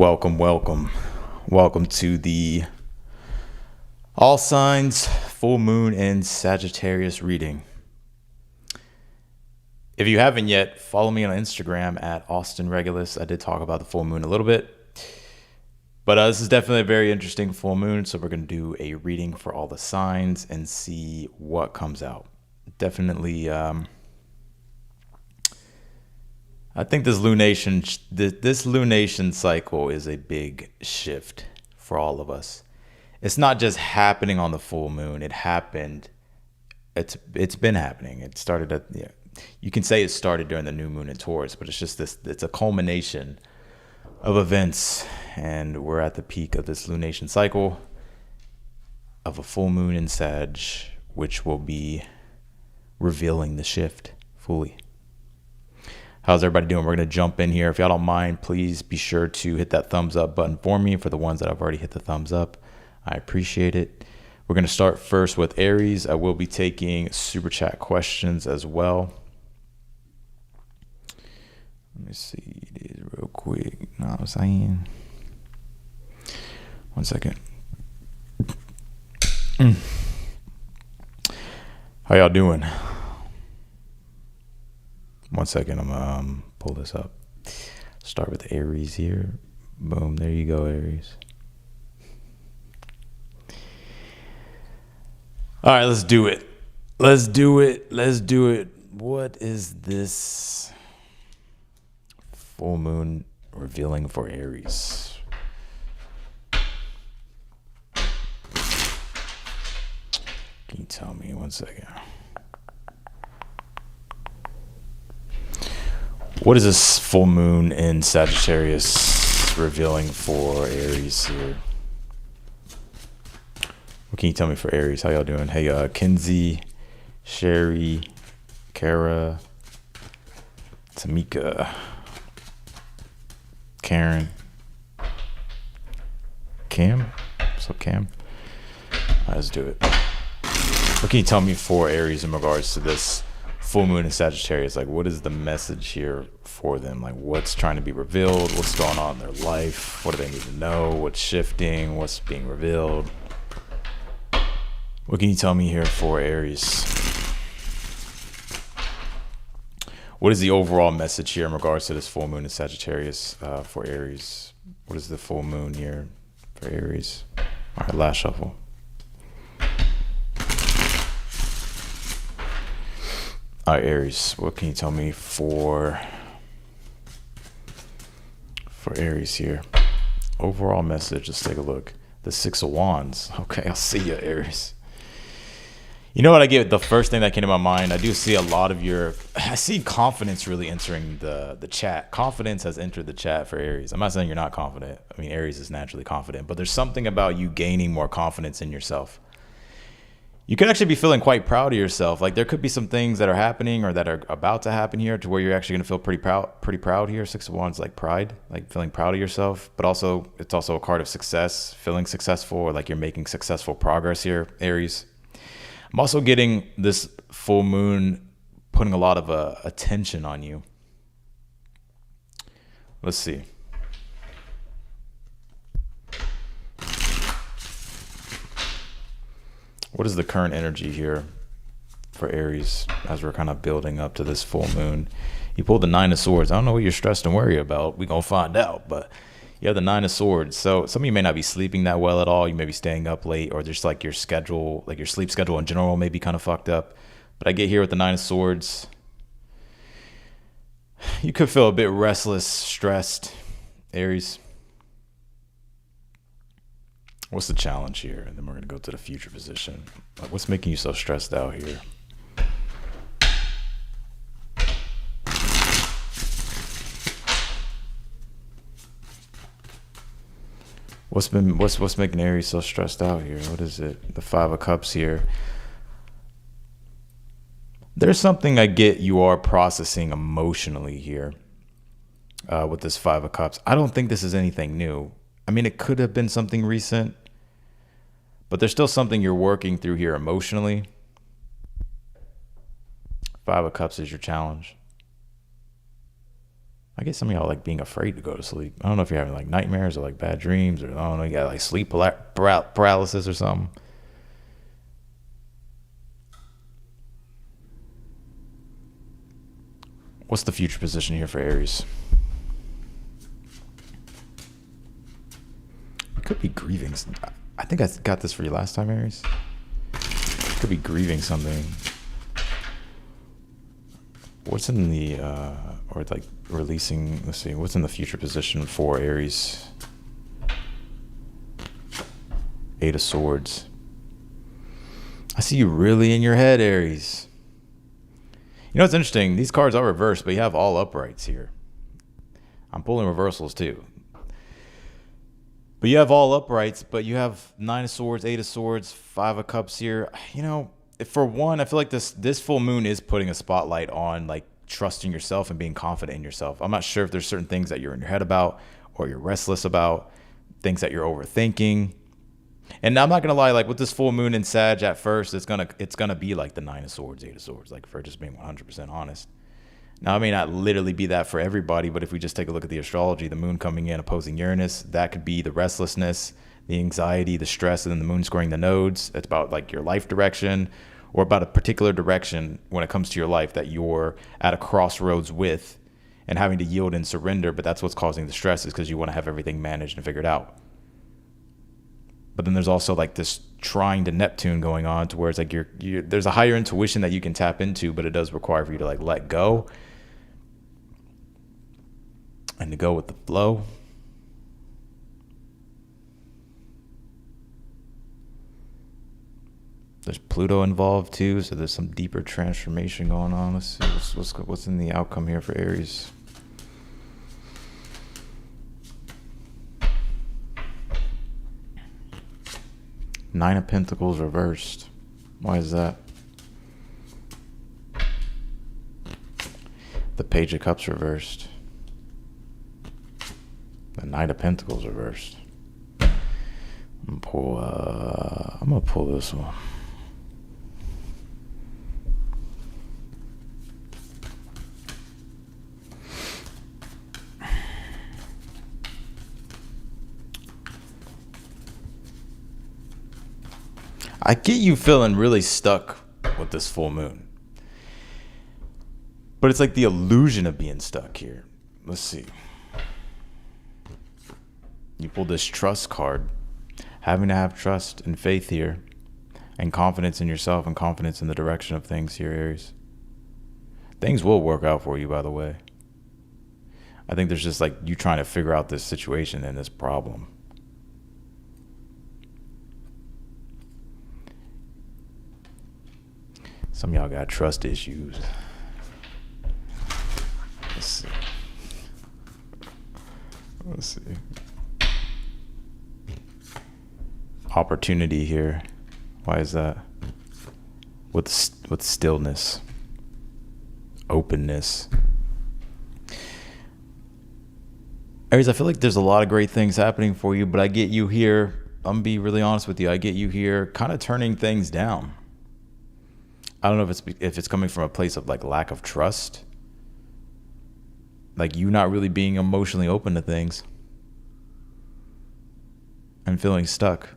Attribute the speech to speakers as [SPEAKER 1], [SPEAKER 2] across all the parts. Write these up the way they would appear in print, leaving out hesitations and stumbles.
[SPEAKER 1] Welcome to the All Signs Full Moon and Sagittarius reading. If you haven't yet, follow me on Instagram at Austin Regulus. I did talk about the full moon a little bit, but this is definitely a very interesting full moon. So we're going to do a reading for all the signs and see what comes out. Definitely, I think this lunation cycle is a big shift for all of us. It's not just happening on the full moon. It's been happening. It started at, you can say it started during the new moon in Taurus, but it's a culmination of events, and we're at the peak of this lunation cycle of a full moon in Sag, which will be revealing the shift fully. How's everybody doing? We're going to jump in here. If y'all don't mind, please be sure to hit that thumbs up button for me. For the ones that have already hit the thumbs up, I appreciate it. We're going to start first with Aries. I will be taking super chat questions as well. Let me see these real quick. No, I'm saying. 1 second. How y'all doing? 1 second. I'm pull this up. Start with Aries here. Boom. There you go, Aries. All right, let's do it. Let's do it. What is this full moon revealing for Aries? Can you tell me? 1 second. What is this full moon in Sagittarius revealing for Aries here? What can you tell me for Aries? How y'all doing? Hey, Kinsey, Sherry, Kara, Tamika, Karen, Cam. What's up, Cam? All right, let's do it. What can you tell me for Aries in regards to this full moon in Sagittarius? Like, what is the message here for them? Like, what's trying to be revealed? What's going on in their life? What do they need to know? What's shifting? What's being revealed? What can you tell me here for Aries? What is the overall message here in regards to this full moon in Sagittarius for Aries? What is the full moon here for Aries? All right, last shuffle. All right, Aries, what can you tell me for Aries here? Overall message, let's take a look. The Six of Wands. Okay, I'll see you, Aries. You know what I get? The first thing that came to my mind, I do see a lot of I see confidence really entering the chat. Confidence has entered the chat for Aries. I'm not saying you're not confident. I mean, Aries is naturally confident, but there's something about you gaining more confidence in yourself. You could actually be feeling quite proud of yourself. Like, there could be some things that are happening or that are about to happen here to where you're actually going to feel pretty proud here. Six of Wands, like pride, like feeling proud of yourself, but also it's also a card of success, feeling successful, or like you're making successful progress here, Aries. I'm also getting this full moon putting a lot of attention on you. Let's see. What is the current energy here for Aries as we're kind of building up to this full moon? You pulled the Nine of Swords. I don't know what you're stressed and worried about. We're going to find out, but you have the Nine of Swords. So some of you may not be sleeping that well at all. You may be staying up late, or just like your schedule, like your sleep schedule in general may be kind of fucked up. But I get here with the Nine of Swords. You could feel a bit restless, stressed, Aries. What's the challenge here? And then we're going to go to the future position. Like, what's making you so stressed out here? What's making Aries so stressed out here? What is it? The Five of Cups here. There's something I get you are processing emotionally here with this Five of Cups. I don't think this is anything new. I mean, it could have been something recent, but there's still something you're working through here emotionally. Five of Cups is your challenge. I guess some of y'all like being afraid to go to sleep. I don't know if you're having like nightmares or like bad dreams, or I don't know, you got like sleep paralysis or something. What's the future position here for Aries? You could be grieving. I think I got this for you last time, Aries. You could be grieving something. What's in the, or like releasing, let's see, what's in the future position for Aries? Eight of Swords. I see you really in your head, Aries. You know what's interesting? These cards are reversed, but you have all uprights here. I'm pulling reversals too. But you have all uprights, but you have 9 of Swords, 8 of Swords, 5 of Cups here. You know, for one, I feel like this full moon is putting a spotlight on like trusting yourself and being confident in yourself. I'm not sure if there's certain things that you're in your head about or you're restless about, things that you're overthinking. And I'm not gonna lie, like with this full moon in Sag at first, it's gonna be like the 9 of Swords, 8 of Swords, like for just being 100% honest. Now, it may not literally be that for everybody, but if we just take a look at the astrology, the moon coming in opposing Uranus, that could be the restlessness, the anxiety, the stress, and then the moon squaring the nodes. It's about like your life direction or about a particular direction when it comes to your life that you're at a crossroads with and having to yield and surrender. But that's what's causing the stress, is because you want to have everything managed and figured out. But then there's also like this trying to Neptune going on to where it's like there's a higher intuition that you can tap into, but it does require for you to like let go and to go with the flow. There's Pluto involved too, so there's some deeper transformation going on. Let's see what's in the outcome here for Aries. Nine of Pentacles reversed. Why is that? The Page of Cups reversed. The Knight of Pentacles reversed. I'm gonna pull this one. I get you feeling really stuck with this full moon. But it's like the illusion of being stuck here. Let's see. You pulled this trust card. Having to have trust and faith here. And confidence in yourself and confidence in the direction of things here, Aries. Things will work out for you, by the way. I think there's just like you trying to figure out this situation and this problem. Some of y'all got trust issues. Let's see. Let's see. Opportunity here. Why is that? With stillness, openness. Aries, I feel like there's a lot of great things happening for you, but I get you here. I'm gonna be really honest with you. I get you here kind of turning things down. I don't know if it's coming from a place of like lack of trust, like you not really being emotionally open to things and feeling stuck.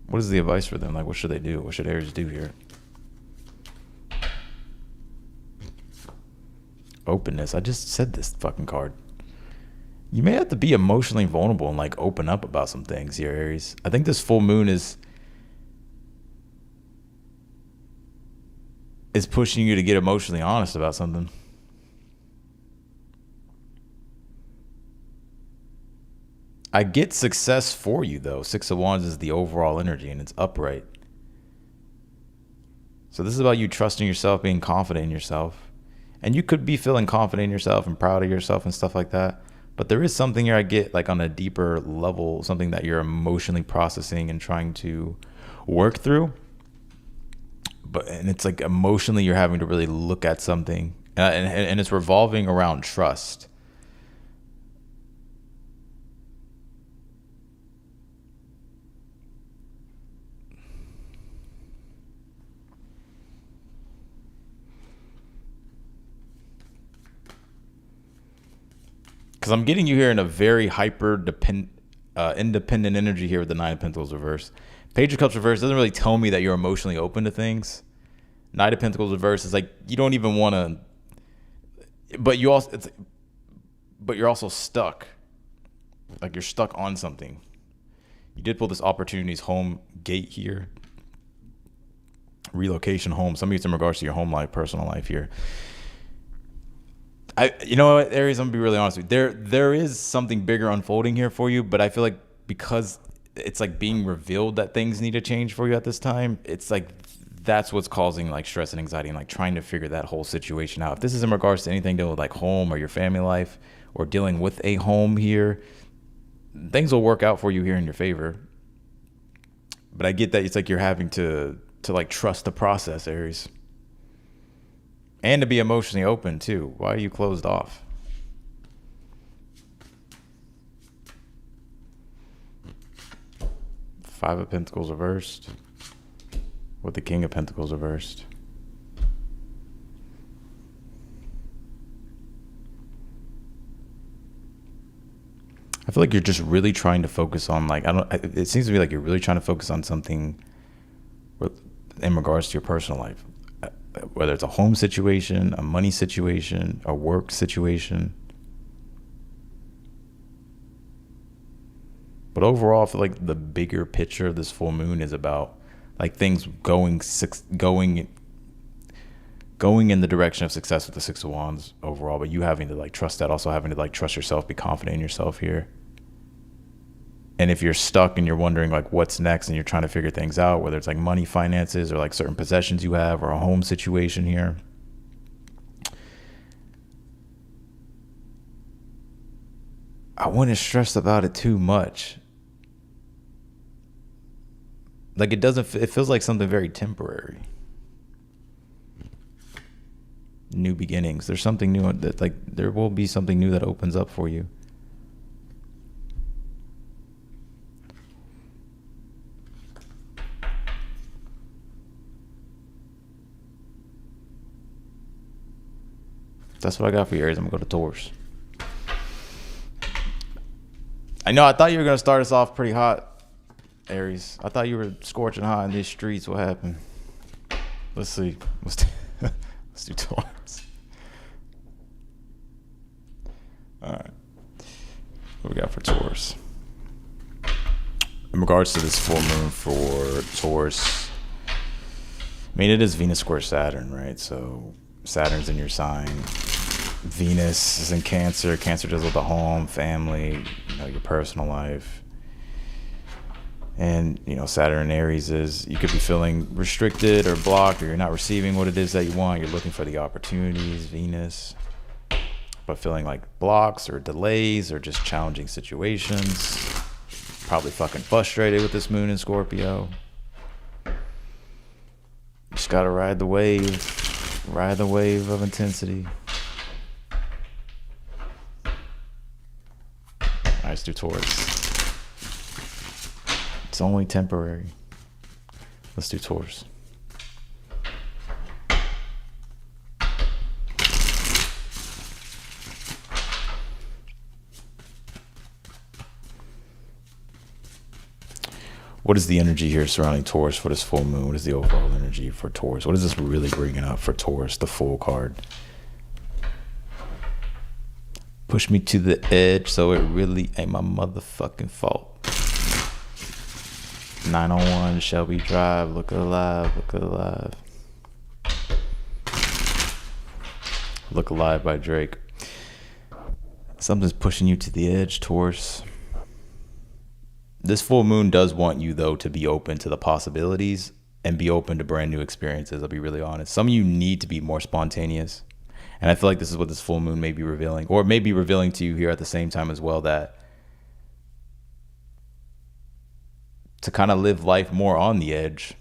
[SPEAKER 1] What is the advice for them? Like, what should they do? What should Aries do here? Openness. I just said this fucking card. You may have to be emotionally vulnerable and like open up about some things here, Aries. I think this full moon is pushing you to get emotionally honest about something. I get success for you, though. 6 of Wands is the overall energy, and it's upright. So this is about you trusting yourself, being confident in yourself. And you could be feeling confident in yourself and proud of yourself and stuff like that. But there is something here I get like on a deeper level, something that you're emotionally processing and trying to work through. And it's like emotionally you're having to really look at something, and it's revolving around trust. Because I'm getting you here in a very independent energy here with the Nine of Pentacles reverse. Page of Cups reverse doesn't really tell me that you're emotionally open to things. Knight of Pentacles reverse is like you don't even want to, but you're also stuck. Like you're stuck on something. You did pull this opportunities home gate here. Relocation home. Some of it's in regards to your home life, personal life here. You know what, Aries, I'm gonna be really honest with you. There is something bigger unfolding here for you, but I feel like because it's like being revealed that things need to change for you at this time, it's like that's what's causing like stress and anxiety and like trying to figure that whole situation out. If this is in regards to anything to do with like home or your family life or dealing with a home here, things will work out for you here in your favor. But I get that it's like you're having to like trust the process, Aries. And to be emotionally open too. Why are you closed off? Five of Pentacles reversed with the King of Pentacles reversed. I feel like you're just really trying to focus on like, it seems to me like you're really trying to focus on something in regards to your personal life. Whether it's a home situation, a money situation, a work situation. But overall, I feel like the bigger picture of this full moon is about like things going in the direction of success with the Six of Wands overall, but you having to like trust that, also having to like trust yourself, be confident in yourself here. And if you're stuck and you're wondering like what's next and you're trying to figure things out, whether it's like money, finances, or like certain possessions you have or a home situation here, I wouldn't stress about it too much. Like it feels like something very temporary. New beginnings. There's something new that like there will be something new that opens up for you. That's what I got for you, Aries. I'm going to go to Taurus. I know, I thought you were going to start us off pretty hot, Aries. I thought you were scorching hot in these streets. What happened? Let's see. Let's do Taurus. All right. What we got for Taurus? In regards to this full moon for Taurus, I mean, it is Venus square Saturn, right? So Saturn's in your sign. Venus is in Cancer. Cancer deals with the home, family, your personal life. And, Saturn in Aries is you could be feeling restricted or blocked, or you're not receiving what it is that you want. You're looking for the opportunities, Venus. But feeling like blocks or delays or just challenging situations. Probably fucking frustrated with this moon in Scorpio. Just gotta ride the wave. Ride the wave of intensity. Let's do Taurus. It's only temporary. Let's do Taurus. What is the energy here surrounding Taurus for this full moon? What is the overall energy for Taurus? What is this really bringing up for Taurus, the Fool card? Push me to the edge so it really ain't my motherfucking fault. 901 Shelby Drive. Look alive. Look alive. Look Alive by Drake. Something's pushing you to the edge, Taurus. This full moon does want you, though, to be open to the possibilities and be open to brand new experiences. I'll be really honest. Some of you need to be more spontaneous. And I feel like this is what this full moon may be revealing, or may be revealing to you here at the same time as well, that to kind of live life more on the edge.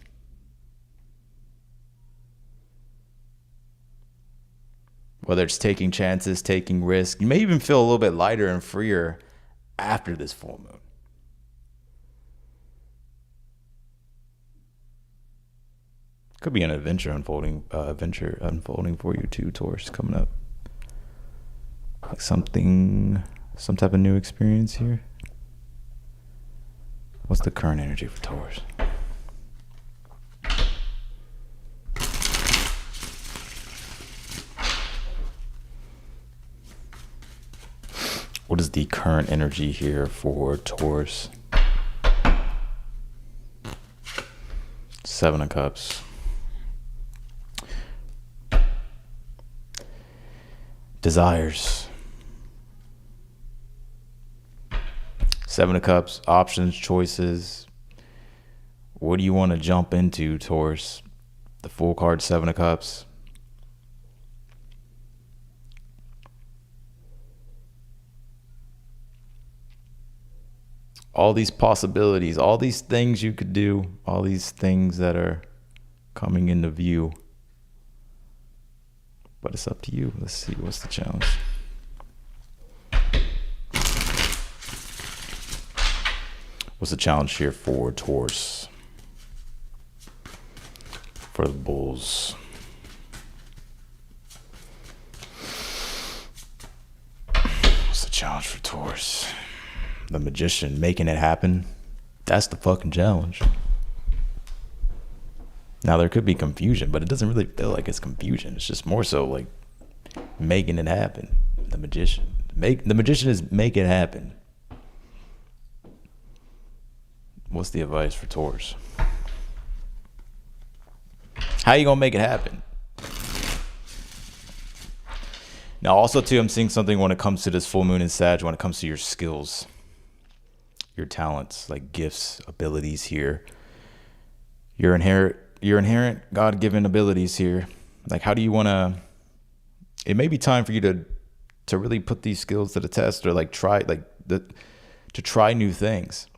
[SPEAKER 1] Whether it's taking chances, taking risks, you may even feel a little bit lighter and freer after this full moon. Could be an adventure unfolding for you too, Taurus, coming up. Like something Some type of new experience here. What's the current energy for Taurus? What is the current energy here for Taurus? Seven of Cups. Desires. Seven of Cups, options, choices. What do you want to jump into, Taurus? The Fool card, Seven of Cups. All these possibilities, all these things you could do, all these things that are coming into view. But it's up to you. Let's see, what's the challenge? What's the challenge here for Taurus? For the Bulls. What's the challenge for Taurus? The Magician, making it happen. That's the fucking challenge. Now there could be confusion, but it doesn't really feel like it's confusion. It's just more so like making it happen. The Magician. The Magician is make it happen. What's the advice for Taurus? How you gonna make it happen? Now also too, I'm seeing something when it comes to this full moon in Sag, when it comes to your skills, your talents, like gifts, abilities here. Your inherent God-given abilities here. Like how do you wanna, it may be time for you to really put these skills to the test, or like to try new things.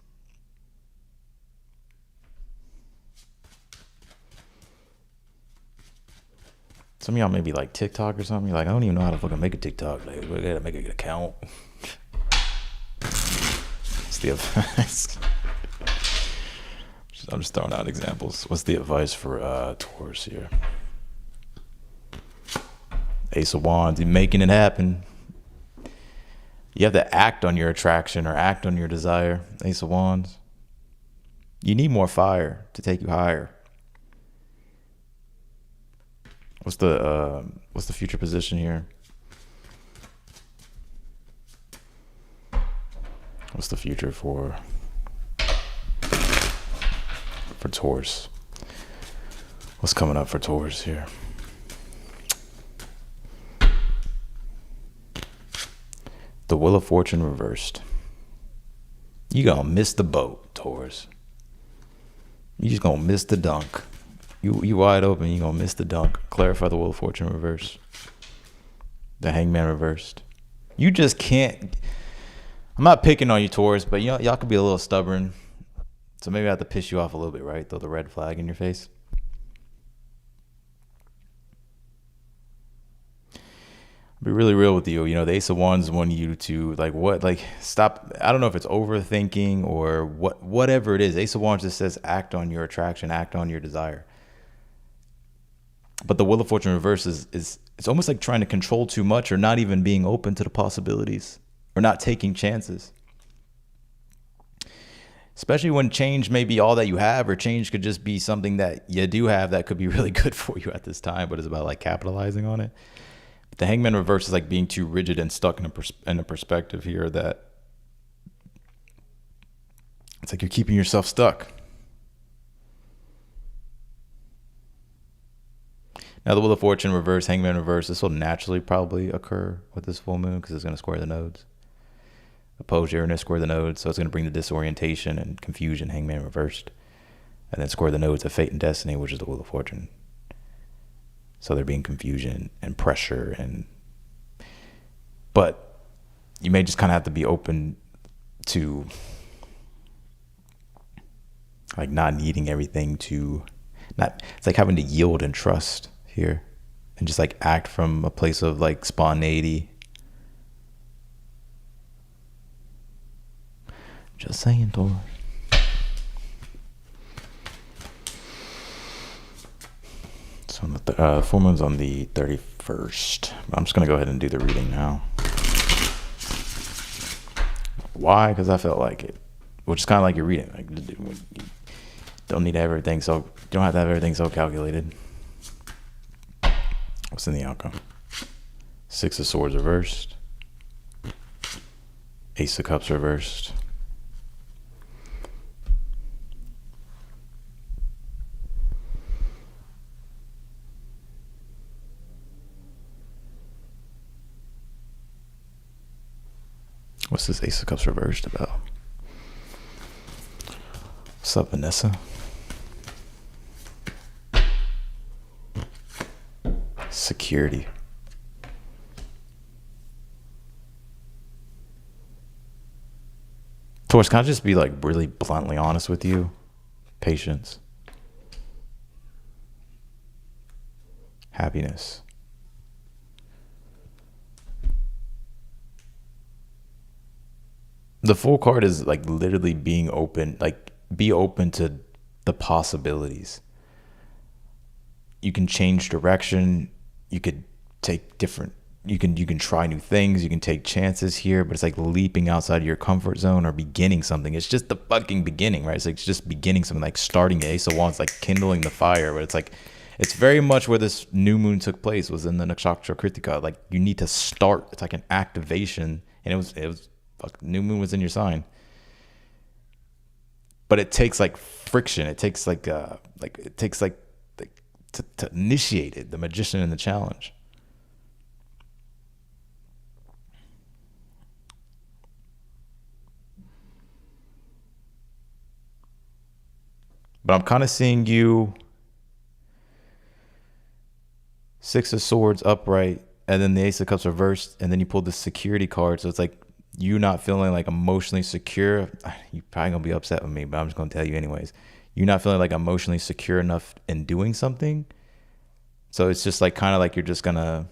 [SPEAKER 1] Some of y'all may be like TikTok or something. You're like, I don't even know how to fucking make a TikTok. Like, we gotta make an account. What's the advice? I'm just throwing out examples. What's the advice for Taurus here? Ace of Wands, you're making it happen. You have to act on your attraction or act on your desire. Ace of Wands. You need more fire to take you higher. What's the future position here? What's the future for Taurus? What's coming up for Taurus here? The Wheel of Fortune reversed. You gonna miss the boat, Taurus. You just gonna miss the dunk. You wide open, you gonna miss the dunk. Clarify the Wheel of Fortune reverse. The Hangman reversed. You just can't. I'm not picking on you, Taurus, but y'all could be a little stubborn. So maybe I have to piss you off a little bit, right? Throw the red flag in your face. I'll be really real with you. You know, the Ace of Wands want you to stop. I don't know if it's overthinking or whatever it is. Ace of Wands just says act on your attraction, act on your desire. But the Wheel of Fortune reverse is it's almost like trying to control too much, or not even being open to the possibilities, or not taking chances. Especially when change may be all that you have, or change could just be something that you do have that could be really good for you at this time, but it's about like capitalizing on it. But the Hangman reverse is like being too rigid and stuck in a perspective here that it's like you're keeping yourself stuck. Now, the Wheel of Fortune reverse, Hangman reverse, this will naturally probably occur with this full moon because it's going to square the nodes. Opposed Uranus, square the nodes, so it's going to bring the disorientation and confusion, Hangman reversed. And then square the nodes of Fate and Destiny, which is the Wheel of Fortune. So there being confusion and pressure. But you may just kind of have to be open to like not needing everything to, it's like having to yield and trust here, and just like act from a place of like spontaneity. Just saying, Taurus. So the full moon's on the 31st. I'm just gonna go ahead and do the reading now. Why? Because I felt like it, which is kind of like you're reading. Like, you don't need everything, so you don't have to have everything so calculated. What's in the outcome? Six of Swords reversed. Ace of Cups reversed. What's this Ace of Cups reversed about? What's up, Vanessa? Security. Taurus, can I just be like really bluntly honest with you? Patience. Happiness. The Fool card is like literally being open, like be open to the possibilities. You can change direction. You could take different, you can try new things. You can take chances here, but it's like leaping outside of your comfort zone or beginning something. It's just the fucking beginning, right? It's like just beginning something, like starting the Ace of Wands, like kindling the fire. But it's like, it's very much where this new moon took place was in the Nakshatra Kritika. Like you need to start. It's like an activation, and it was new moon was in your sign. But it takes like friction. It takes like to initiate it, the magician and the challenge. But I'm kind of seeing you Six of Swords upright, and then the Ace of Cups reversed, and then you pulled the security card. So it's like you not feeling like emotionally secure. You're probably gonna be upset with me, but I'm just gonna tell you anyways. You're not feeling like emotionally secure enough in doing something. So it's just like kind of like you're just gonna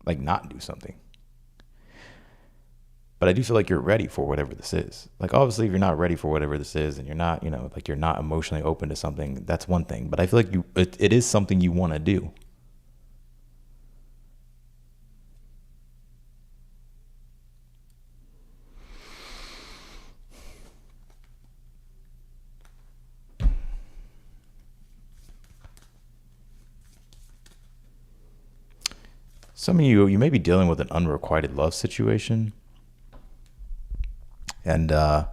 [SPEAKER 1] like not do something. But I do feel like you're ready for whatever this is. Like obviously if you're not ready for whatever this is and you're not, like you're not emotionally open to something, that's one thing. But I feel like it is something you want to do. Some of you may be dealing with an unrequited love situation. And I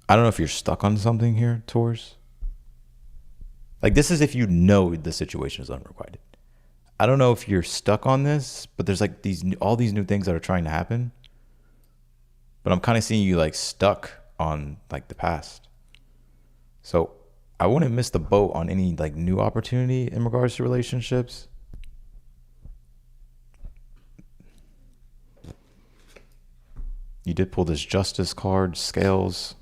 [SPEAKER 1] don't know if you're stuck on something here, Taurus. Like this is if you know the situation is unrequited. I don't know if you're stuck on this, but there's like all these new things that are trying to happen. But I'm kind of seeing you like stuck on like the past. So I wouldn't miss the boat on any like new opportunity in regards to relationships. You did pull this Justice card, Scales.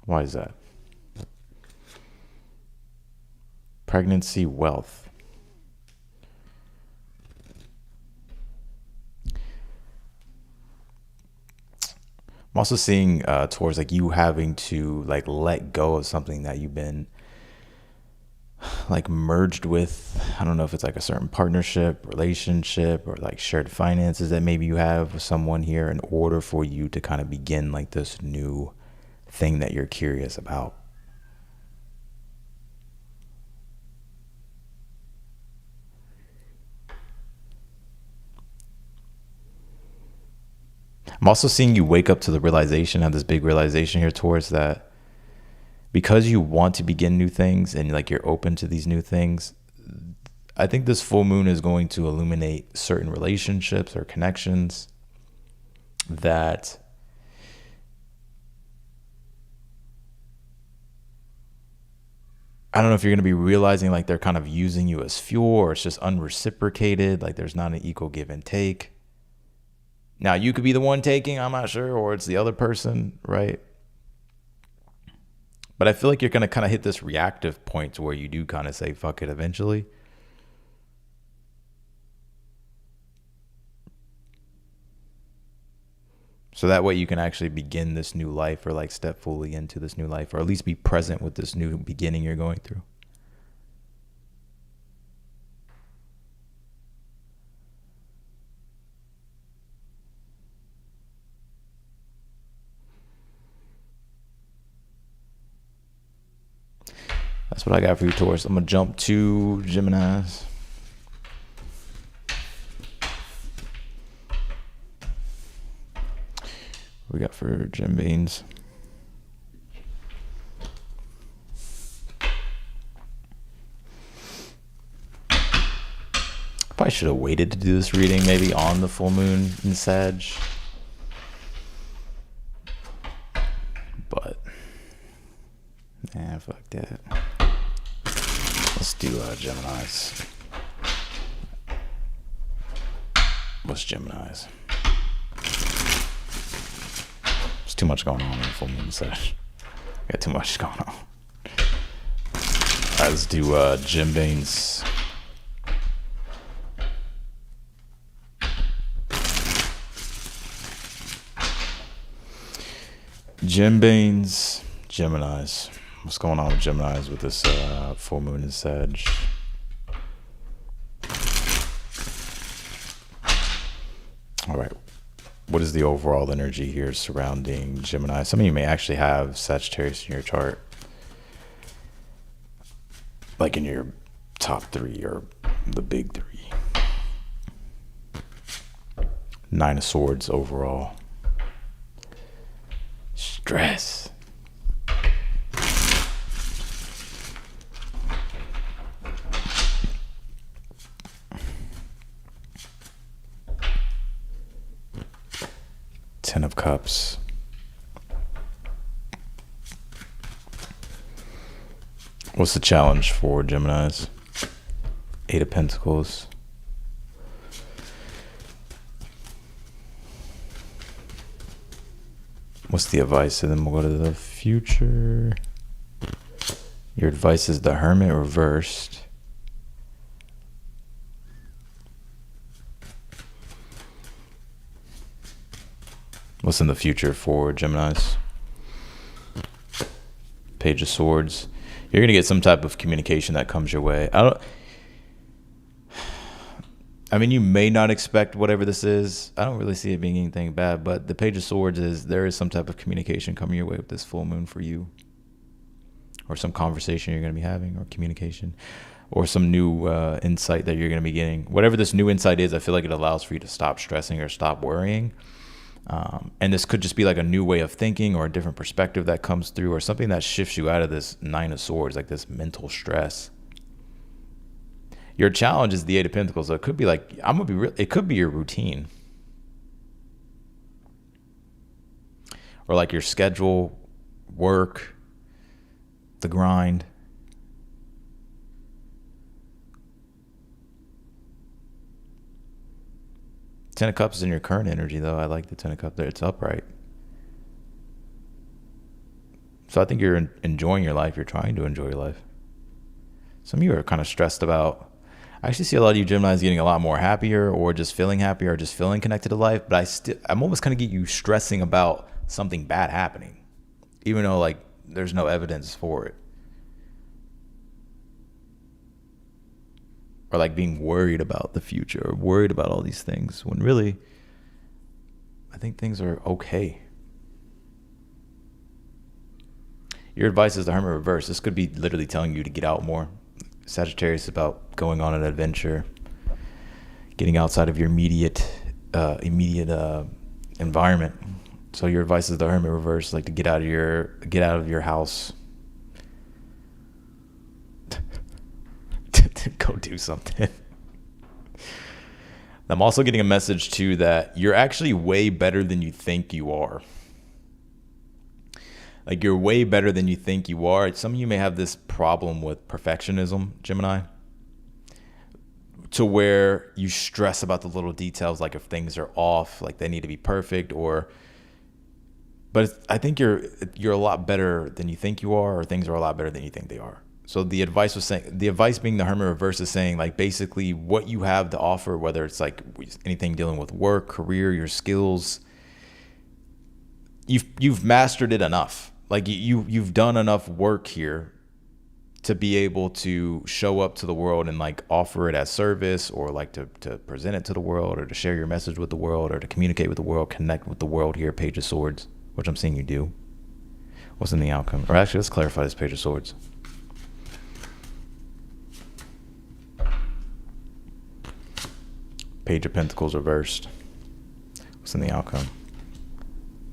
[SPEAKER 1] Why is that? Pregnancy, wealth. I'm also seeing towards like you having to like let go of something that you've been like merged with. I don't know if it's like a certain partnership, relationship, or like shared finances that maybe you have with someone here in order for you to kind of begin like this new thing that you're curious about. I'm also seeing you wake up to the realization, have this big realization here towards that because you want to begin new things and like you're open to these new things. I think this full moon is going to illuminate certain relationships or connections that I don't know if you're going to be realizing like they're kind of using you as fuel, or it's just unreciprocated, like there's not an equal give and take. Now you could be the one taking, I'm not sure, or it's the other person, right? But I feel like you're going to kind of hit this reactive point where you do kind of say, fuck it eventually. So that way you can actually begin this new life, or like step fully into this new life, or at least be present with this new beginning you're going through. That's what I got for you, Taurus. I'm going to jump to Geminis. What we got for Gem Beans? Probably should have waited to do this reading maybe on the full moon in Sag. But, nah, fuck that. Let's do Geminis. What's Geminis? There's too much going on in the full moon Sag. Got too much going on. Alright, let's do Gem Beans. Gem Beans, Geminis. What's going on with Geminis with this full moon in Sag? All right. What is the overall energy here surrounding Gemini? Some of you may actually have Sagittarius in your chart, like in your top 3 or the big 3. 9 of Swords overall. Stress. Ten of Cups. What's the challenge for Geminis? 8 of Pentacles. What's the advice? And then we'll go to the future. Your advice is the Hermit reversed. What's in the future for Geminis? Page of Swords. You're going to get some type of communication that comes your way. I mean, you may not expect whatever this is. I don't really see it being anything bad, but the Page of Swords is there is some type of communication coming your way with this full moon for you, or some conversation you're going to be having, or communication, or some new insight that you're going to be getting. Whatever this new insight is, I feel like it allows for you to stop stressing or stop worrying. And this could just be like a new way of thinking, or a different perspective that comes through, or something that shifts you out of this 9 of Swords, like this mental stress. Your challenge is the 8 of Pentacles. So it could be like, it could be your routine, or like your schedule, work, the grind. Ten of Cups is in your current energy, though. I like the Ten of Cups there. It's upright. So I think you're enjoying your life. You're trying to enjoy your life. Some of you are kind of stressed about. I actually see a lot of you Geminis getting a lot more happier, or just feeling happier, or just feeling connected to life. But I'm almost kind of get you stressing about something bad happening, even though like there's no evidence for it. Or like being worried about the future, or worried about all these things, when really, I think things are okay. Your advice is the Hermit reverse. This could be literally telling you to get out more. Sagittarius is about going on an adventure, getting outside of your immediate environment. So your advice is the Hermit reverse, like to get out of your house. Go do something. I'm also getting a message too that you're actually way better than you think you are. Like you're way better than you think you are. Some of you may have this problem with perfectionism, Gemini, to where you stress about the little details, like if things are off, like they need to be perfect, but I think you're a lot better than you think you are, or things are a lot better than you think they are. So the advice being the Hermit reverse is saying like basically what you have to offer, whether it's like anything dealing with work, career, your skills, you've mastered it enough. Like you've done enough work here to be able to show up to the world and like offer it as service, or like to present it to the world, or to share your message with the world, or to communicate with the world, connect with the world here. Page of Swords, which I'm seeing you do. What's in the outcome? Or actually, let's clarify this Page of Swords. Page of Pentacles reversed. What's in the outcome?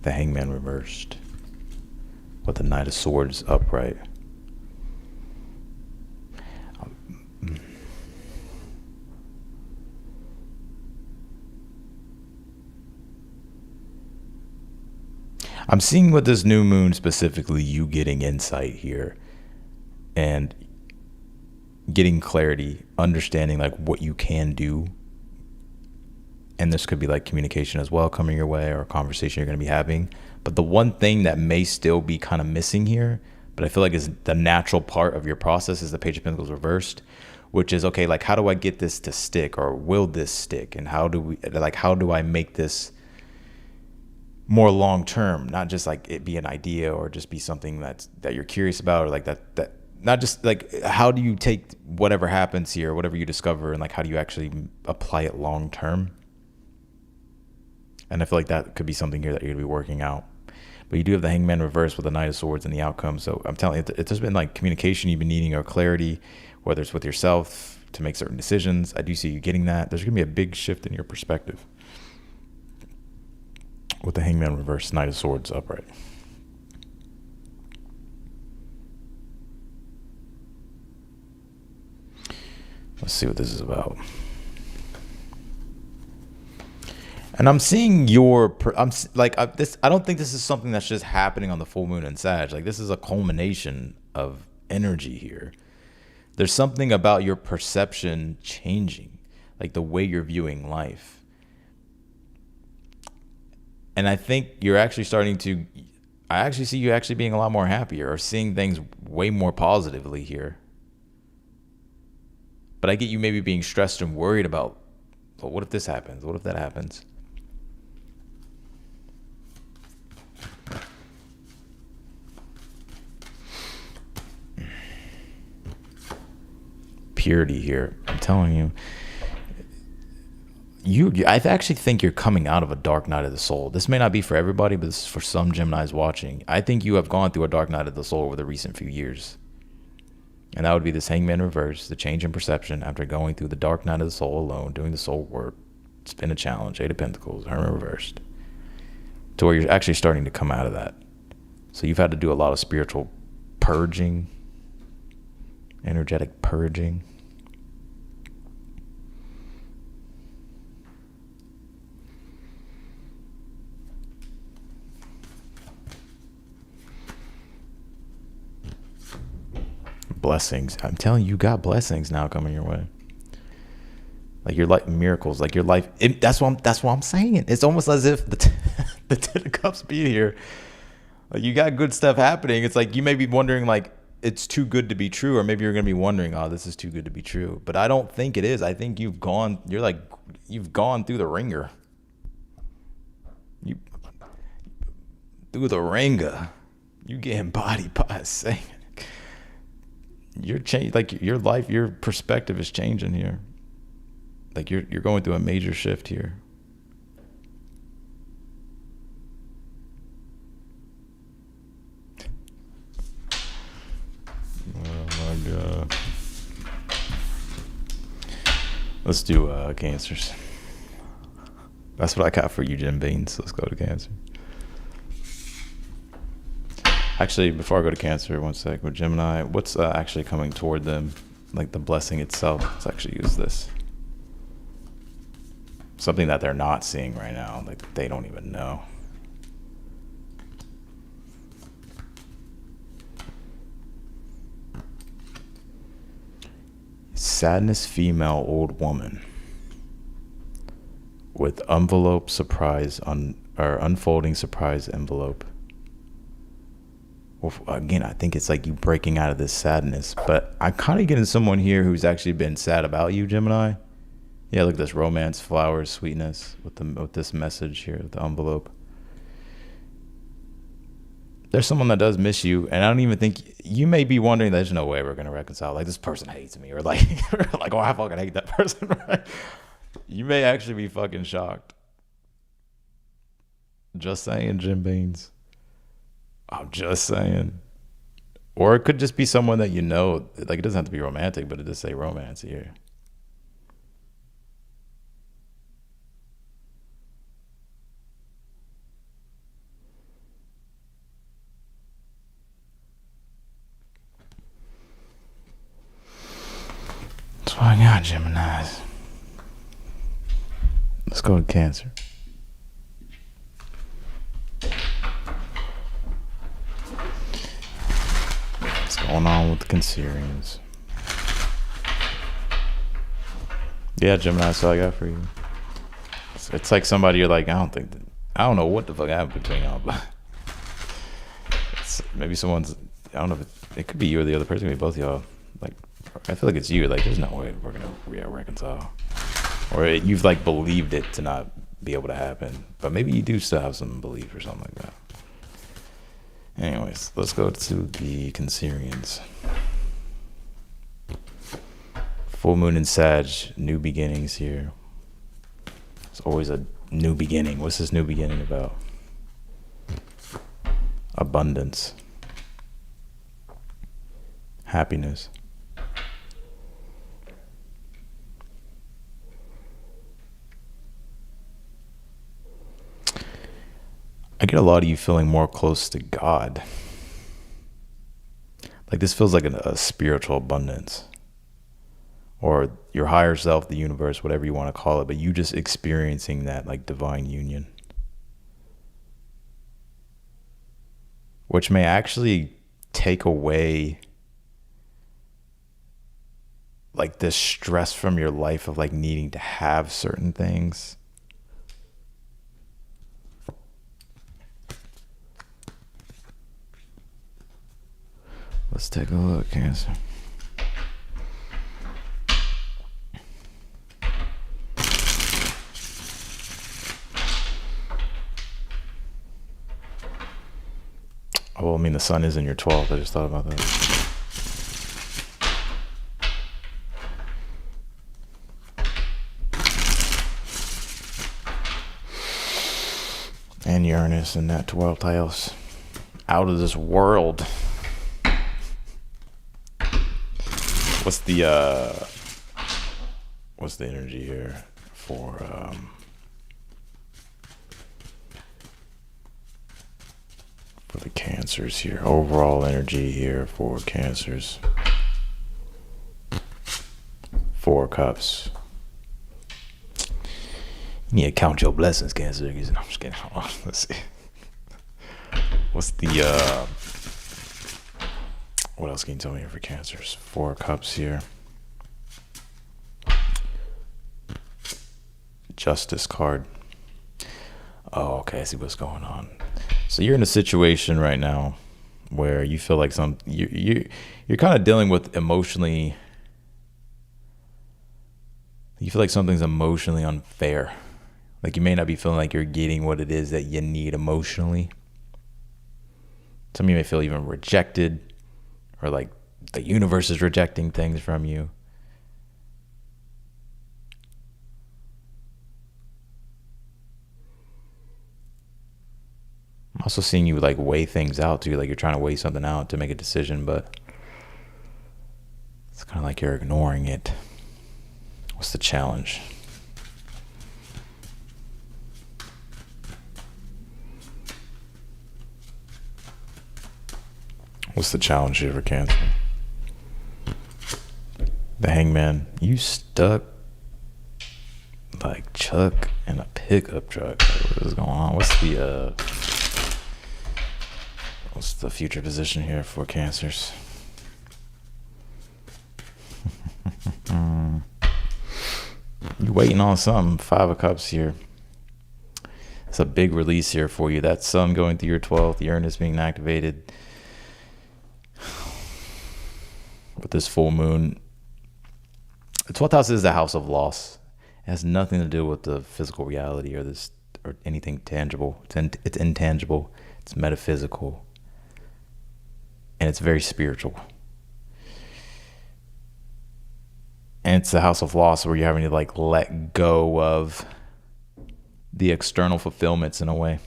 [SPEAKER 1] The Hangman reversed. With the Knight of Swords upright. I'm seeing with this new moon specifically, you getting insight here and getting clarity, understanding like what you can do. And this could be like communication as well coming your way, or a conversation you're going to be having. But the one thing that may still be kind of missing here, but I feel like is the natural part of your process, is the Page of Pentacles reversed, which is, okay, like how do I get this to stick, or will this stick? And how do I make this more long term, not just like it be an idea or just be something that you're curious about, or like that not just like, how do you take whatever happens here, whatever you discover, and like how do you actually apply it long term? And I feel like that could be something here that you're gonna be working out. But you do have the Hangman reverse with the Knight of Swords and the outcome. So I'm telling you, it's just been like communication you've been needing, or clarity, whether it's with yourself to make certain decisions. I do see you getting that. There's gonna be a big shift in your perspective with the Hangman reverse, Knight of Swords upright. Let's see what this is about. And I'm seeing I don't think this is something that's just happening on the full moon in Sag. Like, this is a culmination of energy here. There's something about your perception changing, like the way you're viewing life. And I think you're actually I actually see you actually being a lot more happier, or seeing things way more positively here. But I get you maybe being stressed and worried about, well, what if this happens? What if that happens? Purity here. I'm telling you. I actually think you're coming out of a dark night of the soul. This may not be for everybody, but this is for some Geminis watching. I think you have gone through a dark night of the soul over the recent few years. And that would be this Hangman reverse, the change in perception after going through the dark night of the soul alone, doing the soul work. It's been a challenge. 8 of Pentacles, Hermit reversed. To where you're actually starting to come out of that. So you've had to do a lot of spiritual purging, energetic purging. Blessings. I'm telling you, you got blessings now coming your way. Like, you're like miracles, like your life. That's what I'm saying. It's almost as if the Ten of Cups be here. Like, you got good stuff happening. It's like you may be wondering, like, it's too good to be true, or maybe you're gonna be wondering, oh, this is too good to be true. But I don't think it is. I think you've gone through the ringer. Through the ringer. You getting bodied by a Satan. You're changed, like your life, your perspective is changing here. Like you're going through a major shift here. Oh my God. Let's do Cancers. That's what I got for you, Jim Beans. Let's go to Cancer. Actually, before I go to Cancer, one sec, with Gemini, what's actually coming toward them? Like the blessing itself. Let's actually use this. Something that they're not seeing right now. Like, they don't even know. Sadness, female, old woman. With envelope surprise or unfolding surprise envelope. Well, again, I think it's like you breaking out of this sadness, but I'm kind of getting someone here who's actually been sad about you, Gemini. Yeah, look at this: romance, flowers, sweetness, with this message here, the envelope. There's someone that does miss you, and I don't even think you may be wondering there's no way we're gonna reconcile. Like this person hates me, or like, or like, oh, I fucking hate that person. Right? You may actually be fucking shocked. Just saying, Jim Beans. I'm just saying. Or it could just be someone that you know. Like it doesn't have to be romantic, but it does say romance here. That's what I got, Geminis. Let's go to Cancer. What's going on with the Cancerians? Yeah, Gemini, that's all I got for you. It's like somebody you're like, I don't know what the fuck happened between y'all, but maybe someone's, I don't know if it could be you or the other person, maybe both of y'all. Like, I feel like it's you. Like, there's no way we're gonna reconcile, or you've like believed it to not be able to happen, but maybe you do still have some belief or something like that. Anyways, let's go to the Cancerians. Full moon in Sag, new beginnings here. It's always a new beginning. What's this new beginning about? Abundance. Happiness. I get a lot of you feeling more close to God. Like this feels like a spiritual abundance. Or your higher self, the universe, whatever you want to call it, but you just experiencing that like divine union. Which may actually take away like this stress from your life of like needing to have certain things. Let's take a look, Cancer. Oh, well, I mean, the sun is in your 12th. I just thought about that. And Uranus in that 12th house. Out of this world. What's the energy here for the Cancers here? Overall energy here for Cancers. 4 cups. You need to count your blessings, Cancer. I'm just kidding. Hold on. Let's see. What's the what else can you tell me here for Cancers? 4 cups here. Justice card. Oh, okay. I see what's going on. So you're in a situation right now where you feel like you're kind of dealing with emotionally. You feel like something's emotionally unfair. Like you may not be feeling like you're getting what it is that you need emotionally. Some of you may feel even rejected. Or like the universe is rejecting things from you. I'm also seeing you like weigh things out too. Like you're trying to weigh something out to make a decision, but it's kind of like you're ignoring it. What's the challenge? What's the challenge here for Cancer? The Hangman. You stuck like Chuck in a pickup truck. What is going on? What's the future position here for Cancers? You waiting on something. 5 of Cups here. It's a big release here for you. That sun going through your 12th, Uranus being activated. With this full moon, the 12th house is the house of loss. It has nothing to do with the physical reality or anything tangible. It's intangible. It's metaphysical. and it's very spiritual. And it's the house of loss where you're having to like let go of the external fulfillments in a way,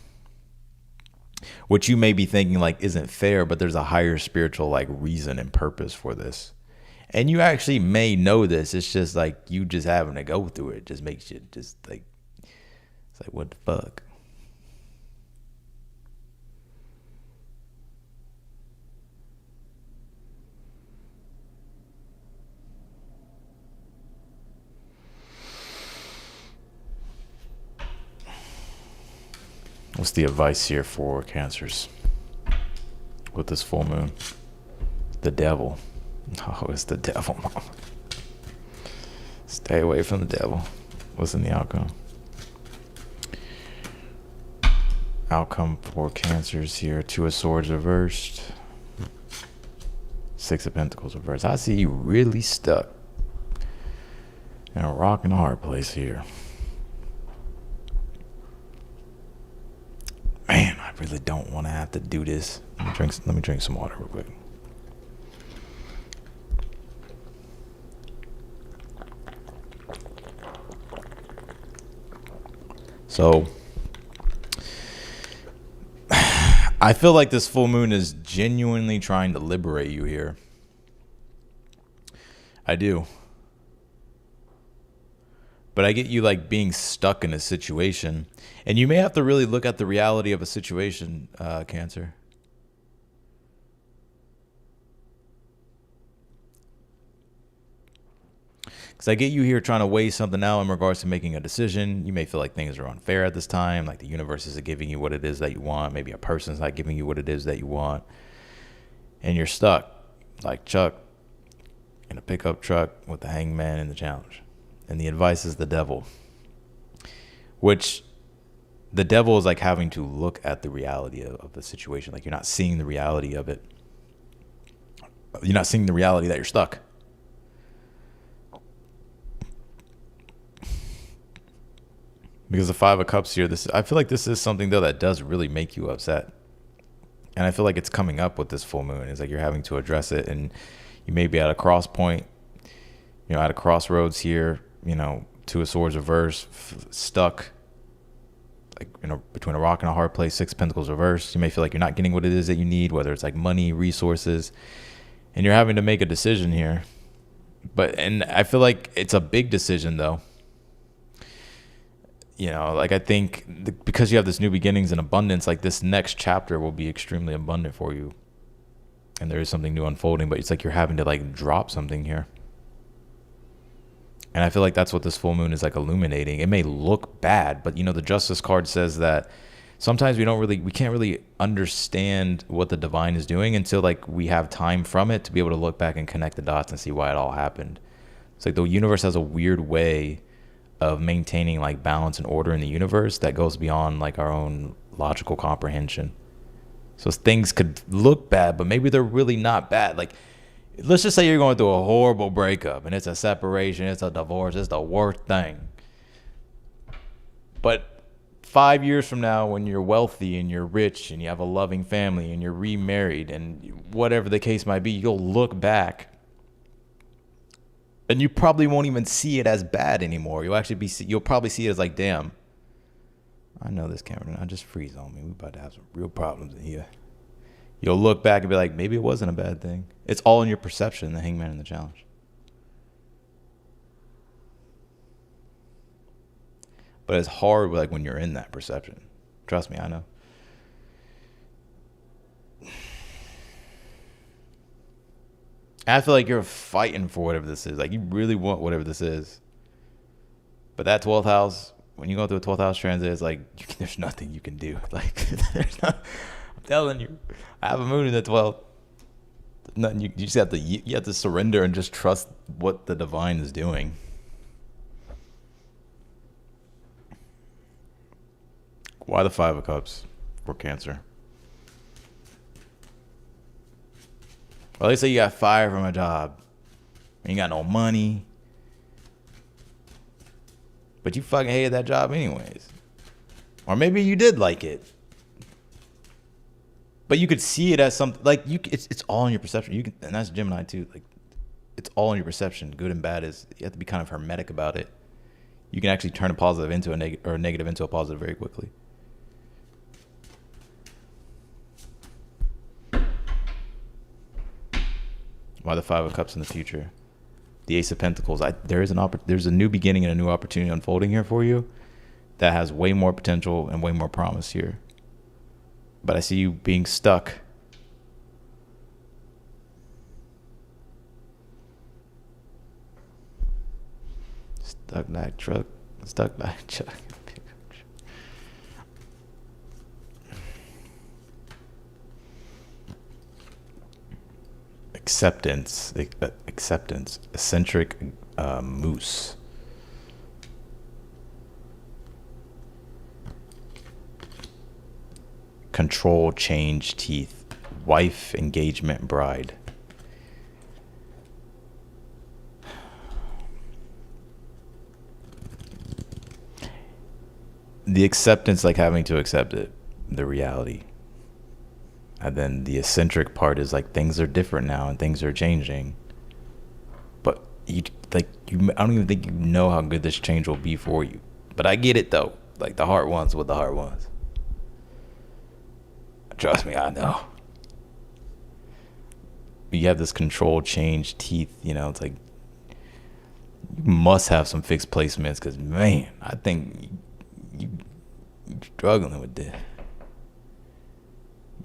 [SPEAKER 1] which you may be thinking like isn't fair, but there's a higher spiritual like reason and purpose for this. And you actually may know this. It's just like you just having to go through it just makes you just like, it's like, what the fuck? What's the advice here for Cancers with this full moon? The devil. Oh, it's the devil, mama. Stay away from the devil. What's in the outcome? Outcome for Cancers here. Two of Swords reversed. Six of Pentacles reversed. I see you really stuck in a rock and a hard place here. Man, I really don't want to have to do this. Let me drink some water real quick. So, I feel like this full moon is genuinely trying to liberate you here. I do. But I get you like being stuck in a situation. And you may have to really look at the reality of a situation, Cancer. Because I get you here trying to weigh something out in regards to making a decision. You may feel like things are unfair at this time. Like the universe isn't giving you what it is that you want. Maybe a person's not giving you what it is that you want. And you're stuck like Chuck in a pickup truck with the hangman and the challenge. And the advice is the devil. Which the devil is like having to look at the reality of the situation. Like you're not seeing the reality of it. You're not seeing the reality that you're stuck. Because the Five of Cups here, I feel like this is something though that does really make you upset. And I feel like it's coming up with this full moon. It's like you're having to address it, and you may be at a cross point, at a crossroads here, Two of Swords reverse, stuck like between a rock and a hard place. Six of Pentacles reverse. You may feel like you're not getting what it is that you need, whether it's like money, resources, and you're having to make a decision here. And I feel like it's a big decision though. Like I think because you have this new beginnings and abundance, like this next chapter will be extremely abundant for you. And there is something new unfolding, but it's like you're having to like drop something here. And I feel like that's what this full moon is like illuminating. It may look bad, but the Justice card says that sometimes we can't really understand what the divine is doing until like we have time from it to be able to look back and connect the dots and see why it all happened. It's like the universe has a weird way of maintaining like balance and order in the universe that goes beyond like our own logical comprehension. So things could look bad, but maybe they're really not bad. Like, let's just say you're going through a horrible breakup and it's a separation, it's a divorce, it's the worst thing. But 5 years from now, when you're wealthy and you're rich and you have a loving family and you're remarried and whatever the case might be, you'll look back and you probably won't even see it as bad anymore. You'll probably see it as like, damn, I know this camera. I just freeze on me. We're about to have some real problems in here. You'll look back and be like, maybe it wasn't a bad thing. It's all in your perception, the hangman and the challenge. But it's hard like when you're in that perception. Trust me, I know. I feel like you're fighting for whatever this is. Like you really want whatever this is. But that 12th house, when you go through a 12th house transit, it's like there's nothing you can do. Like there's not. I'm telling you, I have a moon in the 12th. Nothing. You just have to surrender and just trust what the divine is doing. Why the Five of Cups for Cancer? Well, they say you got fired from a job. You ain't got no money. But you fucking hated that job anyways. Or maybe you did like it. But you could see it as something like it's all in your perception. You can, and that's Gemini too. Like it's all in your perception. Good and bad is you have to be kind of hermetic about it. You can actually turn a positive into a negative or a negative into a positive very quickly. Why the Five of Cups in the future? The Ace of Pentacles. There's a new beginning and a new opportunity unfolding here for you that has way more potential and way more promise here. But I see you being stuck. Stuck like truck. Stuck like truck. Acceptance. Eccentric moose. Control, change, teeth. Wife, engagement, bride. The acceptance, like having to accept it, the reality. And then the eccentric part is like things are different now and things are changing. But I don't even think you know how good this change will be for you. But I get it though. Like the heart wants what the heart wants. Trust me, I know. You have this control, change, teeth, it's like you must have some fixed placements because man, I think you're struggling with this.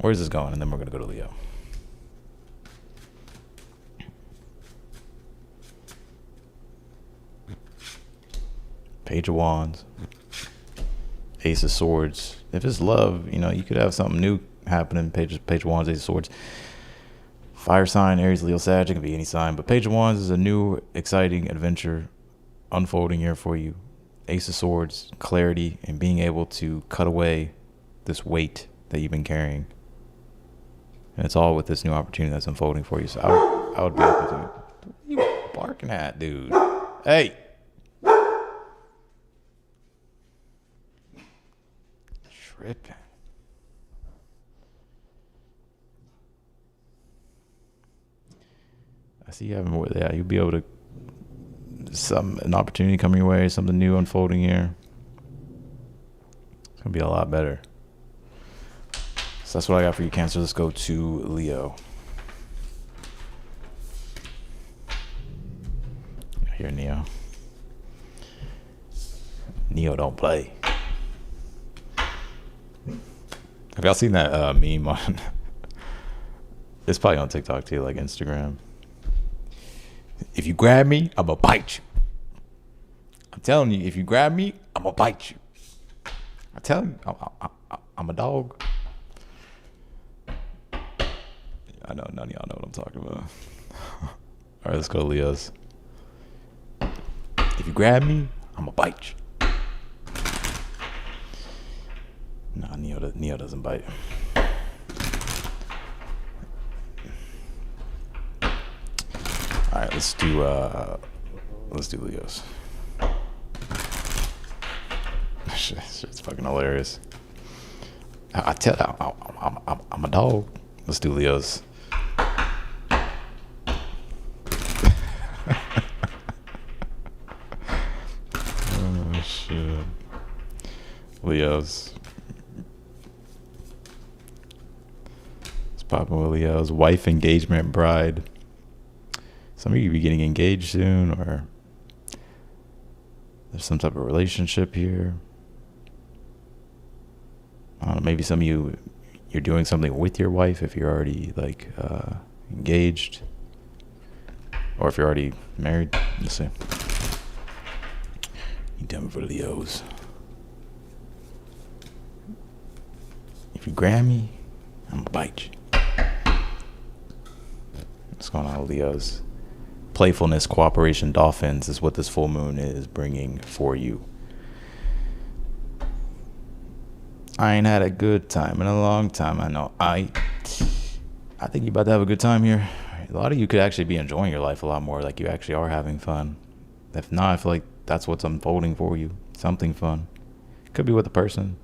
[SPEAKER 1] Where's this going? And then we're going to go to Leo. Page of Wands. Ace of Swords. If it's love, you could have something new happening. Page of Wands, Ace of Swords. Fire sign, Aries, Leo, Sag. It can be any sign. But Page of Wands is a new, exciting adventure unfolding here for you. Ace of Swords, clarity, and being able to cut away this weight that you've been carrying. And it's all with this new opportunity that's unfolding for you. So I would be open to it. What are you barking at, dude? Hey. Tripping. I see you having more. Yeah, you'll be able to an opportunity coming your way, something new unfolding here. It's gonna be a lot better. So that's what I got for you, Cancer. Let's go to Leo. Here, Neo. Neo don't play. Have y'all seen that meme on? It's probably on TikTok too, like Instagram. If you grab me, I'm gonna bite you. I'm telling you, if you grab me, I'm gonna bite you. I'm telling you, I'm a dog. I know none of y'all know what I'm talking about. All right, let's go to Leos. If you grab me, I'm gonna bite you. Nah, Neo doesn't bite. All right, let's do Leos. Shit's fucking hilarious. I tell you, I'm a dog. Let's do Leos. Oh shit. Leos. It's popping with Leos. Wife, engagement, bride. Some of you be getting engaged soon, or there's some type of relationship here. I don't know, maybe some of you're doing something with your wife if you're already like engaged, or if you're already married. Let's see. You tell me for the Leos. If you grab me, I'm gonna bite you. What's going on with Leos? Playfulness, cooperation, dolphins is what this full moon is bringing for you. I ain't had a good time in a long time. I know. I think you're about to have a good time here. A lot of you could actually be enjoying your life a lot more. Like you actually are having fun. If not, I feel like that's what's unfolding for you. Something fun. Could be with a person.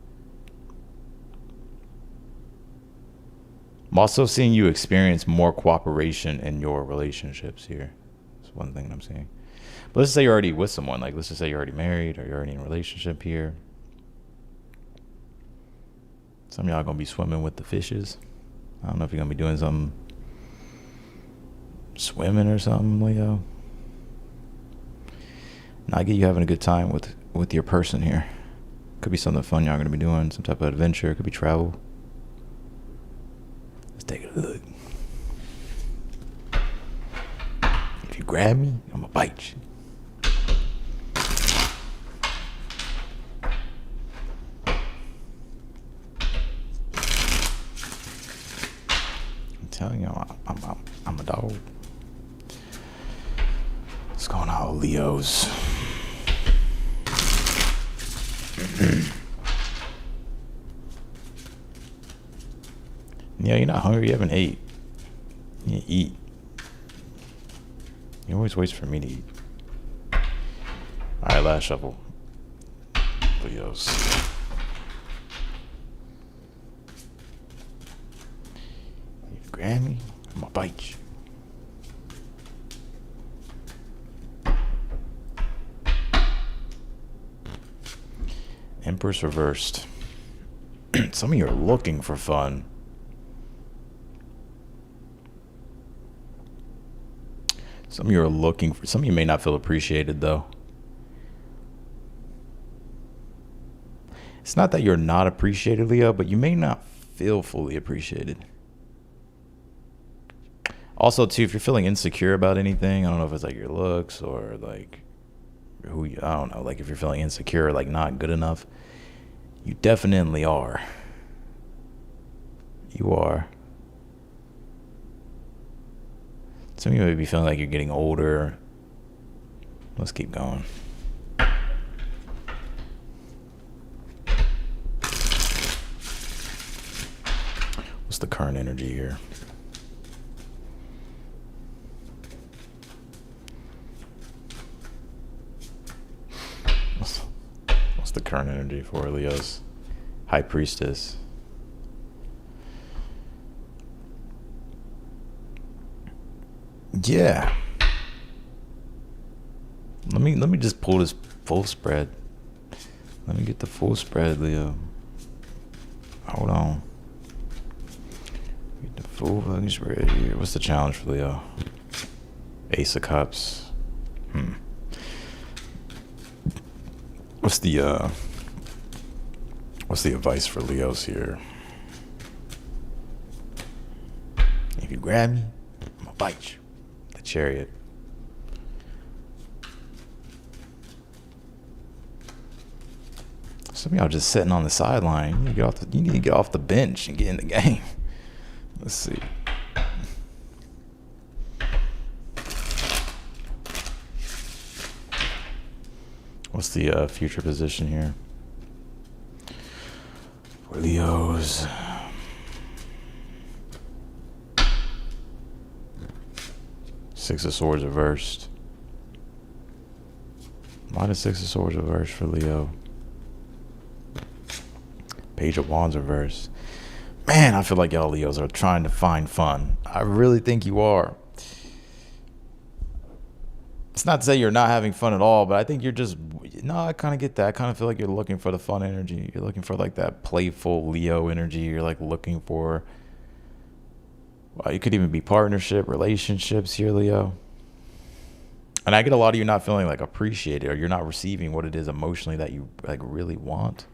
[SPEAKER 1] I'm also seeing you experience more cooperation in your relationships here. That's one thing I'm seeing. But let's just say you're already with someone. Like, let's just say you're already married or you're already in a relationship here. Some of y'all going to be swimming with the fishes. I don't know if you're going to be doing some swimming or something, Leo. Now, I get you having a good time with your person here. Could be something fun y'all going to be doing. Some type of adventure. It could be travel. Let's take a look. If you grab me, I'm going to bite you. I'm telling you, I'm a dog. What's going on, Leos? Yeah, you're not hungry. You haven't ate. You eat. You always waits for me to eat. All right, last shuffle. Leos. You grab me, I'm gonna bite you. Empress reversed. Some of you are looking for fun. Some of you are looking for, some of you may not feel appreciated though. It's not that you're not appreciated, Leo, but you may not feel fully appreciated. Also, too, if you're feeling insecure about anything, I don't know if it's like your looks or like who you, I don't know, like if you're feeling insecure or like not good enough, you definitely are. You are. Some of you may be feeling like you're getting older. Let's keep going. What's the current energy here? What's the current energy for Leo's High Priestess? Yeah. Let me just pull this full spread. Let me get the full spread, Leo. Hold on. Get the full fucking spread here. What's the challenge for Leo? Ace of Cups. What's the advice for Leos here? If you grab me, I'm gonna bite you. The Chariot. Some of y'all just sitting on the sideline. You need to get off the bench and get in the game. Let's see. What's the future position here for Leos? Six of Swords reversed. Why the Six of Swords reversed for Leo? Page of Wands reversed. Man, I feel like y'all Leos are trying to find fun. I really think you are. It's not to say you're not having fun at all, but I think you're just, no, I kind of get that. I kind of feel like you're looking for the fun energy. You're looking for like that playful Leo energy. You're like looking for, well, it could even be partnership, relationships here, Leo. And I get a lot of you not feeling like appreciated, or you're not receiving what it is emotionally that you like really want.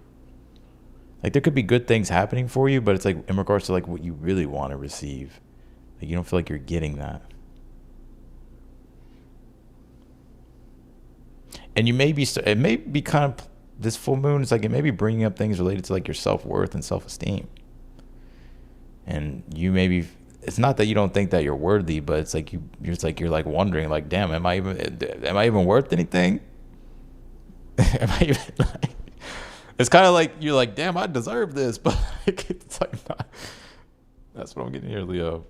[SPEAKER 1] Like there could be good things happening for you, but it's like in regards to like what you really want to receive. Like you don't feel like you're getting that. And you may be, it may be kind of, this full moon is like, it may be bringing up things related to like your self-worth and self-esteem. And you may be, it's not that you don't think that you're worthy, but it's like you're like wondering like, damn, am I even worth anything? Am I even like, it's kind of like, you're like, damn, I deserve this, but like, it's like not. That's what I'm getting here, Leo.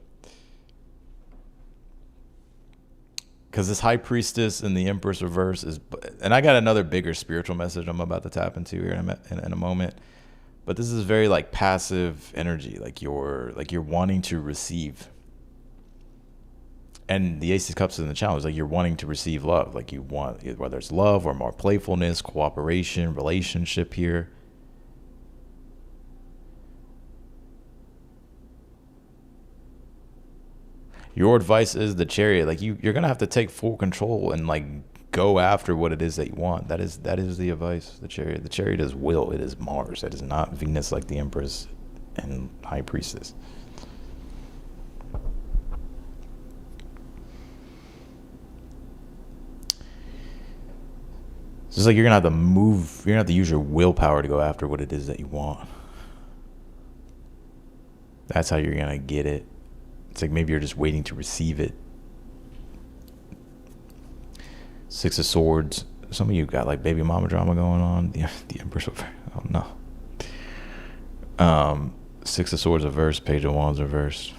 [SPEAKER 1] Because this High Priestess and the Empress reverse is, and I got another bigger spiritual message I'm about to tap into here in a moment. But this is very like passive energy, like you're wanting to receive. And the Ace of Cups in the challenge, like you're wanting to receive love, like you want, whether it's love or more playfulness, cooperation, relationship here. Your advice is the Chariot. Like you're gonna have to take full control and like go after what it is that you want. That is the advice. The Chariot. The Chariot is will. It is Mars. It is not Venus like the Empress and High Priestess. So it's like you're gonna have to move. You're gonna have to use your willpower to go after what it is that you want. That's how you're gonna get it. It's like maybe you're just waiting to receive it. Six of Swords. Some of you got like baby mama drama going on. The Empress. I don't know. Six of Swords reversed. Page of Wands reversed.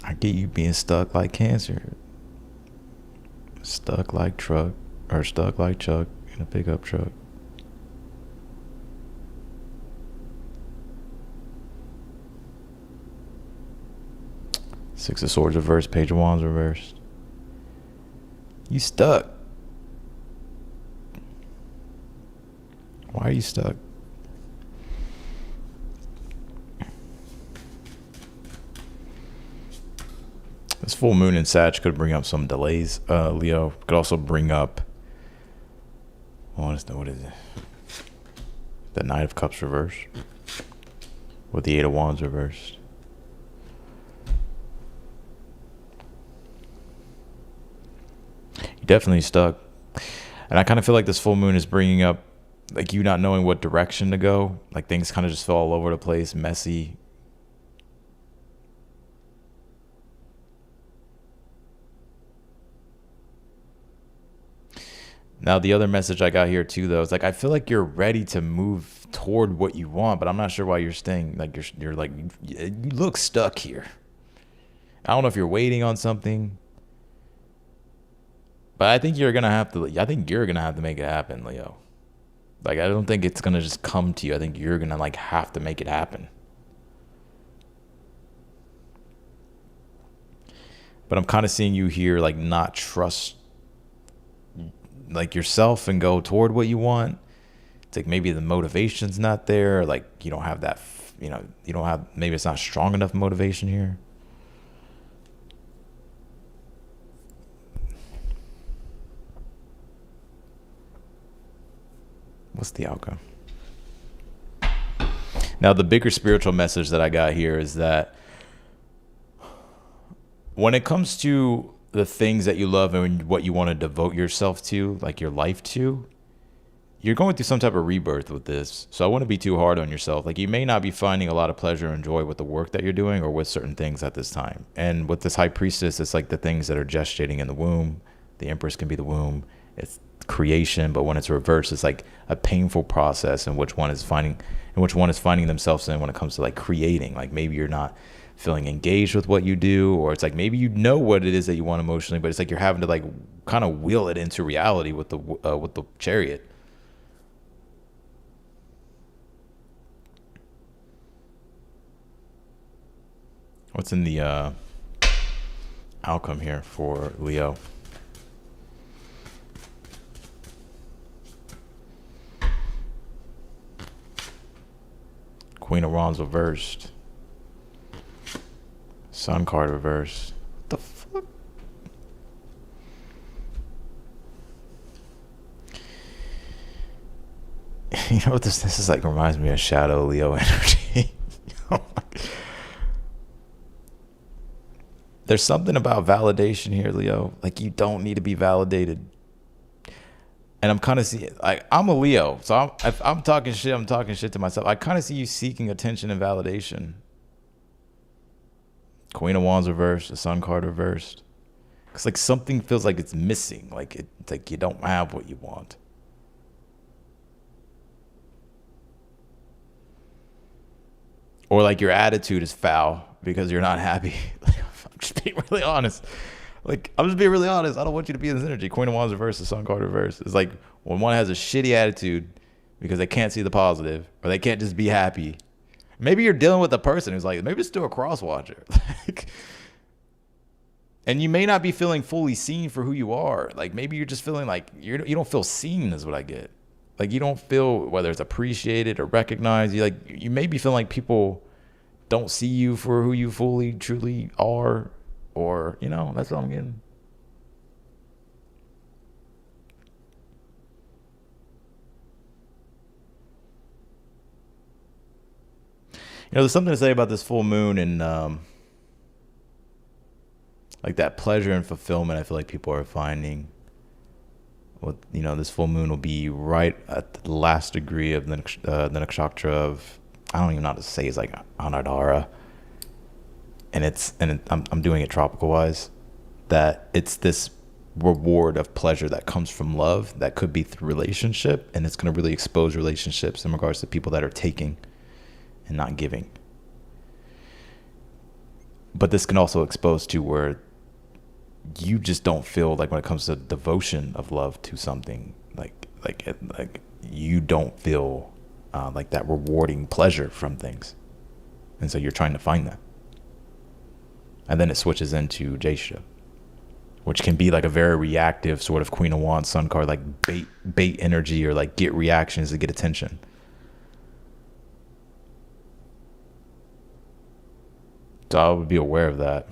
[SPEAKER 1] I get you being stuck like Cancer. Stuck like Chuck in a pickup truck. Six of Swords reversed, Page of Wands reversed. You stuck. Why are you stuck? This full moon in Sag could bring up some delays, Leo. Could also bring up, what is it? The Knight of Cups reversed with the Eight of Wands reversed. You're definitely stuck. And I kind of feel like this full moon is bringing up like you not knowing what direction to go. Like things kind of just fell all over the place, messy. Now, the other message I got here too, though, is like, I feel like you're ready to move toward what you want, but I'm not sure why you're staying. Like you're like, you look stuck here. I don't know if you're waiting on something, but I think you're going to have to make it happen, Leo. Like, I don't think it's going to just come to you. I think you're going to like have to make it happen. But I'm kind of seeing you here, like not trust like yourself and go toward what you want. It's like maybe the motivation's not there. Like you don't have that, maybe it's not strong enough motivation here. What's the outcome? Now, the bigger spiritual message that I got here is that when it comes to the things that you love and what you want to devote yourself to, like your life to, you're going through some type of rebirth with this. So I wouldn't be too hard on yourself. Like you may not be finding a lot of pleasure and joy with the work that you're doing or with certain things at this time. And with this High Priestess, it's like the things that are gestating in the womb. The Empress can be the womb. It's creation, but when it's reversed, it's like a painful process in which one is finding themselves in when it comes to like creating. Like maybe you're not feeling engaged with what you do, or it's like maybe you know what it is that you want emotionally, but it's like you're having to like kind of will it into reality with the Chariot. What's in the outcome here for Leo? Queen of Wands reversed. Sun card reversed. What the fuck? You know what this is like? Reminds me of Shadow Leo energy. Oh my God. There's something about validation here, Leo. Like you don't need to be validated. And I'm kind of seeing, like, I'm a Leo, so if I'm talking shit to myself. I kind of see you seeking attention and validation. Queen of Wands reversed, the Sun card reversed. Because like something feels like it's missing. Like it's like you don't have what you want. Or like your attitude is foul because you're not happy. just being really honest. Like, I'm just being really honest. I don't want you to be in this energy. Queen of Wands reverse, the Sun card reverse. It's like when one has a shitty attitude because they can't see the positive, or they can't just be happy. Maybe you're dealing with a person who's like, maybe it's still a cross watcher. And you may not be feeling fully seen for who you are. Like, maybe you're just feeling like you don't feel seen is what I get. Like, you don't feel whether it's appreciated or recognized. You may be feeling like people don't see you for who you fully, truly are. Or, that's what I'm getting. There's something to say about this full moon and like that pleasure and fulfillment I feel like people are finding. This full moon will be right at the last degree of the nakshatra of, I don't even know how to say, it's like Anardara. And I'm doing it tropical wise, that it's this reward of pleasure that comes from love that could be through relationship, and it's going to really expose relationships in regards to people that are taking and not giving. But this can also expose to where you just don't feel like, when it comes to devotion of love to something, like you don't feel like that rewarding pleasure from things, and so you're trying to find that. And then it switches into Jeshta, which can be like a very reactive sort of Queen of Wands Sun card, like bait energy, or like get reactions to get attention. So I would be aware of that.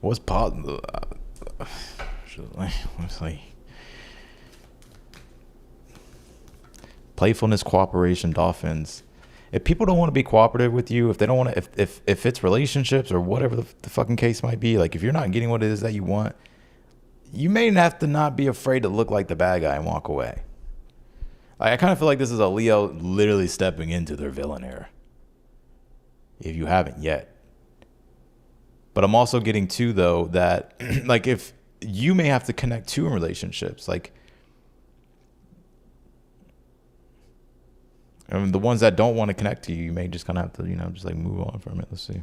[SPEAKER 1] What's positive? Let's see. Playfulness, cooperation, dolphins. If people don't want to be cooperative with you, if they don't want to, if it's relationships or whatever the fucking case might be, like if you're not getting what it is that you want, you may have to not be afraid to look like the bad guy and walk away. I kind of feel like this is a Leo literally stepping into their villain era, if you haven't yet. But I'm also getting too, though, that like if you may have to connect too in relationships, like, the ones that don't want to connect to you, you may just kind of have to, just like move on from it. Let's see.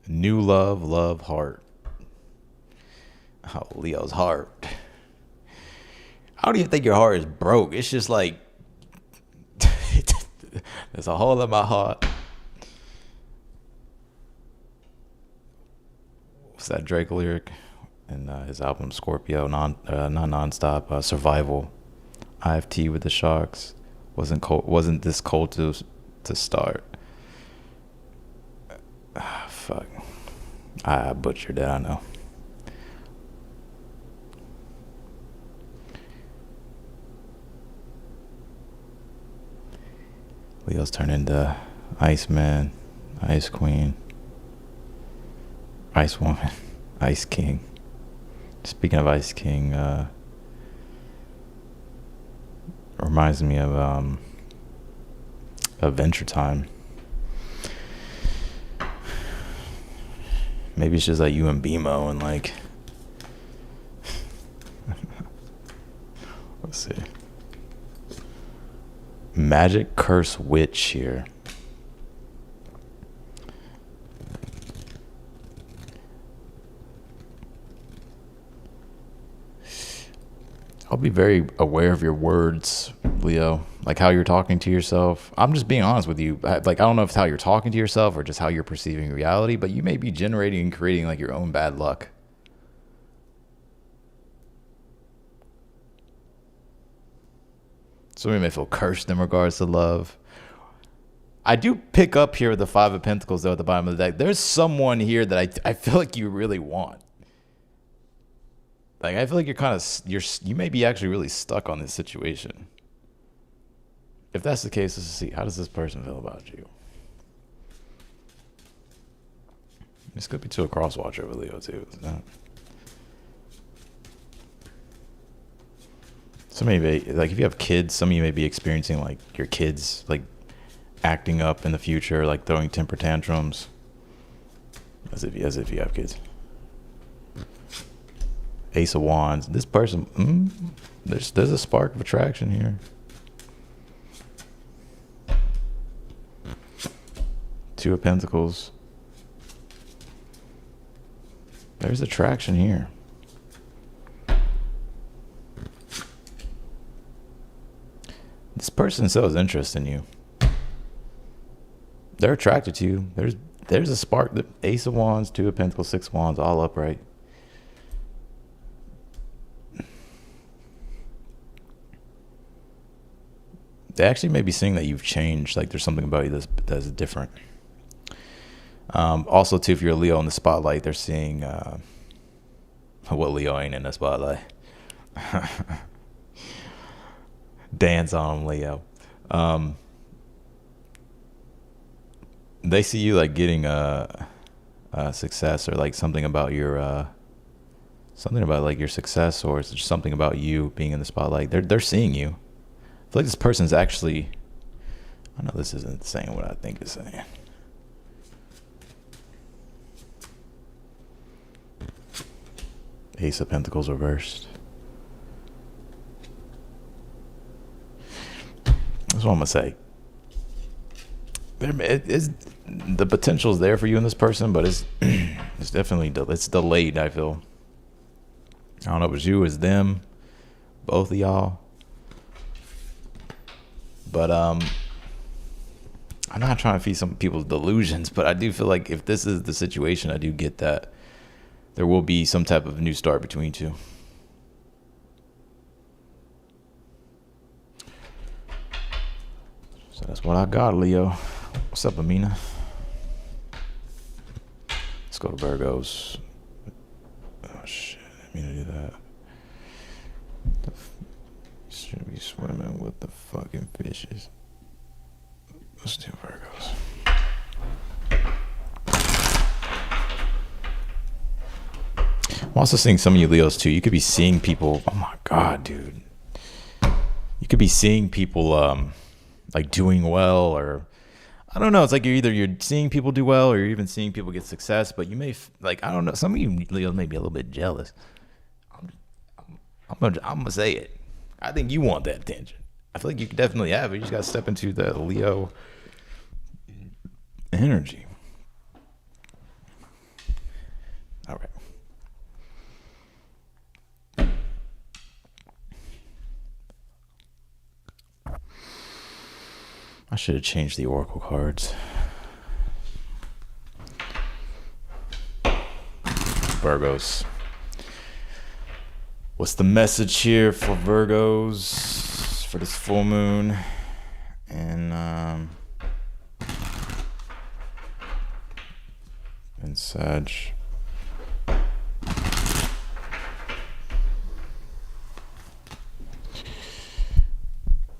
[SPEAKER 1] New love, heart. Oh, Leo's heart. I don't even think your heart is broke. It's just like, there's a hole in my heart. What's that Drake lyric? And his album Scorpio, not nonstop, survival. IFT with the Sharks. Wasn't this cold to start? Fuck. I butchered that, I know. Leo's turned into Iceman, Ice Queen, Ice Woman, Ice King. Speaking of Ice King, reminds me of Adventure Time. Maybe it's just like you and BMO and like, let's see. Magic Curse Witch here. I'll be very aware of your words, Leo, like how you're talking to yourself. I'm just being honest with you. I don't know if it's how you're talking to yourself or just how you're perceiving reality, but you may be generating and creating like your own bad luck. Somebody may feel cursed in regards to love. I do pick up here with the Five of Pentacles, though, at the bottom of the deck. There's someone here that I feel like you really want. Like, I feel like you may be actually really stuck on this situation. If that's the case, let's see. How does this person feel about you? This could be to a cross watcher with Leo, too. It's not. Somebody like if you have kids, some of you may be experiencing like your kids like acting up in the future, like throwing temper tantrums, as if you have kids. Ace of Wands. This person, there's a spark of attraction here. Two of Pentacles. There's attraction here. This person shows interest in you. They're attracted to you. There's a spark. The Ace of Wands, Two of Pentacles, Six of Wands, all upright. They actually may be seeing that you've changed. Like there's something about you that's different. Also, too, if you're a Leo in the spotlight, they're seeing what Leo ain't in the spotlight. Dance on them, Leo. They see you like getting success, or like something about your your success, or it's just something about you being in the spotlight. They're seeing you. I feel like this person's actually. I know this isn't saying what I think it's saying. Ace of Pentacles reversed. That's what I'm gonna say. The potential is there for you and this person, but it's definitely it's delayed. I feel. I don't know if it's you, it's them, both of y'all. But I'm not trying to feed some people's delusions, but I do feel like if this is the situation, I do get that there will be some type of new start between two. So that's what I got, Leo. What's up, Amina? Let's go to Virgos. Oh shit, I didn't mean to do that. Should be swimming with the fucking fishes. Let's do Virgos. I'm also seeing some of you Leos too. You could be seeing people. Oh my god, dude. You could be seeing people like doing well, or I don't know. It's like you're seeing people do well, or you're even seeing people get success. But you may like, I don't know. Some of you Leos may be a little bit jealous. I'm gonna say it. I think you want that attention. I feel like you could definitely have it. You just gotta step into the Leo energy. All right. I should have changed the oracle cards. Virgos. What's the message here for Virgos for this full moon? And Sag.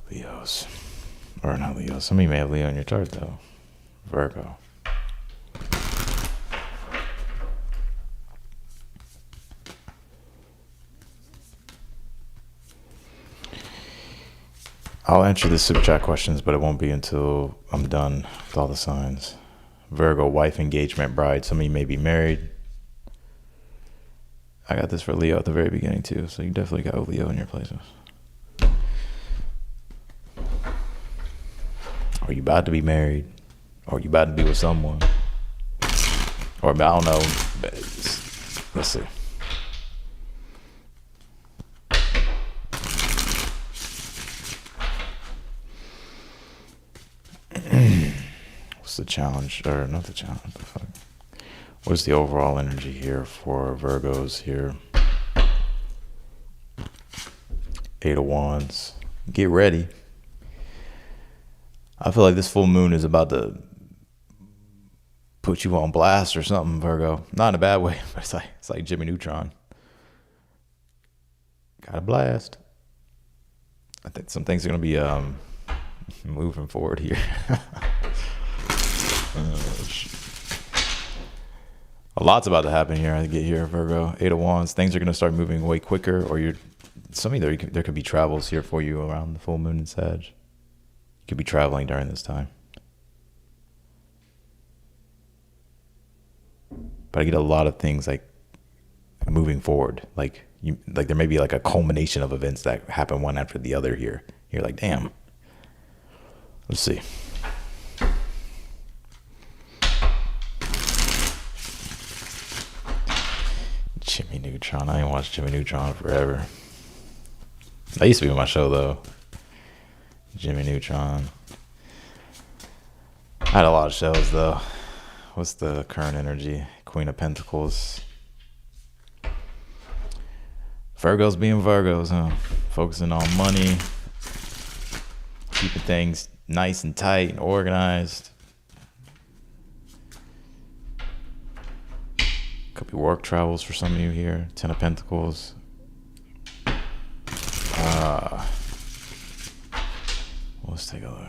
[SPEAKER 1] Leos. Or not Leo. Some of you may have Leo in your chart though. Virgo. I'll answer the super chat questions, but it won't be until I'm done with all the signs. Virgo, wife, engagement, bride. Some of you may be married. I got this for Leo at the very beginning too, so you definitely got Leo in your places. Are you about to be married? Or are you about to be with someone? Or I don't know. Let's see. What's the challenge? Or not the challenge. The fuck? What's the overall energy here for Virgos here? Eight of Wands. Get ready. I feel like this full moon is about to put you on blast or something, Virgo. Not in a bad way, but it's like Jimmy Neutron. Got a blast. I think some things are going to be moving forward here. A lot's about to happen here. I get here, Virgo. Eight of Wands. Things are going to start moving way quicker, or there could be travels here for you around the full moon in Sag. You could be traveling during this time. But I get a lot of things like moving forward. Like You like there may be like a culmination of events that happen one after the other here. You're like, damn. Let's see. Jimmy Neutron. I ain't watched Jimmy Neutron forever. That used to be my show though. Jimmy Neutron. I had a lot of shows though. What's the current energy? Queen of Pentacles. Virgos being Virgos, huh? Focusing on money. Keeping things nice and tight and organized. Could be work travels for some of you here. Ten of Pentacles. Let's take a look.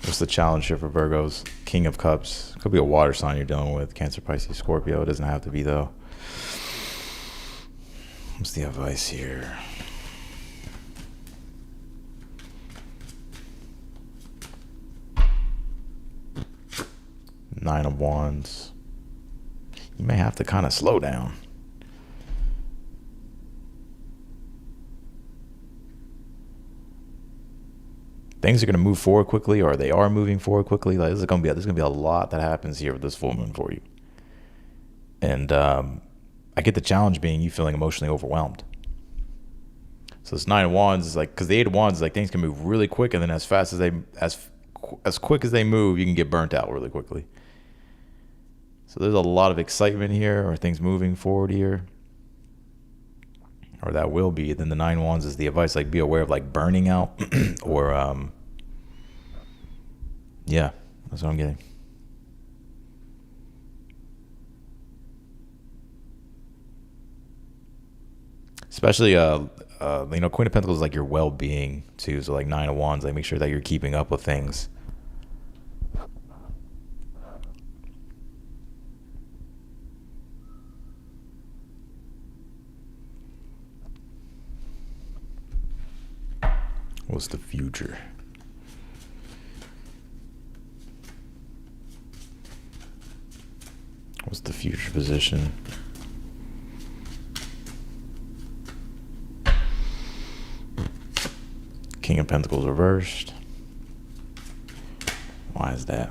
[SPEAKER 1] What's the challenge here for Virgos? King of Cups. Could be a water sign you're dealing with. Cancer, Pisces, Scorpio. It doesn't have to be though. What's the advice here? Nine of Wands. You may have to kind of slow down. Things are going to move forward quickly, or they are moving forward quickly. Like there's going to be a lot that happens here with this full moon for you. And I get the challenge being you feeling emotionally overwhelmed. So this Nine of Wands is like, because the Eight of Wands is like things can move really quick, and then as fast as as quick as they move, you can get burnt out really quickly. So there's a lot of excitement here, or things moving forward here, or that will be. Then the Nine of Wands is the advice, like be aware of like burning out, or yeah, that's what I'm getting. Especially Queen of Pentacles is like your well-being too. So like Nine of Wands, like make sure that you're keeping up with things. What's the future? What's the future position? King of Pentacles reversed. Why is that?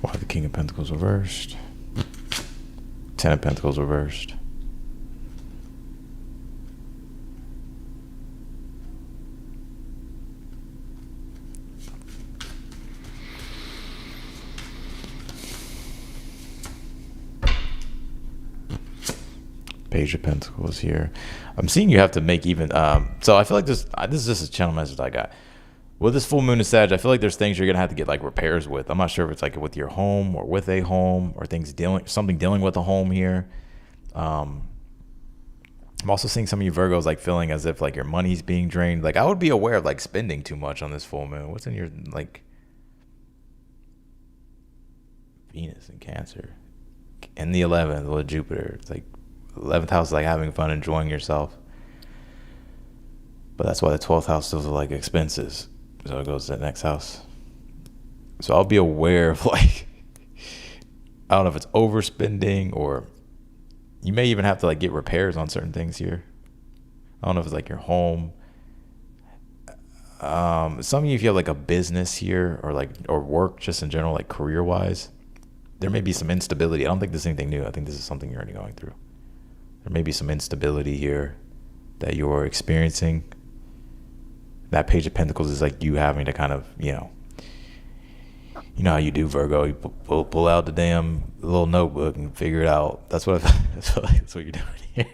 [SPEAKER 1] Why the King of Pentacles reversed? Ten of Pentacles reversed. Page of Pentacles here. I'm seeing you have to make even so I feel like this is just a channel message I got. With this full moon in Sag, I feel like there's things you're gonna have to get like repairs with. I'm not sure if it's like with your home or with a home, or something dealing with a home here. I'm also seeing some of you Virgos like feeling as if like your money's being drained. Like I would be aware of like spending too much on this full moon. What's in your like Venus and Cancer in the 11th with Jupiter? It's like 11th house is like having fun, enjoying yourself. But that's why the 12th house is like expenses. So it goes to the next house. So I'll be aware of like, I don't know if it's overspending, or you may even have to like get repairs on certain things here. I don't know if it's like your home. Some of you, if you have like a business here, or work just in general, like career wise, there may be some instability. I don't think this is anything new. I think this is something you're already going through. There may be some instability here that you're experiencing. That Page of Pentacles is like you having to kind of, you know how you do, Virgo. You pull out the damn little notebook and figure it out. That's what that's what you're doing here.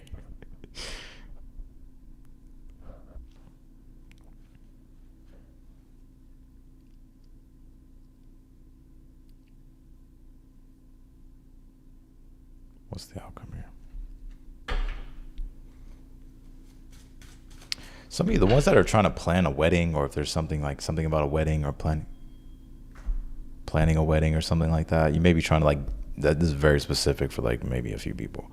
[SPEAKER 1] What's the outcome here? Some of you, the ones that are trying to plan a wedding, or if there's something about a wedding, or planning a wedding or something like that, you may be trying to like, that this is very specific for like maybe a few people.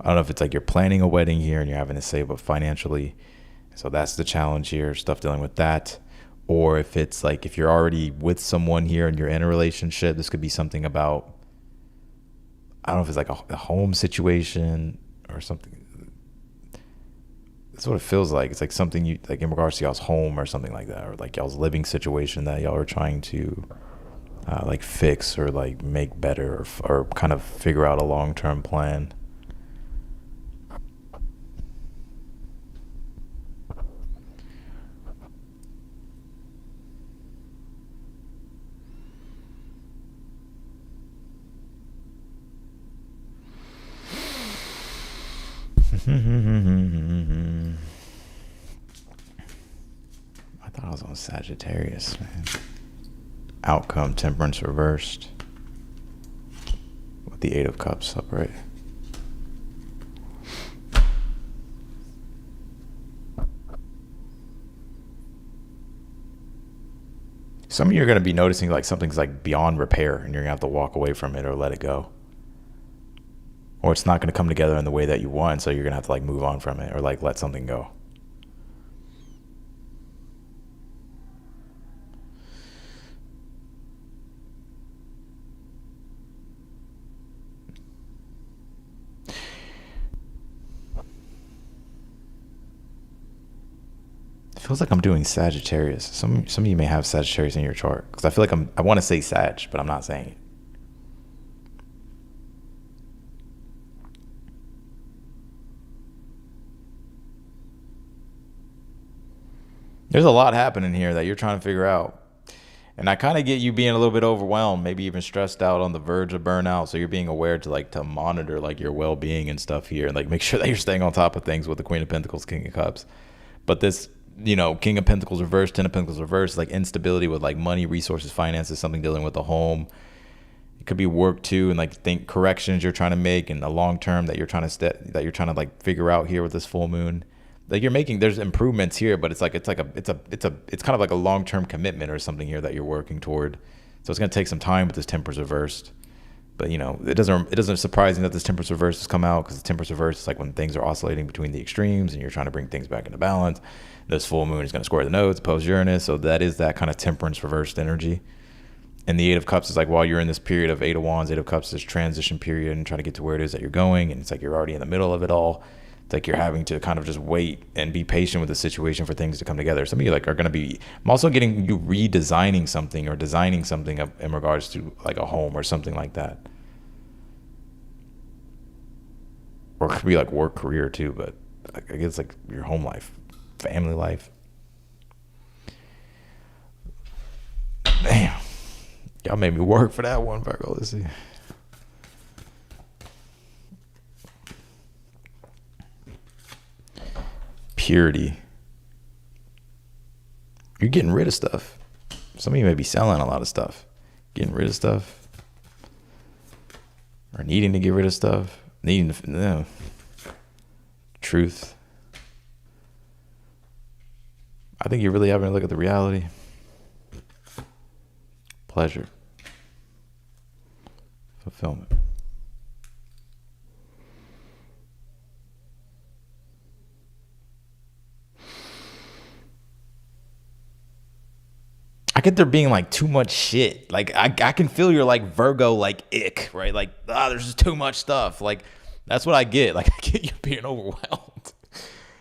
[SPEAKER 1] I don't know if it's like you're planning a wedding here and you're having to save up financially. So that's the challenge here, stuff dealing with that. Or if it's like, if you're already with someone here and you're in a relationship, this could be something about, I don't know if it's like a home situation or something. That's what it feels like. It's like something you, like in regards to y'all's home or something like that, or like y'all's living situation that y'all are trying to like fix or like make better, or kind of figure out a long-term plan. I thought I was on Sagittarius, man. Outcome, temperance reversed. With the 8 of Cups upright. Some of you are going to be noticing like something's like beyond repair and you're going to have to walk away from it or let it go. Or it's not going to come together in the way that you want, so you're going to have to like move on from it or like let something go. It feels like I'm doing Sagittarius. Some of you may have Sagittarius in your chart, because I feel like I want to say Sag, but I'm not saying it. There's a lot happening here that you're trying to figure out. And I kind of get you being a little bit overwhelmed, maybe even stressed out, on the verge of burnout. So you're being aware to monitor like your well-being and stuff here, and like make sure that you're staying on top of things with the Queen of Pentacles, King of Cups. But this, King of Pentacles reversed, 10 of Pentacles reversed, like instability with like money, resources, finances, something dealing with the home. It could be work too, and like think corrections you're trying to make, and the long term that you're trying to like figure out here with this full moon. Like you're making, there's improvements here, but it's kind of like a long-term commitment or something here that you're working toward. So it's going to take some time with this Temperance reversed. But it doesn't surprise me that this Temperance reversed has come out, because the Temperance reversed is like when things are oscillating between the extremes and you're trying to bring things back into balance. This full moon is going to square the nodes, post Uranus. So that is that kind of Temperance reversed energy. And the 8 of Cups is like, while you're in this period of 8 of Wands, 8 of Cups, this transition period and trying to get to where it is that you're going. And it's like you're already in the middle of it all. It's like you're having to kind of just wait and be patient with the situation for things to come together. Some of you like are going to be, I'm also getting you redesigning something or designing something in regards to like a home or something like that. Or it could be like work, career too, but I guess like your home life, family life. Damn. Y'all made me work for that one, Virgo. Let's see. Purity. You're getting rid of stuff. Some of you may be selling a lot of stuff. Getting rid of stuff. Or needing to get rid of stuff. Truth. I think you're really having to look at the reality. Pleasure. Fulfillment. I get there being like too much shit. Like I can feel your like Virgo like ick, right? Like there's just too much stuff. Like that's what I get. Like I get you being overwhelmed.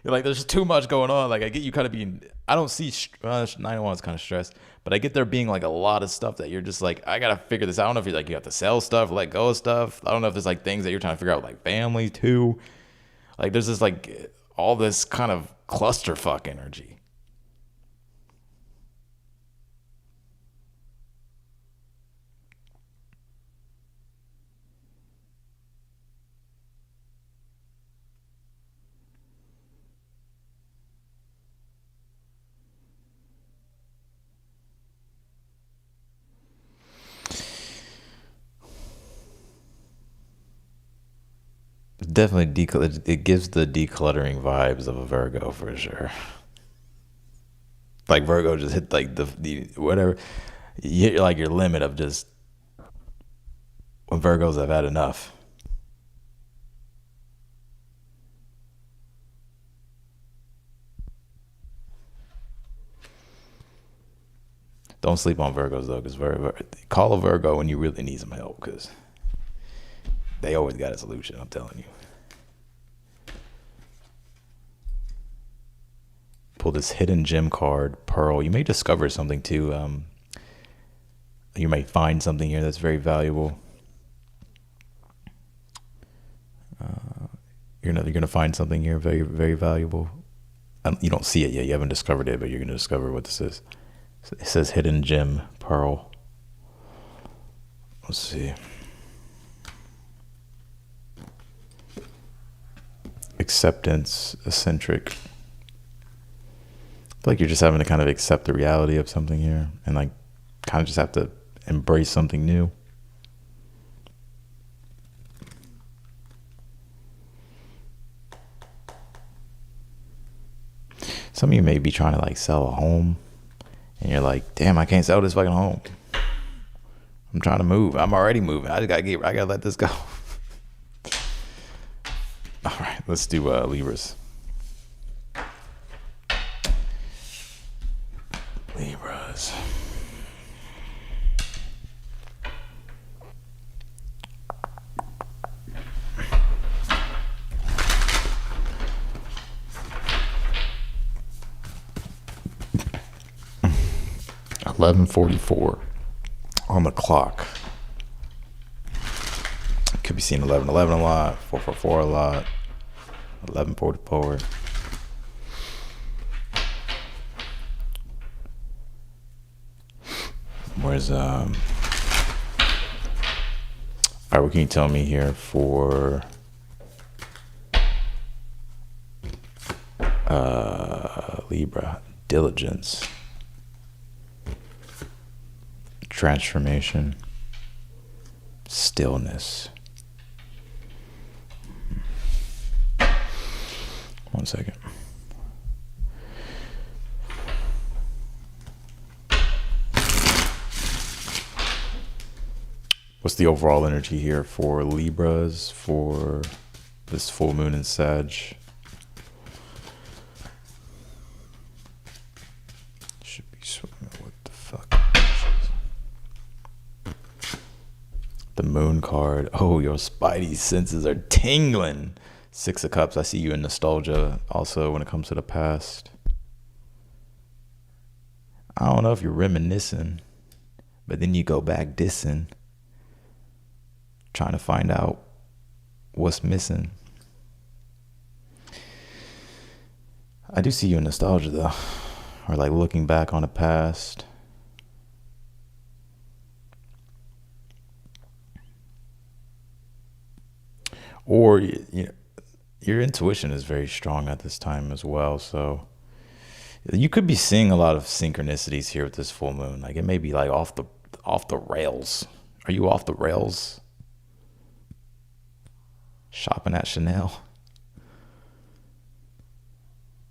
[SPEAKER 1] You're like there's just too much going on. Like I get you kind of being. I don't see 901 is kind of stressed, but I get there being like a lot of stuff that you're just like, I gotta figure this out. I don't know if you're like you have to sell stuff, let go of stuff. I don't know if there's like things that you're trying to figure out like family too. Like there's this like all this kind of clusterfuck energy. Definitely it gives the decluttering vibes of a Virgo for sure. Like Virgo just hit like the whatever, you hit like your limit of just when Virgos have had enough. Don't sleep on Virgos though, because call a Virgo when you really need some help, because they always got a solution. I'm telling you. Pull this hidden gem card, Pearl. You may discover something too. You may find something here that's very valuable. You're gonna find something here very, very valuable. You don't see it yet. You haven't discovered it, but you're gonna discover what this is. It says hidden gem, Pearl. Let's see. Acceptance, eccentric. I feel like you're just having to kind of accept the reality of something here, and like kind of just have to embrace something new. Some of you may be trying to like sell a home, and you're like, damn, I can't sell this fucking home. I'm trying to move. I'm already moving. I gotta let this go. All right, let's do Libras. Libras. $11:44 on the clock. Could be seeing 11:11 a lot, 4:44 a lot, 11:44. Where's all right, what can you tell me here for Libra? Diligence, transformation, stillness. One second. What's the overall energy here for Libras for this full moon in Sag? Should be swimming. What the fuck? The moon card. Oh, your spidey senses are tingling. 6 of Cups. I see you in nostalgia also when it comes to the past. I don't know if you're reminiscing, but then you go back dissing, trying to find out what's missing. I do see you in nostalgia though, or like looking back on the past. Or you know, your intuition is very strong at this time as well, so you could be seeing a lot of synchronicities here with this full moon. Like it may be like off the rails. Are you off the rails? Shopping at Chanel.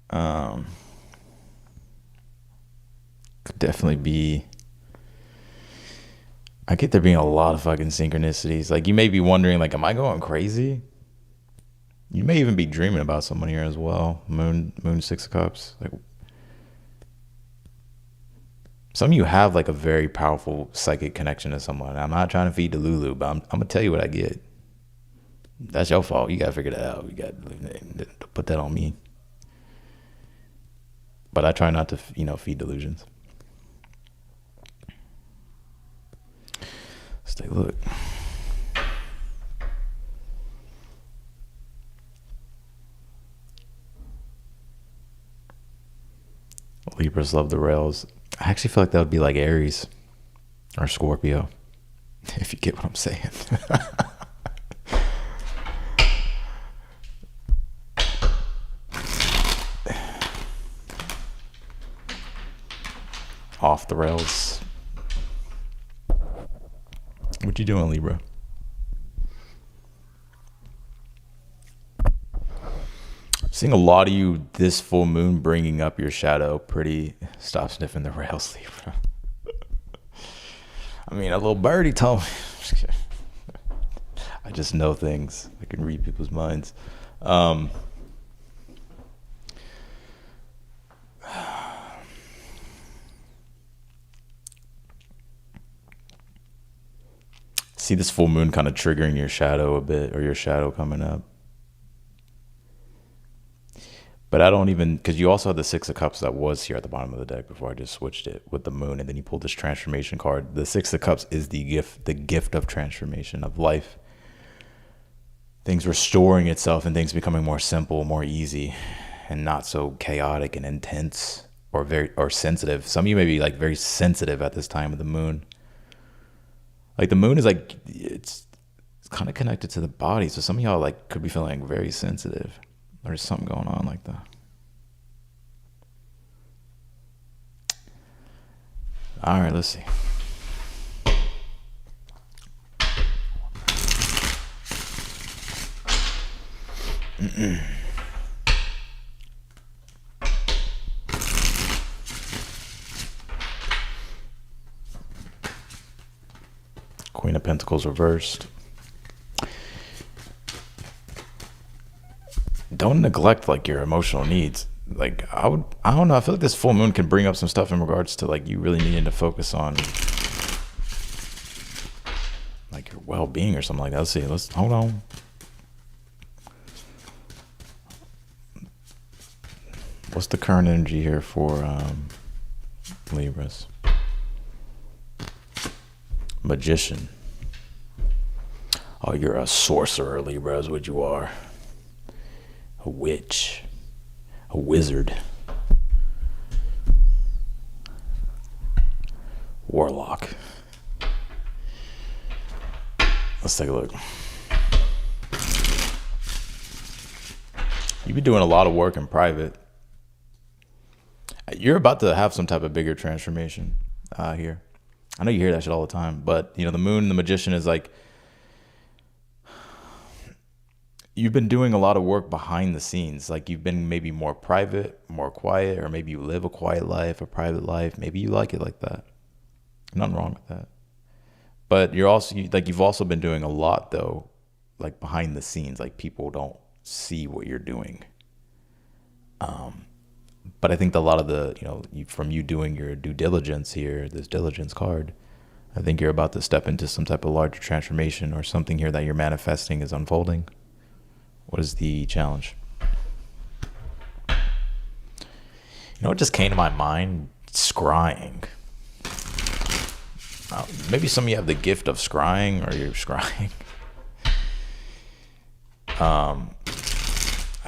[SPEAKER 1] Could definitely be. I get there being a lot of fucking synchronicities. Like you may be wondering, like, am I going crazy? You may even be dreaming about someone here as well. Moon 6 of Cups. Like some of you have like a very powerful psychic connection to someone. I'm not trying to feed the Lulu, but I'm gonna tell you what I get. That's your fault. You gotta figure that out. You gotta put that on me. But I try not to, feed delusions. Let's take a look. Libras love the rails. I actually feel like that would be like Aries or Scorpio, if you get what I'm saying. Off the rails. What you doing, Libra? Seeing a lot of you this full moon bringing up your shadow. Pretty. Stop sniffing the rails, Libra. I mean, a little birdie told me. I just know things. I can read people's minds. See this full moon kind of triggering your shadow a bit, or your shadow coming up. But I don't even, because you also have the Six of Cups that was here at the bottom of the deck before I just switched it with the moon, and then you pulled this transformation card. The Six of Cups is the gift of transformation, of life. Things restoring itself and things becoming more simple, more easy, and not so chaotic and intense or sensitive. Some of you may be like very sensitive at this time of the moon. Like the moon is like, it's kind of connected to the body. So some of y'all like could be feeling very sensitive. There's something going on like that. All right, let's see. Queen of Pentacles reversed. Don't neglect like your emotional needs. Like I don't know, I feel like this full moon can bring up some stuff in regards to like you really needing to focus on like your well-being or something like that. Let's see, let's hold on. What's the current energy here for Libras? Magician. Oh, you're a sorcerer, Libra, is what you are. A witch, a wizard, warlock. Let's take a look. You've been doing a lot of work in private. You're about to have some type of bigger transformation here. I know you hear that shit all the time, but you know, the moon, the magician is like, you've been doing a lot of work behind the scenes. Like you've been maybe more private, more quiet, or maybe you live a quiet life, a private life. Maybe you like it like that. Nothing wrong with that. But you're also like, you've also been doing a lot though, like behind the scenes, like people don't see what you're doing. But I think a lot of the, you know, from you doing your due diligence here, this diligence card, I think you're about to step into some type of larger transformation or something here that you're manifesting is unfolding. What is the challenge? You know what just came to my mind? Scrying. Maybe some of you have the gift of scrying, or you're scrying.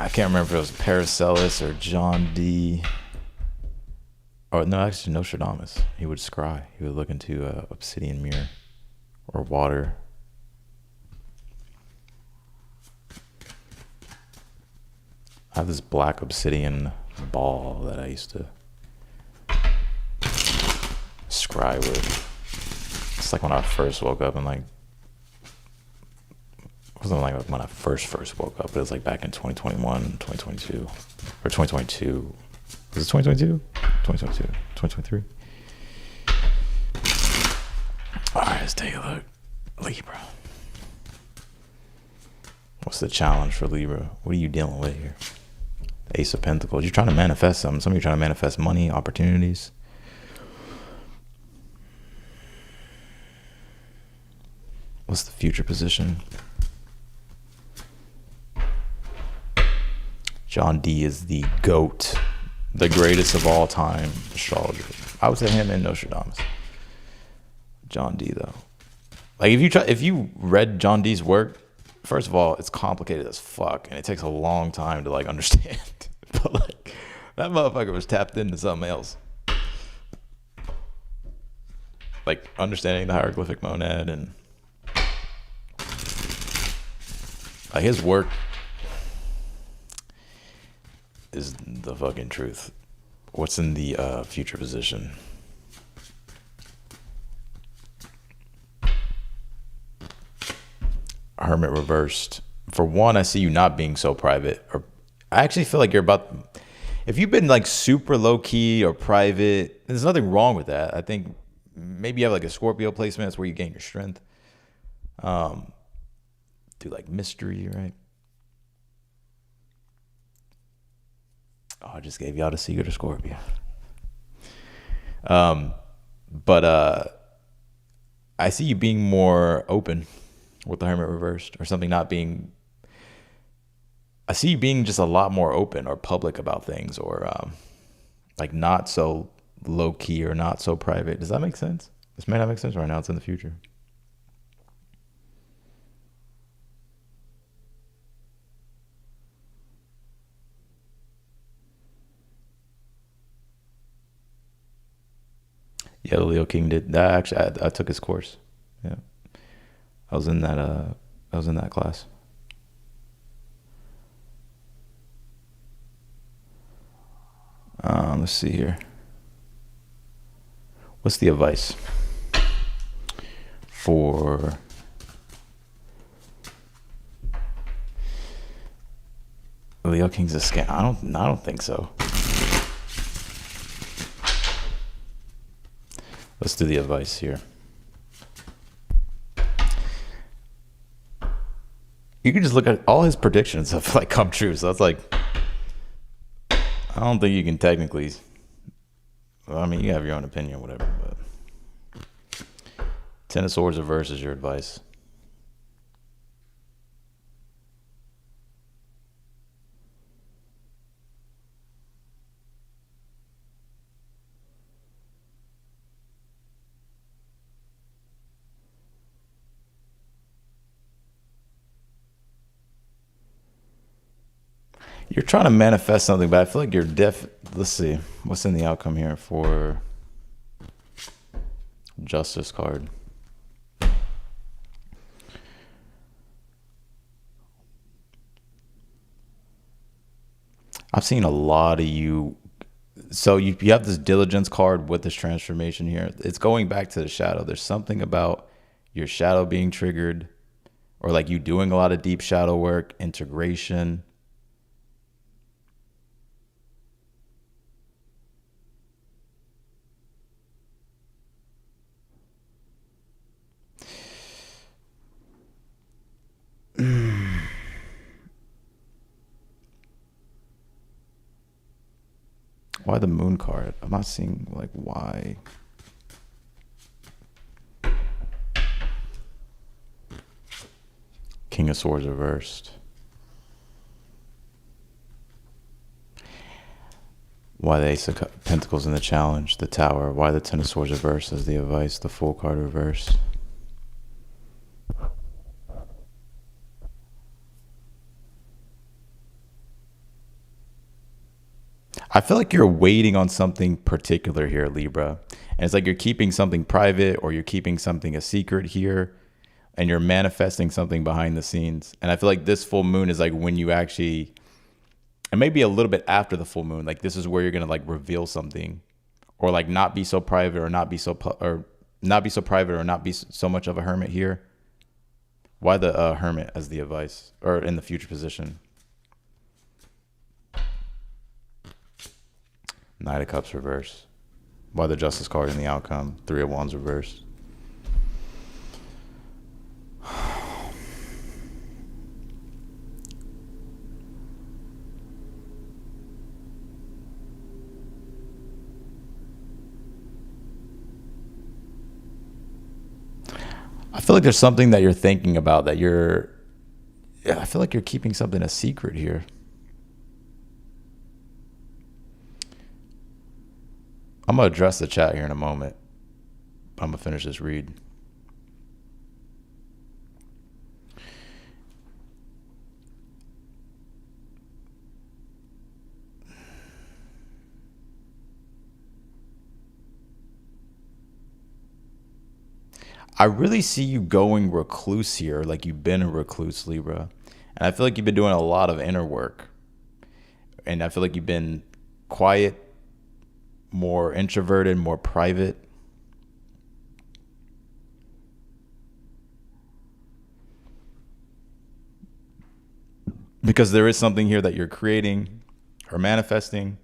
[SPEAKER 1] I can't remember if it was Paracelsus or John Dee. Or no, actually Nostradamus. He would scry. He would look into an obsidian mirror or water. I have this black obsidian ball that I used to scry with. It's like when I first woke up and like, it wasn't like when I first woke up, but it was like back in 2021, 2022, or 2022. Was it 2022? 2022, 2023. All right, let's take a look. Libra. What's the challenge for Libra? What are you dealing with here? Ace of Pentacles. You're trying to manifest something. Some of you are trying to manifest money, opportunities. What's the future position? John Dee is the GOAT, the greatest of all time astrologer. I would say him and Nostradamus. John Dee, though. Like if you read John Dee's work, first of all, it's complicated as fuck, and it takes a long time to like understand. But like that motherfucker was tapped into something else. Like understanding the hieroglyphic monad, and like his work is the fucking truth. What's in the future position? Hermit reversed. For one, I see you not being so private. Or I actually feel like you're about, if you've been like super low key or private, there's nothing wrong with that. I think maybe you have like a Scorpio placement. That's where you gain your strength. Do like mystery, right? Oh, I just gave y'all the secret of Scorpio. But I see you being more open with the Hermit reversed, or something not being. I see you being just a lot more open or public about things, or like not so low key or not so private. Does that make sense? This may not make sense right now. It's in the future. Yeah, the Leo King did that. Actually, I took his course. Yeah, I was in that. I was in that class. Let's see here. What's the advice for Leo King's a scam? I don't think so. Let's do the advice here. You can just look at all his predictions have like come true. So that's like, I don't think you can technically. Well, I mean, you have your own opinion, whatever. But Ten of Swords reverse is your advice. You're trying to manifest something, but I feel like you're let's see. What's in the outcome here for Justice card? I've seen a lot of you. So you have this diligence card with this transformation here. It's going back to the shadow. There's something about your shadow being triggered, or like you doing a lot of deep shadow work, integration. Why the moon card? I'm not seeing like why. King of Swords reversed. Why the Ace of Pentacles in the challenge, the Tower. Why the Ten of Swords reversed as the advice, the Fool card reversed. I feel like you're waiting on something particular here, Libra. And it's like you're keeping something private, or you're keeping something a secret here, and you're manifesting something behind the scenes. And I feel like this full moon is like when you actually, and maybe a little bit after the full moon, like this is where you're going to like reveal something, or like not be so private, or not be so, or not be so private, or not be so much of a hermit here. Why the hermit as the advice, or in the future position? Knight of Cups reverse. Why the Justice card in the outcome? Three of Wands reverse. I feel like there's something that you're thinking about that you're, I feel like you're keeping something a secret here. I'm going to address the chat here in a moment. I'm going to finish this read. I really see you going recluse here, like you've been a recluse, Libra. And I feel like you've been doing a lot of inner work. And I feel like you've been quiet, more introverted, more private. Because there is something here that you're creating or manifesting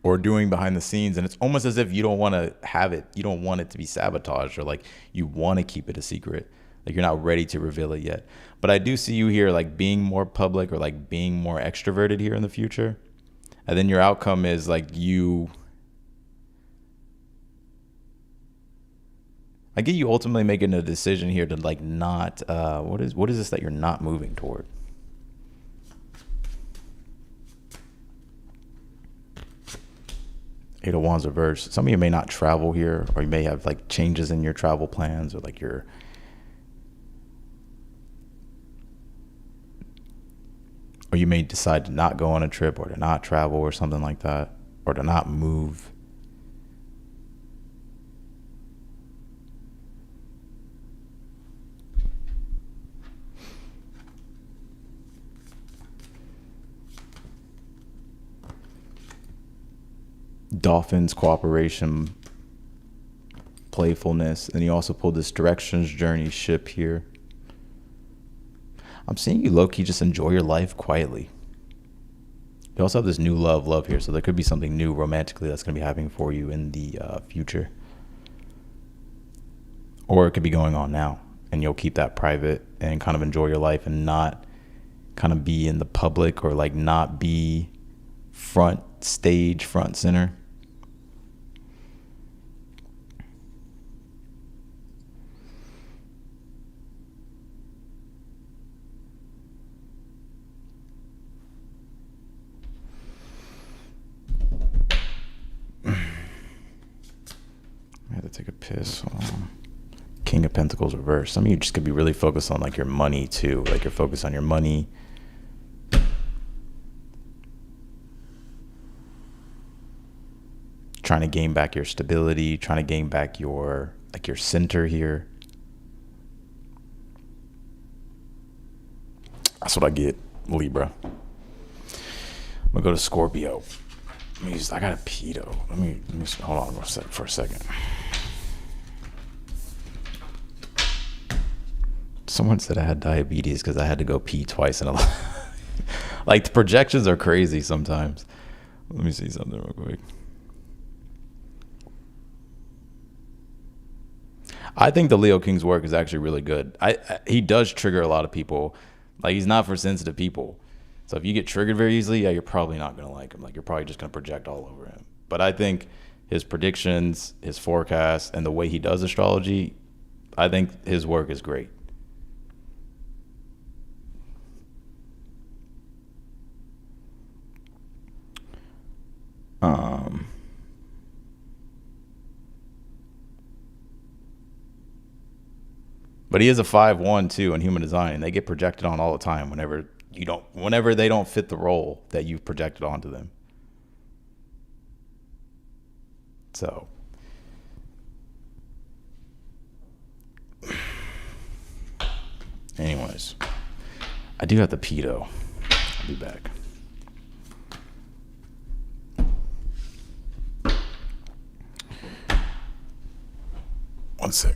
[SPEAKER 1] or doing behind the scenes, and it's almost as if you don't want to have it, you don't want it to be sabotaged, or like you want to keep it a secret, like you're not ready to reveal it yet. But I do see you here like being more public, or like being more extroverted here in the future. And then your outcome is like you, I get you ultimately making a decision here to like not. What is this that you're not moving toward? Eight of Wands reverse. Some of you may not travel here, or you may have like changes in your travel plans, or like or you may decide to not go on a trip, or to not travel, or something like that, or to not move. Dolphins, cooperation, playfulness. And you also pulled this directions, journey, ship here. I'm seeing you low-key just enjoy your life quietly. You also have this new love here. So there could be something new romantically that's going to be happening for you in the future. Or it could be going on now. And you'll keep that private and kind of enjoy your life and not kind of be in the public, or like not be front stage, front center. I had to take a piss. King of Pentacles reverse. Some of you just could be really focused on like your money too. Like you're focused on your money. Trying to gain back your stability, trying to gain back your center here. That's what I get, Libra. I'm gonna go to Scorpio. I got a pedo. Let me hold on for a second. Someone said I had diabetes because I had to go pee twice in a like the projections are crazy sometimes. Let me see something real quick. I think the Leo King's work is actually really good. He does trigger a lot of people. Like he's not for sensitive people. So if you get triggered very easily, yeah, you're probably not going to like him. Like you're probably just going to project all over him. But I think his predictions, his forecasts, and the way he does astrology, I think his work is great. But he is a 5-1 too in human design, and they get projected on all the time whenever they don't fit the role that you've projected onto them. So anyways, I do have the pedo. I'll be back. One sec.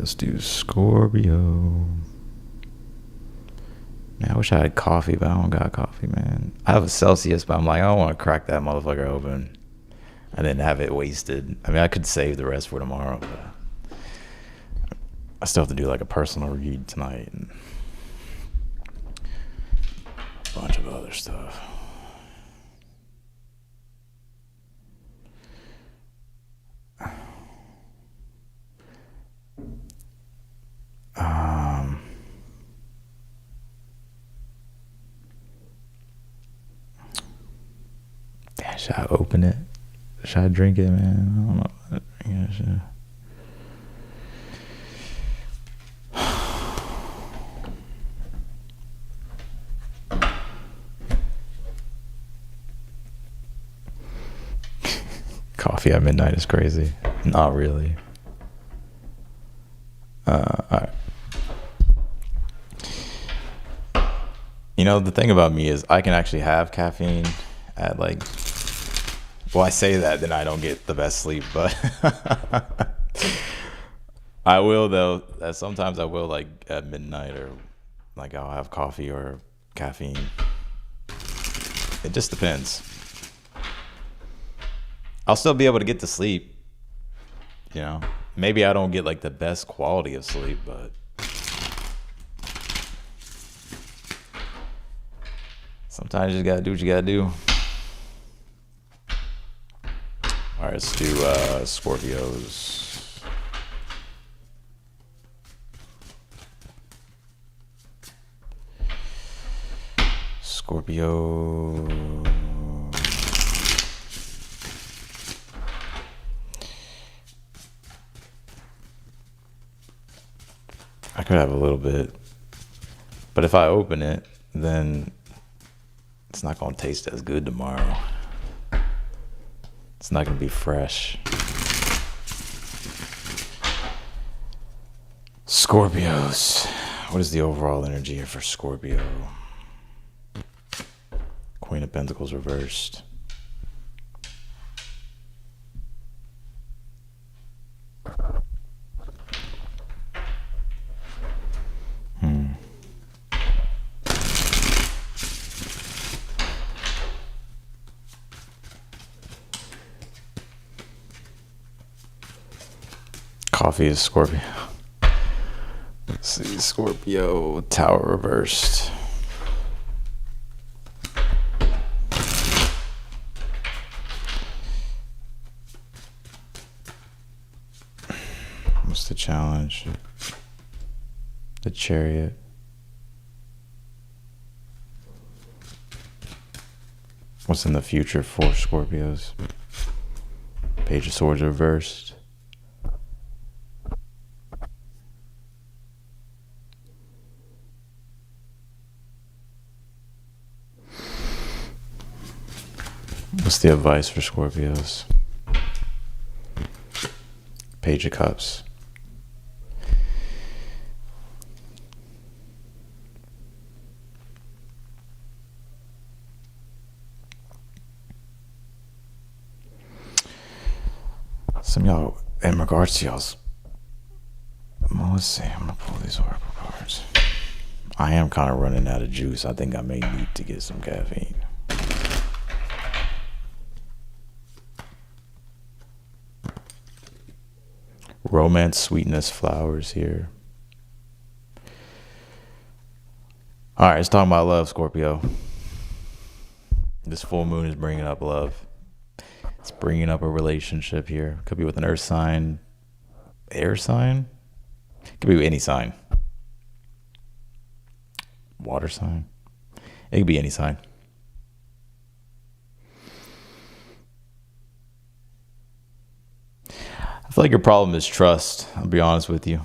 [SPEAKER 1] let's do Scorpio. Man, I wish I had coffee, but I don't got coffee, man. I have a Celsius, but I'm like, I don't want to crack that motherfucker open. I didn't have it wasted. I mean, I could save the rest for tomorrow, but I still have to do like a personal read tonight and a bunch of other stuff. Should I open it? Should I drink it, man? I don't know. Coffee at midnight is crazy. Not really. All right. You know, the thing about me is I can actually have caffeine at like, well, I say that, then I don't get the best sleep, but I will though. Sometimes I will like at midnight, or like I'll have coffee or caffeine. It just depends. I'll still be able to get to sleep, you know. Maybe I don't get like the best quality of sleep, but sometimes you just gotta do what you gotta do. All right, let's do Scorpios. Scorpio. I could have a little bit, but if I open it, then it's not gonna taste as good tomorrow. It's not going to be fresh. Scorpios. What is the overall energy here for Scorpio? Queen of Pentacles reversed. Coffee is Scorpio. Let's see, Scorpio, Tower reversed. What's the challenge? The Chariot. What's in the future for Scorpios? Page of Swords reversed. What's the advice for Scorpios? Page of Cups. Some of y'all, in regards to y'all's, well, let's see, I'm gonna pull these oracle cards. I am kind of running out of juice. I think I may need to get some caffeine. Romance, sweetness, flowers here. All right, let's talk about love, Scorpio. This full moon is bringing up love. It's bringing up a relationship here. Could be with an earth sign, air sign. Could be with any sign. Water sign. It could be any sign. I feel like your problem is trust. I'll be honest with you.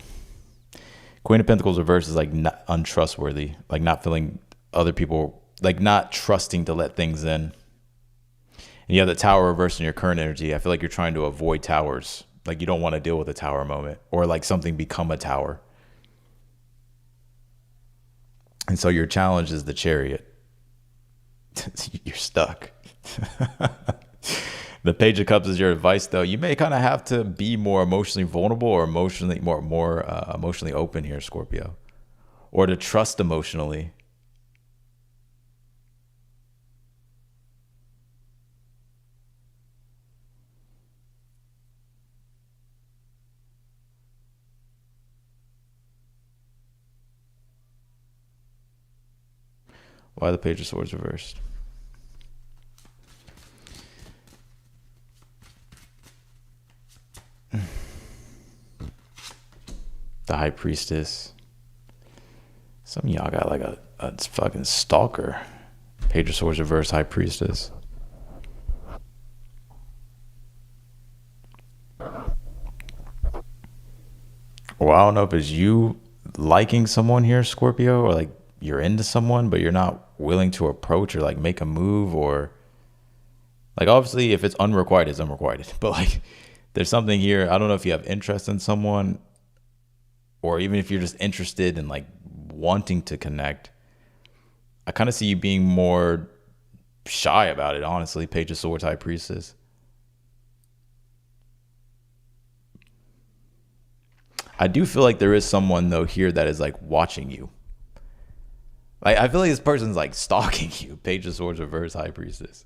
[SPEAKER 1] Queen of Pentacles reverse is like not untrustworthy, like not feeling other people, like not trusting to let things in. And you have the Tower reverse in your current energy. I feel like you're trying to avoid towers. Like you don't want to deal with a tower moment or like something become a tower. And so your challenge is the Chariot. You're stuck. The Page of Cups is your advice, though. You may kind of have to be more emotionally vulnerable or emotionally more emotionally open here, Scorpio, or to trust emotionally. Why the Page of Swords reversed? The High Priestess. Some of y'all got like a fucking stalker. Page of Swords reverse, High Priestess. Well, I don't know if it's you liking someone here, Scorpio, or like you're into someone, but you're not willing to approach or like make a move, or like obviously if it's unrequited, it's unrequited. But like there's something here. I don't know if you have interest in someone, or even if you're just interested in like wanting to connect. I kind of see you being more shy about it, honestly. Page of Swords, High Priestess. I do feel like there is someone though here that is like watching you. Like I feel like this person's like stalking you. Page of Swords reverse, High Priestess.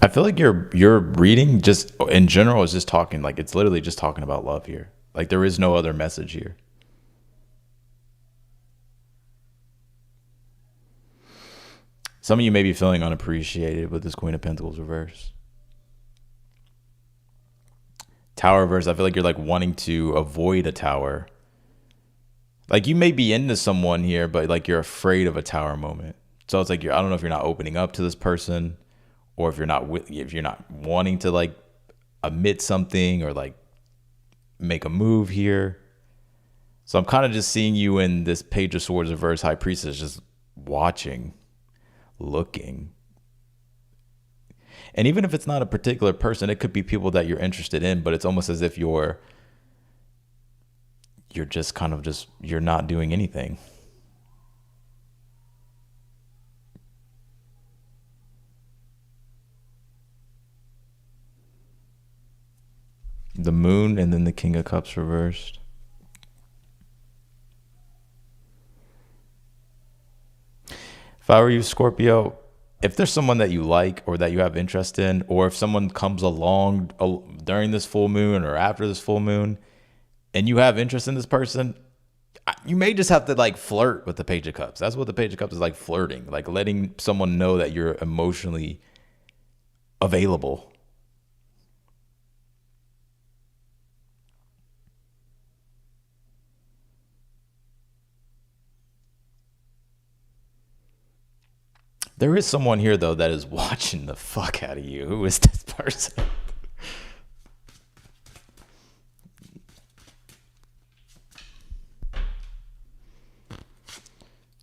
[SPEAKER 1] I feel like your reading just in general is just talking, like it's literally just talking about love here. Like there is no other message here. Some of you may be feeling unappreciated with this Queen of Pentacles reverse. Tower reverse, I feel like you're like wanting to avoid a tower. Like you may be into someone here, but like you're afraid of a tower moment. So it's like I don't know if you're not opening up to this person, or if you're not wanting to like admit something or like make a move here. So I'm kind of just seeing you in this Page of Swords reverse, High Priestess, just watching, looking. And even if it's not a particular person, it could be people that you're interested in, but it's almost as if you're just kind of you're not doing anything. The Moon and then the King of Cups reversed. If I were you, Scorpio, if there's someone that you like or that you have interest in, or if someone comes along during this full moon or after this full moon and you have interest in this person, you may just have to like flirt with the Page of Cups. That's what the Page of Cups is, like flirting, like letting someone know that you're emotionally available. There is someone here, though, that is watching the fuck out of you. Who is this person?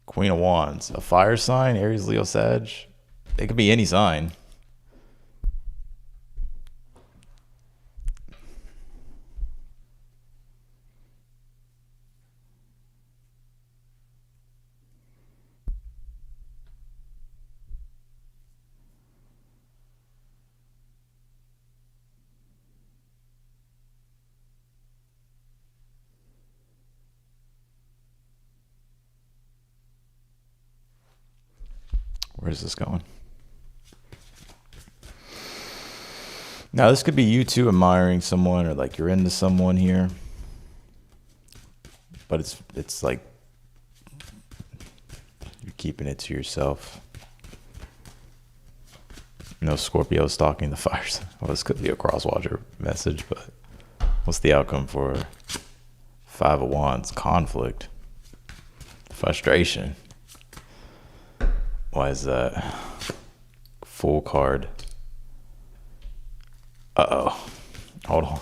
[SPEAKER 1] Queen of Wands. A fire sign, Aries, Leo, Sag. It could be any sign. Where's this going? Now, this could be you two admiring someone, or like you're into someone here. But it's like you're keeping it to yourself. No Scorpio stalking the fires. Well, this could be a crosswatcher message, but what's the outcome for Five of Wands? Conflict. Frustration. Why is that? Full card. Uh-oh. Hold on.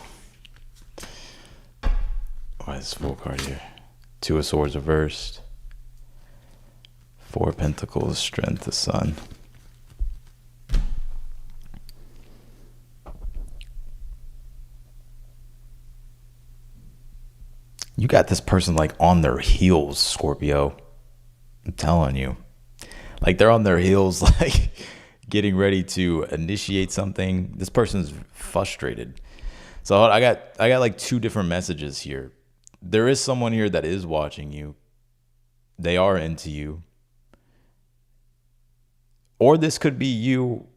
[SPEAKER 1] Why is this full card here? Two of Swords reversed. Four of Pentacles, Strength, the Sun. You got this person like on their heels, Scorpio. I'm telling you. Like they're on their heels, like getting ready to initiate something. This person's frustrated. So I got like two different messages here. There is someone here that is watching you. They are into you. Or this could be you.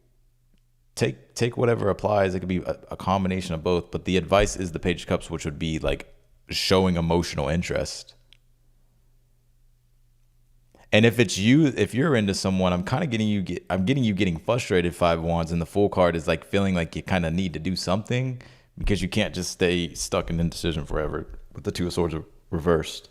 [SPEAKER 1] Take whatever applies. It could be a combination of both. But the advice is the Page of Cups, which would be like showing emotional interest. And if it's you, if you're into someone, I'm kind of getting you getting frustrated, Five of Wands, and the Fool card is like feeling like you kind of need to do something because you can't just stay stuck in indecision forever with the Two of Swords reversed.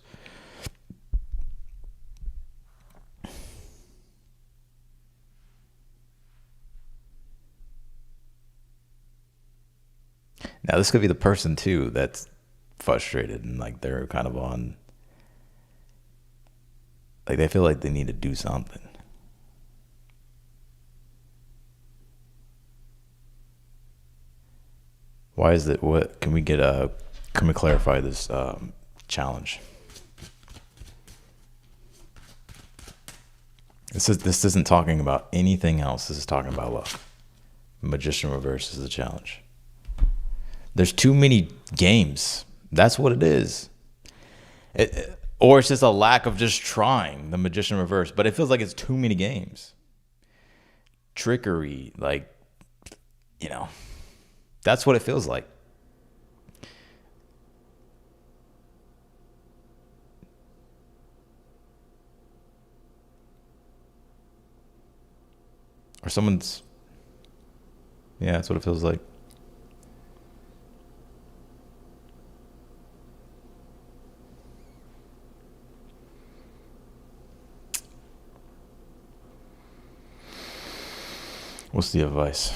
[SPEAKER 1] Now this could be the person too that's frustrated and like they're kind of on, like they feel like they need to do something. Why is it? What can we get? Can we clarify this challenge? This isn't talking about anything else. This is talking about love. Magician reverse is the challenge. There's too many games. That's what it is. Or it's just a lack of just trying, the Magician reverse. But it feels like it's too many games. Trickery, like, you know, that's what it feels like. Or someone's, yeah, that's what it feels like. What's the advice?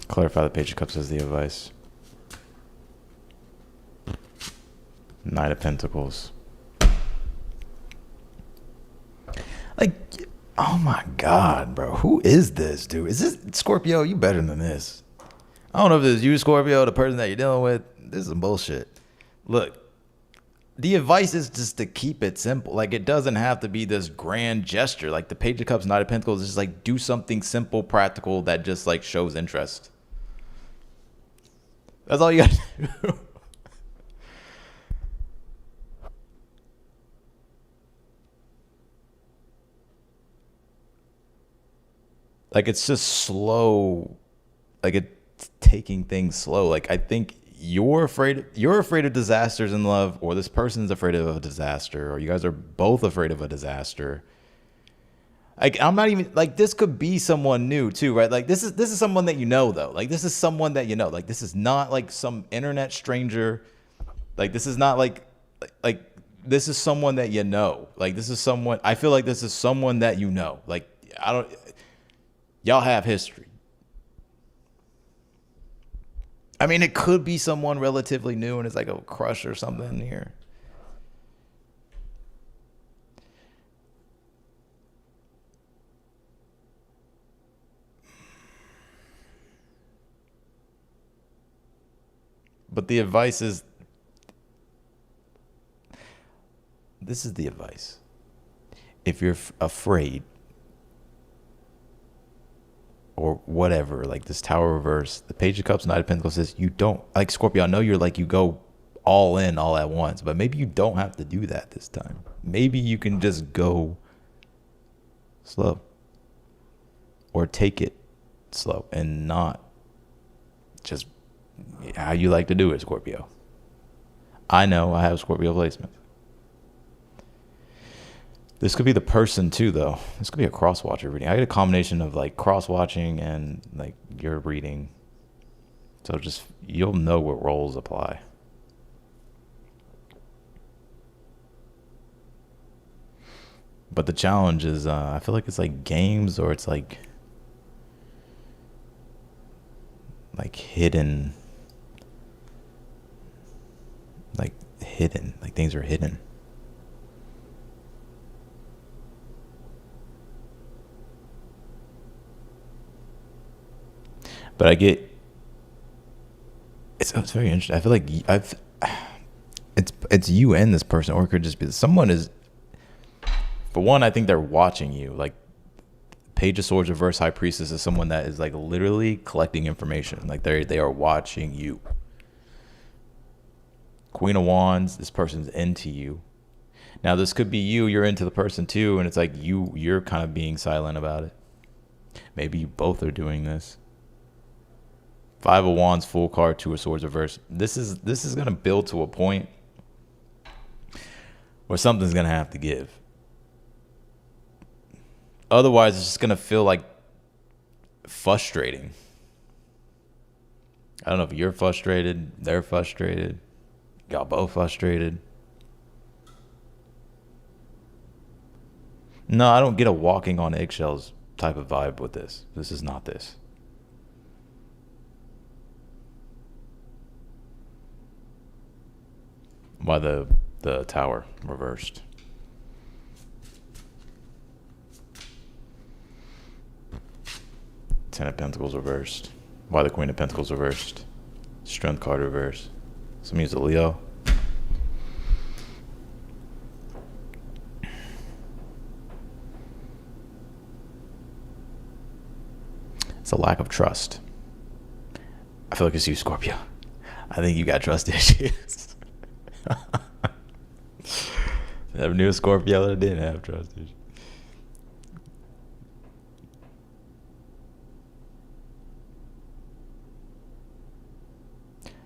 [SPEAKER 1] Clarify the Page of Cups as the advice. Knight of Pentacles. Like, oh my God, bro. Who is this, dude? Is this Scorpio? You better than this. I don't know if it's you, Scorpio, the person that you're dealing with. This is some bullshit. Look. The advice is just to keep it simple. Like, it doesn't have to be this grand gesture. Like, the Page of Cups, Knight of Pentacles is just like, do something simple, practical that just like shows interest. That's all you gotta do. Like, it's just slow. Like, it's taking things slow. Like, I think you're afraid of disasters in love, or this person's afraid of a disaster, or you guys are both afraid of a disaster. Like, I'm not even like, this could be someone new too, right? Like, this is someone that you know though. Like, this is someone that you know. Like, this is not like some internet stranger. Like, this is not like this is someone that you know. Like, this is someone, I feel like this is someone that you know. Like, y'all have history. I mean, it could be someone relatively new and it's like a crush or something here. But the advice is, this is the advice. If you're afraid or whatever, like this Tower reverse, the Page of Cups, Knight of Pentacles says you don't, like Scorpio, I know you're like, you go all in all at once, but maybe you don't have to do that this time. Maybe you can just go slow or take it slow and not just how you like to do it, Scorpio. I know I have Scorpio placement. This could be the person too, though. This could be a cross-watcher reading. I get a combination of like cross-watching and like your reading. So just, you'll know what roles apply. But the challenge is, I feel like it's like games, or it's like hidden. Like things are hidden. But I get it's very interesting. I feel like it's you and this person, or it could just be someone is. For one, I think they're watching you. Like Page of Swords reverse High Priestess is someone that is like literally collecting information. Like they are watching you. Queen of Wands, this person's into you. Now this could be you're into the person too, and it's like you're kind of being silent about it. Maybe you both are doing this. Five of Wands, full card, Two of Swords reverse. This is gonna build to a point where something's gonna have to give. Otherwise, it's just gonna feel like frustrating. I don't know if you're frustrated, they're frustrated, y'all both frustrated. No, I don't get a walking on eggshells type of vibe with this. This is not this. By the Tower reversed. Ten of Pentacles reversed. Why the Queen of Pentacles reversed. Strength card reversed. Some use a Leo. It's a lack of trust. I feel like it's you, Scorpio. I think you got trust issues. Never knew a Scorpio that didn't have trust issues.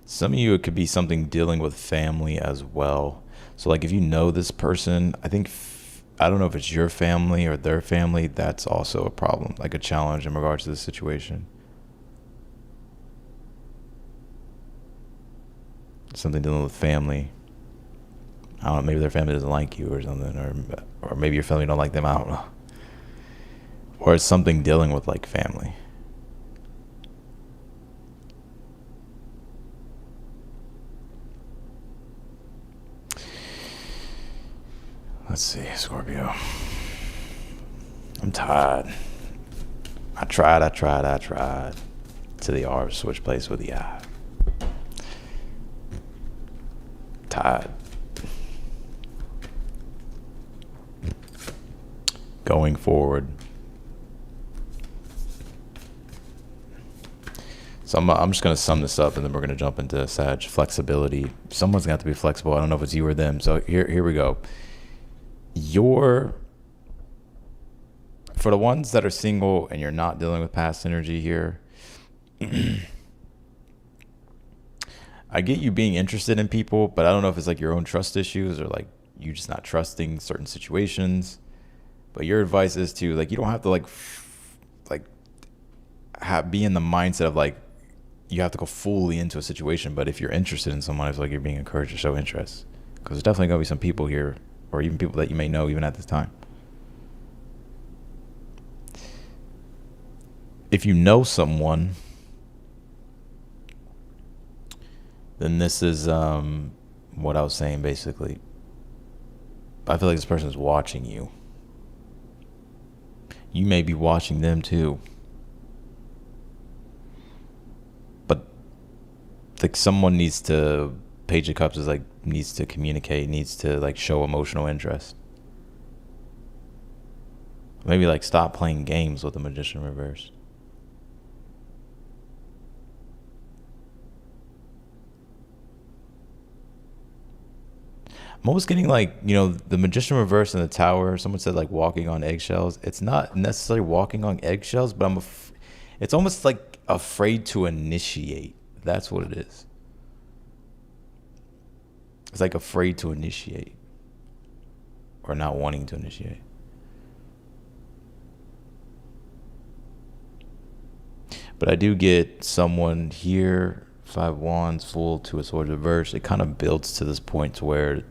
[SPEAKER 1] Some of you, it could be something dealing with family as well. So like if you know this person, I don't know if it's your family or their family, that's also a problem, like a challenge in regards to this situation. Something dealing with family. I don't know, maybe their family doesn't like you or something, or maybe your family don't like them, I don't know. Or it's something dealing with like family. Let's see, Scorpio. I'm tired. I tried. To the R, switch place with the I. Tired. Going forward. So I'm just going to sum this up and then we're going to jump into Sag. Flexibility. Someone's going to have to be flexible. I don't know if it's you or them. So here we go. For the ones that are single and you're not dealing with past energy here, I get you being interested in people, but I don't know if it's like your own trust issues or like you just not trusting certain situations. But your advice is to like, you don't have to be in the mindset of like, you have to go fully into a situation. But if you're interested in someone, I feel like you're being encouraged to show interest, because there's definitely going to be some people here, or even people that you may know even at this time. If you know someone, then this is what I was saying basically. I feel like this person is watching you. You may be watching them too. But like someone needs to, Page of Cups is like, needs to communicate, needs to like show emotional interest. Maybe like stop playing games with the Magician reverse. I'm almost getting like, the Magician reverse and the Tower, someone said like walking on eggshells. It's not necessarily walking on eggshells, but it's almost like afraid to initiate. That's what it is. It's like afraid to initiate or not wanting to initiate. But I do get someone here, 5 Wands, full, 2 of Swords reverse. It kind of builds to this point to where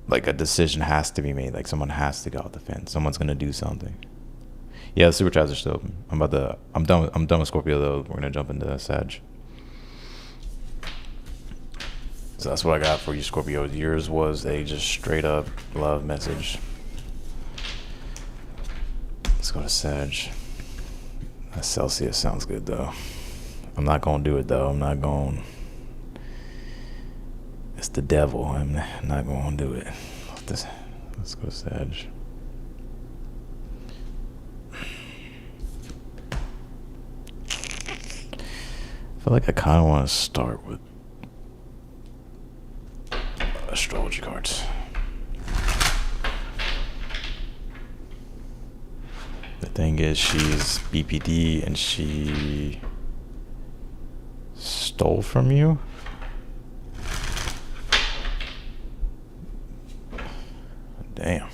[SPEAKER 1] like a decision has to be made. Like someone has to go off the fence. Someone's going to do something. Yeah, the super chats are still open. I'm done with Scorpio though. We're going to jump into Sag. So that's what I got for you, Scorpio. Yours was a just straight up love message. Let's go to Sag. That Celsius sounds good though. I'm not gonna do it though. I'm not going. It's the devil. I'm not gonna do it. Let's go to Sag. I feel like I kind of want to start with astrology cards. The thing is, she's BPD and she stole from you. Damn. All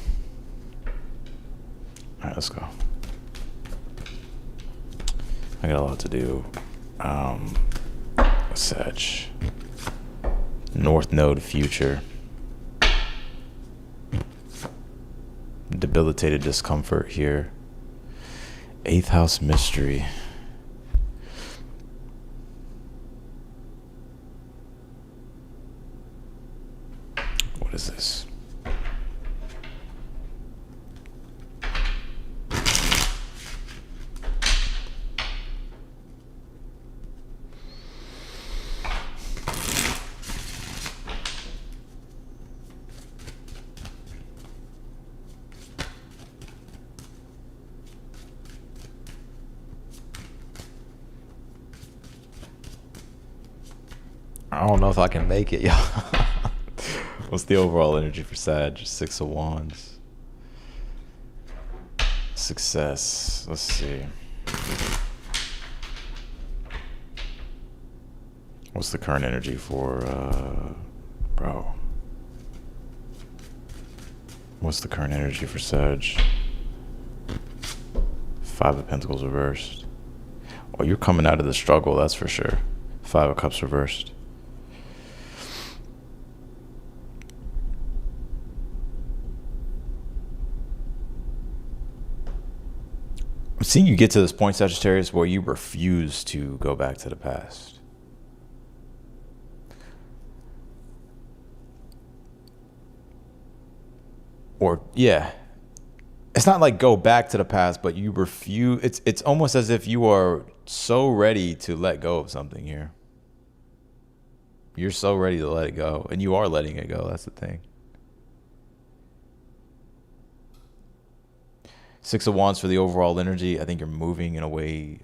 [SPEAKER 1] right, let's go. I got a lot to do. Sag. North Node future. Debilitated discomfort here. 8th house mystery. What is this? I don't know if I can make it, y'all. What's the overall energy for Sag? 6 of Wands. Success. Let's see. What's the current energy for, bro? What's the current energy for Sag? 5 of Pentacles reversed. Oh, you're coming out of the struggle, that's for sure. 5 of Cups reversed. I'm seeing you get to this point, Sagittarius, where you refuse to go back to the past. Or, yeah. It's not like go back to the past, but you refuse. It's almost as if you are so ready to let go of something here. You're so ready to let it go. And you are letting it go. That's the thing. 6 of Wands for the overall energy. I think you're moving in a way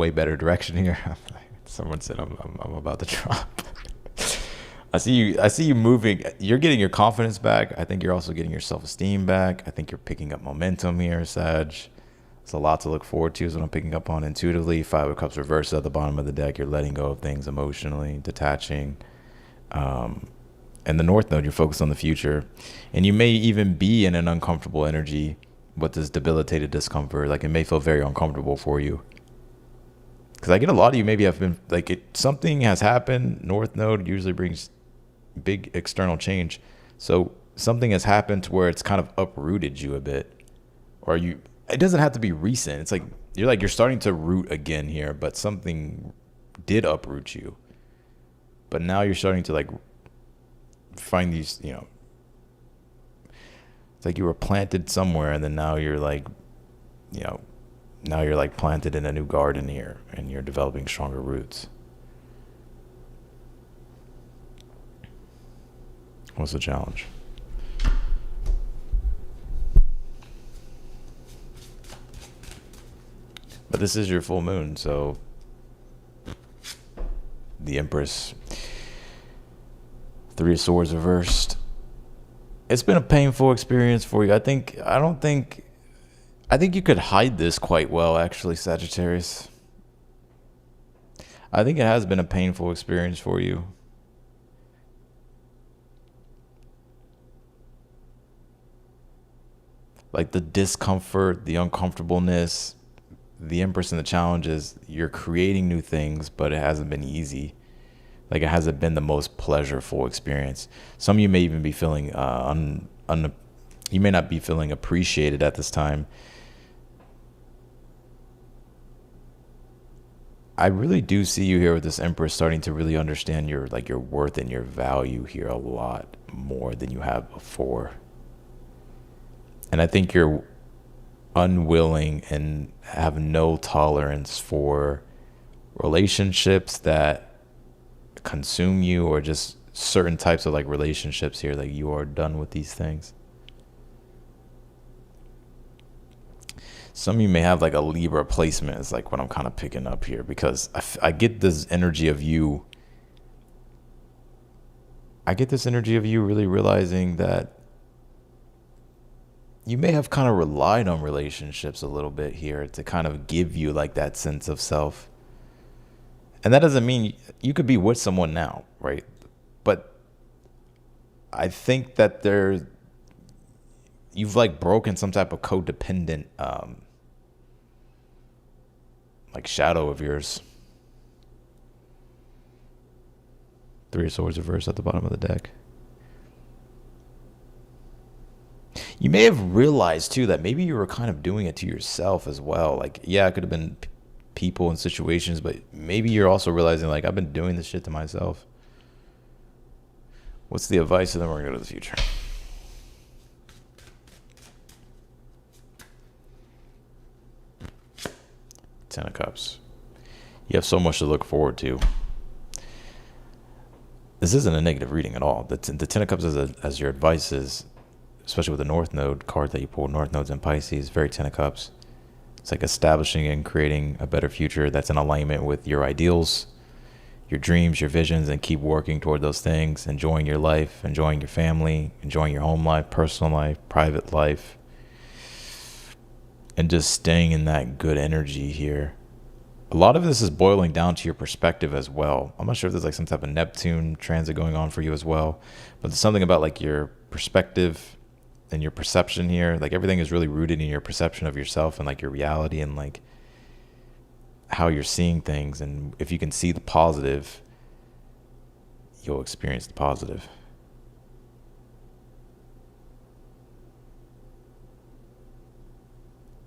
[SPEAKER 1] better direction here. Someone said I'm about to drop. I see you moving. You're getting your confidence back. I think you're also getting your self-esteem back. I think you're picking up momentum here, Sag. It's a lot to look forward to is what I'm picking up on intuitively. 5 of Cups reversed at the bottom of the deck. You're letting go of things emotionally, detaching. And the North Node, you're focused on the future. And you may even be in an uncomfortable energy with this debilitated discomfort. Like it may feel very uncomfortable for you. Because I get a lot of you maybe have been, like something has happened. North Node usually brings big external change. So something has happened to where it's kind of uprooted you a bit. Or it doesn't have to be recent. It's like you're starting to root again here, but something did uproot you. But now you're starting to like find these, it's like you were planted somewhere and then now you're like, now you're like planted in a new garden here and you're developing stronger roots. What's the challenge? But this is your full moon, so the Empress, 3 of Swords reversed. It's been a painful experience for you. I think you could hide this quite well, actually, Sagittarius. I think it has been a painful experience for you. Like the discomfort, the uncomfortableness, the Empress and the challenges, you're creating new things, but it hasn't been easy. Like it hasn't been the most pleasurable experience. Some of you may even be feeling, you may not be feeling appreciated at this time. I really do see you here with this Empress starting to really understand your worth and your value here a lot more than you have before. And I think you're unwilling and have no tolerance for relationships that consume you, or just certain types of like relationships here. Like, you are done with these things. Some of you may have like a Libra placement, is like what I'm kind of picking up here, because I get this energy of you. I get this energy of you really realizing that you may have kind of relied on relationships a little bit here to kind of give you like that sense of self. And that doesn't mean you could be with someone now, right? But I think that you've like broken some type of codependent like shadow of yours. Three of Swords reversed at the bottom of the deck. You may have realized too that maybe you were kind of doing it to yourself as well. Like, yeah, it could have been people and situations, but maybe you're also realizing like, I've been doing this shit to myself. What's the advice? And then we're gonna go to the future. Ten of Cups. You have so much to look forward to. This isn't a negative reading at all. The Ten of Cups as your advice is, especially with the North Node card that you pulled, North Node's in Pisces, very Ten of Cups. It's like establishing and creating a better future that's in alignment with your ideals, your dreams, your visions, and keep working toward those things, enjoying your life, enjoying your family, enjoying your home life, personal life, private life, and just staying in that good energy here. A lot of this is boiling down to your perspective as well. I'm not sure if there's like some type of Neptune transit going on for you as well, but there's something about like your perspective and your perception here. Like, everything is really rooted in your perception of yourself and like your reality and like how you're seeing things. And if you can see the positive, you'll experience the positive.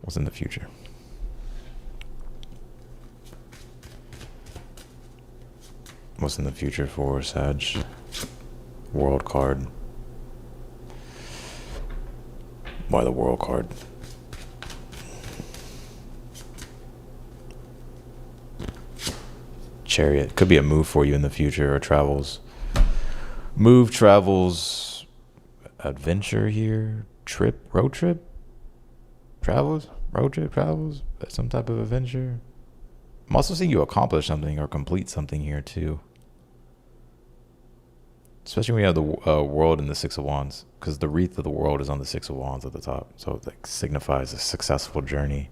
[SPEAKER 1] What's in the future? What's in the future for Sag? World card. Why the World card? Chariot. Could be a move for you in the future, or travels. Move, travels, adventure here. Trip, road trip? Travels? Road trip, travels? Some type of adventure? I'm also seeing you accomplish something or complete something here too. Especially when you have the world and the Six of Wands, because the wreath of the world is on the Six of Wands at the top. So it like signifies a successful journey,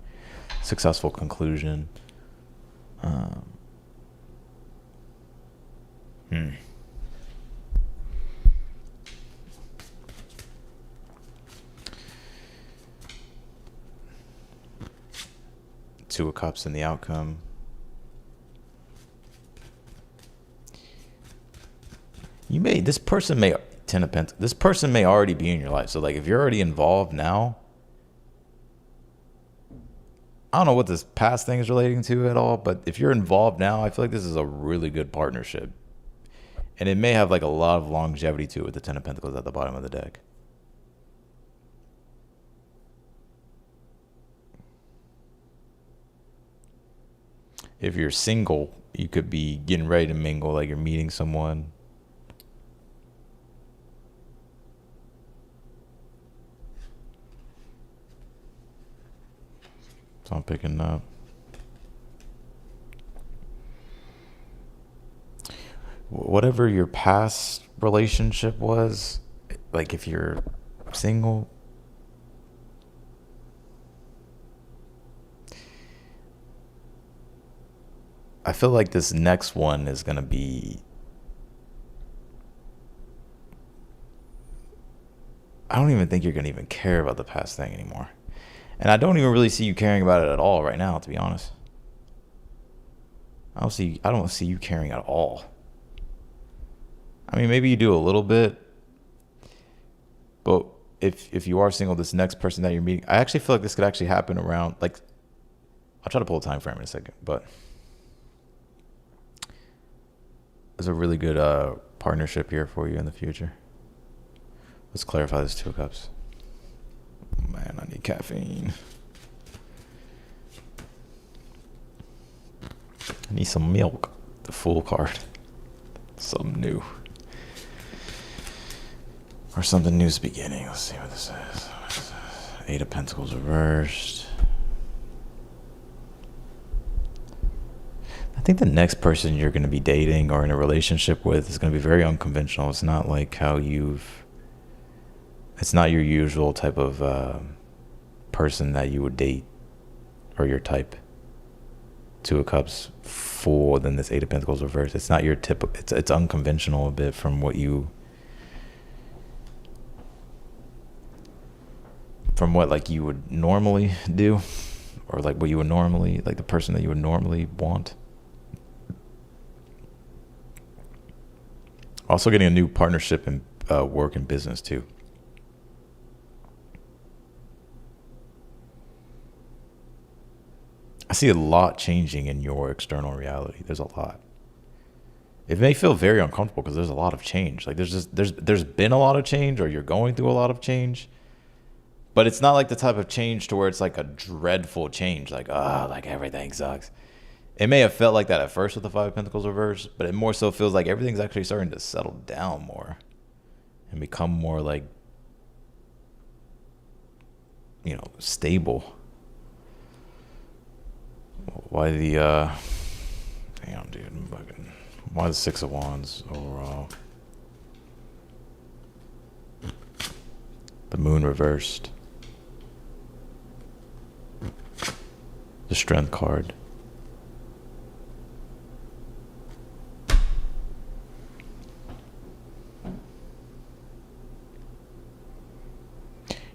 [SPEAKER 1] successful conclusion. Two of Cups in the outcome. This person may already be in your life. So like, if you're already involved now, I don't know what this past thing is relating to at all, but if you're involved now, I feel like this is a really good partnership. And it may have like a lot of longevity to it with the Ten of Pentacles at the bottom of the deck. If you're single, you could be getting ready to mingle, like you're meeting someone. So I'm picking up. Whatever your past relationship was, like if you're single, I feel like this next one is going to be, I don't even think you're going to even care about the past thing anymore. And I don't even really see you caring about it at all right now, to be honest. I don't see you caring at all. I mean, maybe you do a little bit, but if you are single, this next person that you're meeting, I actually feel like this could actually happen around, like, I'll try to pull a time frame in a second, but there's a really good partnership here for you in the future. Let's clarify this Two of Cups. Man, I need caffeine. I need some milk. The full card. Something new. Or something new's beginning. Let's see what this is. Eight of Pentacles reversed. I think the next person you're going to be dating or in a relationship with is going to be very unconventional. It's not like it's not your usual type of person that you would date or your type. Two of Cups full, then this Eight of Pentacles reversed. It's not your typical, it's unconventional a bit from what like you would normally do, or like what you would normally, like the person that you would normally want. Also getting a new partnership in work and business too. I see a lot changing in your external reality. There's a lot. It may feel very uncomfortable because there's a lot of change. Like there's been a lot of change, or you're going through a lot of change. But it's not like the type of change to where it's like a dreadful change. Like, like everything sucks. It may have felt like that at first with the Five of Pentacles reversed, but it more so feels like everything's actually starting to settle down more and become more like, stable. Why the, damn, dude, why the Six of Wands overall? The Moon reversed. The Strength card.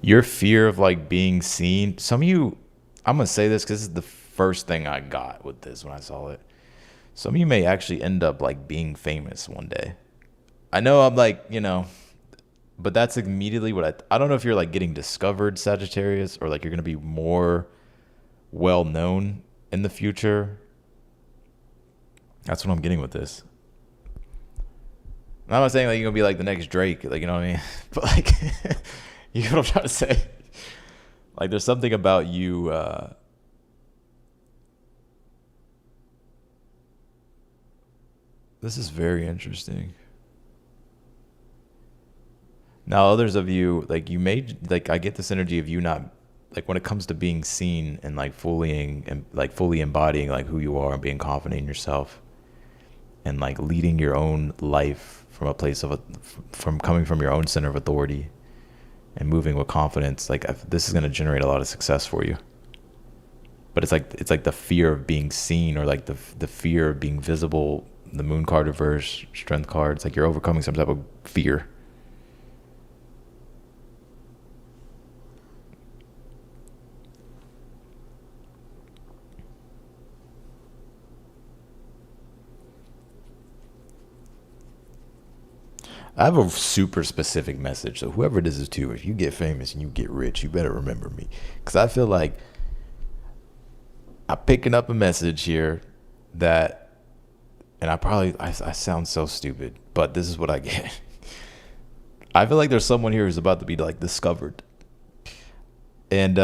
[SPEAKER 1] Your fear of like being seen. Some of you, I'm going to say this because this is the first thing I got with this when I saw it. Some of you may actually end up like being famous one day. I know I'm like, but that's immediately what I don't know if you're like getting discovered, Sagittarius, or like you're going to be more well known in the future. That's what I'm getting with this. I'm not saying like you're going to be like the next Drake, like, you know what I mean? But like, you know what I'm trying to say? Like there's something about you, this is very interesting. Now, others of you, like you may, like I get this energy of you not, like when it comes to being seen and like fully embodying like who you are and being confident in yourself and like leading your own life from a place of, from coming from your own center of authority and moving with confidence. Like this is going to generate a lot of success for you. But it's like the fear of being seen, or like the fear of being visible. The Moon card reverse, Strength card. It's like you're overcoming some type of fear. I have a super specific message. So whoever this is to, if you get famous and you get rich, you better remember me. Because I feel like I'm picking up a message here that, and I sound so stupid, but this is what I get. I feel like there's someone here who's about to be like discovered. And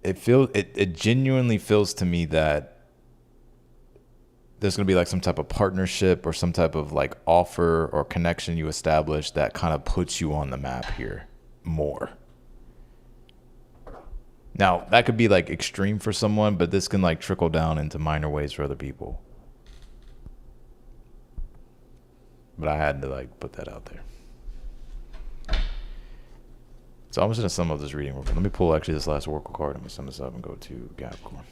[SPEAKER 1] it genuinely feels to me that there's going to be like some type of partnership or some type of like offer or connection you establish that kind of puts you on the map here more. Now, that could be like extreme for someone, but this can like trickle down into minor ways for other people. But I had to like put that out there. So I'm just going to sum up this reading real quick. Let me pull actually this last Oracle card. I'm going to sum this up and go to Capricorn.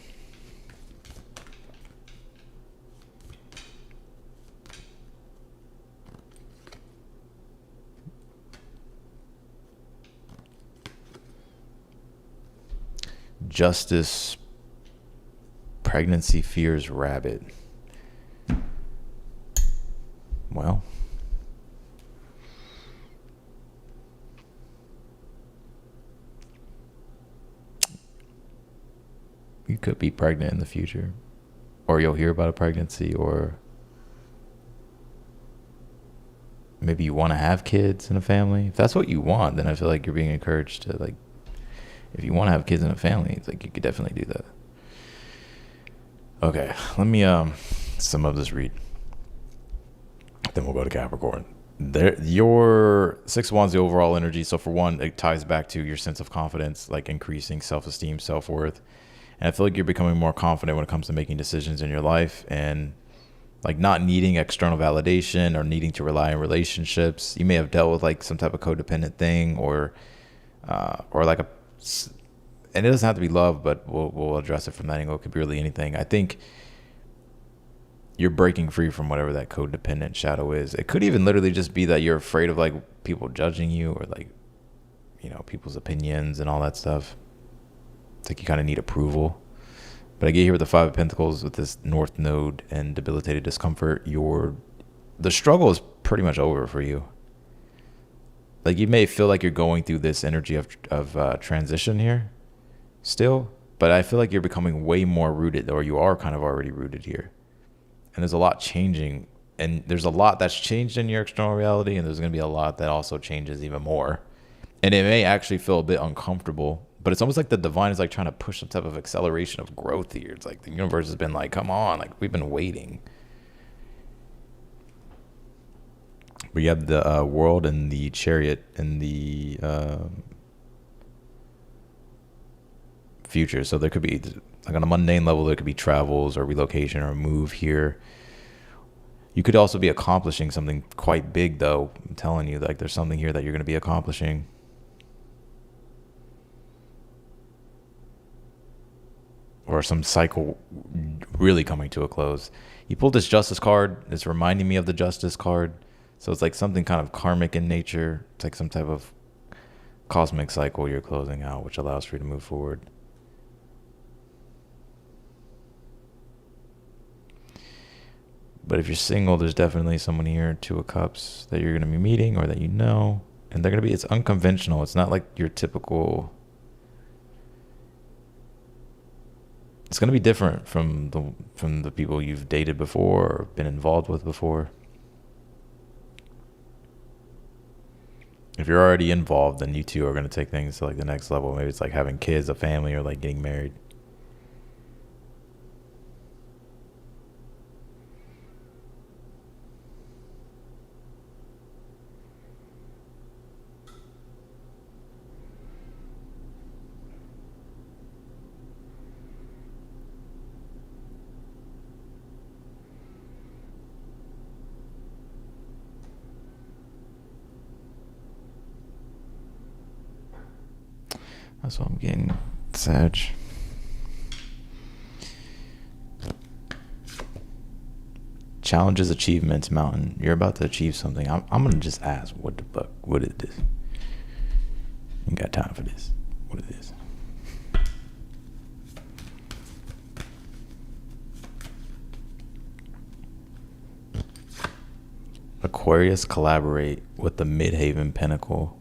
[SPEAKER 1] Justice, pregnancy fears rabbit. Well, you could be pregnant in the future, or you'll hear about a pregnancy, or maybe you want to have kids and a family. If that's what you want, then I feel like you're being encouraged to, like, if you want to have kids and a family, it's like you could definitely do that. Okay, let me sum up this read. Then we'll go to Capricorn. Your Six of Wands, the overall energy. So for one, it ties back to your sense of confidence, like increasing self-esteem, self-worth. And I feel like you're becoming more confident when it comes to making decisions in your life, and like not needing external validation or needing to rely on relationships. You may have dealt with like some type of codependent thing, or like and it doesn't have to be love, but we'll address it from that angle. It could be really anything. I think you're breaking free from whatever that codependent shadow is. It could even literally just be that you're afraid of like people judging you, or like, you know, people's opinions and all that stuff. It's like you kind of need approval. But I get here with the Five of Pentacles with this North Node and debilitated discomfort. The struggle is pretty much over for you. Like you may feel like you're going through this energy of transition here still, but I feel like you're becoming way more rooted, or you are kind of already rooted here. And there's a lot changing, and there's a lot that's changed in your external reality, and there's going to be a lot that also changes even more. And it may actually feel a bit uncomfortable, but it's almost like the divine is like trying to push some type of acceleration of growth here. It's like the universe has been like, come on, like we've been waiting. But you have the world and the chariot and the future. So there could be, like on a mundane level, there could be travels or relocation or a move here. You could also be accomplishing something quite big, though. I'm telling you, like there's something here that you're going to be accomplishing. Or some cycle really coming to a close. You pulled this Justice card. It's reminding me of the Justice card. So it's like something kind of karmic in nature. It's like some type of cosmic cycle you're closing out, which allows for you to move forward. But if you're single, there's definitely someone here, Two of Cups, that you're going to be meeting or that you know. And they're going to be, it's unconventional. It's not like your typical, it's going to be different from the people you've dated before or been involved with before. If you're already involved, then you two are going to take things to like the next level. Maybe it's like having kids, a family, or like getting married. That's what I'm getting, Sag. Challenges, achievements, mountain. You're about to achieve something. I'm going to just ask, what the fuck? What is this? You got time for this. What is this? Aquarius, collaborate with the Midhaven Pinnacle.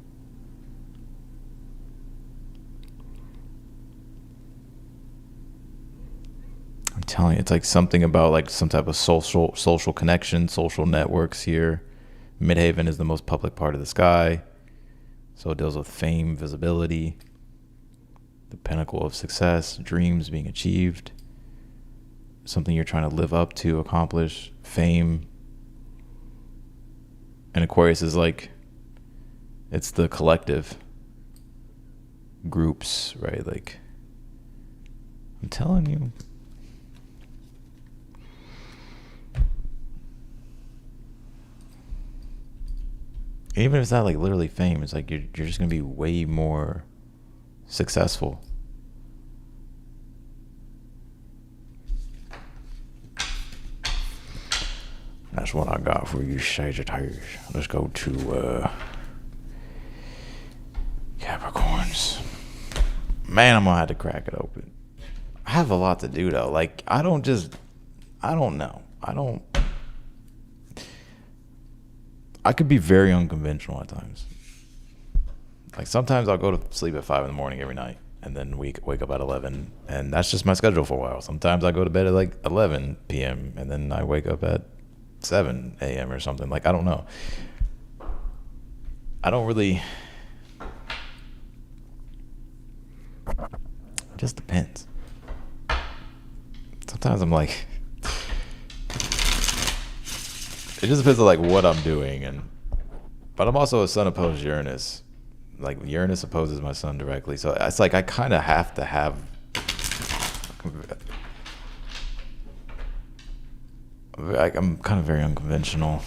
[SPEAKER 1] I'm telling you, it's like something about like some type of social connection, social networks here. Midhaven is the most public part of the sky, so it deals with fame, visibility, the pinnacle of success, dreams being achieved, something you're trying to live up to, accomplish, fame. And Aquarius is like, it's the collective groups, right? Like, I'm telling you. Even if it's not like literally fame, it's like you're just going to be way more successful. That's what I got for you, Sagittarius. Let's go to Capricorns. Man, I'm going to have to crack it open. I have a lot to do, though. Like, I don't know. I could be very unconventional at times. Like sometimes I'll go to sleep at 5 a.m. every night and then wake up at 11, and that's just my schedule for a while. Sometimes I go to bed at like 11 p.m. and then I wake up at 7 a.m. or something. Like, I don't know. I don't really. It just depends. Sometimes I'm like, it just depends on like what I'm doing, but I'm also a sun opposed Uranus. Like Uranus opposes my sun directly, so it's like I kind of have to have. I'm kind of very unconventional.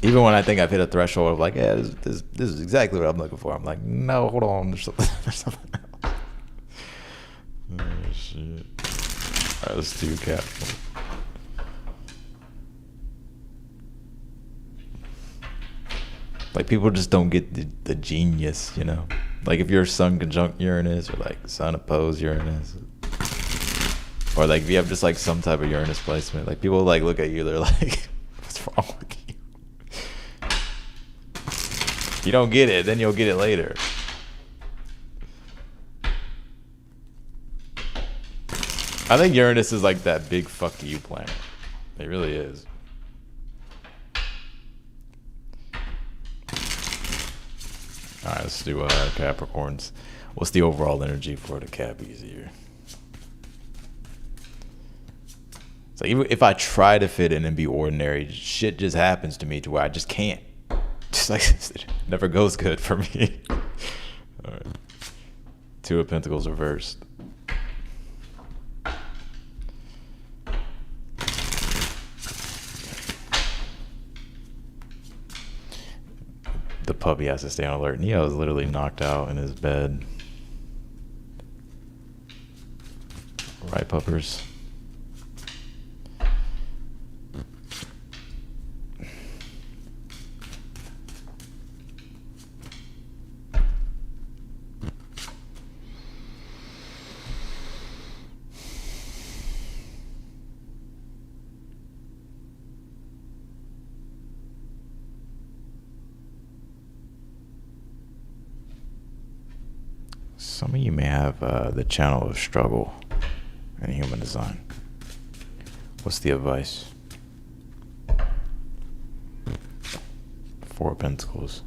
[SPEAKER 1] Even when I think I've hit a threshold of like, yeah, this is exactly what I'm looking for. I'm like, no, hold on, there's something else. Oh shit! All right, let's do Cap. Like people just don't get the genius, you know. Like if you're Sun conjunct Uranus or like Sun opposed Uranus, or like if you have just like some type of Uranus placement, like people like look at you, they're like, what's wrong with you? You don't get it, then you'll get it later. I think Uranus is like that big fuck you planet. It really is. All right, let's do Capricorns. What's the overall energy for the Cappies here? So even if I try to fit in and be ordinary, shit just happens to me to where I just can't. Just like it never goes good for me. All right. Two of Pentacles reversed. The puppy has to stay on alert. Neo is literally knocked out in his bed. Right, puppers? Some of you may have the channel of struggle in human design. What's the advice? Four of Pentacles.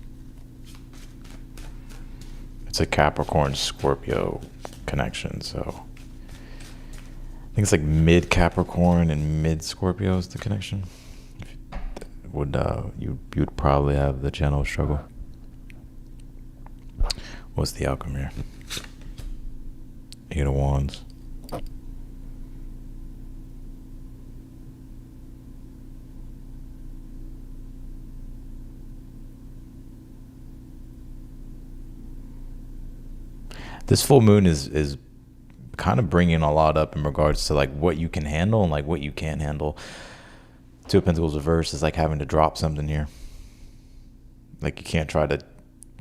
[SPEAKER 1] It's a Capricorn Scorpio connection, so I think it's like mid Capricorn and mid Scorpio is the connection. You'd probably have the channel of struggle. What's the outcome here? Eight of Wands. This full moon is kind of bringing a lot up in regards to like what you can handle and like what you can't handle. Two of Pentacles reverse is like having to drop something here. Like you can't try to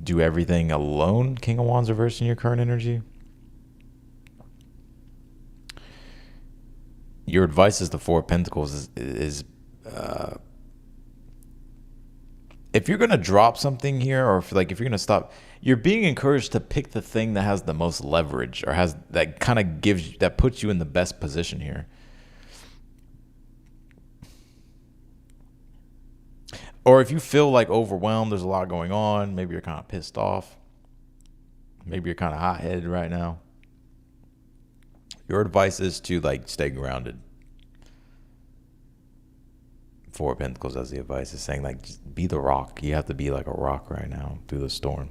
[SPEAKER 1] do everything alone. King of Wands reverse in your current energy. Your advice is the Four of Pentacles is if you're gonna drop something here, or if you're gonna stop, you're being encouraged to pick the thing that has the most leverage, or has that kind of that puts you in the best position here. Or if you feel like overwhelmed, there's a lot going on, maybe you're kind of pissed off, maybe you're kind of hot-headed right now, your advice is to like stay grounded. Four of Pentacles as the advice is saying like just be the rock. You have to be like a rock right now through the storm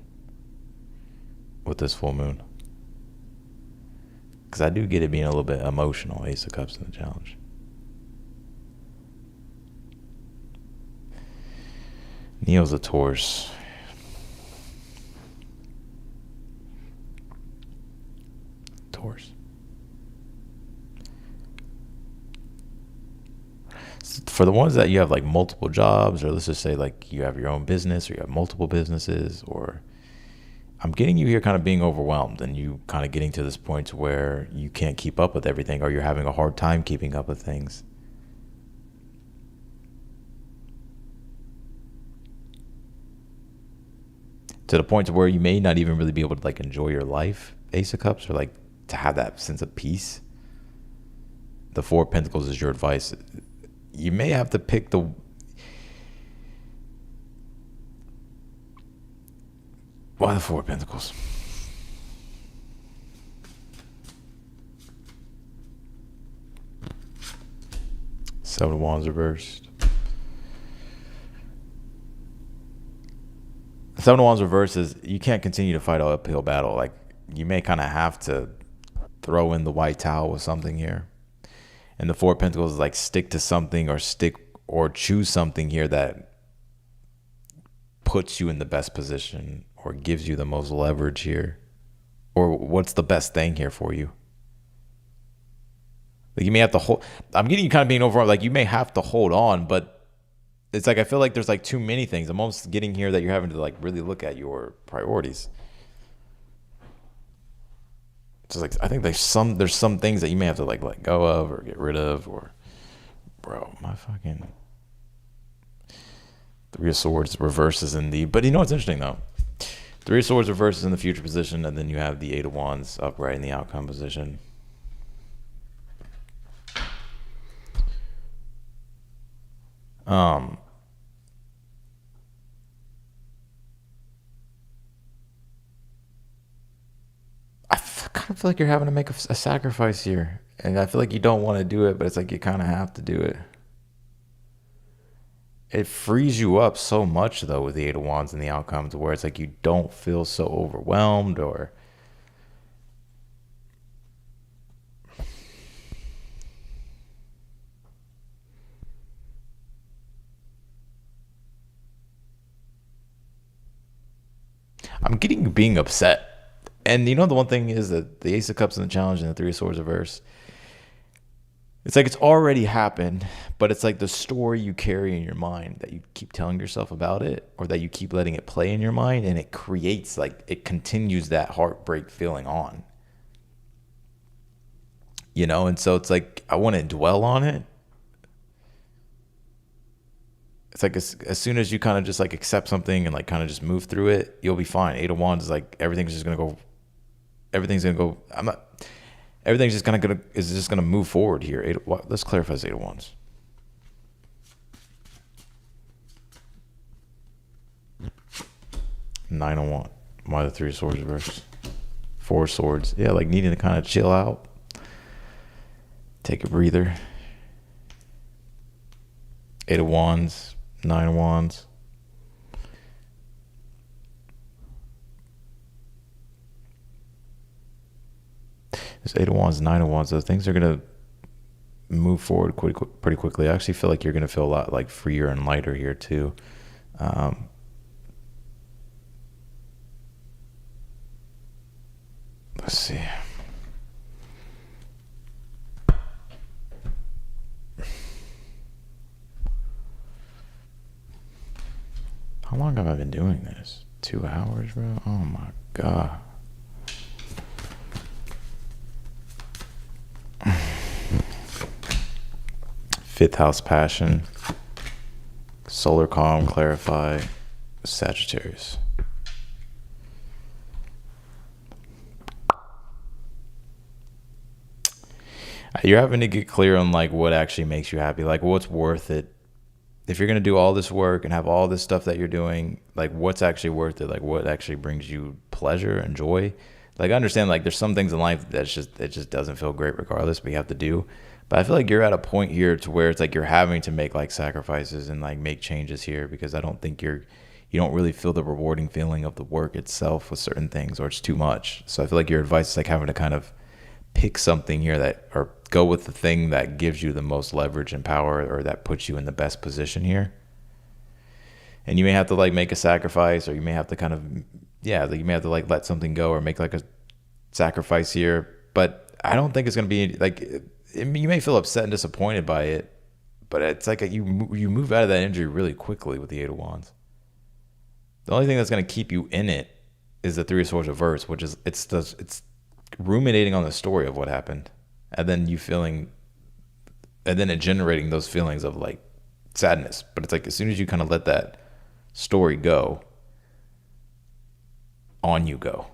[SPEAKER 1] with this full moon. Because I do get it being a little bit emotional. Ace of Cups in the challenge. Neo's a Taurus. Taurus. For the ones that you have like multiple jobs, or let's just say like you have your own business, or you have multiple businesses, or I'm getting you here kind of being overwhelmed and you kind of getting to this point where you can't keep up with everything, or you're having a hard time keeping up with things. To the point to where you may not even really be able to like enjoy your life, Ace of Cups, or like to have that sense of peace. The Four of Pentacles is your advice. you may have to pick the. Why the Four of Pentacles? Seven of Wands reversed. Seven of Wands reversed is you can't continue to fight an uphill battle. Like, you may kind of have to throw in the white towel with something here. And the Four of Pentacles is like stick to something or choose something here that puts you in the best position or gives you the most leverage here. Or what's the best thing here for you? Like, you may have to hold. I'm getting you kind of being overall. Like, you may have to hold on, but it's like I feel like there's like too many things. I'm almost getting here that you're having to like really look at your priorities. It's just like I think there's some things that you may have to like let go of or get rid of. Or, bro, my fucking Three of Swords reverses in the. But you know what's interesting though? Three of Swords reverses in the future position, and then you have the Eight of Wands upright in the outcome position. Kind of feel like you're having to make a sacrifice here, and I feel like you don't want to do it, but it's like you kind of have to do it. It frees you up so much though with the Eight of Wands and the outcome, to where it's like you don't feel so overwhelmed or I'm getting you being upset. And you know, the one thing is that the Ace of Cups in the challenge and the Three of Swords reverse, it's like it's already happened, but it's like the story you carry in your mind that you keep telling yourself about it, or that you keep letting it play in your mind, and it creates, like, it continues that heartbreak feeling on. You know, and so it's like I want to dwell on it. It's like as soon as you kind of just like accept something and like kind of just move through it, you'll be fine. Eight of Wands is like everything's just gonna go. Everything's gonna go. Everything's just gonna move forward here. Let's clarify this Eight of Wands. Nine of Wands. Why the Three of Swords reverse? Four of Swords. Yeah, like needing to kind of chill out, take a breather. Eight of Wands. Nine of Wands. This Eight of Wands, Nine of Wands, those things are going to move forward pretty quickly. I actually feel like you're going to feel a lot like freer and lighter here too. Let's see. How long have I been doing this? 2 hours, bro? Oh my God. Fifth house passion. Solar calm, clarify. Sagittarius. You're having to get clear on like what actually makes you happy, like what's worth it. If you're going to do all this work and have all this stuff that you're doing, like what's actually worth it? Like what actually brings you pleasure and joy? Like I understand like there's some things in life that it just doesn't feel great regardless, but you have to do. But I feel like you're at a point here to where it's like you're having to make like sacrifices and like make changes here, because I don't think you don't really feel the rewarding feeling of the work itself with certain things, or it's too much. So I feel like your advice is like having to kind of pick something here or go with the thing that gives you the most leverage and power, or that puts you in the best position here. And you may have to like make a sacrifice, or you may have to kind of, like you may have to like let something go or make like a sacrifice here. But I don't think it's going to be like, you may feel upset and disappointed by it, but it's like you move out of that injury really quickly with the Eight of Wands. The only thing that's going to keep you in it is the Three of Swords reverse, which is it's ruminating on the story of what happened, and then it generating those feelings of like sadness. But it's like as soon as you kind of let that story go, on you go.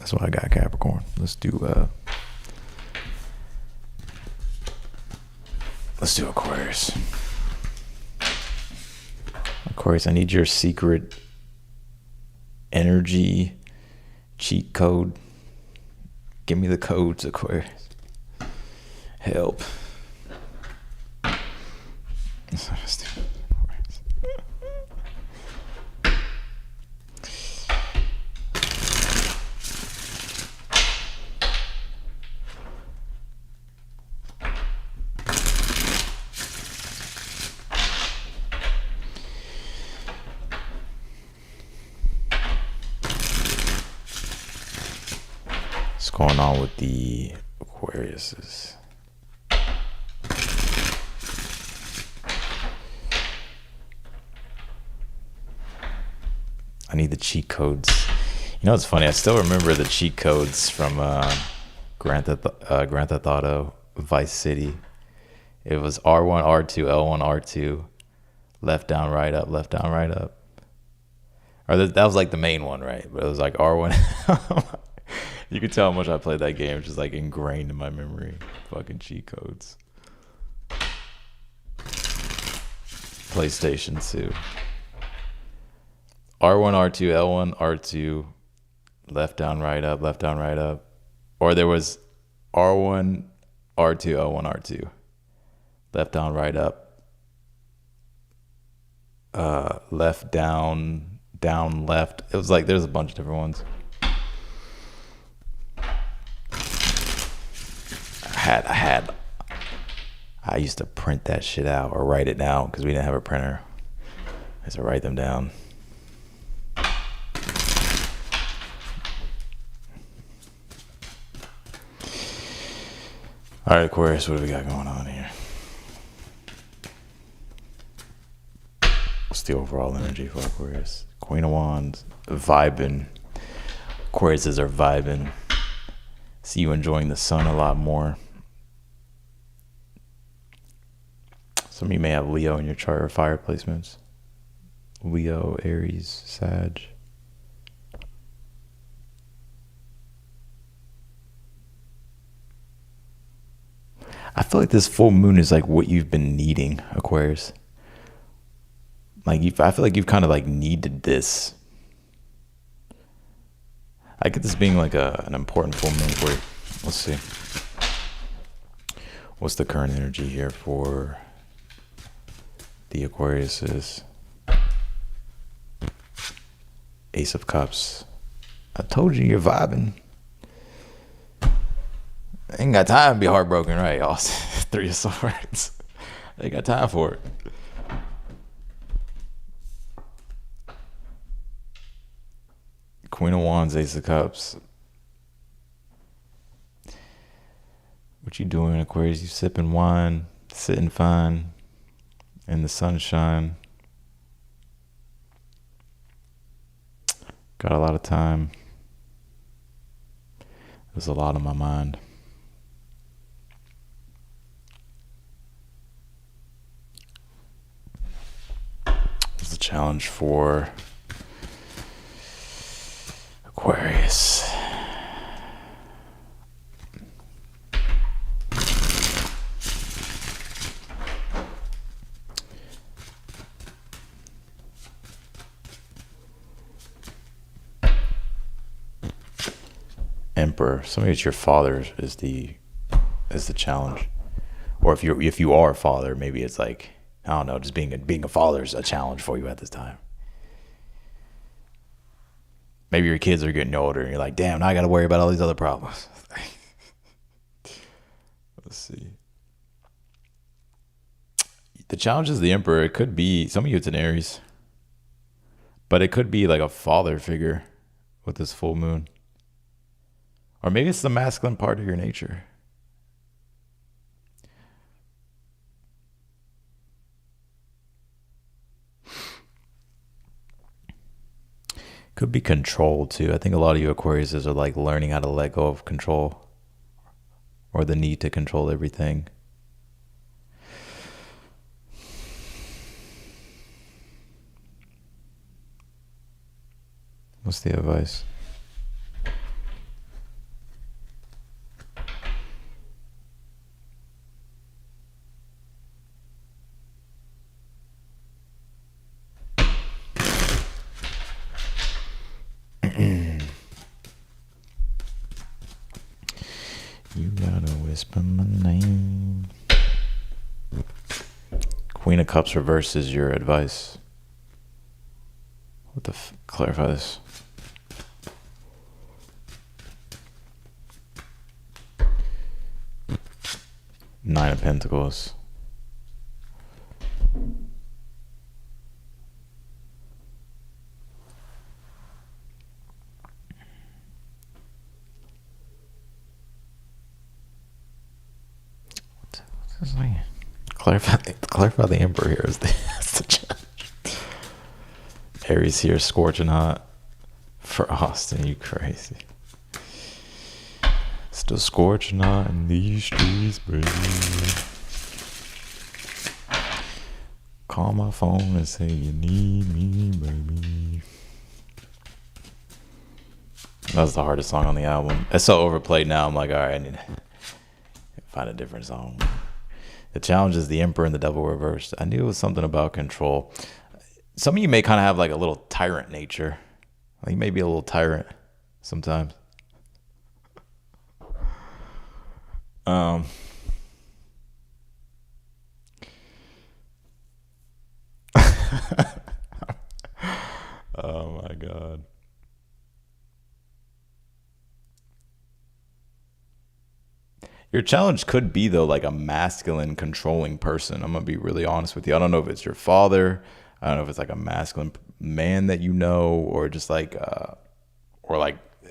[SPEAKER 1] That's what I got, Capricorn. Let's do Aquarius. Aquarius, I need your secret energy cheat code. Give me the codes, Aquarius. Help. What's going on with the Aquariuses? I need the cheat codes. You know what's funny? I still remember the cheat codes from Grand Theft Auto Vice City. It was R1, R2, L1, R2, left down, right up, left down, right up. Or that was like the main one, right? But it was like R1. You could tell how much I played that game. It's just like ingrained in my memory. Fucking cheat codes. PlayStation 2. R1, R2, L1, R2, left down, right up, left down, right up. Or there was R1, R2, L1, R2, left down, right up, left down, down, left. It was like there's a bunch of different ones. I used to print that shit out or write it down because we didn't have a printer. I used to write them down. All right, Aquarius, what do we got going on here? What's the overall energy for Aquarius? Queen of Wands, vibing. Aquariuses are vibing. See you enjoying the sun a lot more. Some of you may have Leo in your chart or fire placements. Leo, Aries, Sag. I feel like this full moon is like what you've been needing, Aquarius. Like I feel like you've kind of like needed this. I get this being like an important full moon for you. Let's see. What's the current energy here for the Aquariuses? Ace of Cups. I told you you're vibing. I ain't got time to be heartbroken, right, y'all? Three of Swords. I ain't got time for it. Queen of Wands, Ace of Cups. What you doing, Aquarius? You sipping wine, sitting fine in the sunshine. Got a lot of time. There's a lot on my mind. What's the challenge for Aquarius? Emperor. Somebody it's your father is the challenge. Or if you are a father, maybe it's like, I don't know, just being a father is a challenge for you at this time. Maybe your kids are getting older and you're like, damn, now I got to worry about all these other problems. Let's see. The challenge is the Emperor. It could be, some of you it's an Aries, but it could be like a father figure with this full moon. Or maybe it's the masculine part of your nature. Could be control too. I think a lot of you Aquariuses are like learning how to let go of control or the need to control everything. What's the advice? You gotta whisper my name. Queen of Cups reverse is your advice. What the clarify this. Nine of Pentacles. What's this thing? Clarify the Emperor here is the judge. Aries here, scorching hot. For Austin, you crazy. Still scorching hot in these streets, baby. Call my phone and say you need me, baby. That's the hardest song on the album. It's so overplayed now. I'm like, all right, I need to find a different song. The challenge is the Emperor and the Devil reversed. I knew it was something about control. Some of you may kind of have like a little tyrant nature. Like you may be a little tyrant sometimes. Oh my God. Your challenge could be, though, like a masculine controlling person. I'm going to be really honest with you. I don't know if it's your father. I don't know if it's like a masculine man that you know, or just like,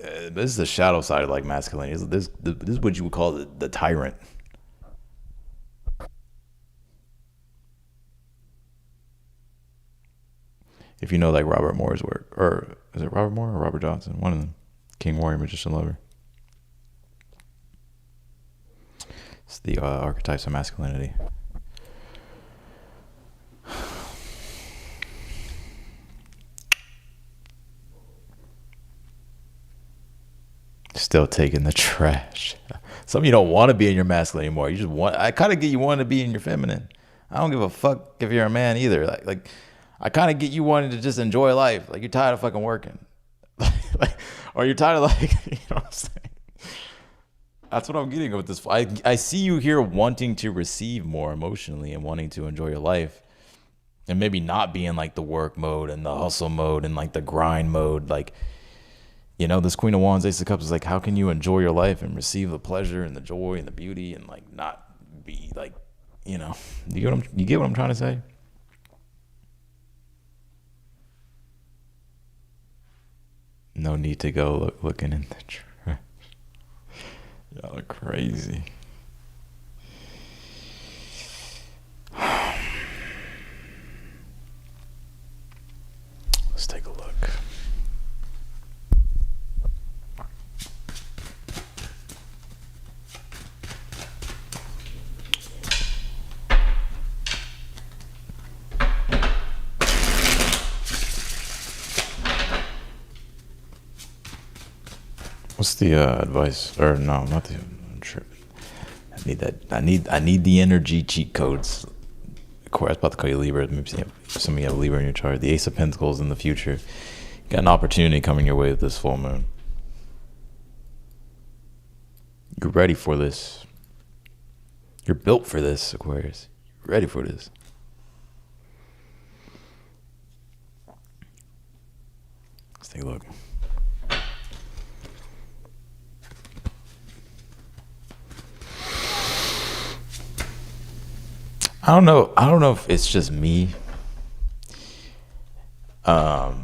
[SPEAKER 1] this is the shadow side of like masculinity. This is what you would call the tyrant. If you know like Robert Moore's work, or is it Robert Moore or Robert Johnson? One of them. King, Warrior, Magician, Lover. It's the archetypes of masculinity. Still taking the trash. Some of you don't want to be in your masculine anymore. You just want. I kind of get you wanting to be in your feminine. I don't give a fuck if you're a man either. Like I kind of get you wanting to just enjoy life. Like you're tired of fucking working, or you're tired of like, you know what I'm saying. That's what I'm getting with this. I see you here wanting to receive more emotionally and wanting to enjoy your life, and maybe not be in like the work mode and the hustle mode and like the grind mode. Like, you know, this Queen of Wands, Ace of Cups is like, how can you enjoy your life and receive the pleasure and the joy and the beauty and like not be like, you know, you get what I'm trying to say? No need to go looking in the trash. Y'all are crazy. Let's take a look. What's the advice? Or no, not the. I'm tripping. I need that. I need the energy cheat codes. Of course, I was about to call you Libra. Maybe some of you have Libra in your chart. The Ace of Pentacles in the future. You got an opportunity coming your way with this full moon. You're ready for this. You're built for this, Aquarius. You're ready for this. Let's take a look. I don't know if it's just me. But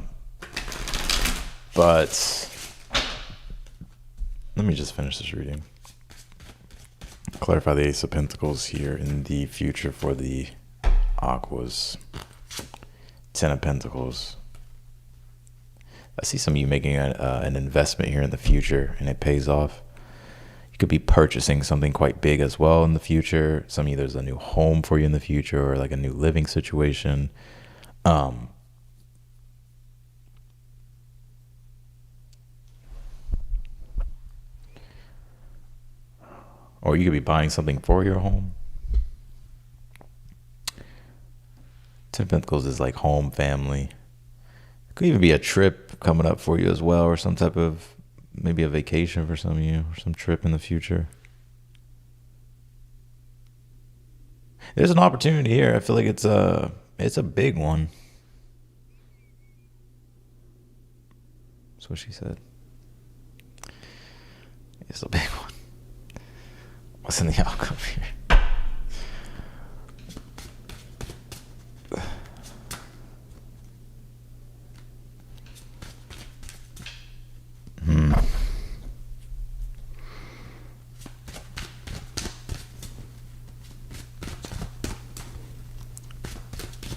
[SPEAKER 1] let me just finish this reading. Clarify the Ace of Pentacles here in the future for the Aquas. 10 of Pentacles. I see some of you making an investment here in the future and it pays off. You could be purchasing something quite big as well in the future. Some of you, there's a new home for you in the future or like a new living situation. Or you could be buying something for your home. 10 of Pentacles is like home, family. Could even be a trip coming up for you as well, or some type of, maybe a vacation for some of you, or some trip in the future. There's an opportunity here. I feel like it's a big one. That's what she said. It's a big one. What's in the outcome here?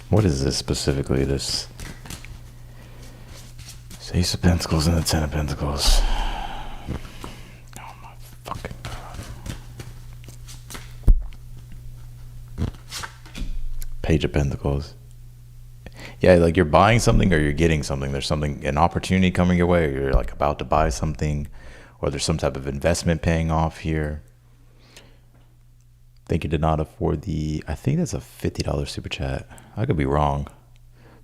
[SPEAKER 1] What is this specifically? This Ace of Pentacles and the Ten of Pentacles. Oh my fucking god. Page of Pentacles. Yeah, like you're buying something or you're getting something. There's something, an opportunity coming your way, or you're like about to buy something, or there's some type of investment paying off here. I think you did not afford the, I think that's a $50 super chat. I could be wrong,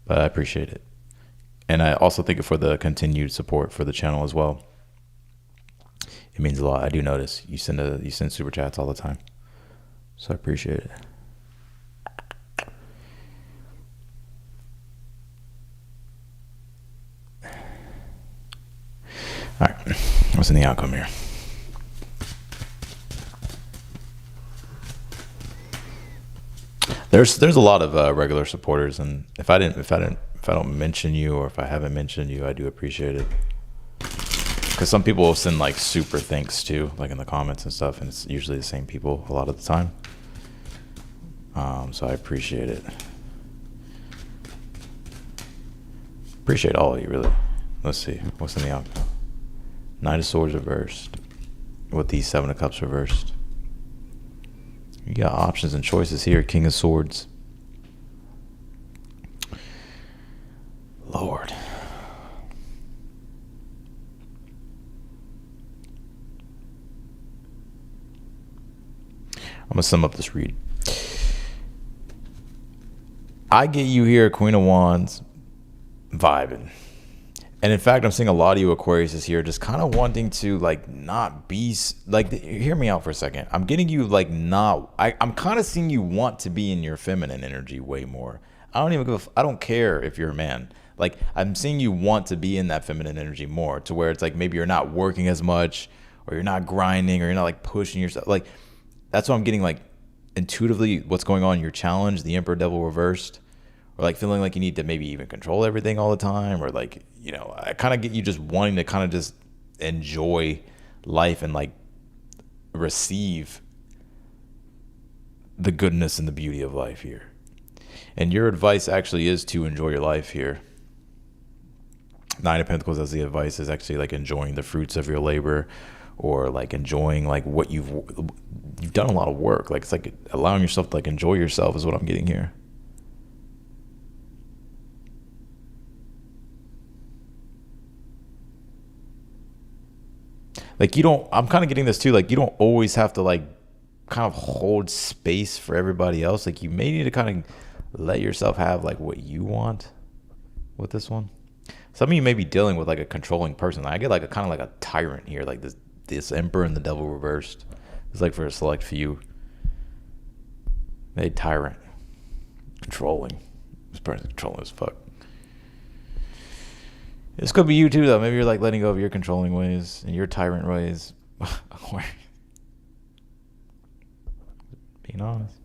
[SPEAKER 1] but I appreciate it. And I also thank you for the continued support for the channel as well. It means a lot. I do notice you send super chats all the time, so I appreciate it. All right, what's in the outcome here? There's a lot of regular supporters, and if I don't mention you, or if I haven't mentioned you, I do appreciate it. Because some people will send like super thanks too, like in the comments and stuff, and it's usually the same people a lot of the time. So I appreciate it. Appreciate all of you, really. Let's see what's in the outcome. Knight of Swords reversed with the Seven of Cups reversed. You got options and choices here. King of Swords. Lord. I'm going to sum up this read. I get you here, Queen of Wands, vibing. And in fact, I'm seeing a lot of you Aquarius is here just kind of wanting to like not be like, hear me out for a second. I'm getting you like not, I'm kind of seeing you want to be in your feminine energy way more. I don't care if you're a man. Like I'm seeing you want to be in that feminine energy more, to where it's like maybe you're not working as much, or you're not grinding, or you're not like pushing yourself. Like that's what I'm getting, like intuitively what's going on in your challenge, the Emperor Devil reversed, or like feeling like you need to maybe even control everything all the time, or like, you know, I kind of get you just wanting to kind of just enjoy life and like receive the goodness and the beauty of life here. And your advice actually is to enjoy your life here. Nine of Pentacles as the advice is actually like enjoying the fruits of your labor, or like enjoying like what you've done a lot of work. Like it's like allowing yourself to like enjoy yourself is what I'm getting here. Like you don't, I'm kind of getting this too, like you don't always have to like kind of hold space for everybody else. Like you may need to kind of let yourself have like what you want with this one. Some of you may be dealing with like a controlling person. I get like a kind of like a tyrant here, like this Emperor and the Devil reversed. It's like for a select few. A tyrant. Controlling. This person's controlling as fuck. This could be you too, though. Maybe you're like letting go of your controlling ways and your tyrant ways. Being honest.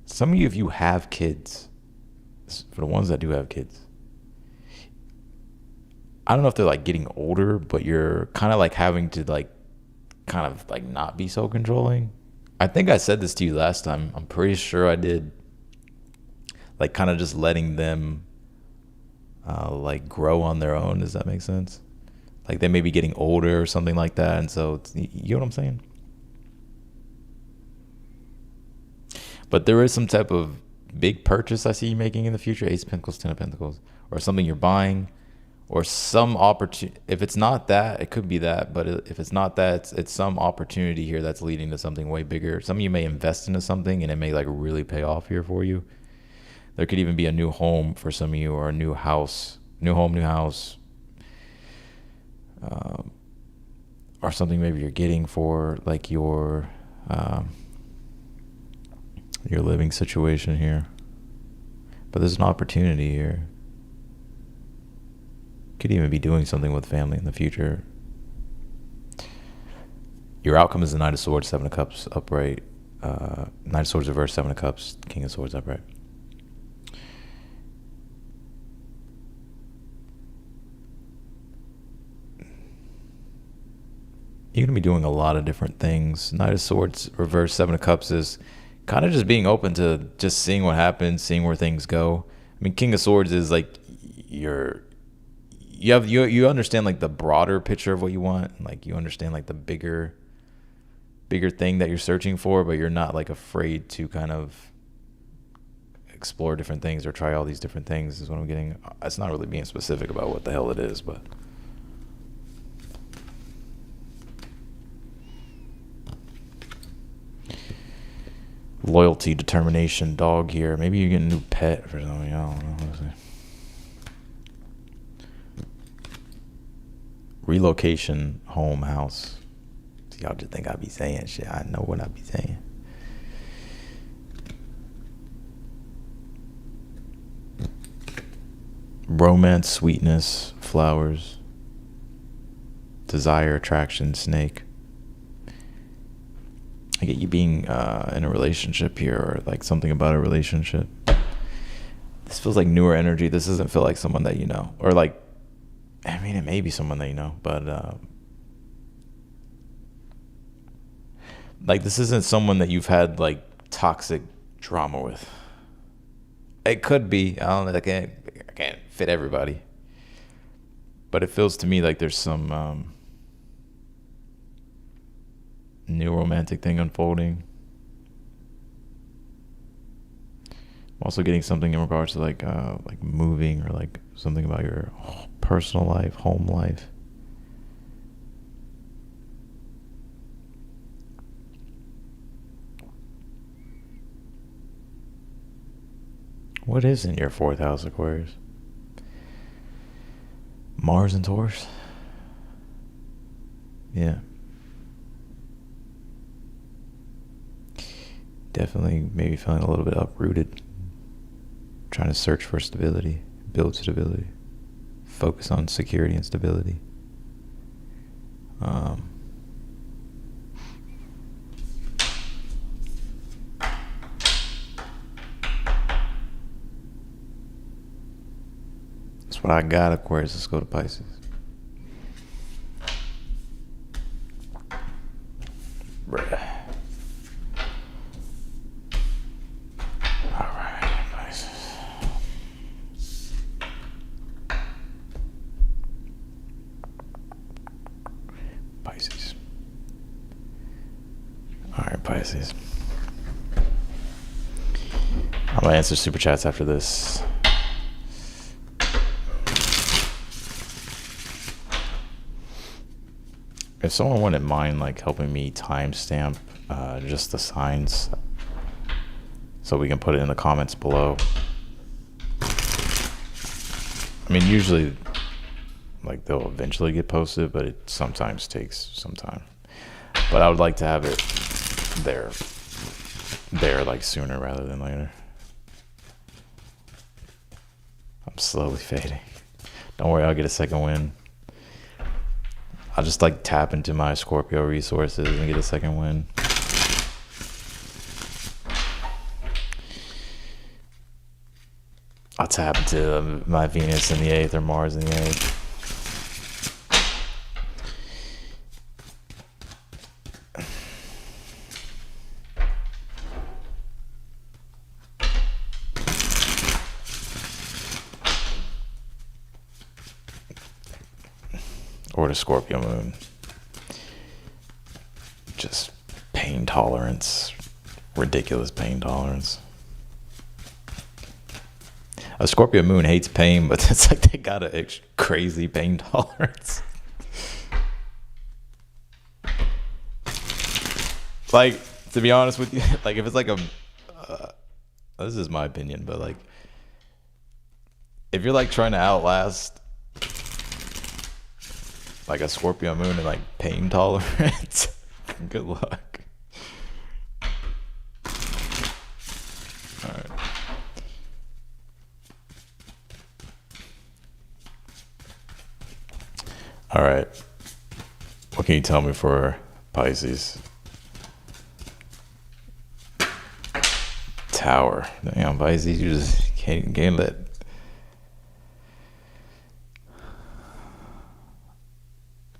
[SPEAKER 1] Some of you, if you have kids, for the ones that do have kids, I don't know if they're like getting older, but you're kind of like having to like kind of like not be so controlling. I think I said this to you last time. I'm pretty sure I did. Like kind of just letting them like grow on their own. Does that make sense? Like they may be getting older or something like that. And so, you know what I'm saying? But there is some type of big purchase I see you making in the future. Ace of Pentacles, Ten of Pentacles, or something you're buying, or some opportunity. If it's not that, it could be that. But if it's not that, it's some opportunity here that's leading to something way bigger. Some of you may invest into something and it may like really pay off here for you. There could even be a new home for some of you, or a new house, new home, new house, or something maybe you're getting for like your living situation here. But there's an opportunity here. Could even be doing something with family in the future. Your outcome is the Knight of Swords, Seven of Cups upright. Knight of Swords reverse, Seven of Cups, King of Swords upright. You're going to be doing a lot of different things. Knight of Swords reverse, Seven of Cups is kind of just being open to just seeing what happens, seeing where things go. I mean, King of Swords is like you understand like the broader picture of what you want. Like you understand like the bigger thing that you're searching for, but you're not like afraid to kind of explore different things or try all these different things is what I'm getting. It's not really being specific about what the hell it is, but loyalty, determination, dog here. Maybe you get a new pet or something. I don't know. Relocation, home, house. So y'all just think I be saying shit. I know what I be saying. Romance, sweetness, flowers, desire, attraction, snake. I get you being in a relationship here, or like something about a relationship. This feels like newer energy. This doesn't feel like someone that you know, or like, I mean, it may be someone that you know, but like this isn't someone that you've had like toxic drama with. It could be. I can't fit everybody, but it feels to me like there's some new romantic thing unfolding. I'm also getting something in regards to like moving, or like something about your personal life, home life. What is in your fourth house, Aquarius? Mars and Taurus? Yeah. Definitely maybe feeling a little bit uprooted. Trying to search for stability, build stability, focus on security and stability. That's what I got, Aquarius. Let's go to Pisces. Bruh. Pisces. I'm gonna answer super chats after this. If someone wouldn't mind like helping me timestamp just the signs, so we can put it in the comments below. I mean, usually like they'll eventually get posted, but it sometimes takes some time. But I would like to have it there like sooner rather than later. I'm slowly fading. Don't worry, I'll get a second win. I'll just like tap into my Scorpio resources and get a second win. I'll tap into my Venus in the 8th or Mars in the 8th. Or the Scorpio moon. Just pain tolerance. Ridiculous pain tolerance. A Scorpio moon hates pain, but it's like they got a crazy pain tolerance. Like, to be honest with you, like if it's like this is my opinion, but like If you're like trying to outlast like a Scorpio moon and like pain tolerance, good luck. All right. All right. What can you tell me for Pisces? Tower. Damn, Pisces, you just can't let.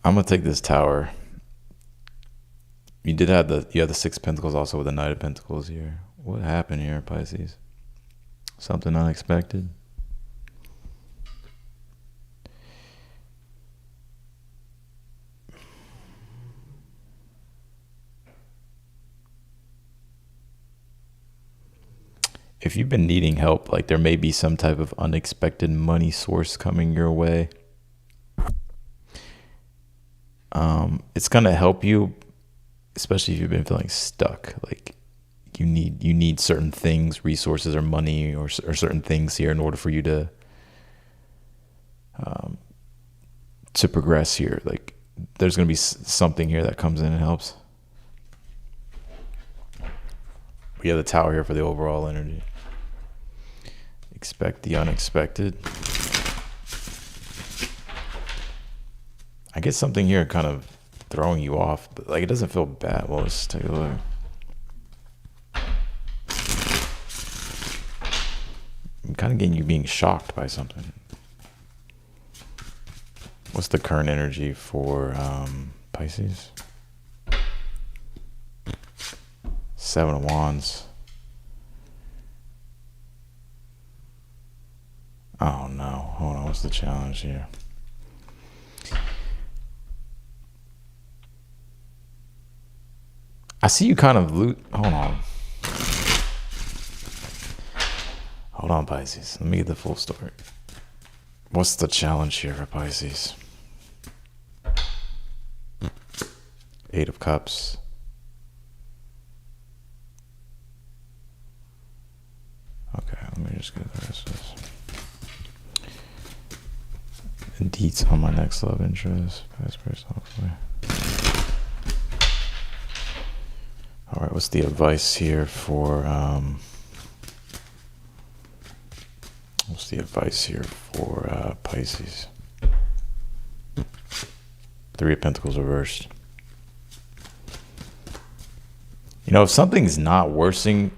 [SPEAKER 1] I'm gonna take this Tower. You have the Six of Pentacles also with the Knight of Pentacles here. What happened here, Pisces? Something unexpected? If you've been needing help, like there may be some type of unexpected money source coming your way. It's gonna help you, especially if you've been feeling stuck. Like you need certain things, resources, or money, or certain things here in order for you to progress here. Like there's gonna be something here that comes in and helps. We have the Tower here for the overall energy. Expect the unexpected. I get something here kind of throwing you off, but like it doesn't feel bad. Well, let's take a look. I'm kind of getting you being shocked by something. What's the current energy for Pisces? Seven of Wands. Oh no, hold on, what's the challenge here? I see you kind of hold on, Pisces. Let me get the full story. What's the challenge here for Pisces? Eight of Cups. Okay, let me just get the rest of this. And deets on my next love interest. Past person, hopefully. All right, what's the advice here for Pisces? Three of Pentacles reversed. You know, if something's not worsening,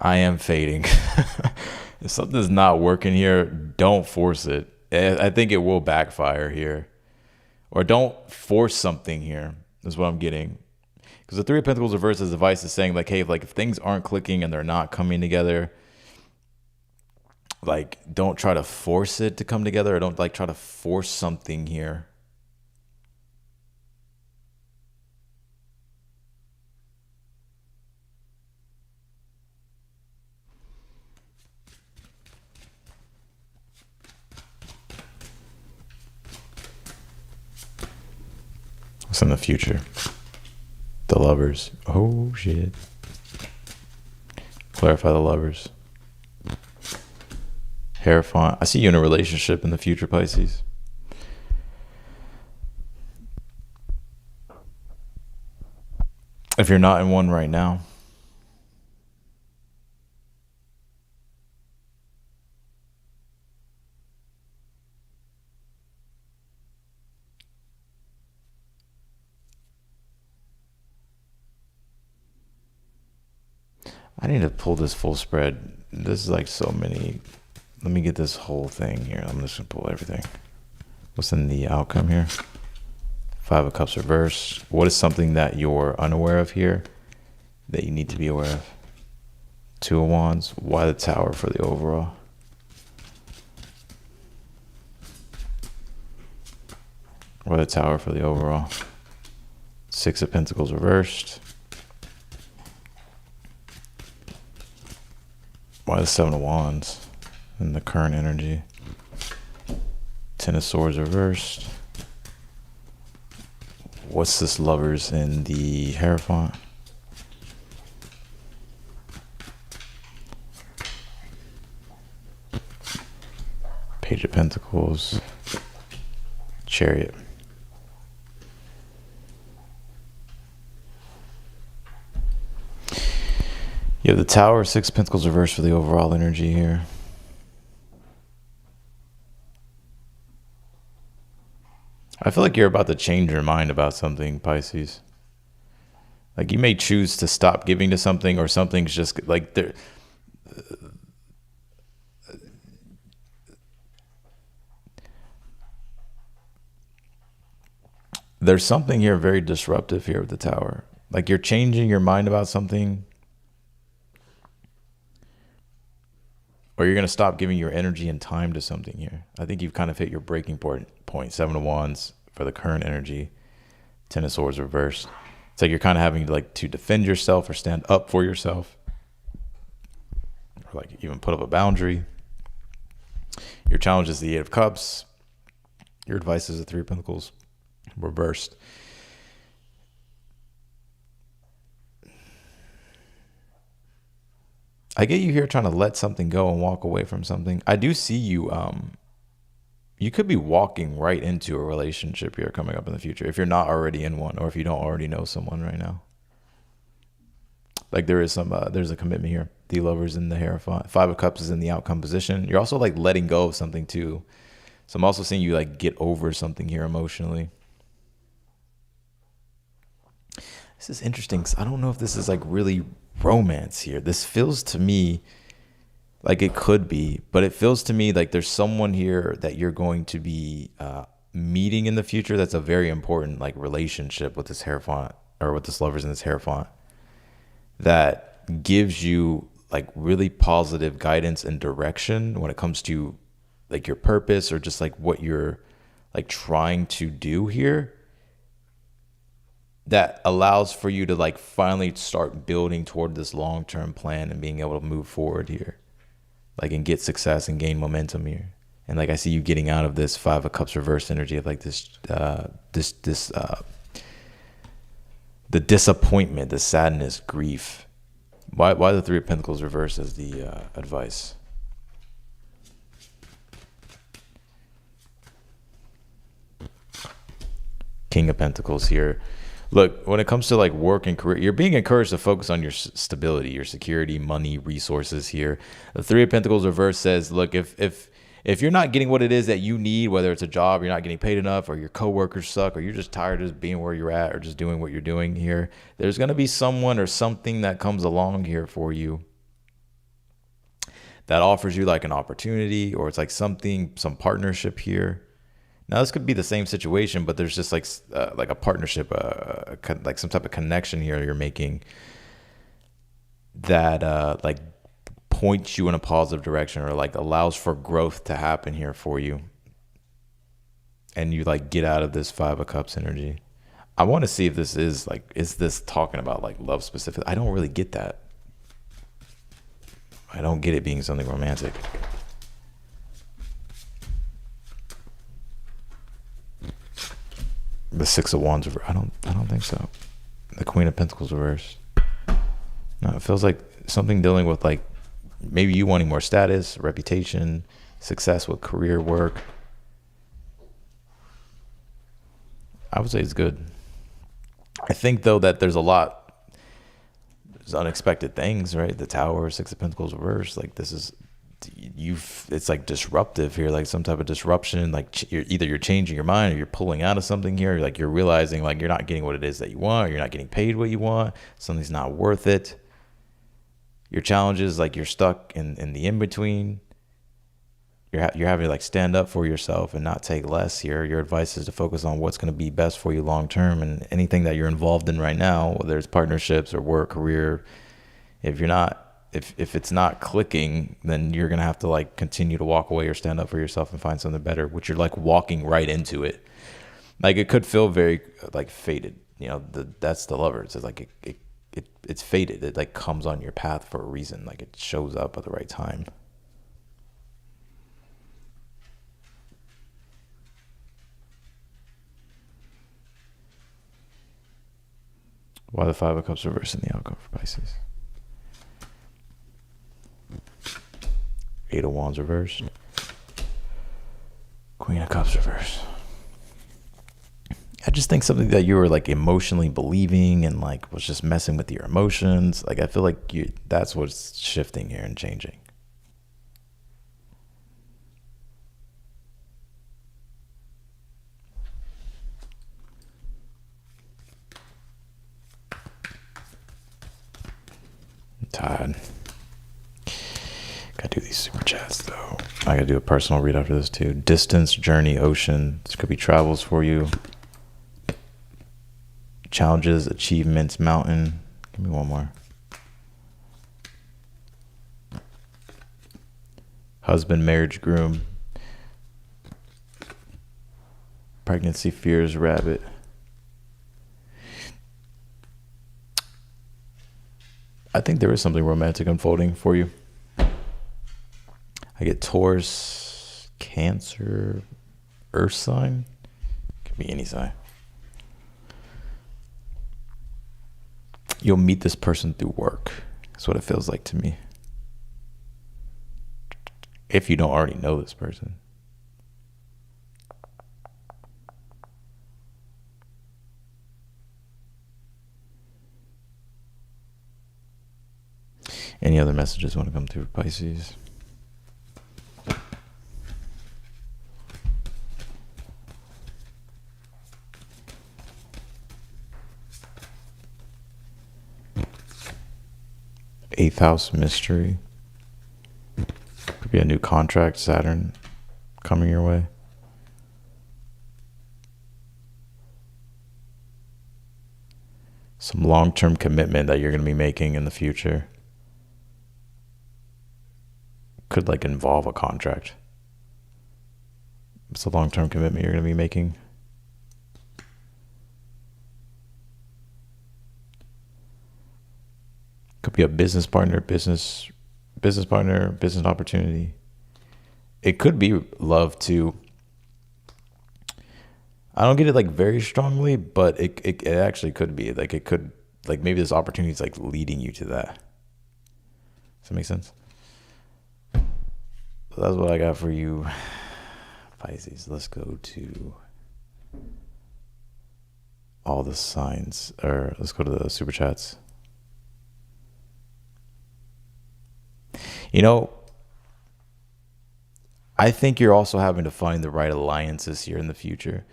[SPEAKER 1] I am fading. If something's not working here, don't force it. I think it will backfire here. Or don't force something here, is what I'm getting. Because the Three of Pentacles reversed as advice is saying, like, hey, if things aren't clicking and they're not coming together, like, don't try to force it to come together, or don't, like, try to force something here. What's in the future? The Lovers. Oh, shit. Clarify the Lovers. Hierophant. I see you in a relationship in the future, Pisces. If you're not in one right now, I need to pull this full spread. This is like so many. Let me get this whole thing here. I'm just going to pull everything. What's in the outcome here? Five of Cups reversed. What is something that you're unaware of here that you need to be aware of? Two of Wands. Why the Tower for the overall? Why the Tower for the overall? Six of Pentacles reversed. Why the Seven of Wands in the current energy? Ten of Swords reversed. What's this Lovers in the Hierophant? Page of Pentacles, Chariot. You have the Tower, Six of Pentacles reversed for the overall energy here. I feel like you're about to change your mind about something, Pisces. Like you may choose to stop giving to something, or something's just like there. There's something here very disruptive here with the Tower. Like you're changing your mind about something, or you're going to stop giving your energy and time to something here. I think you've kind of hit your breaking point. Seven of Wands for the current energy. Ten of Swords reversed. It's like you're kind of having to defend yourself or stand up for yourself, or like even put up a boundary. Your challenge is the Eight of Cups. Your advice is the Three of Pentacles reversed. I get you here trying to let something go and walk away from something. I do see you, you could be walking right into a relationship here coming up in the future if you're not already in one, or if you don't already know someone right now. Like there is some, there's a commitment here. The Lover's in the Hierophant. Five of Cups is in the outcome position. You're also like letting go of something too. So I'm also seeing you like get over something here emotionally. This is interesting because I don't know if this is like really romance here. This feels to me like it could be, but it feels to me like there's someone here that you're going to be meeting in the future. That's a very important like relationship with this Hierophant, or with this Lover's in this Hierophant, that gives you like really positive guidance and direction when it comes to like your purpose, or just like what you're like trying to do here, that allows for you to like finally start building toward this long-term plan and being able to move forward here, like, and get success and gain momentum here. And like I see you getting out of this Five of Cups reverse energy of like this the disappointment, the sadness, grief. Why the Three of Pentacles reverse as the advice? King of Pentacles here. Look, when it comes to like work and career, you're being encouraged to focus on your stability, your security, money, resources here. The Three of Pentacles reverse says, look, if you're not getting what it is that you need, whether it's a job, you're not getting paid enough, or your coworkers suck, or you're just tired of just being where you're at, or just doing what you're doing here, there's going to be someone or something that comes along here for you that offers you like an opportunity, or it's like something, some partnership here. Now, this could be the same situation, but there's just like a partnership, like some type of connection here you're making that like points you in a positive direction, or like allows for growth to happen here for you. And you like get out of this Five of Cups energy. I want to see if this is like, is this talking about like love specific? I don't really get that. I don't get it being something romantic. The Six of Wands, I don't think so. The Queen of Pentacles reversed. No, it feels like something dealing with like maybe you wanting more status, reputation, success with career, work. I would say it's good. I think though that there's unexpected things, right? The Tower, Six of Pentacles reversed. Like this is, it's like disruptive here, like some type of disruption. Like you're changing your mind, or you're pulling out of something here. Like you're realizing like you're not getting what it is that you want, or you're not getting paid what you want. Something's not worth it. Your challenge is like you're stuck in the in-between. You're having to like stand up for yourself and not take less here. Your advice is to focus on what's going to be best for you long term, and anything that you're involved in right now, whether it's partnerships or work, career, if it's not clicking, then you're going to have to like continue to walk away or stand up for yourself and find something better, which you're like walking right into it. Like it could feel very like fated, you know, that's the Lover. It's like it's fated. It like comes on your path for a reason. Like it shows up at the right time. Why the Five of Cups reverse in the outcome for Pisces? Eight of Wands reversed. Queen of Cups reverse. I just think something that you were like emotionally believing and like was just messing with your emotions. Like I feel like that's what's shifting here and changing. I'm tired. Gotta do these super chats though. I gotta do a personal read after this too. Distance, journey, ocean. This could be travels for you. Challenges, achievements, mountain. Give me one more. Husband, marriage, groom. Pregnancy, fears, rabbit. I think there is something romantic unfolding for you. I get Taurus, Cancer, Earth sign. Could be any sign. You'll meet this person through work. That's what it feels like to me. If you don't already know this person. Any other messages want to come through for Pisces? Eighth house mystery. Could be a new contract, Saturn coming your way. Some long-term commitment that you're going to be making in the future. Could like involve a contract. It's a long-term commitment you're going to be making. Could be a business partner, business opportunity. It could be love too. I don't get it like very strongly, but it actually could be like it could like maybe this opportunity is like leading you to that. Does that make sense? So that's what I got for you, Pisces. Let's go to all the signs, or let's go to the super chats. You know, I think you're also having to find the right alliances here in the future.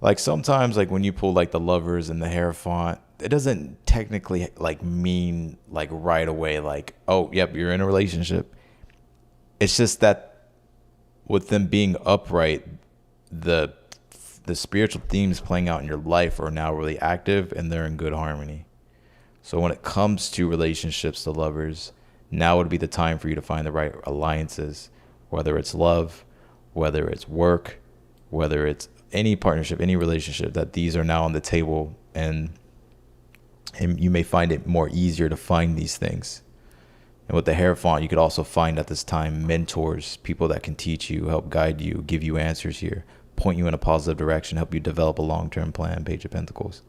[SPEAKER 1] Like sometimes like when you pull like the Lovers and the Hierophant, it doesn't technically like mean like right away like, oh, yep, you're in a relationship. It's just that with them being upright, the spiritual themes playing out in your life are now really active and they're in good harmony. So when it comes to relationships, the Lovers, now would be the time for you to find the right alliances, whether it's love, whether it's work, whether it's any partnership, any relationship, that these are now on the table, and you may find it more easier to find these things. And with the Hierophant, you could also find at this time mentors, people that can teach you, help guide you, give you answers here, point you in a positive direction, help you develop a long-term plan. Page of Pentacles.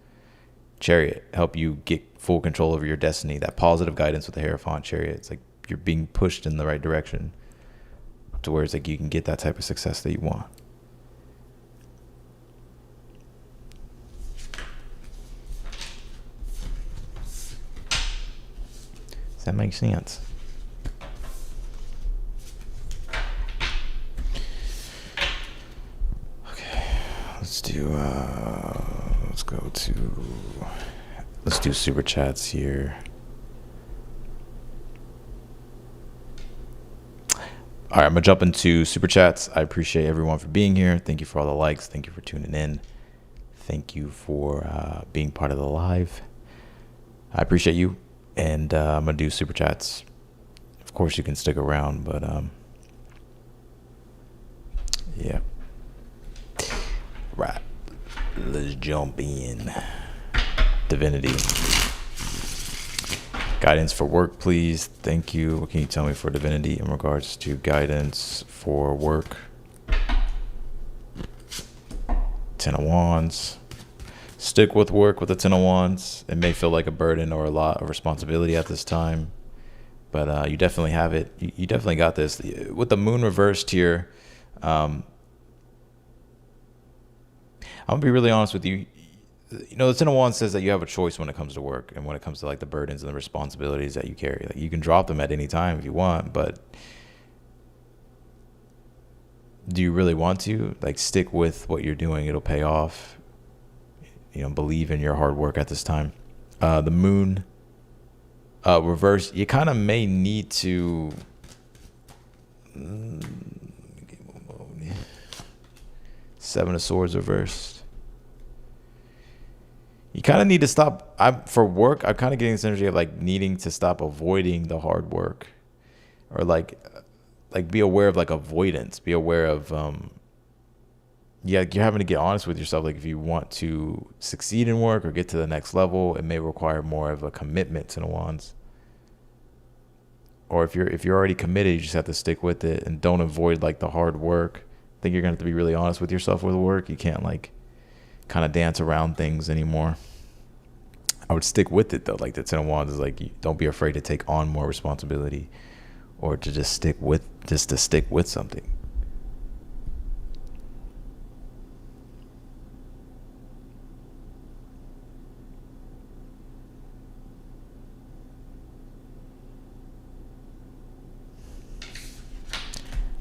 [SPEAKER 1] Chariot, help you get full control over your destiny. That positive guidance with the Hierophant, Chariot. It's like you're being pushed in the right direction to where it's like you can get that type of success that you want. Does that make sense? Okay, let's do super chats here. All right, I'm gonna jump into super chats. I appreciate everyone for being here. Thank you for all the likes. Thank you for tuning in. Thank you for being part of the live. I appreciate you. And I'm going to do super chats. Of course, you can stick around, but yeah. Right. Let's jump in. Divinity. Guidance for work, please. Thank you. What can you tell me for Divinity in regards to guidance for work? Ten of Wands. Stick with work with the Ten of Wands. It may feel like a burden or a lot of responsibility at this time, but you definitely have it. You definitely got this. With the Moon reversed here, I'm gonna be really honest with you. You know, the Ten of Wands says that you have a choice when it comes to work and when it comes to like the burdens and the responsibilities that you carry. Like you can drop them at any time if you want, but do you really want to? Like stick with what you're doing. It'll pay off. You know, believe in your hard work at this time. The Moon reverse, you kind of may need to Seven of Swords reversed. You kind of need to stop. For work, I'm kind of getting this energy of like needing to stop avoiding the hard work, or like be aware of like avoidance. Be aware of you're having to get honest with yourself. Like if you want to succeed in work or get to the next level, it may require more of a commitment to the Wands. Or if you're already committed, you just have to stick with it and don't avoid like the hard work. I think you're gonna have to be really honest with yourself with work. You can't like kind of dance around things anymore. I would stick with it though. Like the Ten of Wands is like, don't be afraid to take on more responsibility, or to just stick with something.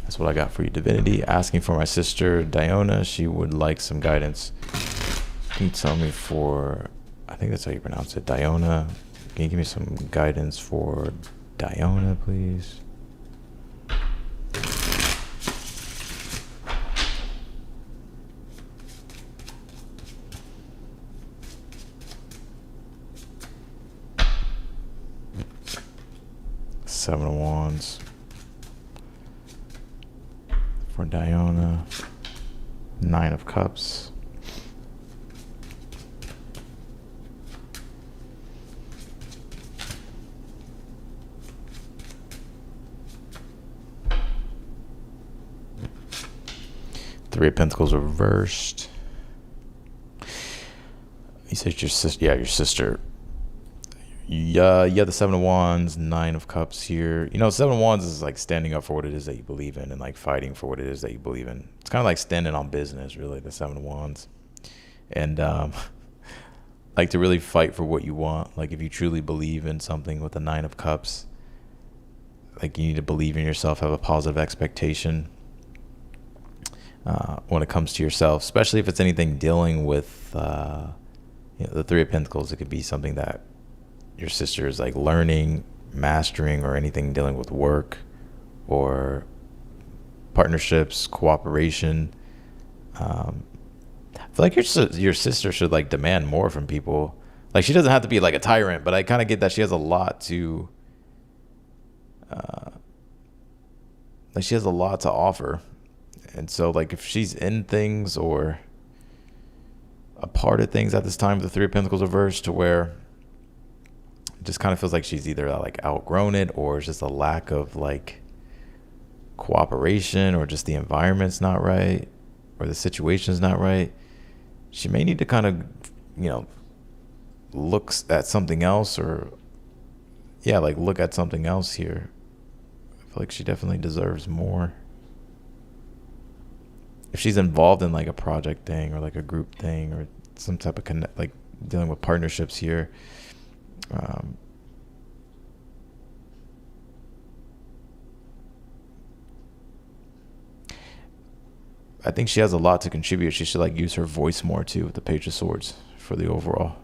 [SPEAKER 1] That's what I got for you, Divinity. Asking for my sister Diona. She would like some guidance. Can you tell me I think that's how you pronounce it, Diona. Can you give me some guidance for Diona, please? Seven of Wands for Diona. Nine of Cups. Three of Pentacles reversed. He says your sister. Yeah, your sister. Yeah, the Seven of Wands, Nine of Cups here. You know, Seven of Wands is like standing up for what it is that you believe in and like fighting for what it is that you believe in. It's kind of like standing on business, really, the Seven of Wands. And like to really fight for what you want. Like if you truly believe in something with the Nine of Cups, like you need to believe in yourself, have a positive expectation when it comes to yourself, especially if it's anything dealing with the Three of Pentacles. It could be something that your sister is like learning, mastering, or anything dealing with work or partnerships, cooperation. I feel like your sister should like demand more from people. Like she doesn't have to be like a tyrant, but I kind of get that she has a lot to offer. And so like if she's in things or a part of things at this time, the Three of Pentacles reversed, to where it just kind of feels like she's either like outgrown it, or it's just a lack of like cooperation, or just the environment's not right, or the situation's not right. She may need to kind of, look at something else, or look at something else here. I feel like she definitely deserves more. If she's involved in like a project thing or like a group thing or some type of like dealing with partnerships here, I think she has a lot to contribute. She should like use her voice more too with the Page of Swords for the overall.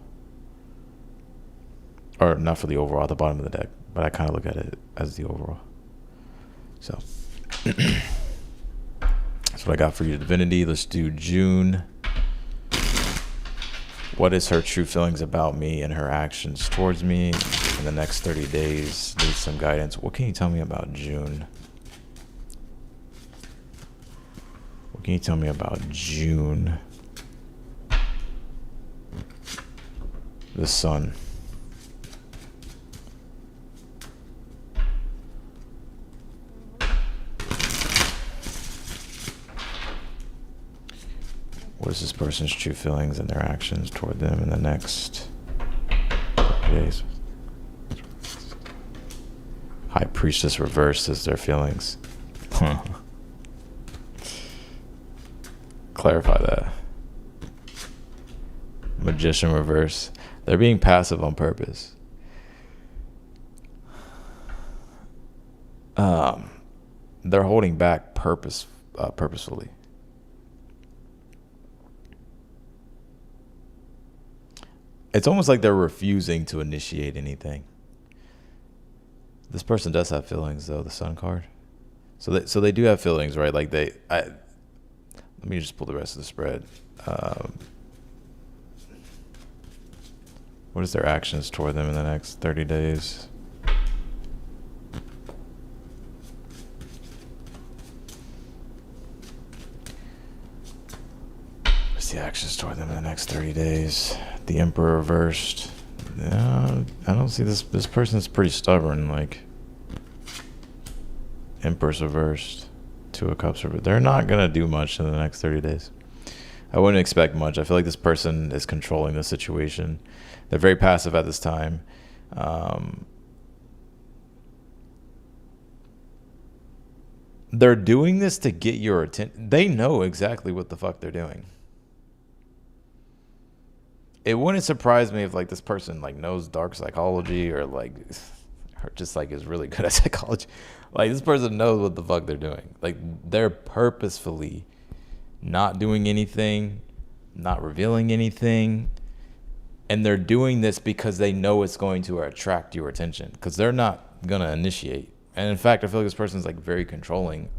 [SPEAKER 1] Or not for the overall, at the bottom of the deck, but I kind of look at it as the overall. So that's what I got for you, Divinity. Let's do June. What is her true feelings about me and her actions towards me in the next 30 days? Need some guidance. What can you tell me about June? What can you tell me about June? The Sun. What is this person's true feelings and their actions toward them in the next 30 days? High Priestess reversed is their feelings. Clarify that. Magician reverse. They're being passive on purpose. They're holding back purposefully. It's almost like they're refusing to initiate anything. This person does have feelings, though. The Sun card. So they do have feelings, right? Like let me just pull the rest of the spread. What is their actions toward them in the next 30 days? What's the actions toward them in the next 30 days? The Emperor reversed. I don't see this. This person's pretty stubborn. Like, Empress reversed. Two of Cups reversed. They're not going to do much in the next 30 days. I wouldn't expect much. I feel like this person is controlling the situation. They're very passive at this time. They're doing this to get your attention. They know exactly what the fuck they're doing. It wouldn't surprise me if like this person like knows dark psychology or just like is really good at psychology. Like, this person knows what the fuck they're doing. Like, they're purposefully not doing anything, not revealing anything, and they're doing this because they know it's going to attract your attention, because they're not gonna initiate. And in fact, I feel like this person's like very controlling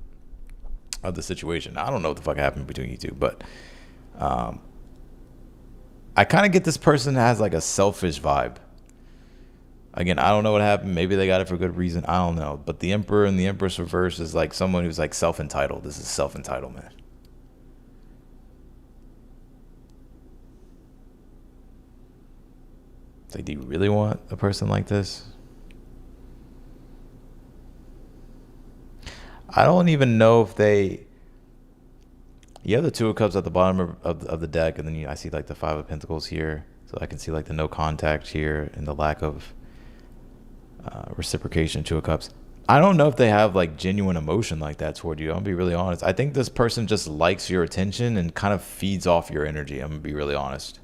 [SPEAKER 1] of the situation. I don't know what the fuck happened between you two, but I kind of get this person has like a selfish vibe. Again, I don't know what happened. Maybe they got it for good reason. I don't know. But the Emperor and the Empress reverse is like someone who's like self-entitled. This is self-entitlement. It's like, do you really want a person like this? I don't even know if they... You have the Two of Cups at the bottom of the deck, and then I see like the Five of Pentacles here. So I can see like the no contact here and the lack of reciprocation. Two of Cups. I don't know if they have like genuine emotion like that toward you. I'm gonna be really honest. I think this person just likes your attention and kind of feeds off your energy. I'm gonna be really honest.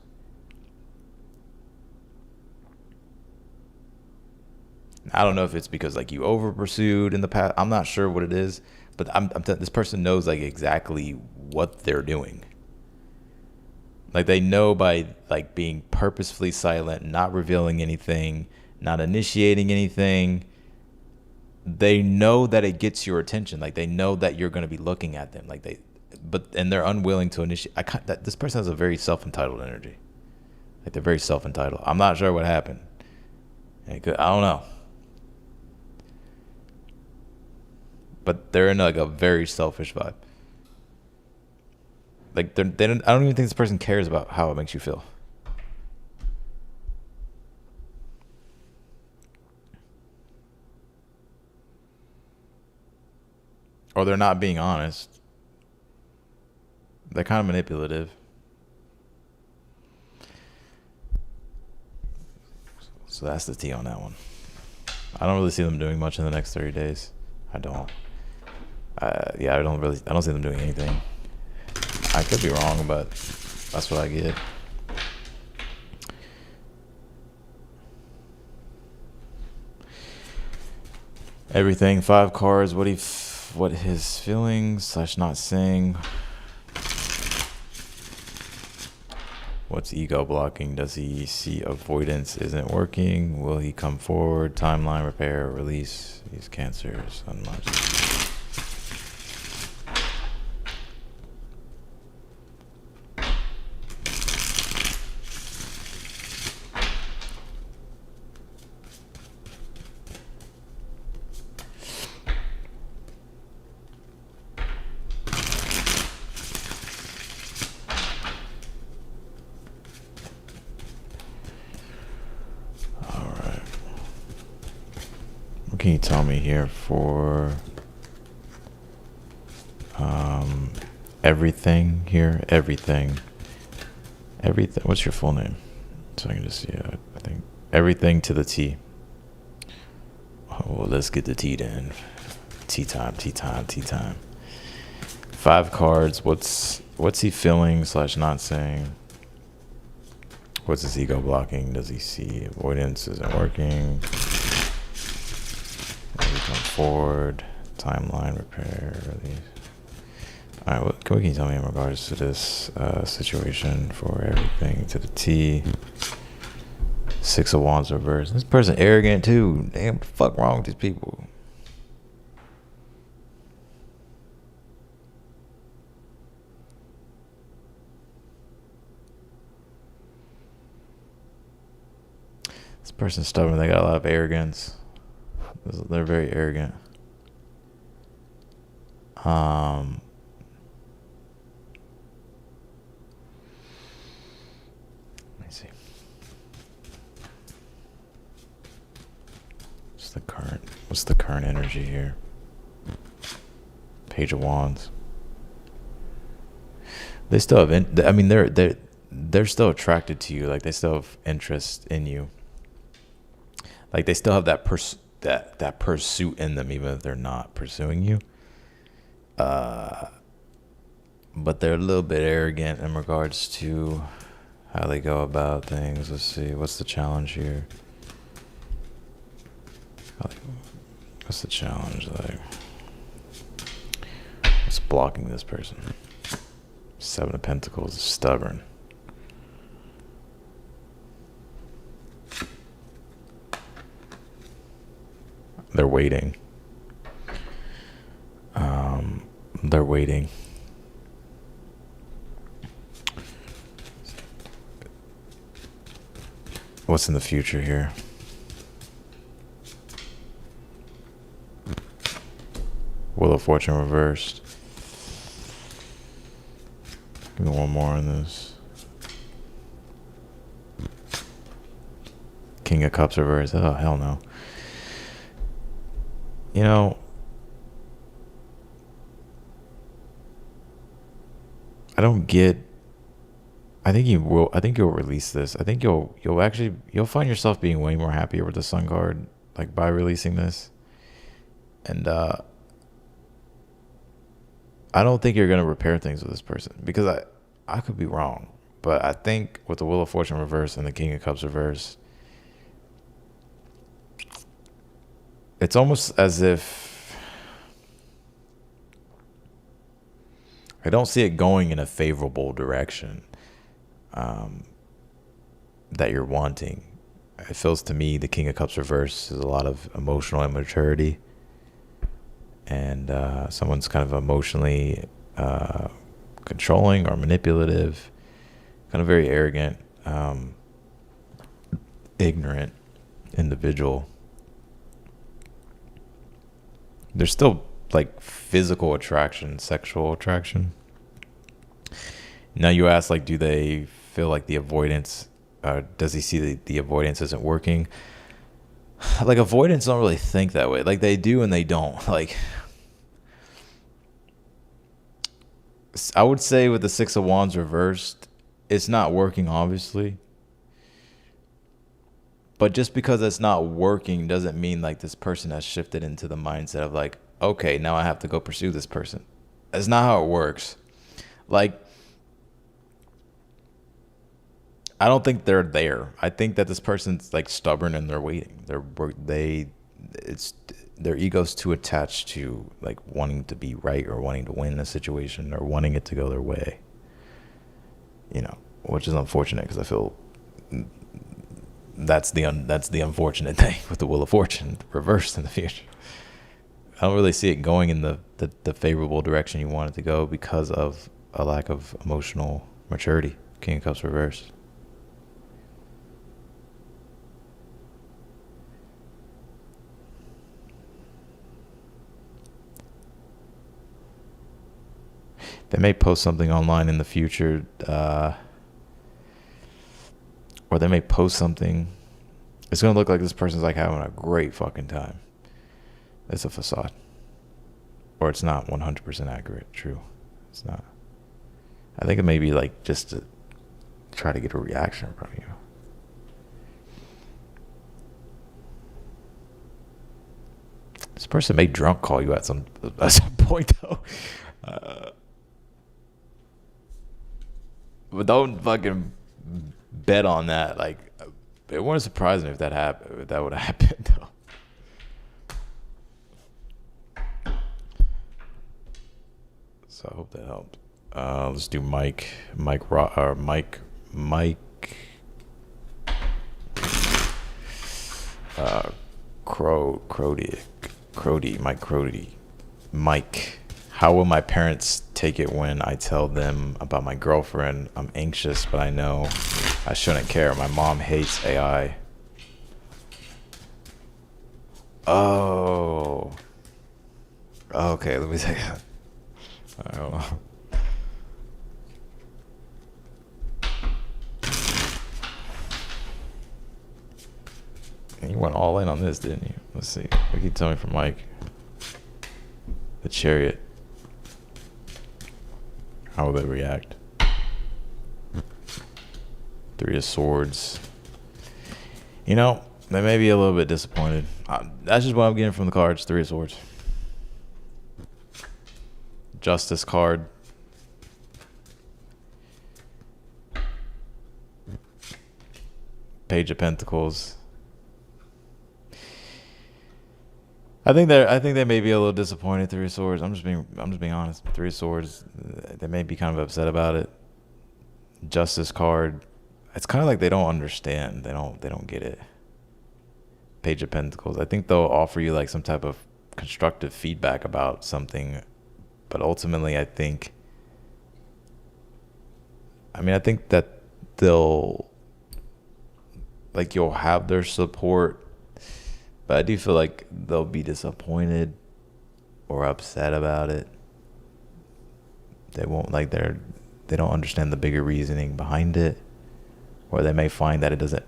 [SPEAKER 1] I don't know if it's because like you over pursued in the past. I'm not sure what it is, but this person knows like exactly what they're doing. Like, they know by like being purposefully silent, not revealing anything, not initiating anything, they know that it gets your attention. Like, they know that you're going to be looking at them. Like, and they're unwilling to initiate. This person has a very self-entitled energy. Like, they're very self-entitled. I'm not sure what happened. I don't know. But they're in like a very selfish vibe. Like, I don't even think this person cares about how it makes you feel. Or they're not being honest. They're kind of manipulative. So that's the tea on that one. I don't really see them doing much in the next 30 days. I don't. I don't see them doing anything. I could be wrong, but that's what I get. Everything, 5 cards. What his feelings / not saying. What's ego blocking? Does he see avoidance isn't working? Will he come forward? Timeline, repair, release. He's Cancer, Sun, Mars. Can you tell me here for everything here? Everything. What's your full name? So I can just see. I think everything to the T. Oh, well, let's get the T then. Tea time. 5 cards. What's he feeling / not saying? What's his ego blocking? Does he see avoidance isn't working? Maybe come forward. Timeline repair. Release. All right, what can you tell me in regards to this situation for everything to the T? Six of Wands reverse. This person arrogant too. Damn, what the fuck wrong with these people? This person's stubborn. They got a lot of arrogance. They're very arrogant. Let me see. What's the current energy here? Page of Wands. They still have they're still attracted to you. Like they still have interest in you. Like they still have that pursuit in them, even if they're not pursuing you. But they're a little bit arrogant in regards to how they go about things. Let's see, what's the challenge here? What's the challenge like? What's blocking this person? Seven of Pentacles is stubborn. They're waiting. They're waiting. What's in the future here? Wheel of Fortune reversed. Give me one more on this. King of Cups reversed. Oh, hell no. You know, I think you'll release this. I think you'll find yourself being way more happier with the Sun card, like by releasing this. And I don't think you're gonna repair things with this person, because I could be wrong, but I think with the Wheel of Fortune reverse and the King of Cups reverse, it's almost as if I don't see it going in a favorable direction that you're wanting. It feels to me the King of Cups reverse is a lot of emotional immaturity, and someone's kind of emotionally controlling or manipulative, kind of very arrogant, ignorant individual. There's still like physical attraction, sexual attraction. Now you ask, like, do they feel like the avoidance, does he see the avoidance isn't working? Like, avoidance don't really think that way. Like, they do and they don't. Like, I would say with the Six of Wands reversed, it's not working, obviously. But just because it's not working doesn't mean like this person has shifted into the mindset of like, okay, now I have to go pursue this person. That's not how it works. Like, I don't think they're there. I think that this person's like stubborn and they're waiting. Their ego's too attached to like wanting to be right or wanting to win a situation or wanting it to go their way. You know, which is unfortunate, because I feel that's the unfortunate thing with the Wheel of Fortune reversed in the future. I don't really see it going in the favorable direction you want it to go because of a lack of emotional maturity. King of Cups reversed. They may post something online in the future, or they may post something. It's going to look like this person's like having a great fucking time. It's a facade. Or it's not 100% accurate. True. It's not. I think it may be like just to try to get a reaction from you. This person may drunk call you at some point, though. But don't fucking bet on that. Like, it wouldn't surprise me if that happened. If that would happen, though. So I hope that helped. Let's do Mike Crody. Mike, how will my parents take it when I tell them about my girlfriend? I'm anxious, but I know I shouldn't care. My mom hates AI. Oh. Okay, let me take that. I don't know. You went all in on this, didn't you? Let's see. What can you tell me from Mike? The Chariot. How will they react? Three of Swords. You know, they may be a little bit disappointed. That's just what I'm getting from the cards. Three of Swords. Justice card. Page of Pentacles. I think they may be a little disappointed. Three of Swords. I'm just being honest. Three of Swords. They may be kind of upset about it. Justice card. It's kind of like they don't understand. They don't get it. Page of Pentacles. I think they'll offer you like some type of constructive feedback about something, but ultimately, I think that you'll have their support. But I do feel like they'll be disappointed or upset about it. They won't they don't understand the bigger reasoning behind it. Or they may find that it doesn't,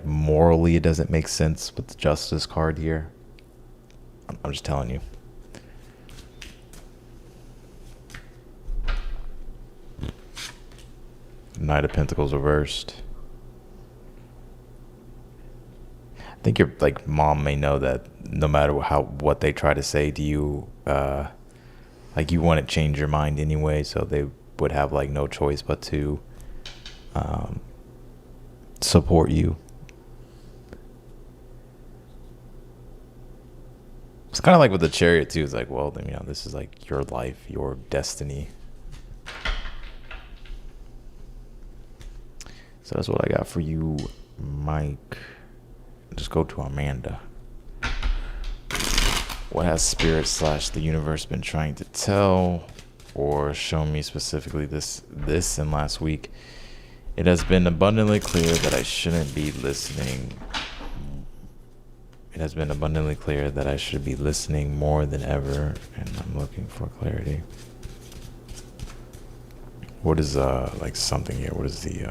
[SPEAKER 1] morally it doesn't make sense with the Justice card here. I'm just telling you. Knight of Pentacles reversed. I think your mom may know that no matter what they try to say to you, you wouldn't change your mind anyway, so they would have no choice but to support you. It's kind of like with the Chariot too. It's well, then this is your life, your destiny. So that's what I got for you, Mike. Just go to Amanda. What has Spirit / the universe been trying to tell or show me specifically this and last week? It has been abundantly clear that I shouldn't be listening. It has been abundantly clear that I should be listening more than ever, and I'm looking for clarity. What is something here? What is the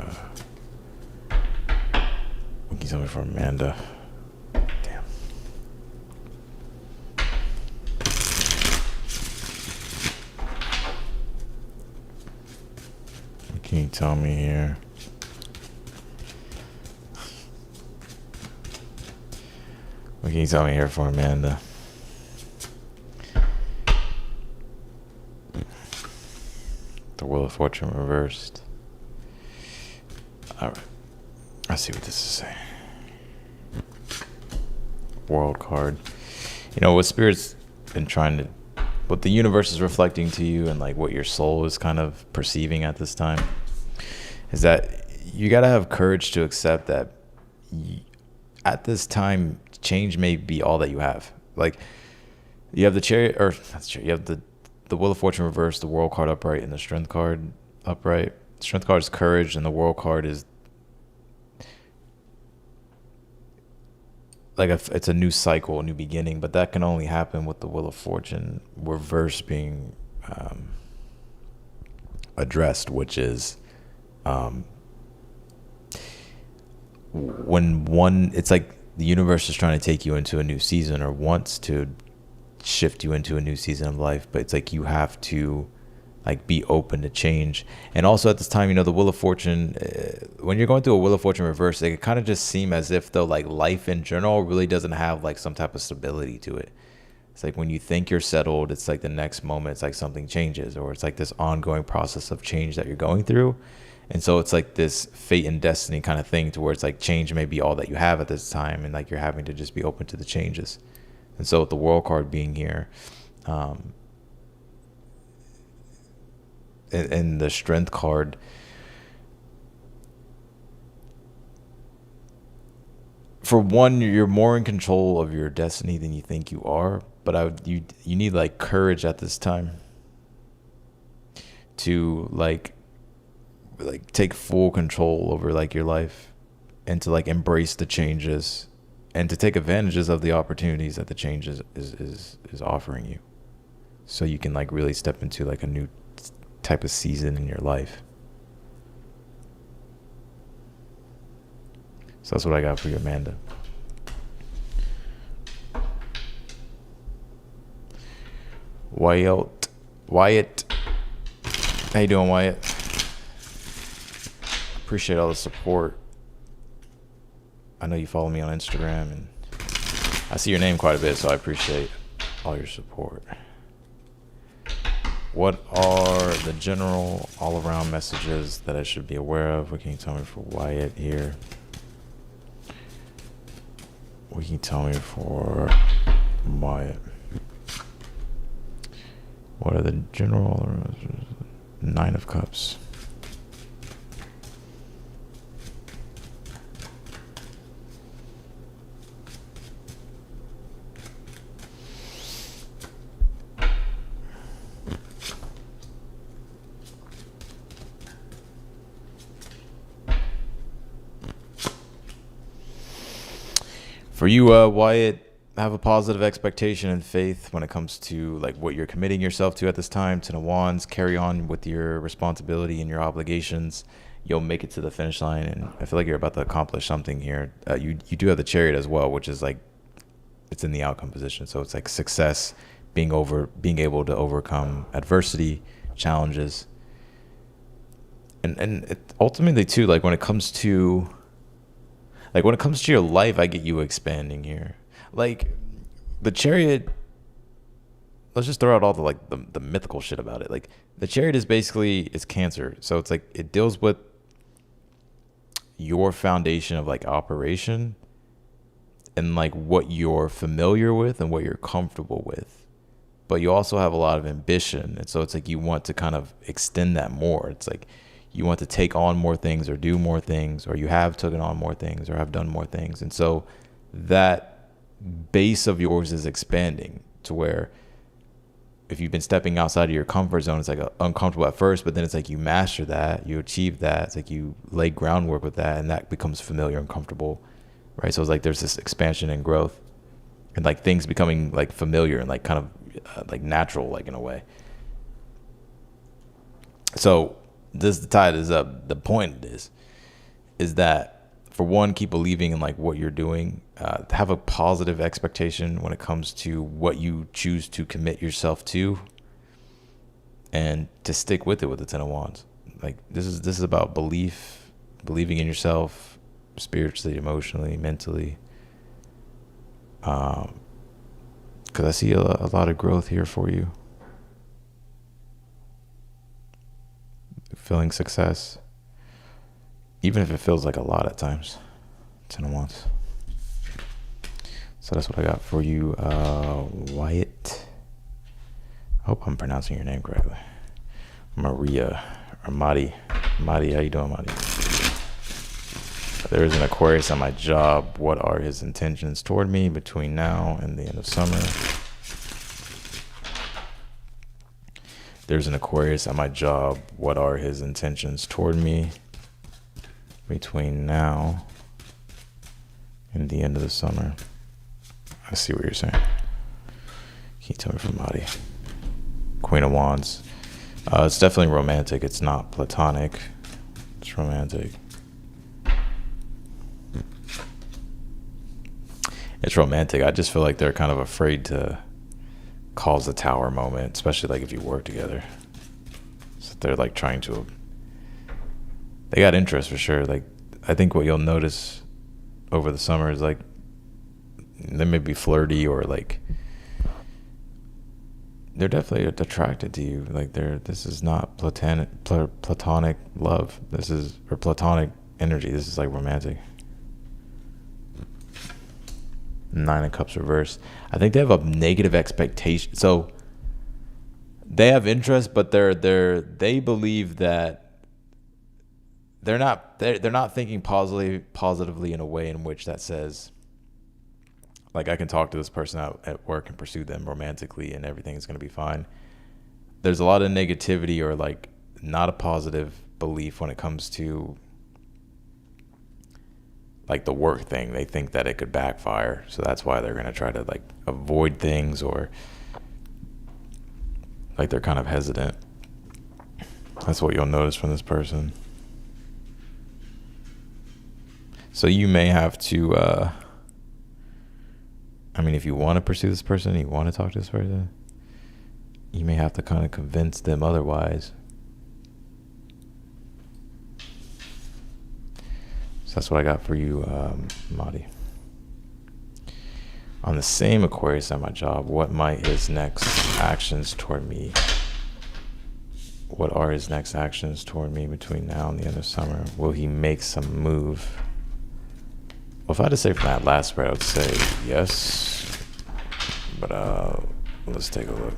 [SPEAKER 1] what can you tell me for Amanda? Damn. What can you tell me here? What can you tell me here for Amanda? The Wheel of Fortune reversed. All right. Let's see what this is saying. World card. What Spirit's been what the universe is reflecting to you and what your soul is kind of perceiving at this time is that you got to have courage to accept that at this time, change may be all that you have. You have the Chariot, or that's true. You have the Wheel of Fortune reversed, the World card upright, and the Strength card upright. The Strength card is courage, and the World card is it's a new cycle, a new beginning, but that can only happen with the Wheel of Fortune reverse being addressed, which is when it's the universe is trying to take you into a new season or wants to shift you into a new season of life, but it's you have to be open to change. And also at this time, the Wheel of Fortune, when you're going through a Wheel of Fortune reverse, it kind of just seem as if though life in general really doesn't have some type of stability to it. It's when you think you're settled, it's the next moment it's something changes, or it's this ongoing process of change that you're going through. And so it's like this fate and destiny kind of thing, to where it's like change may be all that you have at this time, and like you're having to just be open to the changes. And so with the World card being here, and the Strength card, for one, you're more in control of your destiny than you think you are. But you need like courage at this time to like take full control over like your life, and to like embrace the changes, and to take advantages of the opportunities that the changes is offering you, so you can like really step into like a new type of season in your life. So that's what I got for you, Amanda. Wyatt, how you doing, Wyatt? Appreciate all the support. I know you follow me on Instagram, and I see your name quite a bit, so I appreciate all your support. What are the general all-around messages that I should be aware of? What can you tell me for Wyatt here? What can you tell me for Wyatt? What are the general 9 of Cups? For you, Wyatt, have a positive expectation and faith when it comes to like what you're committing yourself to at this time. 10 of Wands, carry on with your responsibility and your obligations. You'll make it to the finish line, and I feel like you're about to accomplish something here. You do have the Chariot as well, which is like, it's in the outcome position. So it's like success, being able to overcome adversity, challenges. And it ultimately too, like when it comes to your life, I get you expanding here. Like the Chariot, let's just throw out all the like the mythical shit about it. Like the Chariot is basically, it's Cancer. So it's like it deals with your foundation of like operation, and like what you're familiar with and what you're comfortable with. But you also have a lot of ambition. And so it's like you want to kind of extend that more. It's like you want to take on more things, or do more things, or you have taken on more things, or have done more things. And so that base of yours is expanding to where if you've been stepping outside of your comfort zone, it's like uncomfortable at first, but then it's like you master that, you achieve that. It's like you lay groundwork with that, and that becomes familiar and comfortable, right? So it's like there's this expansion and growth, and like things becoming like familiar and like kind of like natural, like in a way. So this, the tide is up. The point is that, for one, keep believing in like what you're doing. Have a positive expectation when it comes to what you choose to commit yourself to, and to stick with it with the 10 of Wands. Like this is about believing in yourself, spiritually, emotionally, mentally. Because I see a lot of growth here for you. Feeling success, even if it feels like a lot at times. 10 of Wands. So that's what I got for you, Wyatt. I hope I'm pronouncing your name correctly. Maria, or Madi. Madi, how you doing, Madi? There is an Aquarius on my job. What are his intentions toward me between now and the end of summer? There's an Aquarius at my job. What are his intentions toward me between now and the end of the summer? I see what you're saying. Can you tell me from Madi? Queen of Wands. It's definitely romantic. It's not platonic. It's romantic. It's romantic. I just feel like they're kind of afraid to cause a tower moment, especially like if you work together. So they're like trying to, they got interest for sure. Like I think what you'll notice over the summer is like they may be flirty, or like they're definitely attracted to you. Like this is not platonic love. This is or platonic energy. This is like romantic. Nine of Cups reversed. I think they have a negative expectation. So they have interest, but they believe that they're not thinking positively in a way in which that says, like, I can talk to this person out at work and pursue them romantically and everything's going to be fine. There's a lot of negativity or like not a positive belief when it comes to like the work thing. They think that it could backfire. So that's why they're going to try to like avoid things, or like they're kind of hesitant. That's what you'll notice from this person. So you may have to, if you want to pursue this person, you want to talk to this person, you may have to kind of convince them otherwise. So that's what I got for you, Madi. On the same Aquarius at my job, what might his next actions toward me? What are his next actions toward me between now and the end of summer? Will he make some move? Well, if I had to say from that last spread, I would say yes. But let's take a look.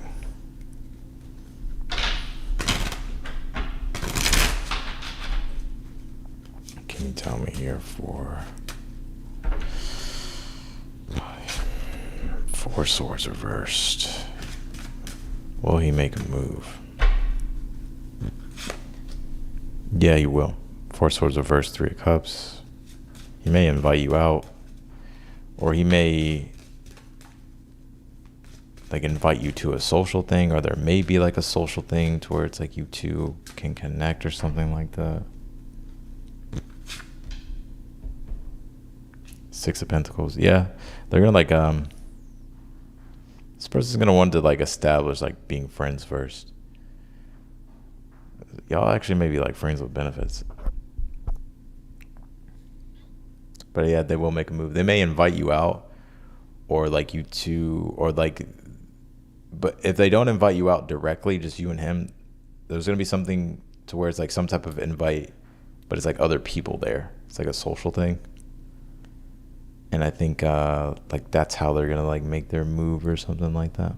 [SPEAKER 1] Can you tell me here for Four Swords reversed? Will he make a move? Yeah, he will. Four Swords reversed, Three of Cups. He may invite you out, or he may like invite you to a social thing, or there may be like a social thing to where it's like you two can connect or something like that. Six of Pentacles. Yeah, they're gonna like this person's gonna want to like establish like being friends first. Y'all actually may be like friends with benefits. But yeah, they will make a move. They may invite you out, or like you two, or like, but if they don't invite you out directly, just you and him, there's going to be something to where it's like some type of invite, but it's like other people there. It's like a social thing. And I think like that's how they're going to like make their move or something like that.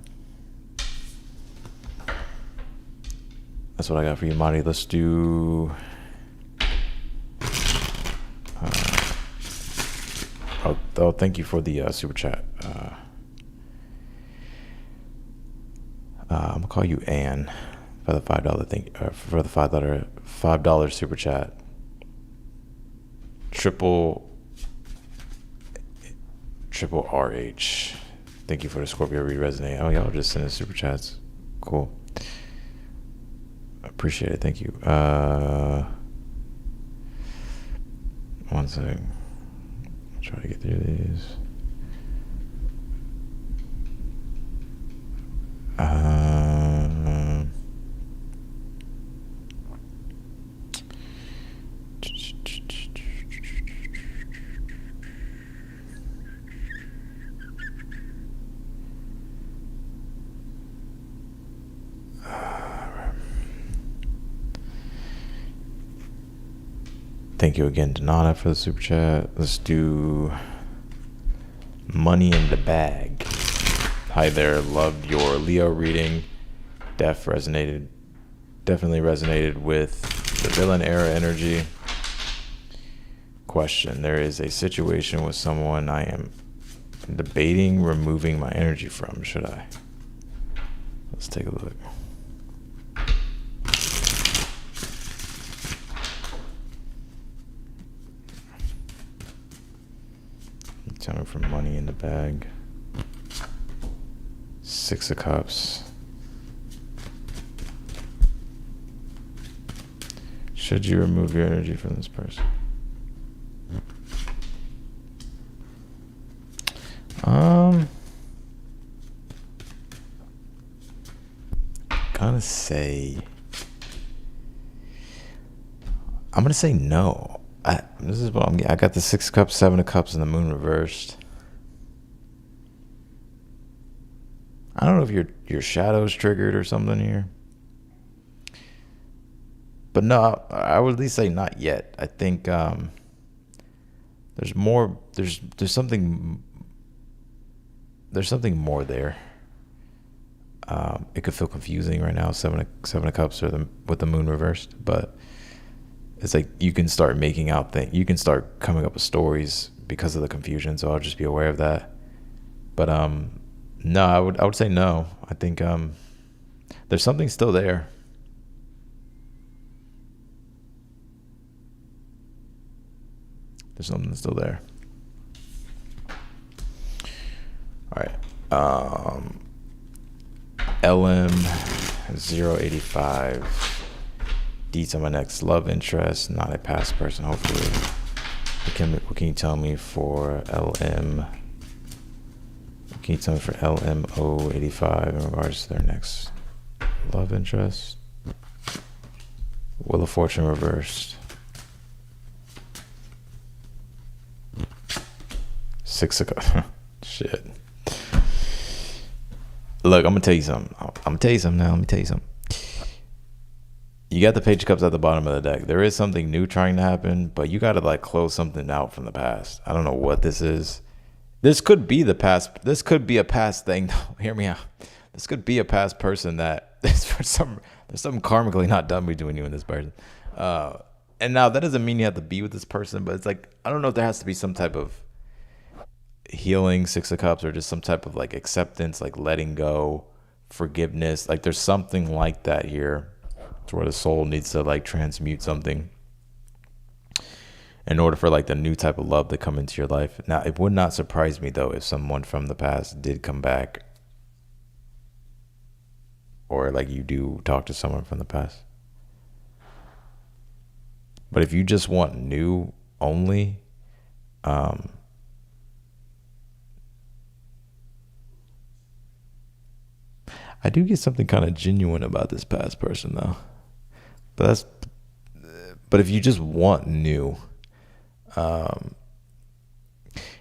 [SPEAKER 1] That's what I got for you, Madi. Let's do... Oh, thank you for the super chat. I'm gonna call you Ann for the $5 thing. For the $5 super chat. Triple RH. Thank you for the Scorpio re-resonate. Oh, y'all just sending super chats. Cool. Appreciate it. Thank you. 1 second. Try to get through these. Thank you again, Donata, for the super chat. Let's do Money in the Bag. Hi there. Loved your Leo reading. Definitely resonated with the villain era energy. Question. There is a situation with someone I am debating removing my energy from. Should I? Let's take a look. Tell me for Money in the Bag. Six of Cups. Should you remove your energy from this person? I'm gonna say no. This is what I'm getting. I got the Six of Cups, Seven of Cups, and the Moon reversed. I don't know if your shadow's triggered or something here. But no, I would at least say not yet. I think there's more. There's something. There's something more there. It could feel confusing right now, seven of cups with the moon reversed, but it's like you can start making out things. You can start coming up with stories because of the confusion. So I'll just be aware of that. But no, I would say no. I think there's something still there. There's something still there. All right. LM 085. Deets on my next love interest, not a past person, hopefully. What can you tell me for LM? What can you tell me for LM 085 in regards to their next love interest? Wheel of Fortune reversed. 6 of shit. Look, I'm gonna tell you something. Let me tell you something. You got the Page of Cups at the bottom of the deck. There is something new trying to happen, but you got to like close something out from the past. I don't know what this is. This could be the past. This could be a past thing. No, hear me out. This could be a past person that there's something karmically not done between you and this person. And now that doesn't mean you have to be with this person, but it's like, I don't know if there has to be some type of healing, 6 of Cups, or just some type of like acceptance, like letting go, forgiveness. Like there's something like that here. It's where the soul needs to like transmute something in order for like the new type of love to come into your life. Now, it would not surprise me though if someone from the past did come back, or like you do talk to someone from the past. But if you just want new only, I do get something kind of genuine about this past person though. But if you just want new, you're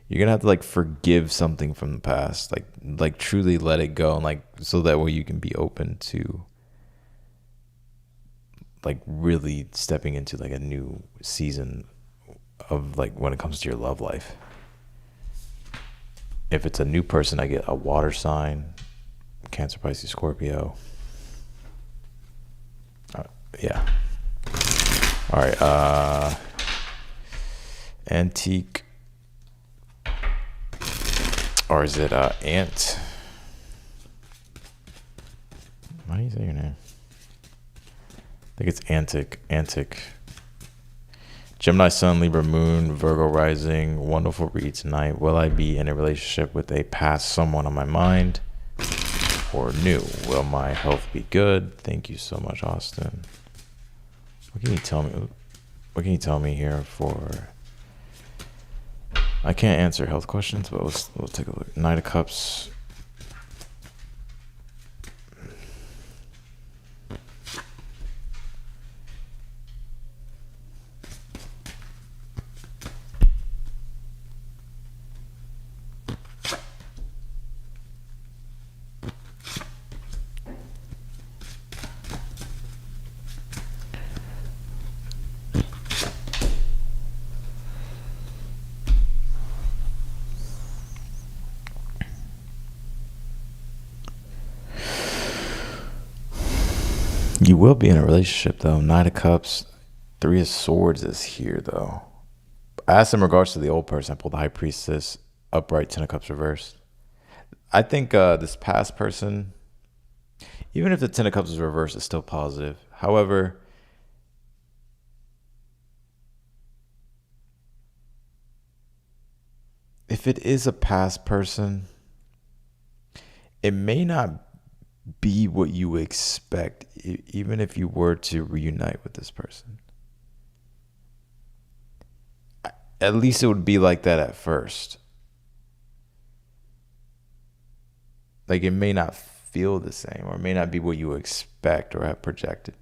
[SPEAKER 1] gonna have to like forgive something from the past, like truly let it go, and like so that way you can be open to like really stepping into like a new season of like when it comes to your love life. If it's a new person, I get a water sign, Cancer, Pisces, Scorpio. Yeah. All right. Antique. Or is it Ant? How do you say your name? I think it's Antic. Gemini Sun, Libra Moon, Virgo Rising. Wonderful read tonight. Will I be in a relationship with a past someone on my mind or new? Will my health be good? Thank you so much, Austin. What can you tell me? What can you tell me here for? I can't answer health questions, but we'll take a look. Knight of Cups. You will be in a relationship though. Knight of Cups, 3 of Swords is here though. I asked in regards to the old person. I pulled the High Priestess, upright, 10 of Cups reversed. I think this past person, even if the 10 of Cups is reversed, is still positive. However, if it is a past person, it may not be what you expect, even if you were to reunite with this person. At least it would be like that at first. Like it may not feel the same, or it may not be what you expect or have projected.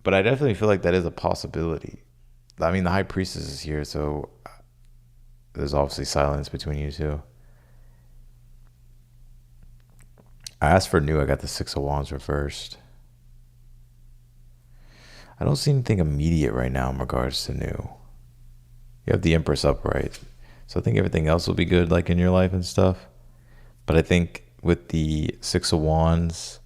[SPEAKER 1] But I definitely feel like that is a possibility. I mean, the High Priestess is here, so there's obviously silence between you two. I asked for new. I got the Six of Wands reversed. I don't see anything immediate right now in regards to new. You have the Empress upright. So I think everything else will be good, like in your life and stuff. But I think with the Six of Wands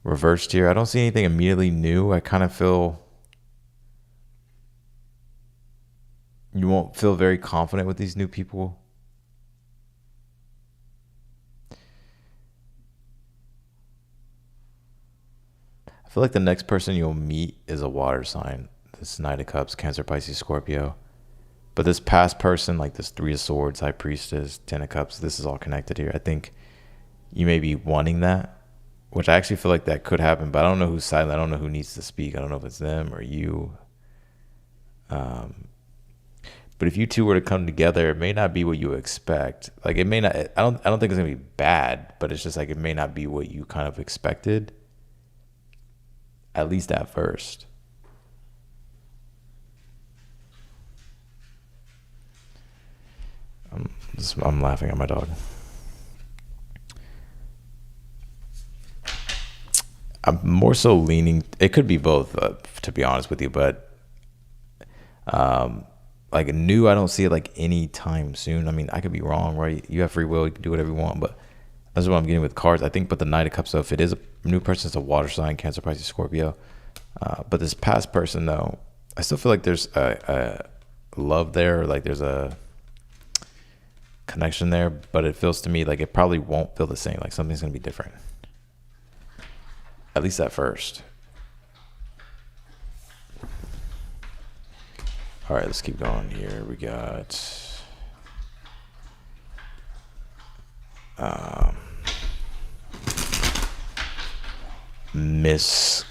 [SPEAKER 1] reversed here, I don't see anything immediately new. I kind of feel you won't feel very confident with these new people. I feel like the next person you'll meet is a water sign. This Knight of Cups, Cancer, Pisces, Scorpio. But this past person, like this Three of Swords, High Priestess, Ten of Cups, this is all connected here. I think you may be wanting that, which I actually feel like that could happen, but I don't know who's silent. I don't know who needs to speak. I don't know if it's them or you. But if you two were to come together, it may not be what you expect. Like it may not, I don't think it's gonna be bad, but it's just like it may not be what you kind of expected, at least at first. I'm laughing at my dog. I'm more so leaning, it could be both, to be honest with you, but like new, I don't see it like anytime soon. I mean, I could be wrong, right? You have free will, you can do whatever you want, but that's what I'm getting with cards. I think, but the Knight of Cups, so if it is a new person, it's a water sign, Cancer, Pisces, Scorpio. But this past person, though, I still feel like there's a love there, like there's a connection there, but it feels to me like it probably won't feel the same. Like something's gonna be different, at least at first. All right, let's keep going here. We got Miss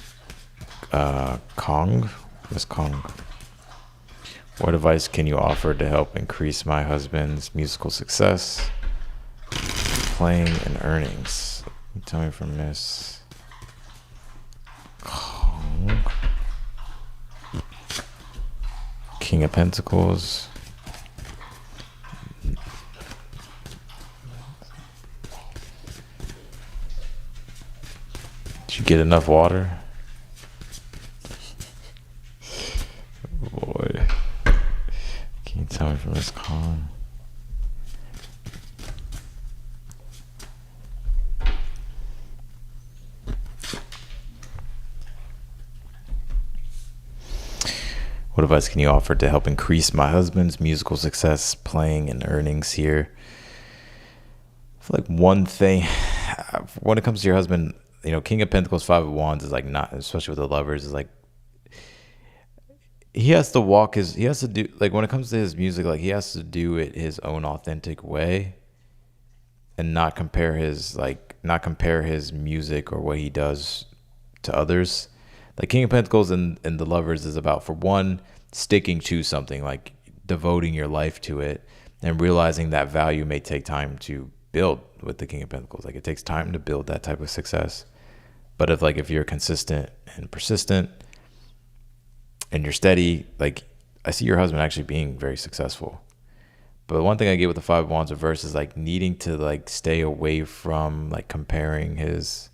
[SPEAKER 1] Kong. Miss Kong. What advice can you offer to help increase my husband's musical success, playing, and earnings? Tell me from Miss Kong. King of Pentacles. Did you get enough water? Boy. Can you tell me from Miss Kong? What advice can you offer to help increase my husband's musical success, playing, and earnings here? I feel like one thing, when it comes to your husband, you know, King of Pentacles, Five of Wands is like not, especially with the lovers, is like, he has to do, like when it comes to his music, like he has to do it his own authentic way and not compare his music or what he does to others. Like King of Pentacles and the lovers is about, for one, sticking to something, like devoting your life to it and realizing that value may take time to build with the King of Pentacles. Like it takes time to build that type of success. But if you're consistent and persistent and you're steady, like I see your husband actually being very successful. But one thing I get with the Five of Wands reverse is like needing to like stay away from like comparing his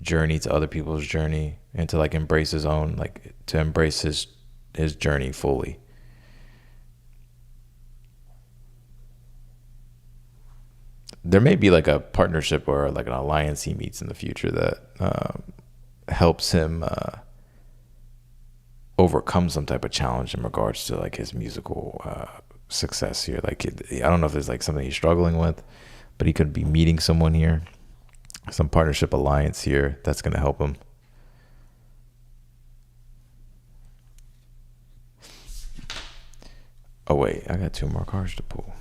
[SPEAKER 1] journey to other people's journey and to like embrace his own, like to embrace his journey fully. There may be like a partnership or like an alliance he meets in the future that helps him overcome some type of challenge in regards to like his musical success here. Like I don't know if there's like something he's struggling with, but he could be meeting someone here, some partnership alliance here that's going to help him. Oh wait, I got two more cards to pull.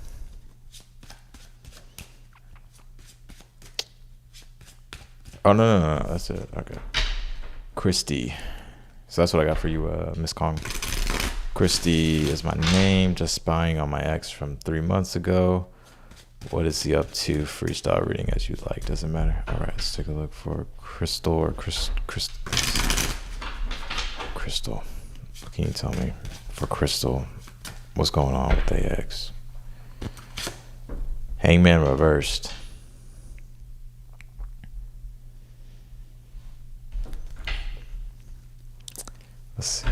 [SPEAKER 1] Oh no, that's it. Okay, Christy. So that's what I got for you, Miss Kong. Christy is my name. Just spying on my ex from 3 months ago. What is he up to? Freestyle reading as you like. Doesn't matter. All right, let's take a look for Crystal or Crystal. Can you tell me for Crystal what's going on with the ex? Hangman reversed. Let's see.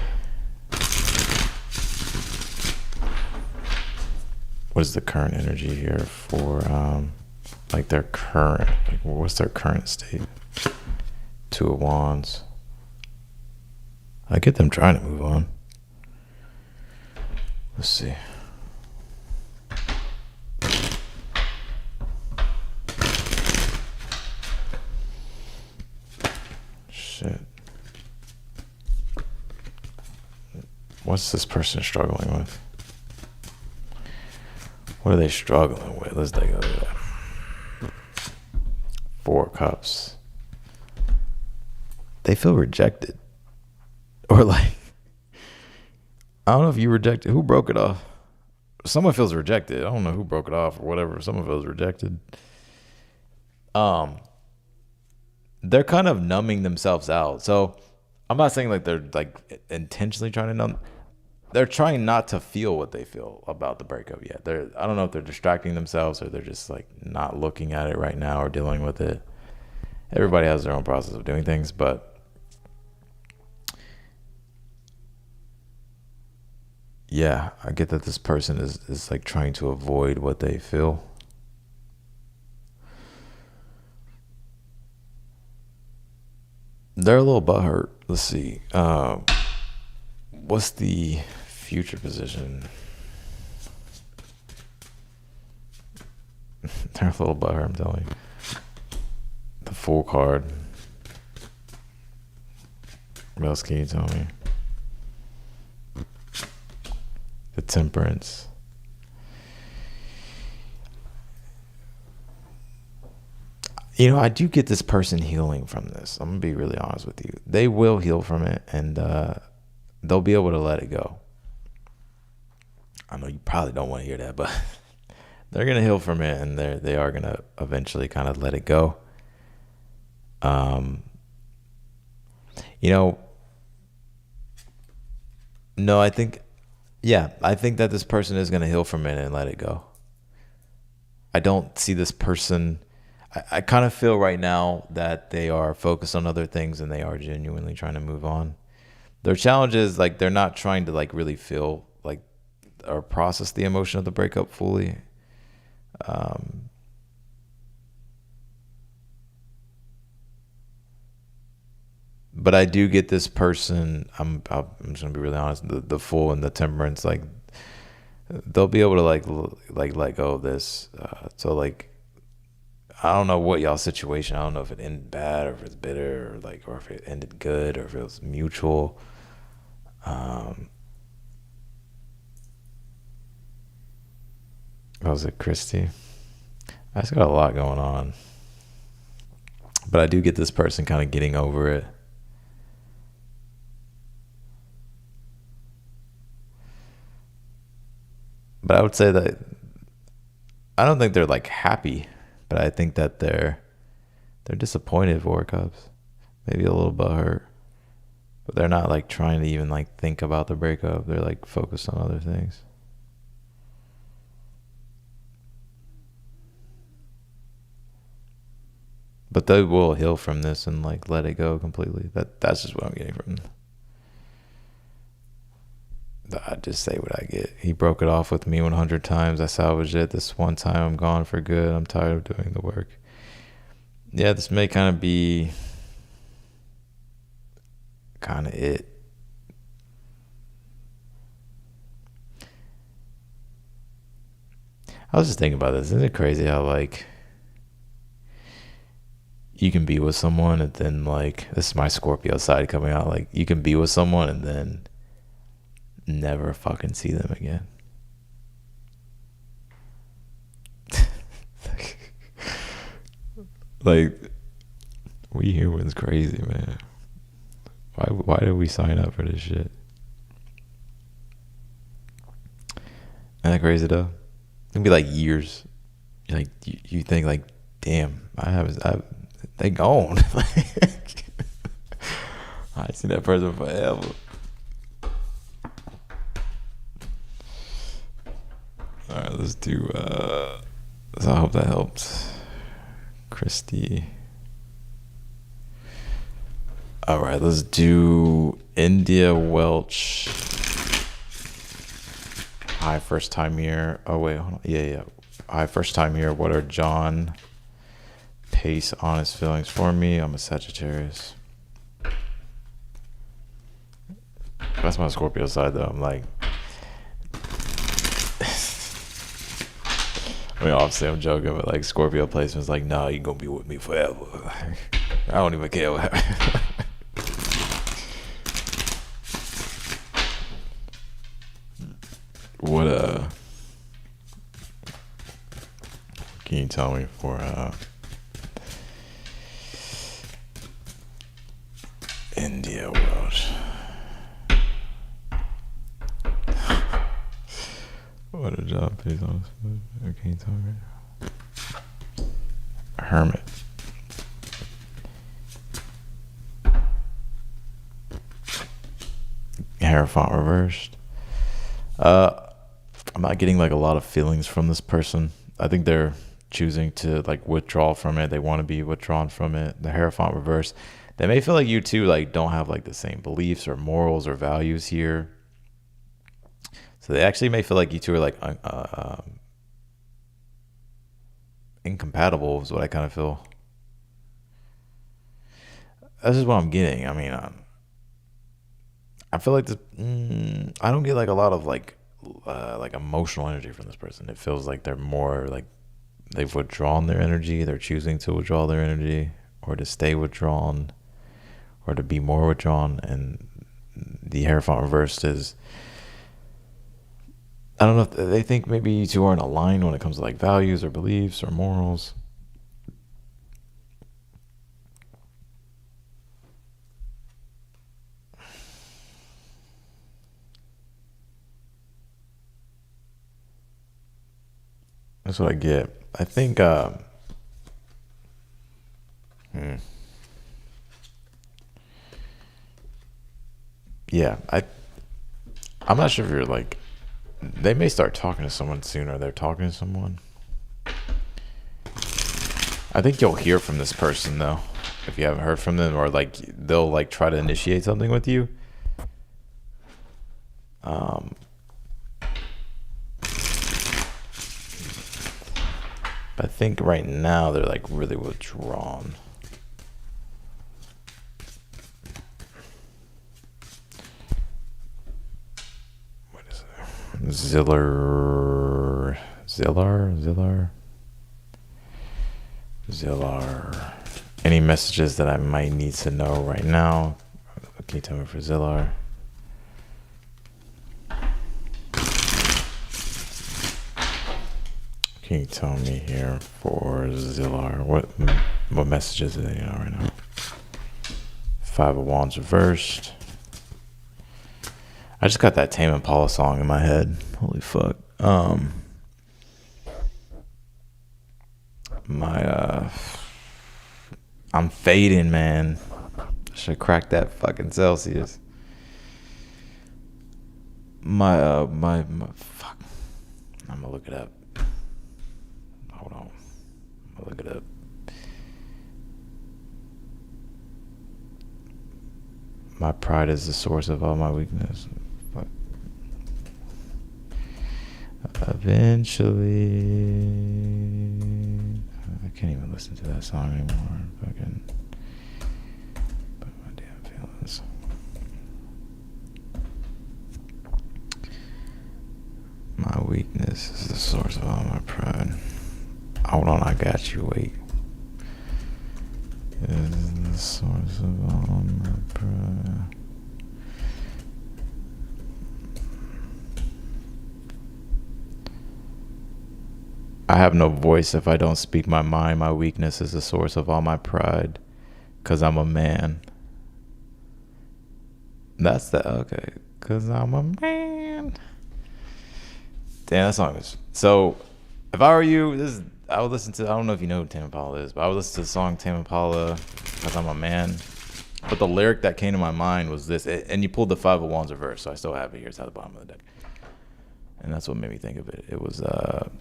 [SPEAKER 1] What is the current energy here for like their current, like what's their current state? Two of Wands. I get them trying to move on. Let's see. Shit. What's this person struggling with? What are they struggling with? Let's take a look at that. Four of Cups. They feel rejected. Or like, I don't know if you rejected. Who broke it off? Someone feels rejected. I don't know who broke it off or whatever. Someone feels rejected. They're kind of numbing themselves out. So I'm not saying like they're like intentionally trying to numb. They're trying not to feel what they feel about the breakup yet. I don't know if they're distracting themselves or they're just like not looking at it right now or dealing with it. Everybody has their own process of doing things, but yeah, I get that this person is like trying to avoid what they feel. They're a little butthurt. Let's see. What's the future position? They're a little butthurt, I'm telling you. The Fool card. What else can you tell me? The Temperance. You know, I do get this person healing from this. I'm going to be really honest with you. They will heal from it, and they'll be able to let it go. I know you probably don't want to hear that, but they're going to heal from it, and they are going to eventually kind of let it go. You know, no, I think that this person is going to heal from it and let it go. I don't see this person. I kind of feel right now that they are focused on other things and they are genuinely trying to move on. Their challenge is like they're not trying to like really feel like or process the emotion of the breakup fully. But I do get this person. I'm just gonna be really honest. The Fool and the Temperance, like they'll be able to like let go of this. So like, I don't know what y'all's situation. I don't know if it ended bad or if it's bitter or if it ended good or if it was mutual. What was it, Christy? I just got a lot going on. But I do get this person kind of getting over it. But I would say that I don't think they're like happy, but I think that they're disappointed, Four of Cups. Maybe a little butthurt. But they're not like trying to even like think about the breakup. They're like focused on other things. But they will heal from this and like let it go completely. That's just what I'm getting from them. I just say what I get. He broke it off with me 100 times. I salvaged it. This one time I'm gone for good. I'm tired of doing the work. Yeah, this may kind of be kind of it. I was just thinking about this. Isn't it crazy how like you can be with someone and then like, this is my Scorpio side coming out, like you can be with someone and then never fucking see them again. Like, we humans crazy, man. Why did we sign up for this shit? Isn't that crazy though? It'd be like years. Like you think like, damn, they gone. I see that person forever. All right, let's do. So I hope that helped, Christy. All right, let's do India Welch. Hi, first time here. Oh, wait, hold on. Yeah. Hi, first time here. What are John Pace honest feelings for me? I'm a Sagittarius. That's my Scorpio side, though. I'm like, I mean, obviously I'm joking, but like Scorpio placement's like, nah, you gonna be with me forever. I don't even care what happens. What can you tell me for India World? What a job, please. Can you tell me? Hermit. Hierophant reversed. I'm not getting like a lot of feelings from this person. I think they're choosing to like withdraw from it. They want to be withdrawn from it. The Hierophant reverse. They may feel like you two like don't have like the same beliefs or morals or values here. So they actually may feel like you two are like incompatible is what I kind of feel. That's just what I'm getting. I mean, I feel like this. I don't get like a lot of like emotional energy from this person. It feels like they're more like they've withdrawn their energy. They're choosing to withdraw their energy, or to stay withdrawn, or to be more withdrawn. And the Hierophant reversed is, I don't know if they think maybe you two aren't aligned when it comes to like values or beliefs or morals. That's what I get. I think yeah, I'm not sure if you're like, they may start talking to someone soon, or they're talking to someone. I think you'll hear from this person though, if you haven't heard from them, or like they'll like try to initiate something with you. But I think right now they're like really withdrawn. What is it? Zillar. Any messages that I might need to know right now? Can you tell me for Zillar? Can you tell me here for Zillar? What messages do they know right now? Five of Wands reversed. I just got that Tame Impala song in my head. Holy fuck. I'm fading, man. I should crack that fucking Celsius. My fuck. I'm gonna look it up. Hold on. I'm gonna look it up. My pride is the source of all my weakness. Fuck. Eventually, I can't even listen to that song anymore. Fucking, but my damn feelings. My weakness is the source of all my pride. Hold on, I got you. Wait. Is the source of all my pride. I have no voice if I don't speak my mind. My weakness is the source of all my pride, 'cause I'm a man. That's the, okay. 'Cause I'm a man. Damn, that song is, so if I were you, I would listen to, I don't know if you know who Tame Impala is, but I would listen to the song Tame Impala, 'Cause I'm a Man. But the lyric that came to my mind was this, and you pulled the Five of Wands reverse, so I still have it here. It's at the bottom of the deck. And that's what made me think of it. It was, fuck.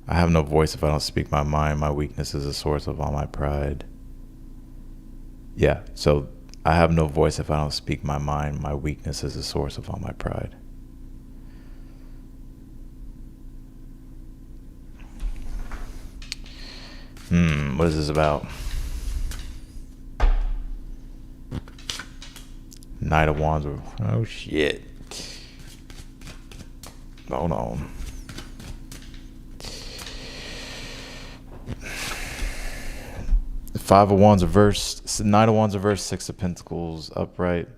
[SPEAKER 1] I have no voice if I don't speak my mind. My weakness is the source of all my pride. Yeah, so I have no voice if I don't speak my mind. My weakness is the source of all my pride. What is this about? Knight of Wands. Oh shit. Hold on. Five of Wands reversed. Knight of Wands reversed. Six of Pentacles upright.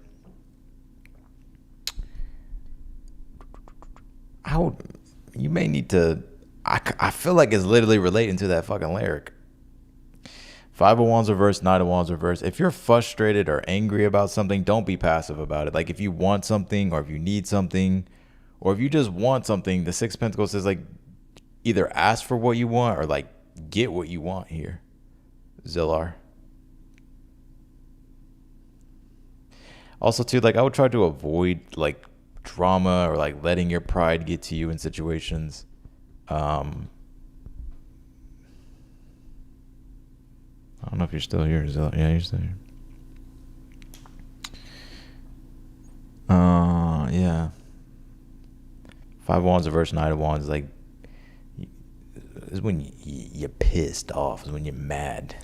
[SPEAKER 1] You may need to. I feel like it's literally relating to that fucking lyric. Five of Wands reversed, Knight of Wands reversed. If you're frustrated or angry about something, don't be passive about it. Like if you want something or if you need something or if you just want something, the Six of Pentacles says like either ask for what you want or like get what you want here. Zillar. Also too, like I would try to avoid like drama or like letting your pride get to you in situations. I don't know if you're still here. Yeah, you're still here. Yeah. Five of Wands reverse, Knight of Wands. Like, is when you're pissed off. Is when you're mad,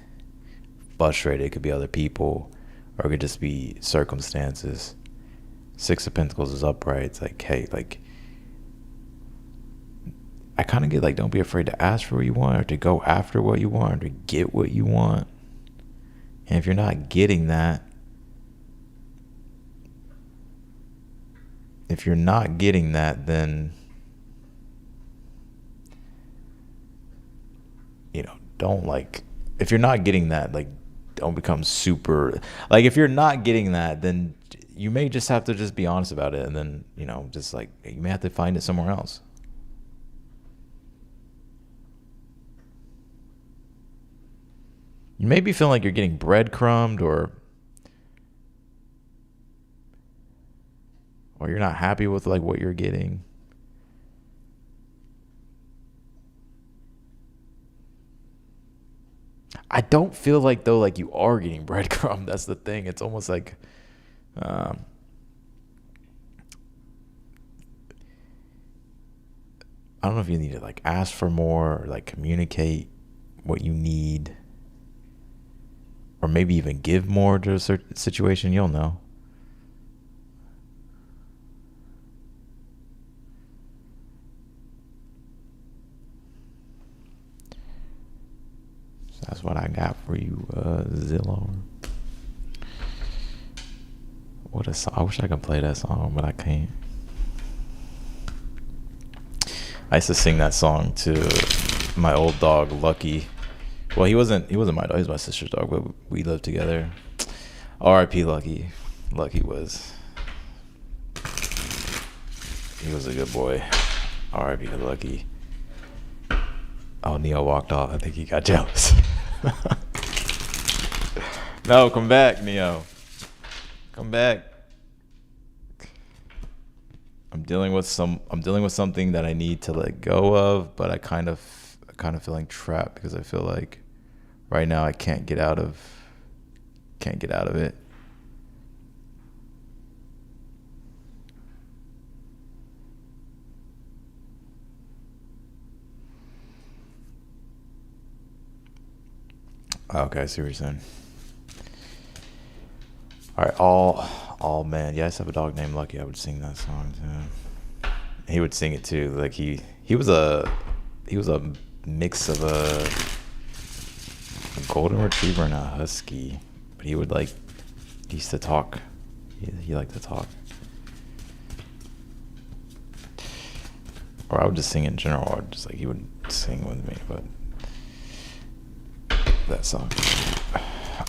[SPEAKER 1] frustrated. It could be other people, or it could just be circumstances. Six of Pentacles is upright. It's like, hey, like, I kind of get like, don't be afraid to ask for what you want or to go after what you want or to get what you want. And if you're not getting that, then, you know, don't like, if you're not getting that, like, don't become super, like, if you're not getting that, then you may just have to just be honest about it. And then, you know, just like, you may have to find it somewhere else. You may be feeling like you're getting breadcrumbed or you're not happy with like what you're getting. I don't feel like though like you are getting breadcrumbed. That's the thing. It's almost like I don't know if you need to like ask for more or like communicate what you need. Or maybe even give more to a certain situation. You'll know. So that's what I got for you, Zillar. What a song. I wish I could play that song, but I can't. I used to sing that song to my old dog, Lucky. Well, he wasn't my dog. He was my sister's dog, but we lived together. R.I.P. Lucky. Lucky he was a good boy. R.I.P. to Lucky. Oh, Neo walked off. I think he got jealous. No, come back, Neo. Come back. I'm dealing with something that I need to let go of, but I kind of feeling trapped because I feel like right now I can't get out of it. Okay, I see what you're saying. All right, all men. Yeah, I used to have a dog named Lucky. I would sing that song too. He would sing it too. Like he was a mix of a golden retriever and a husky, but he used to talk. He liked to talk. Or I would just sing in general, or just like he would sing with me, but that song.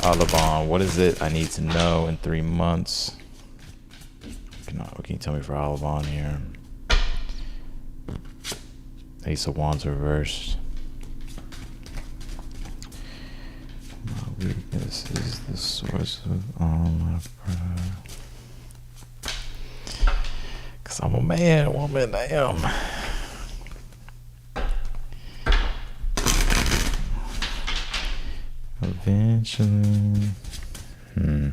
[SPEAKER 1] Alabon, what is it I need to know in 3 months? What can you tell me for Alabon here? Ace of Wands reversed. My weakness is the source of all my pride. Cause I'm a man, woman, I am. Eventually. All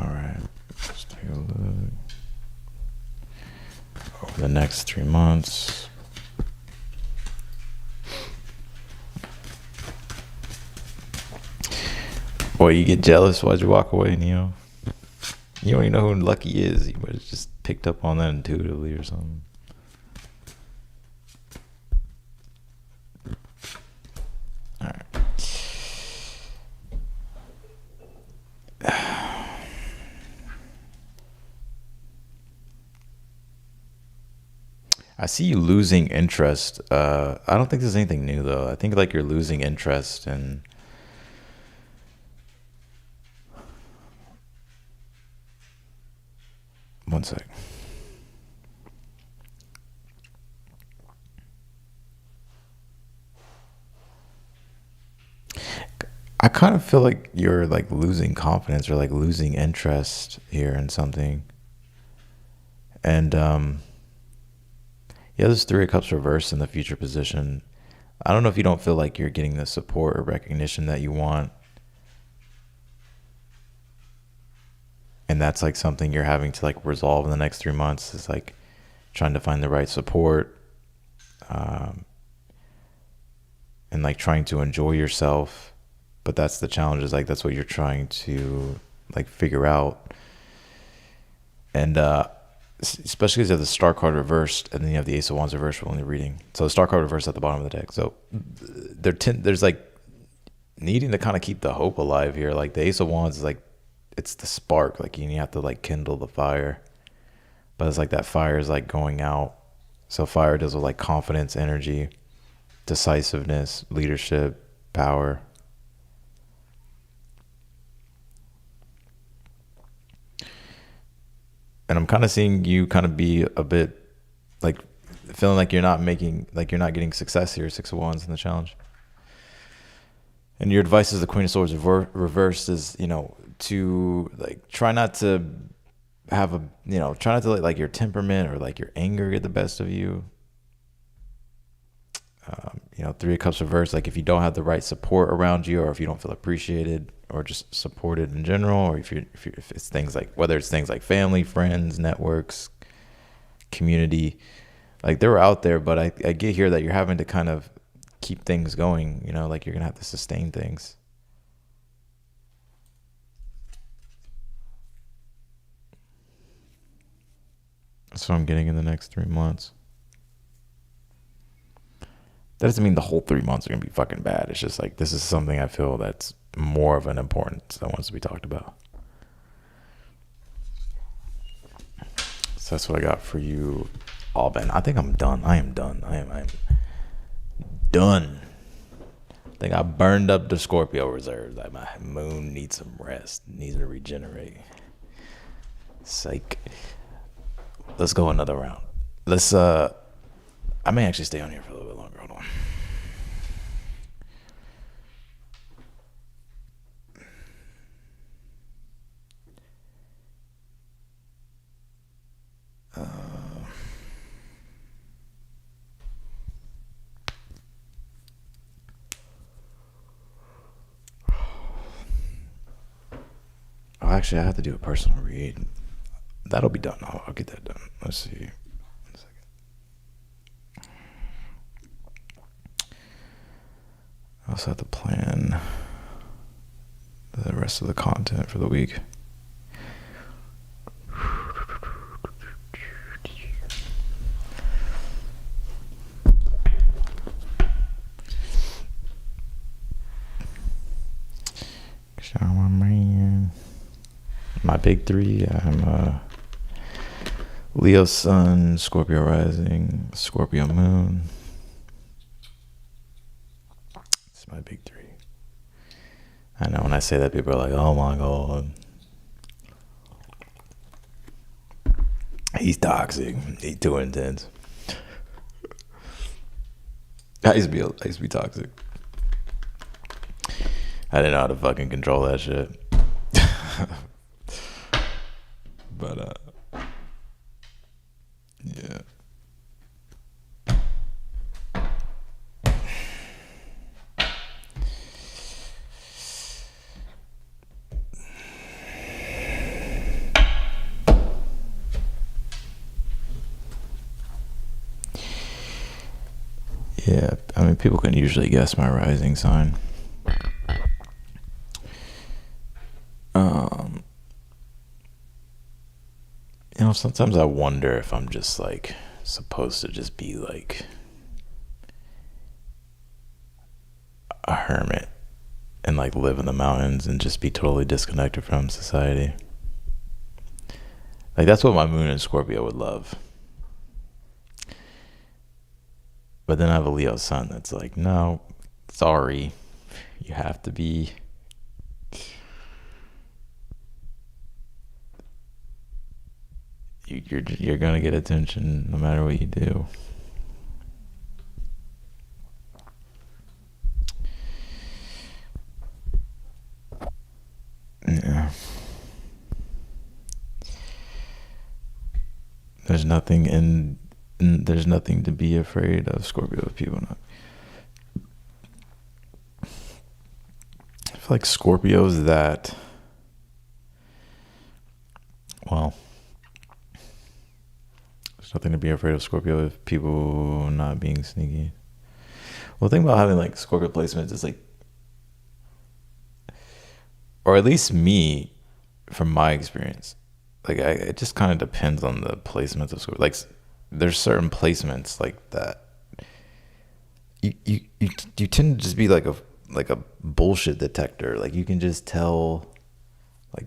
[SPEAKER 1] right. Let's take a look. Over the next 3 months. Boy, you get jealous. Why'd you walk away, Neo? You don't even know who Lucky is. You might have just picked up on that intuitively or something. All right. I see you losing interest. I don't think there's anything new though. I think like you're losing interest in. One sec. I kind of feel like you're like losing confidence or like losing interest here in something. And yeah, there's 3 of Cups reversed in the future position. I don't know if you don't feel like you're getting the support or recognition that you want. And that's like something you're having to like resolve in the next 3 months, is like trying to find the right support, and like trying to enjoy yourself. But that's the challenge, is like that's what you're trying to like figure out. And especially because you have the Star card reversed, and then you have the Ace of Wands reversed. We're only reading, so the Star card reversed at the bottom of the deck. So there's like needing to kind of keep the hope alive here. Like the Ace of Wands is like, it's the spark, like you have to like kindle the fire, but it's like that fire is like going out. So fire deals with like confidence, energy, decisiveness, leadership, power. And I'm kind of seeing you kind of be a bit like feeling like you're not getting success here. 6 of Wands in the challenge. And your advice as the Queen of Swords reversed is, to like try not to have try not to let like your temperament or like your anger get the best of you. 3 of Cups reversed, like if you don't have the right support around you, or if you don't feel appreciated or just supported in general, or if it's things like, whether it's things like family, friends, networks, community, like they're out there, but I get here that you're having to kind of keep things going, like you're gonna have to sustain things. That's what I'm getting in the next 3 months. That doesn't mean the whole 3 months are gonna be fucking bad. It's just like, this is something I feel that's more of an importance that wants to be talked about. So that's what I got for you, Alban. I think I'm done. I am done. I am done. I think I burned up the Scorpio reserves. Like my moon needs some rest, needs to regenerate. Psych. Let's go another round. I may actually stay on here for a little bit longer. Hold on. Actually, I have to do a personal read. That'll be done. I'll get that done. Let's see. 1 second. I also have to plan the rest of the content for the week. My big 3, I'm Leo Sun, Scorpio Rising, Scorpio Moon. It's my big 3. I know when I say that, people are like, oh my God. He's toxic. He's too intense. I used to be toxic. I didn't know how to fucking control that shit. But yeah. Yeah, I mean, people can usually guess my rising sign. Um, sometimes I wonder if I'm just like supposed to just be like a hermit and like live in the mountains and just be totally disconnected from society. Like that's what my moon in Scorpio would love. But then I have a Leo sun that's like, no, sorry, you have to be. You're gonna get attention no matter what you do. Yeah. There's nothing there's nothing to be afraid of, Scorpio people. I feel like Scorpios that, well, there's nothing to be afraid of Scorpio if people not being sneaky. Well, the thing about having like Scorpio placements is like, or at least me, from my experience, like it just kind of depends on the placements of Scorpio. Like there's certain placements like that. You tend to just be like a bullshit detector. Like you can just tell, like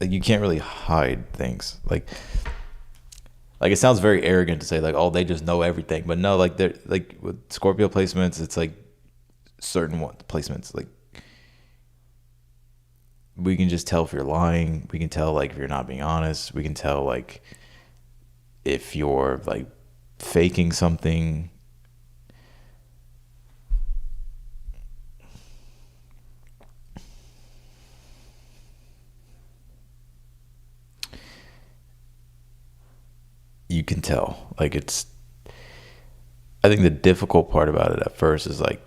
[SPEAKER 1] you can't really hide things. Like it sounds very arrogant to say like, oh, they just know everything, but no, like they're like with Scorpio placements, it's like certain placements, like we can just tell if you're lying. We can tell like if you're not being honest. We can tell like if you're like faking something. You can tell. Like I think the difficult part about it at first is like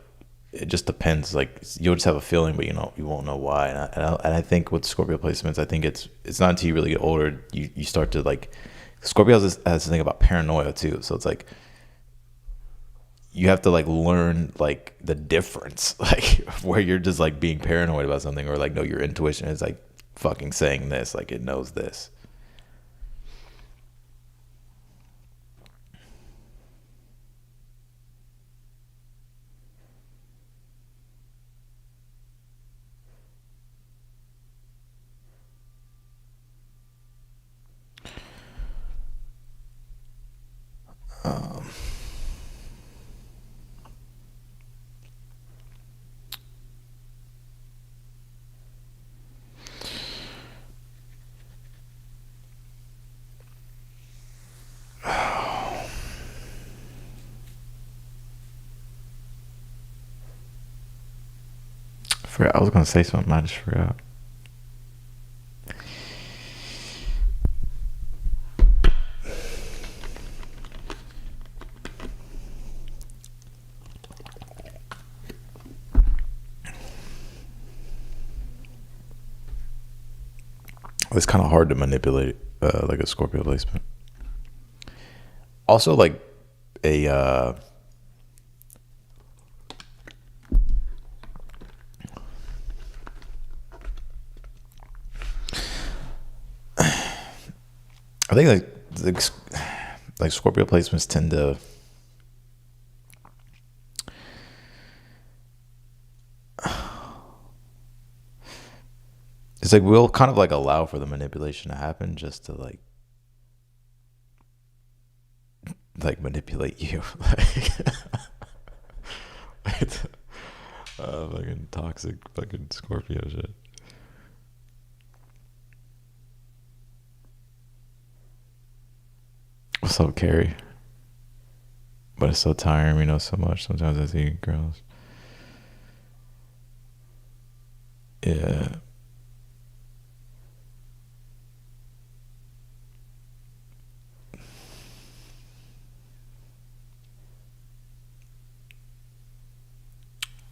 [SPEAKER 1] it just depends. Like you'll just have a feeling, but you won't know why. And I think with Scorpio placements, I think it's not until you really get older you start to like. Scorpio has this thing about paranoia too, so it's like you have to like learn like the difference, like where you're just like being paranoid about something, or like no, your intuition is like fucking saying this, like it knows this. Um, I was gonna say something, I just forgot. It's kind of hard to manipulate like a Scorpio placement. Also, like a I think like Scorpio placements tend to it's like we'll kind of like allow for the manipulation to happen just to like manipulate you. Like it's fucking toxic fucking Scorpio shit. What's up, Carrie? But it's so tiring. We know so much. Sometimes I see girls. Yeah.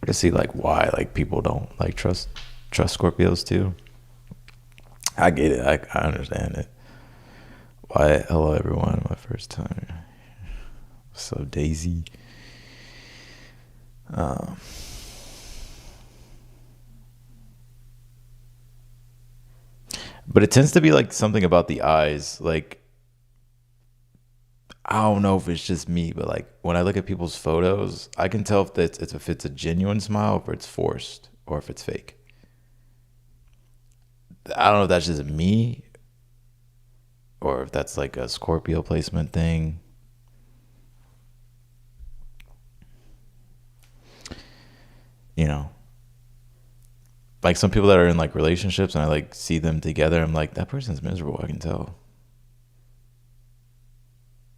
[SPEAKER 1] I can see like why like people don't like trust Scorpios too. I get it. I understand it. Why? Hello, everyone. My first time. So Daisy. Um, but it tends to be like something about the eyes. Like, I don't know if it's just me, but like when I look at people's photos, I can tell if it's a genuine smile or it's forced or if it's fake. I don't know if that's just me or if that's like a Scorpio placement thing. You know, like some people that are in like relationships and I like see them together, I'm like, that person's miserable. I can tell.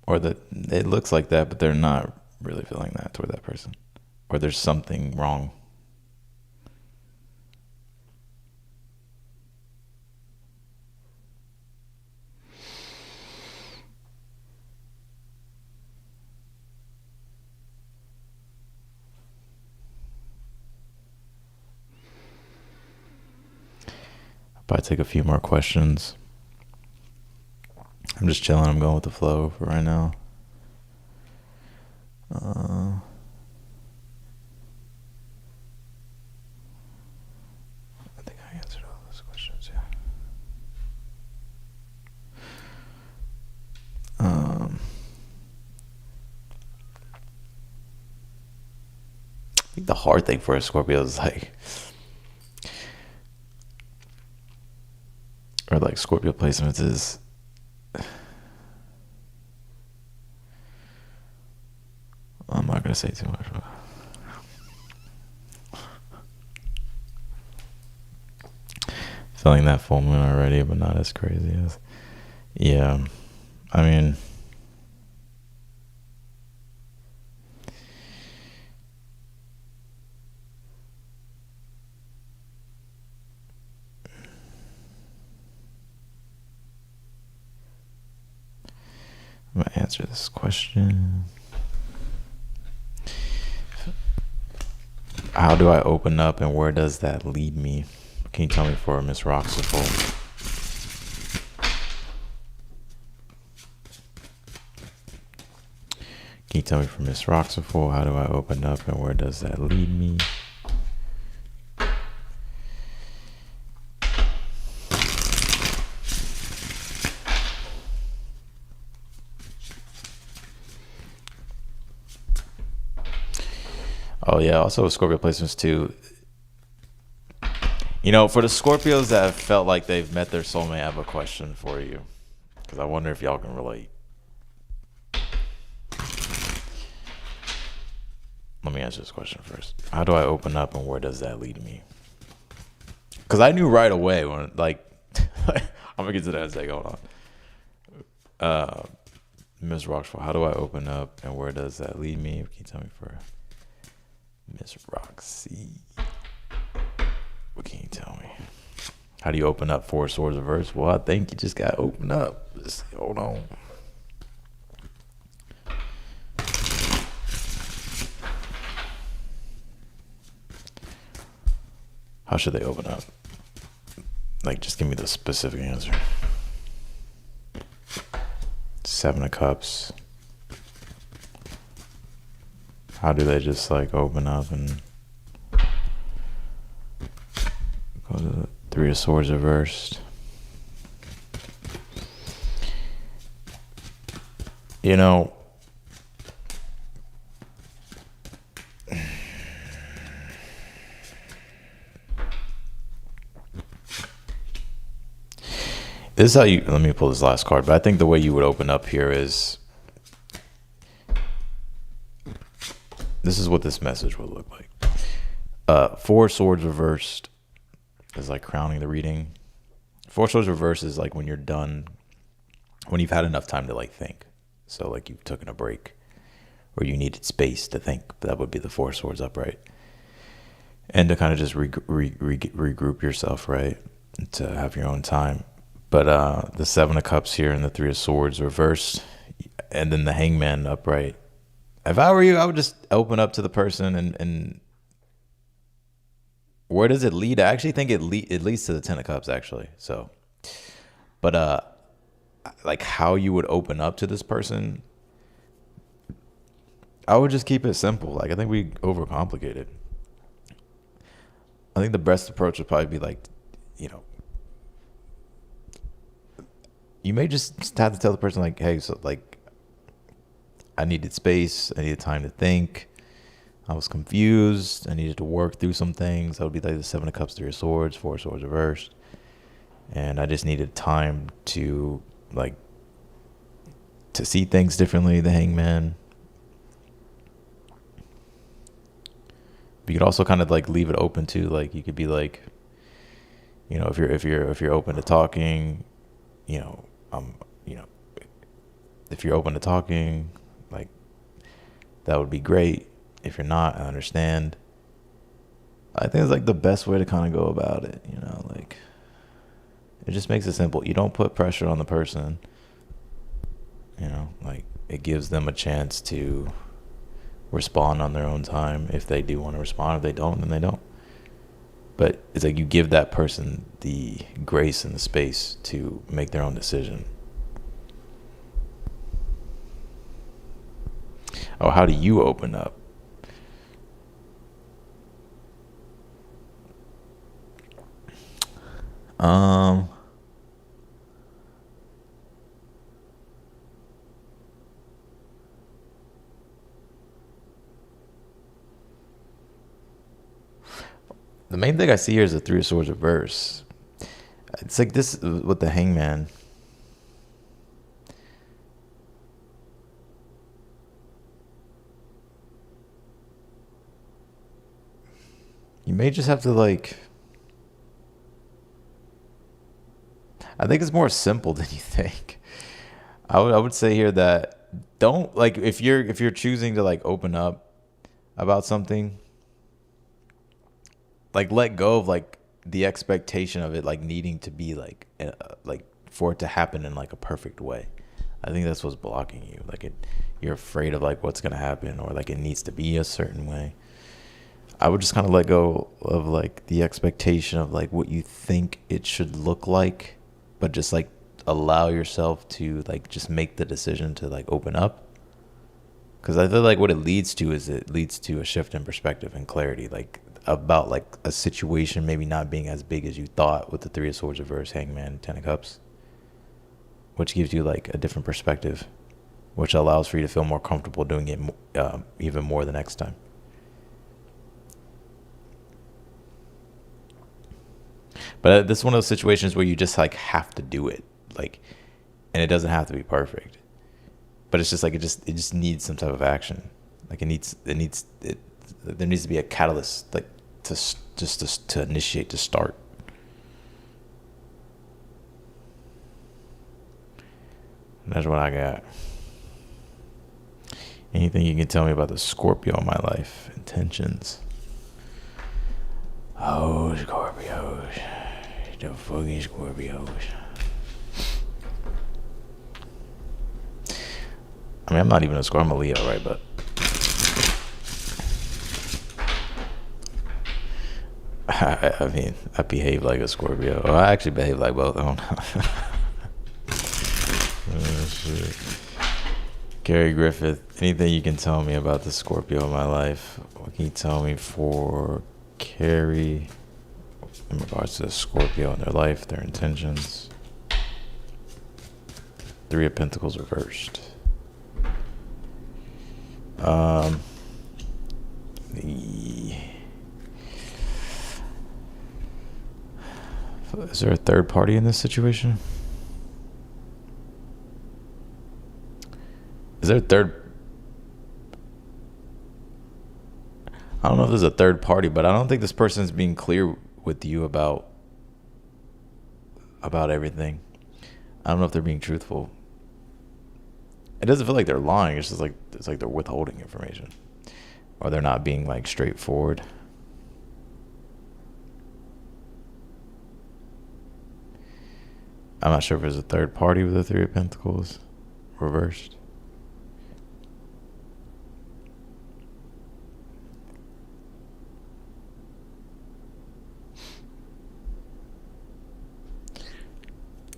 [SPEAKER 1] Or that it looks like that, but they're not really feeling that toward that person. Or there's something wrong. I'll probably take a few more questions. I'm just chilling. I'm going with the flow for right now. I think I answered all those questions, yeah. I think the hard thing for a Scorpio is like, or like Scorpio placements is, I'm not gonna say too much. Feeling that full moon already, but not as crazy as, yeah. I mean, I'm gonna answer this question. How do I open up and where does that lead me? Can you tell me for Miss Roxiful? Can you tell me for Miss Roxiful, how do I open up and where does that lead me? Oh yeah, also Scorpio placements too. You know, for the Scorpios that have felt like they've met their soulmate, I have a question for you. Because I wonder if y'all can relate. Let me answer this question first. How do I open up and where does that lead me? Because I knew right away when, like, I'm going to get to that in a second. Hold on. Ms. Roxford, how do I open up and where does that lead me? Can you tell me for Miss Roxy? What can you tell me? How do you open up Four Swords reverse? Well, I think you just got to open up. Just hold on. How should they open up? Like, just give me the specific answer. Seven of Cups. How do they just like open up and go to the Three of Swords reversed? You know, this is how you, let me pull this last card, but I think the way you would open up here is, this is what this message would look like. Four Swords reversed is like crowning the reading. Four Swords reversed is like when you're done, when you've had enough time to like think. So like you've taken a break or you needed space to think. That would be the Four Swords upright. And to kind of just regroup yourself, right? To have your own time. But the Seven of Cups here and the Three of Swords reversed, and then the Hangman upright. If I were you, I would just open up to the person and where does it lead? I actually think it leads to the Ten of Cups, actually. So, but like how you would open up to this person, I would just keep it simple. Like, I think we overcomplicate it. I think the best approach would probably be like, you know, you may just have to tell the person like, hey, so like, I needed space. I needed time to think. I was confused. I needed to work through some things. That would be like the Seven of Cups, Three of Swords, Four of Swords reversed. And I just needed time to like to see things differently. The Hangman. But you could also kind of like leave it open too. Like you could be like, you know, if you're open to talking, you know, you know, if you're open to talking, like that would be great. If you're not, I understand. I think it's like the best way to kind of go about it, you know, like it just makes it simple. You don't put pressure on the person, you know, like it gives them a chance to respond on their own time. If they do want to respond, if they don't, then they don't. But it's like you give that person the grace and the space to make their own decision. Oh, how do you open up? The main thing I see here is the Three of Swords reverse. It's like this with the Hangman. You may just have to like. I think it's more simple than you think. I would say here that don't like if you're choosing to like open up about something, like let go of like the expectation of it like needing to be like for it to happen in like a perfect way. I think that's what's blocking you. Like you're afraid of like what's gonna happen or like it needs to be a certain way. I would just kind of let go of like the expectation of like what you think it should look like, but just like allow yourself to like just make the decision to like open up. Because I feel like what it leads to is it leads to a shift in perspective and clarity, like about like a situation maybe not being as big as you thought with the Three of Swords reverse, Hangman, Ten of Cups, which gives you like a different perspective, which allows for you to feel more comfortable doing it even more the next time. But this is one of those situations where you just like have to do it, like, and it doesn't have to be perfect. But it's just like it just needs some type of action. Like there needs to be a catalyst, like to initiate, to start. And that's what I got. Anything you can tell me about the Scorpio in my life? Intentions. Oh, Scorpios. The fucking Scorpios. I mean, I'm not even a Scorpio. I'm a Leo, right? But I mean, I behave like a Scorpio. Or I actually behave like both. I don't know. Oh, shit. Gary Griffith, anything you can tell me about the Scorpio in my life? What can you tell me for Carrie in regards to the Scorpio in their life, their intentions? Three of Pentacles reversed. Is there a third party in this situation? Is there a third? I don't know if there's a third party, but I don't think this person's being clear with you about everything. I don't know if they're being truthful. It doesn't feel like they're lying. It's just like it's like they're withholding information, or they're not being like straightforward. I'm not sure if there's a third party with the Three of Pentacles reversed.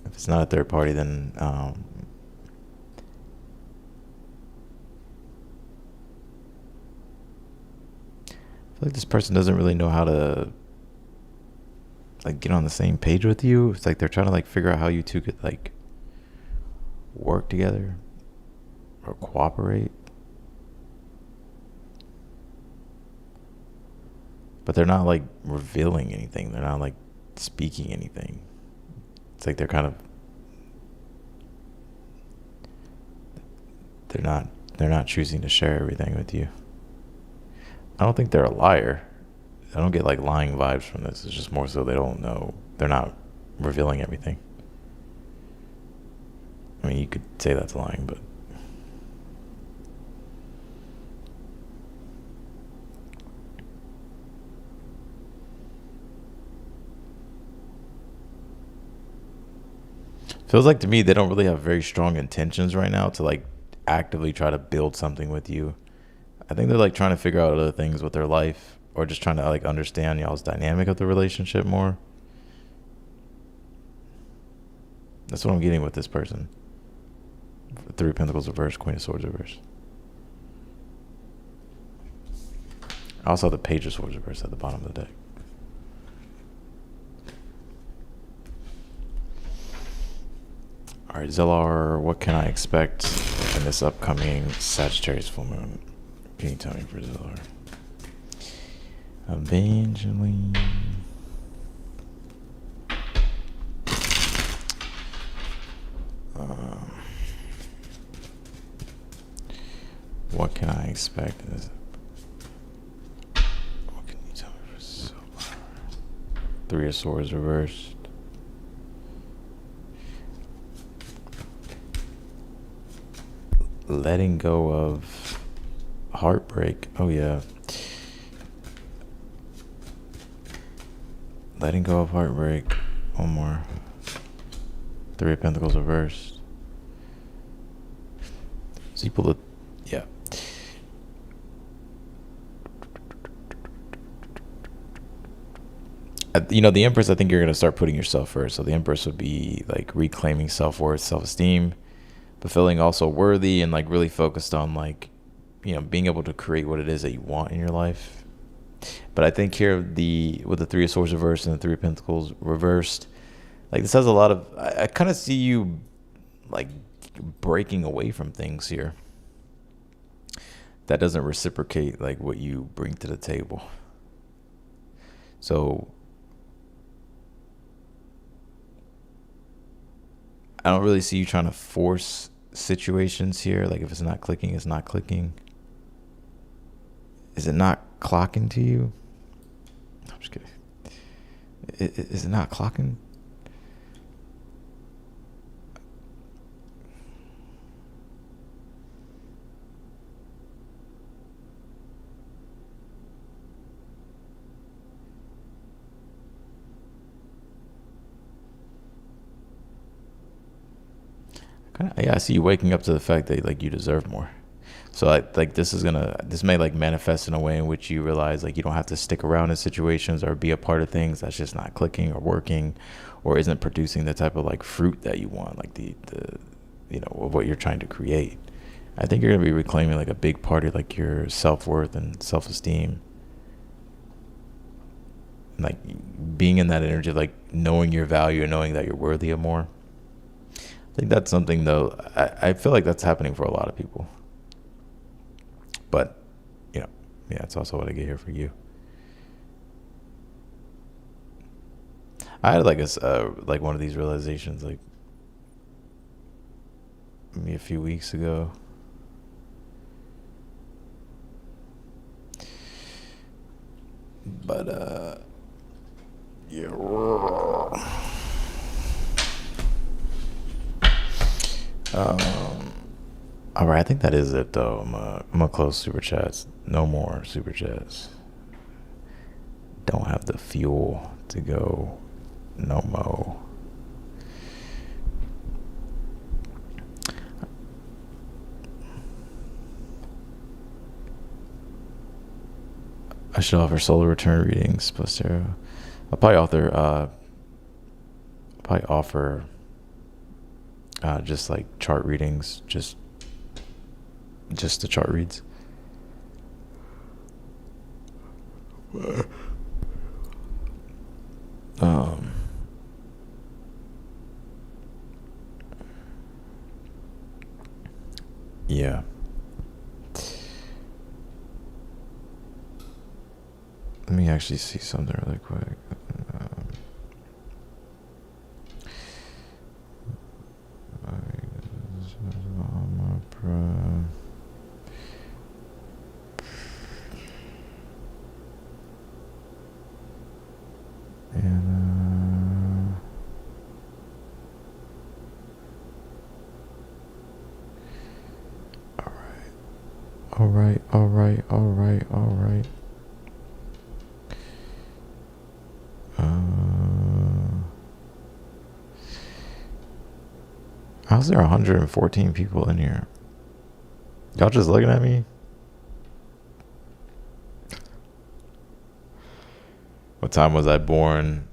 [SPEAKER 1] If it's not a third party, then feel like this person doesn't really know how to like get on the same page with you. It's like they're trying to like figure out how you two could like work together or cooperate. But they're not like revealing anything. They're not like speaking anything. It's like they're not choosing to share everything with you. I don't think they're a liar. I don't get like lying vibes from this. It's just more so they don't know. They're not revealing everything. I mean, you could say that's lying, but feels like to me they don't really have very strong intentions right now to like actively try to build something with you. I think they're like trying to figure out other things with their life or just trying to like understand y'all's dynamic of the relationship more. That's what I'm getting with this person. Three of Pentacles reversed, Queen of Swords reversed. I also have the Page of Swords reversed at the bottom of the deck. All right, Zellar, what can I expect in this upcoming Sagittarius full moon? Can you tell me for Zellar? Evangeline. What can I expect in this? What can you tell me for Zellar? Three of Swords reversed. Letting go of heartbreak. Oh yeah. Letting go of heartbreak. One more. Three of Pentacles reversed. So you pull the, yeah. You know, the Empress, I think you're going to start putting yourself first. So the Empress would be like reclaiming self-worth, self-esteem, but feeling also worthy and like really focused on like, you know, being able to create what it is that you want in your life. But I think here with the Three of Swords reversed and the Three of Pentacles reversed, like this has a lot of, I kind of see you like breaking away from things here that doesn't reciprocate like what you bring to the table. So I don't really see you trying to force situations here. Like if it's not clicking, it's not clicking. Is it not clocking to you? I'm just kidding. Is it not clocking? Yeah, I see you waking up to the fact that like you deserve more. So like this may like manifest in a way in which you realize like you don't have to stick around in situations or be a part of things that's just not clicking or working or isn't producing the type of like fruit that you want, like the you know, of what you're trying to create. I think you're gonna be reclaiming like a big part of like your self-worth and self-esteem. Like being in that energy of like knowing your value and knowing that you're worthy of more. I think that's something though, I feel like that's happening for a lot of people. But, you know, yeah, it's also what I get here for you. I had like like one of these realizations like maybe a few weeks ago. But yeah. All right, I think that is it though. I'm gonna close super chats. No more super chats. Don't have the fuel to go. No more. I should offer solar return readings plus tarot. I'll probably offer just like chart readings, just the chart reads. Um, yeah. Let me actually see something really quick. Um, and all right. How's there 114 people in here? Y'all just looking at me? What time was I born?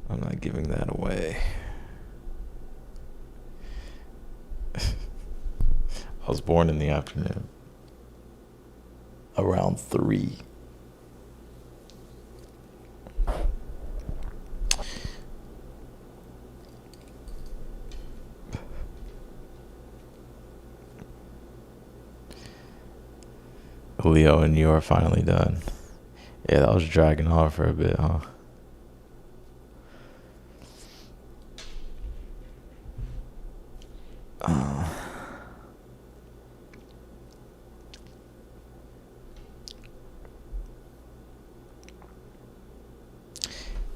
[SPEAKER 1] I'm not giving that away. I was born in the afternoon. Around 3. Leo and you are finally done. Yeah, that was dragging on for a bit, huh?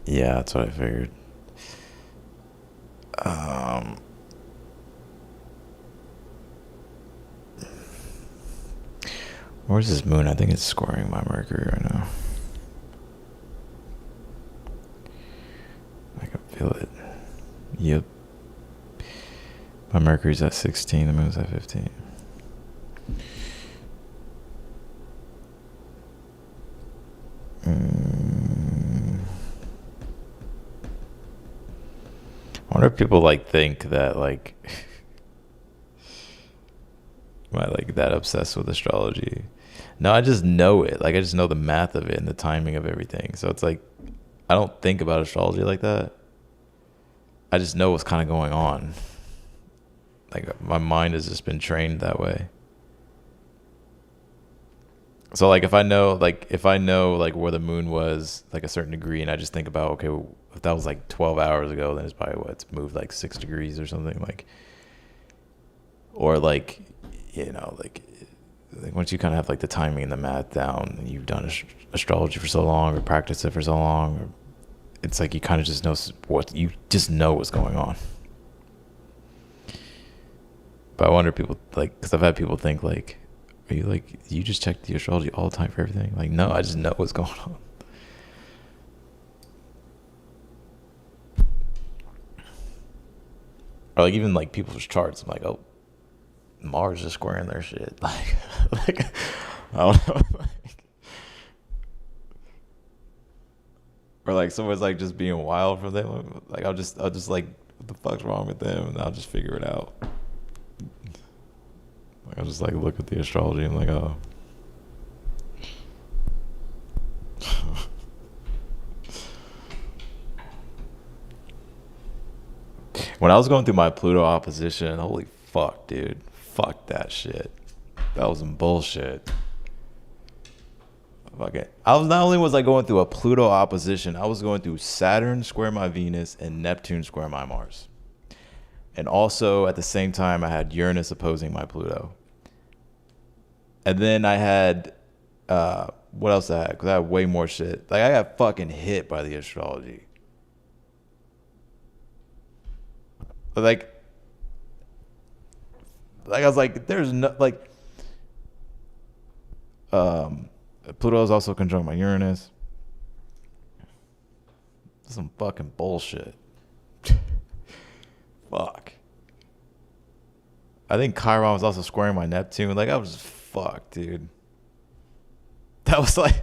[SPEAKER 1] Yeah, that's what I figured. Where's this moon? I think it's scoring my Mercury right now. I can feel it. Yep. My Mercury's at 16, the moon's at 15. I wonder if people like think that like am I like that obsessed with astrology? No, I just know it. Like I just know the math of it and the timing of everything. So it's like I don't think about astrology like that. I just know what's kind of going on. Like my mind has just been trained that way. So like if I know like where the moon was like a certain degree and I just think about okay, well, if that was like 12 hours ago, then it's probably it's moved like 6 degrees or something like, or like, like once you kind of have like the timing and the math down and you've done astrology for so long or practiced it for so long, or it's like you kind of just know what's going on. But I wonder if people like, because I've had people think like, are you like, you just check the astrology all the time for everything? Like, no, I just know what's going on. Or like even like people's charts, I'm like, oh, Mars is squaring their shit. Like I don't know. Or like someone's like just being wild for them. Like I'll just like, what the fuck's wrong with them? And I'll just figure it out. Like I'll just like look at the astrology and like, oh. When I was going through my Pluto opposition, holy fuck, dude. Fuck that shit. That was some bullshit. Fuck it. Not only was I going through a Pluto opposition, I was going through Saturn square my Venus and Neptune square my Mars. And also at the same time, I had Uranus opposing my Pluto. And then I had, what else I had? Because I had way more shit. Like I got fucking hit by the astrology. Like I was like, there's no like, Pluto is also conjunct my Uranus. Some fucking bullshit. Fuck. I think Chiron was also squaring my Neptune. Like I was fucked, dude. That was like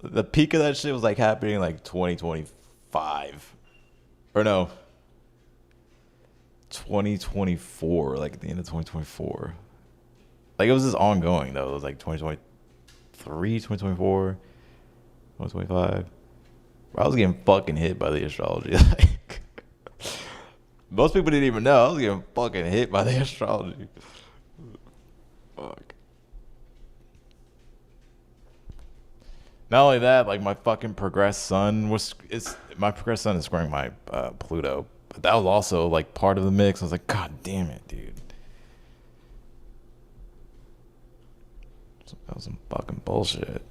[SPEAKER 1] the peak of that shit was like happening like 2025, or no, 2024, like at the end of 2024. Like it was just ongoing though. It was like 2025 2024, 2025. I was getting fucking hit by the astrology. Like, most people didn't even know I was getting fucking hit by the astrology. Fuck. Not only that, like my fucking progressed sun my progressed sun is squaring my Pluto, but that was also like part of the mix. I was like, God damn it, dude. That was some fucking bullshit.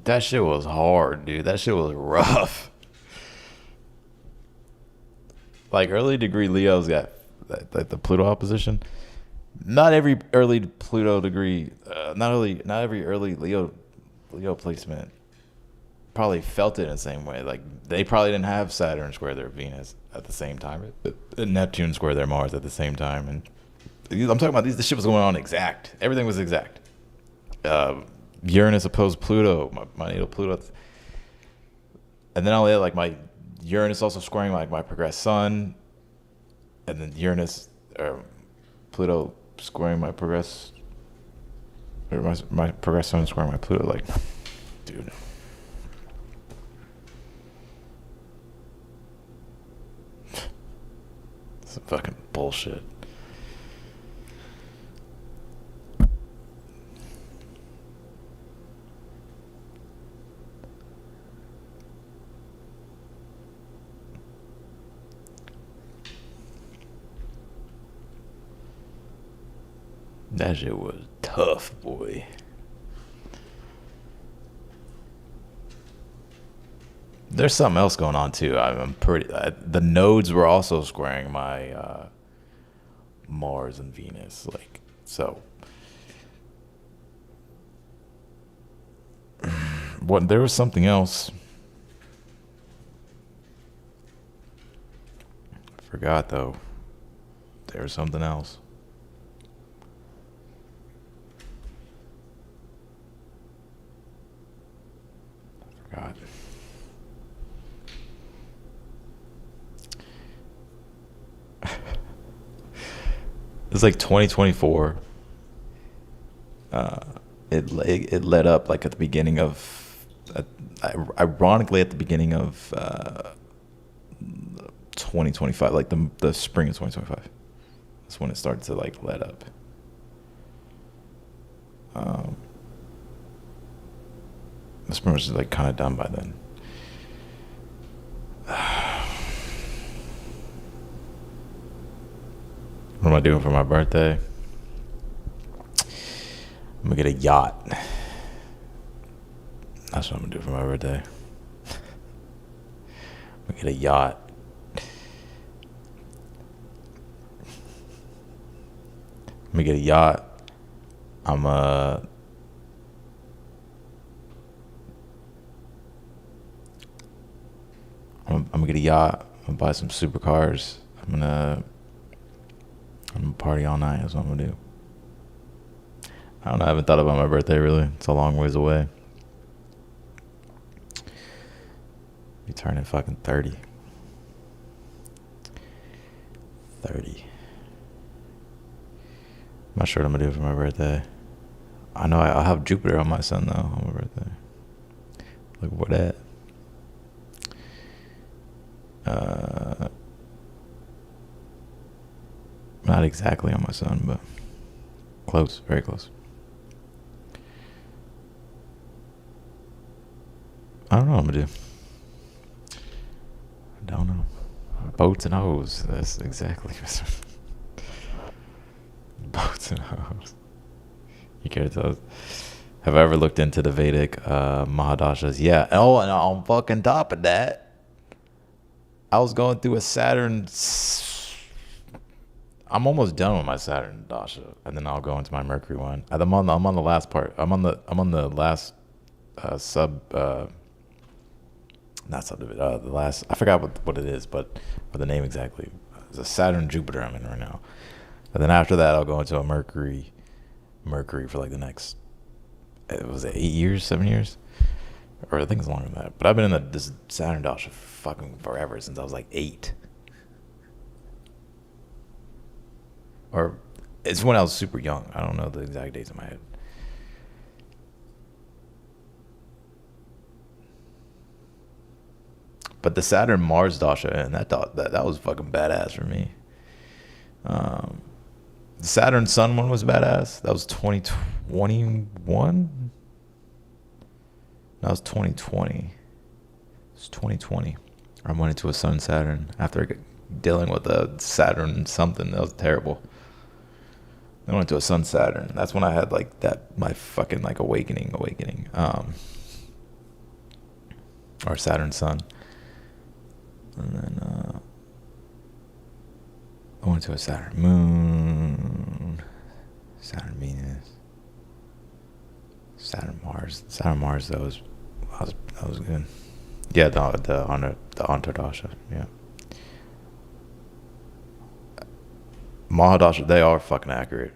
[SPEAKER 1] That shit was hard, dude. That shit was rough. Like early degree Leo's got like the Pluto opposition. Not every early Pluto degree, not every early Leo placement probably felt it in the same way. Like they probably didn't have Saturn square their Venus at the same time, Neptune square their Mars at the same time, and I'm talking about this shit was going on exact. Everything was exact. Uranus opposed Pluto, my natal Pluto, and then I'll add like my Uranus also squaring like my progressed sun, and then Uranus or Pluto squaring my progressed, or my progressed sun squaring my Pluto. Like, dude, it's fucking bullshit. That shit was tough, boy. There's something else going on too. The nodes were also squaring my Mars and Venus, like so. What? There was something else. I forgot though. There was something else. God. It's like 2024. It led up like at the beginning of, ironically at the beginning of 2025, like the spring of 2025. That's when it started to like let up. This pretty much is like kind of done by then. What am I doing for my birthday? I'm gonna get a yacht. That's what I'm gonna do for my birthday. I'm gonna get a yacht. I'm gonna get a yacht. I'm gonna get a yacht. I'm gonna buy some supercars. I'm gonna party all night. That's what I'm gonna do. I don't know. I haven't thought about my birthday really. It's a long ways away. Be turning fucking 30. 30. I'm not sure what I'm gonna do for my birthday. I know I'll have Jupiter on my sun though on my birthday. Look for that. Not exactly on my sun, but close, very close. I don't know what I'm gonna do. I don't know. Boats and hoes. That's exactly. Boats and hoes. You care to tell us? Have I ever looked into the Vedic Mahadashas? Yeah. Oh, and on fucking top of that, I was going through a Saturn. I'm almost done with my Saturn dasha, and then I'll go into my Mercury one. I'm on the last part. I'm on the last not subdivision. The last, I forgot what it is, but or the name exactly. It's a Saturn Jupiter I'm in right now, and then after that I'll go into a Mercury for like the next it was 8 years, 7 years, or I think it's longer than that. But I've been in this Saturn dasha fucking forever, since I was like 8. Or it's when I was super young. I don't know the exact dates in my head. But the Saturn Mars dasha, and that was fucking badass for me. The Saturn Sun one was badass. That was 2021. That was 2020. It was 2020. I went into a Sun Saturn after dealing with a Saturn something that was terrible. I went to a Sun Saturn. That's when I had like my fucking like awakening. Or Saturn Sun. And then I went to a Saturn Moon, Saturn Venus, Saturn Mars. Saturn Mars, that was good. Yeah, the Antardasha, yeah. Mahadasha, they are fucking accurate.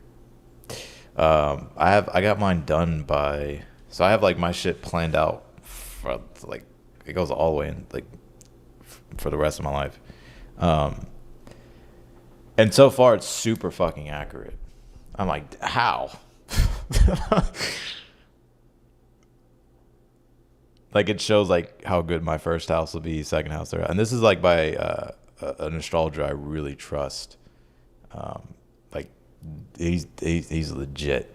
[SPEAKER 1] I got mine done by, so I have like my shit planned out for like, it goes all the way in like for the rest of my life. And so far it's super fucking accurate. I'm like, how? Like it shows like how good my first house will be, second house, third. And this is like by an astrologer I really trust. Like he's legit.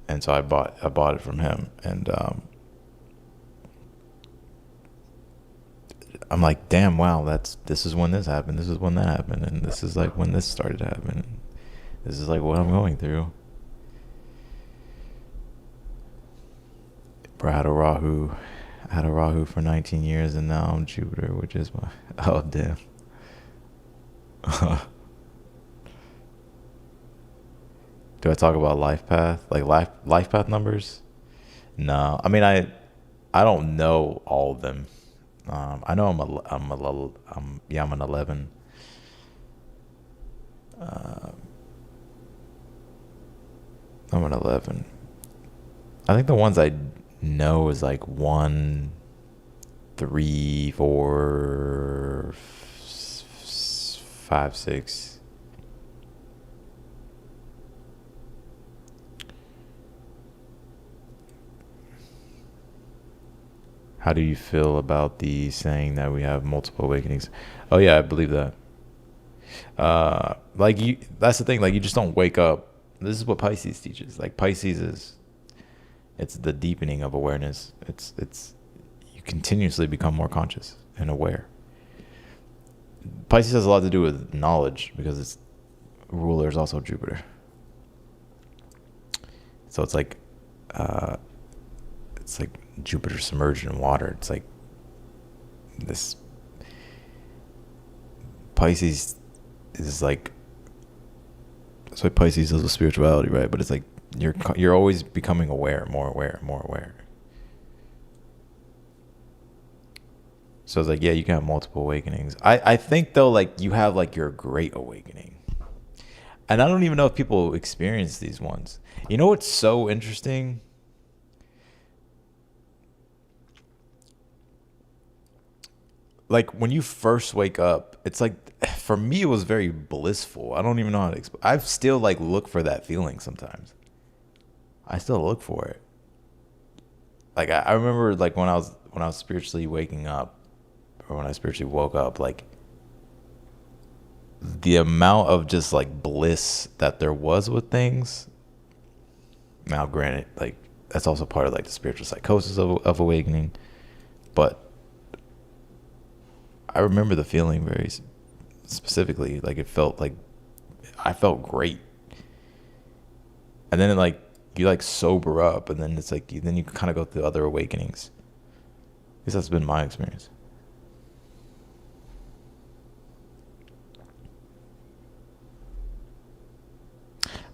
[SPEAKER 1] And so I bought it from him, and I'm like, damn, wow, this is when this happened, this is when that happened, and this is like when this started to happen. This is like what I'm going through. Bro, I had a Rahu for 19 years, and now I'm Jupiter, which is my, oh damn. Do I talk about life path, like life path numbers? No, I mean I don't know all of them. I know I'm an 11. I'm an 11. I think the ones I know is like 1, 3, 4, 5, 6. How do you feel about the saying that we have multiple awakenings? Oh yeah, I believe that. That's the thing. Like you just don't wake up. This is what Pisces teaches. Like Pisces it's the deepening of awareness. It's you continuously become more conscious and aware. Pisces has a lot to do with knowledge because its ruler is also Jupiter. So it's like Jupiter submerged in water. It's like this. Pisces is like, that's why Pisces does with spirituality, right? But it's like you're always becoming aware, more aware. So it's like, yeah, you can have multiple awakenings. I think though, like you have like your great awakening, and I don't even know if people experience these ones. You know what's so interesting? Like when you first wake up, it's like, for me, it was very blissful. I don't even know how to explain. I still like look for that feeling sometimes. I still look for it. Like I remember like when I was spiritually waking up, or when I spiritually woke up, like the amount of just like bliss that there was with things. Now, granted, like that's also part of like the spiritual psychosis of awakening, but I remember the feeling very specifically. Like it felt like I felt great, and then you like sober up, and then it's like then you kind of go through other awakenings. At least that's been my experience.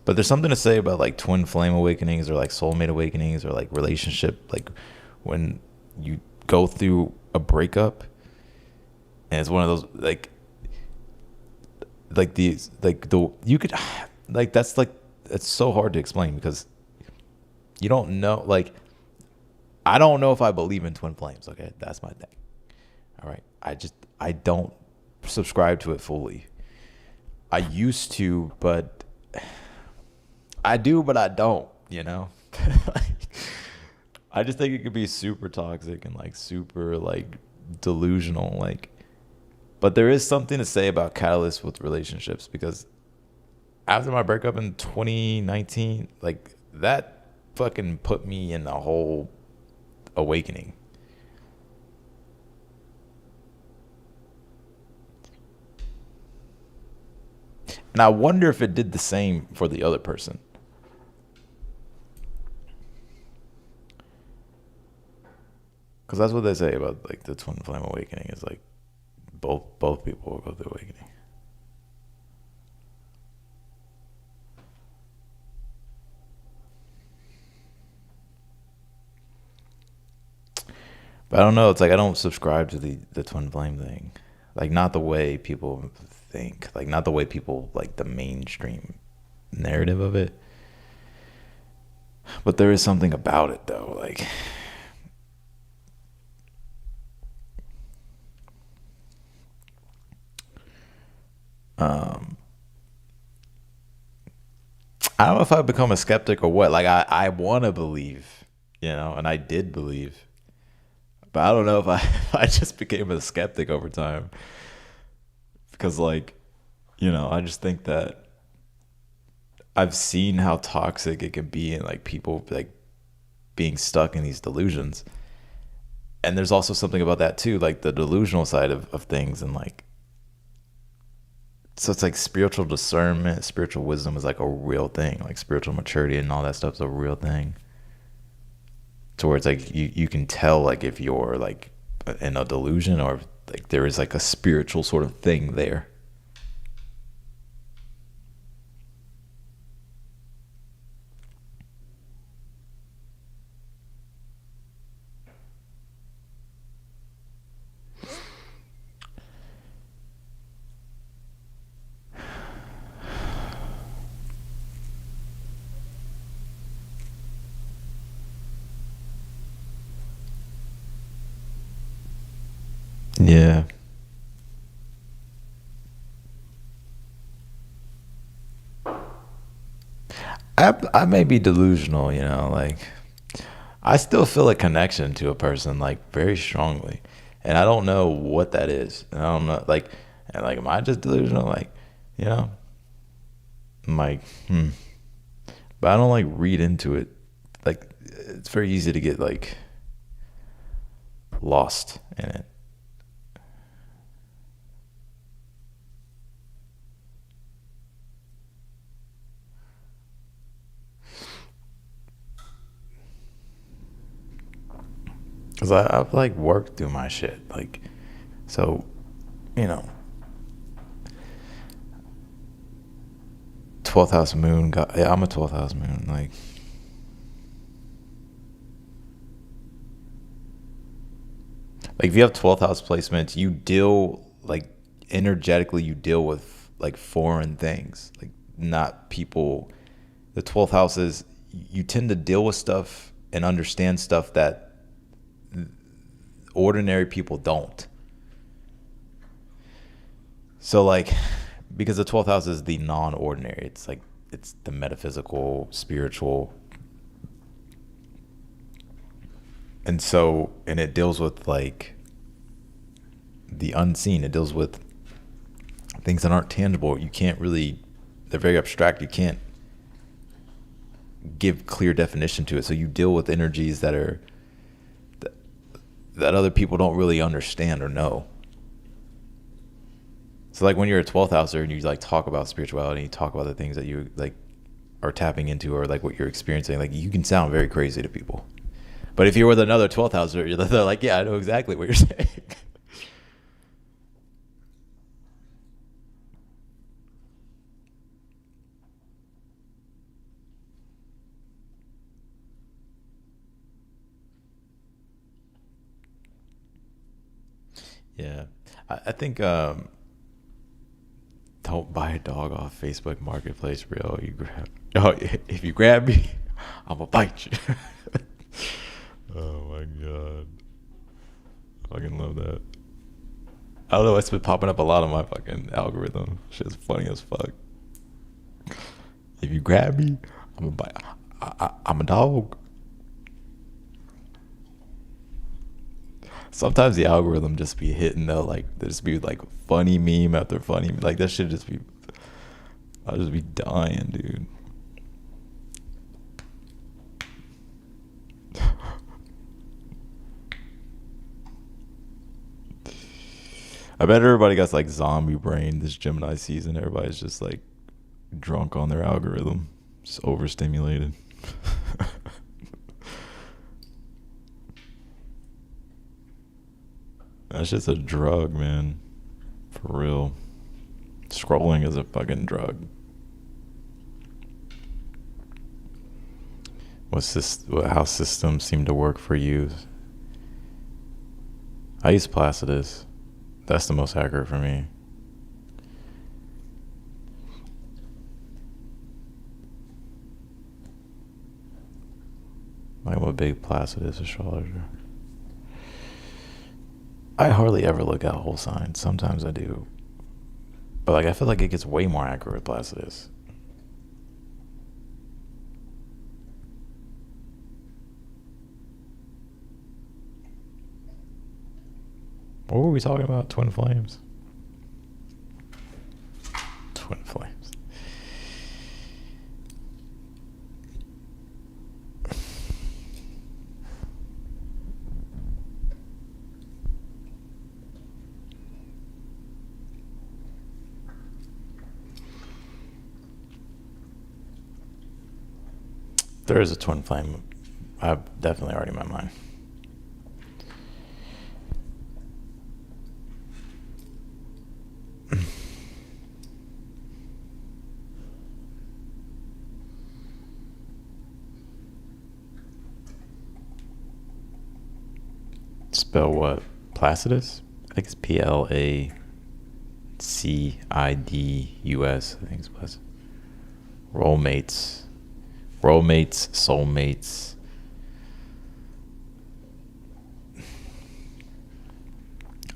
[SPEAKER 1] But there's something to say about like twin flame awakenings, or like soulmate awakenings, or like relationship, like when you go through a breakup. And it's one of those you could like, that's like, it's so hard to explain because You don't know, like, I don't know if I believe in twin flames. Okay, that's my thing. All right, I don't subscribe to it fully. I used to, but I do, but I don't. You know, like, I just think it could be super toxic and like super like delusional. Like, but there is something to say about catalysts with relationships because after my breakup in 2019, like that fucking put me in a whole awakening. And I wonder if it did the same for the other person. Because that's what they say about like the twin flame awakening is like both people will go through awakening. But I don't know. It's like I don't subscribe to the twin flame thing. Like not the way people think. Like not the way people like the mainstream narrative of it. But there is something about it though. Like um I don't know if I've become a skeptic or what. Like I wanna believe, you know, and I did believe. But I don't know if I if I just became a skeptic over time. Because like, you know, I just think that I've seen how toxic it can be and like people like being stuck in these delusions. And there's also something about that too, like the delusional side of things and like so it's like spiritual discernment, spiritual wisdom is like a real thing. Like spiritual maturity and all that stuff is a real thing. To where it's like you can tell like if you're like in a delusion or like there is like a spiritual sort of thing there. Yeah. I may be delusional, you know, like I still feel a connection to a person like very strongly. And I don't know what that is. And I don't know like and like am I just delusional? Like, you know? I'm like, but I don't like read into it. Like it's very easy to get like lost in it. Cause I've like worked through my shit. Like so, you know, 12th house moon got yeah, I'm a 12th house moon. Like if you have 12th house placements, you deal like energetically you deal with like foreign things. Like not people the 12th house is you tend to deal with stuff and understand stuff that ordinary people don't. So like because the 12th house is the non-ordinary. It's like it's the metaphysical, spiritual. And so and it deals with like the unseen. It deals with things that aren't tangible. You can't really they're very abstract. You can't give clear definition to it. So you deal with energies that are that other people don't really understand or know. So like when you're a 12th houser and you like talk about spirituality, you talk about the things that you like are tapping into or like what you're experiencing, like you can sound very crazy to people. But if you're with another 12th houser, they're like, yeah, I know exactly what you're saying. Yeah. I think don't buy a dog off Facebook Marketplace, bro. You grab oh if you grab me, I'm gonna bite you. Oh my god. I fucking love that. I don't know, it's been popping up a lot on my fucking algorithm. Shit's funny as fuck. If you grab me, I'm gonna bite. I'm a dog. Sometimes the algorithm just be hitting though, like there just be like funny meme after funny, like that should just be. I'll just be dying, dude. I bet everybody got like zombie brain this Gemini season. Everybody's just like drunk on their algorithm, just overstimulated. That's just a drug, man. For real. Scrolling is a fucking drug. How systems seem to work for you? I use Placidus. That's the most accurate for me. I'm a big Placidus astrologer. I hardly ever look at whole signs. Sometimes I do. But like I feel like it gets way more accurate with Placidus. What were we talking about? Twin flames. Twin flames. There is a twin flame. I've definitely already in my mind. Spell what? Placidus? I think it's Placidus. I think it's Placidus. Rollmates, soulmates.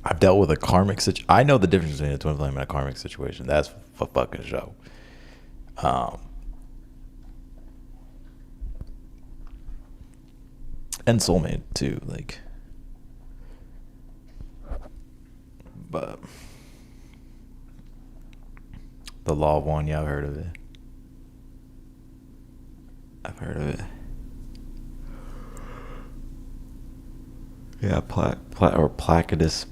[SPEAKER 1] I've dealt with a karmic situation. I know the difference between a twin flame and a karmic situation. That's for fucking show. And soulmate too, like. But the law of one, yeah, I've heard of it. Yeah, Placidus,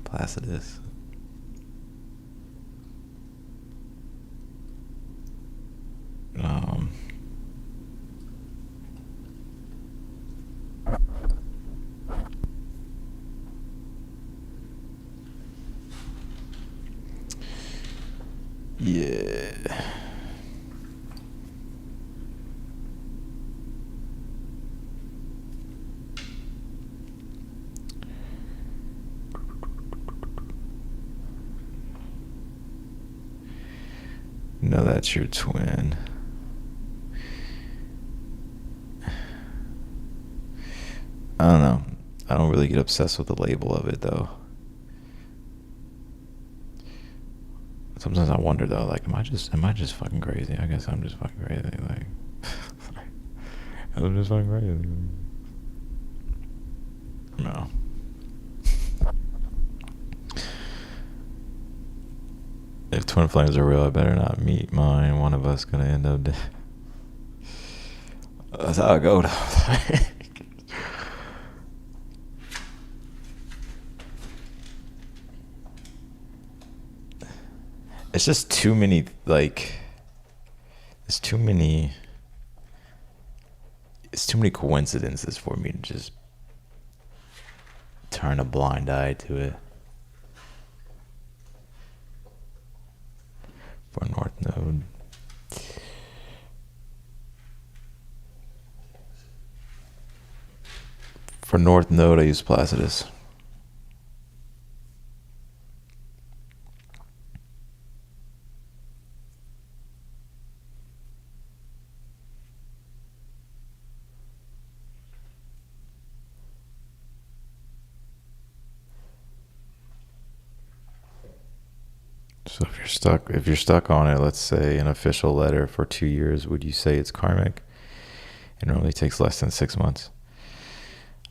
[SPEAKER 1] Placidus. Yeah. No, that's your twin. I don't know. I don't really get obsessed with the label of it though. Sometimes I wonder though, like, am I just fucking crazy? I guess I'm just fucking crazy. Like, I'm just fucking crazy. No. If twin flames are real, I better not meet mine. One of us gonna end up dead. That's how I go though. It's just too many, like, it's too many coincidences for me to just turn a blind eye to it. For North Node. For North Node, I use Placidus. So if you're stuck on it, let's say an official letter for 2 years, would you say it's karmic? It normally takes less than 6 months.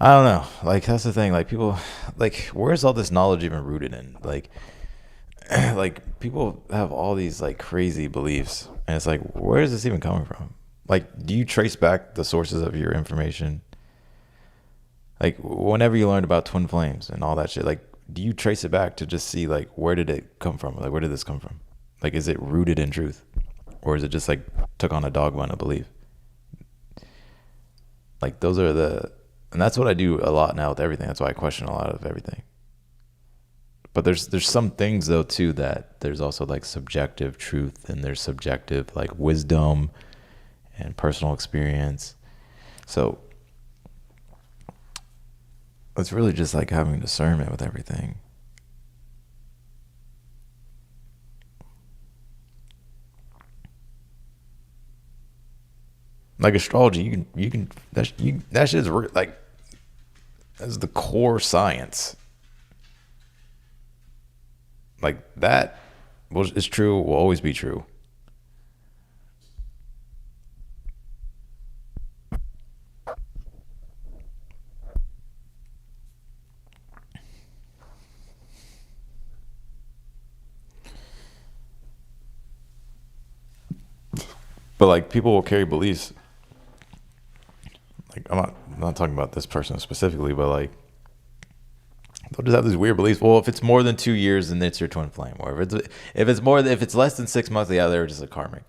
[SPEAKER 1] I don't know. Like that's the thing. Like people, like where's all this knowledge even rooted in? Like, like people have all these like crazy beliefs, and it's like, where is this even coming from? Like, do you trace back the sources of your information? Like, whenever you learned about twin flames and all that shit, like, do you trace it back to just see like where did it come from? Like, where did this come from? Like, is it rooted in truth, or is it just like took on a dogma and a belief? Like, those are and that's what I do a lot now with everything. That's why I question a lot of everything. But there's some things though too that there's also like subjective truth, and there's subjective like wisdom and personal experience. So it's really just like having discernment with everything. Like astrology, that shit is like that's the core science. Like that is true, will always be true. But like people will carry beliefs. Like I'm not talking about this person specifically, but like they'll just have these weird beliefs. Well, if it's more than 2 years, then it's your twin flame. Or if it's less than 6 months, yeah, they're just a karmic.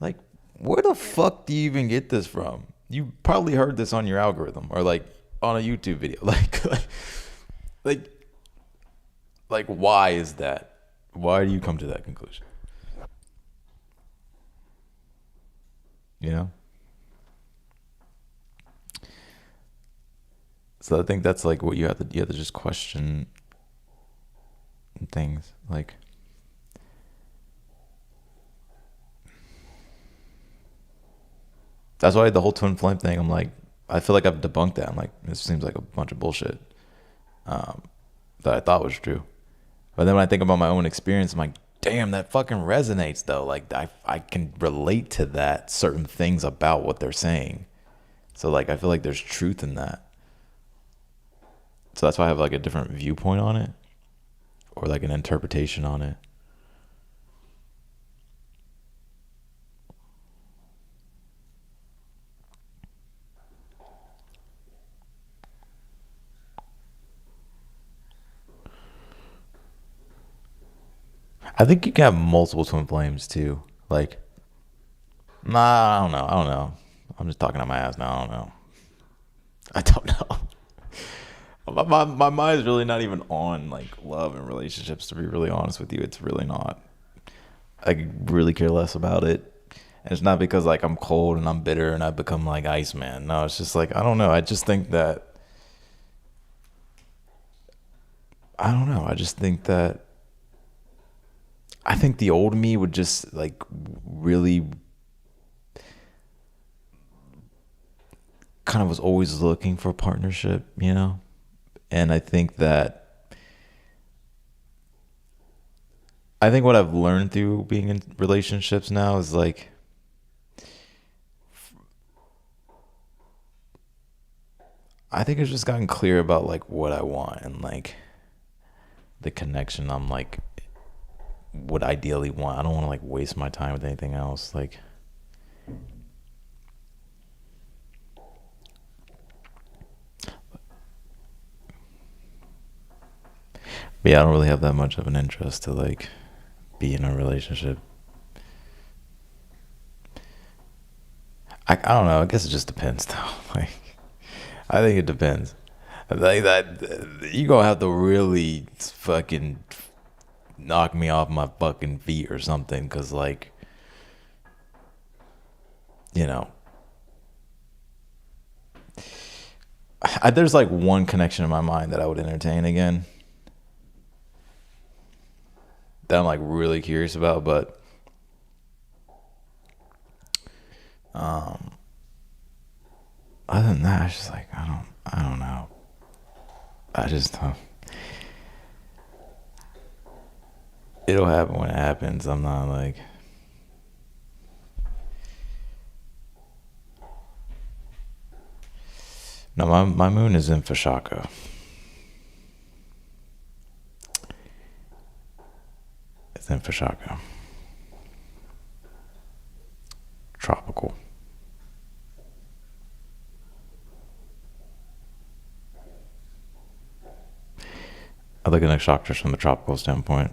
[SPEAKER 1] Like, where the fuck do you even get this from? You probably heard this on your algorithm or like on a YouTube video. Like, like, why is that? Why do you come to that conclusion? You know? So I think that's like what you have to just question things. Like, that's why the whole twin flame thing, I'm like, I feel like I've debunked that. I'm like, this seems like a bunch of bullshit that I thought was true. But then when I think about my own experience, I'm like, damn, that fucking resonates though. Like I can relate to that, certain things about what they're saying. So like I feel like there's truth in that. So that's why I have like a different viewpoint on it, or like an interpretation on it. I think you can have multiple twin flames too. Like, nah, I don't know. I'm just talking out my ass now. I don't know. I don't know. My mind's really not even on like love and relationships, to be really honest with you. It's really not. I really care less about it. And it's not because like I'm cold and I'm bitter and I become like Iceman. No, it's just like I don't know. I just think that I don't know. I just think that I think the old me would just like really kind of was always looking for partnership, you know? And I think what I've learned through being in relationships now is like I think it's just gotten clear about like what I want and like the connection I'm like would ideally want. I don't want to like waste my time with anything else. Like but yeah, I don't really have that much of an interest to like be in a relationship. I don't know. I guess it just depends though. Like I think it depends. Like that you gonna have to really fucking knock me off my fucking feet or something, because like you know there's like one connection in my mind that I would entertain again that I'm like really curious about, but other than that, it's just like I don't know. I just It'll happen when it happens. I'm not like. No, my moon is in Vishaka. It's in Vishaka. Tropical. I look at nakshatras from the tropical standpoint.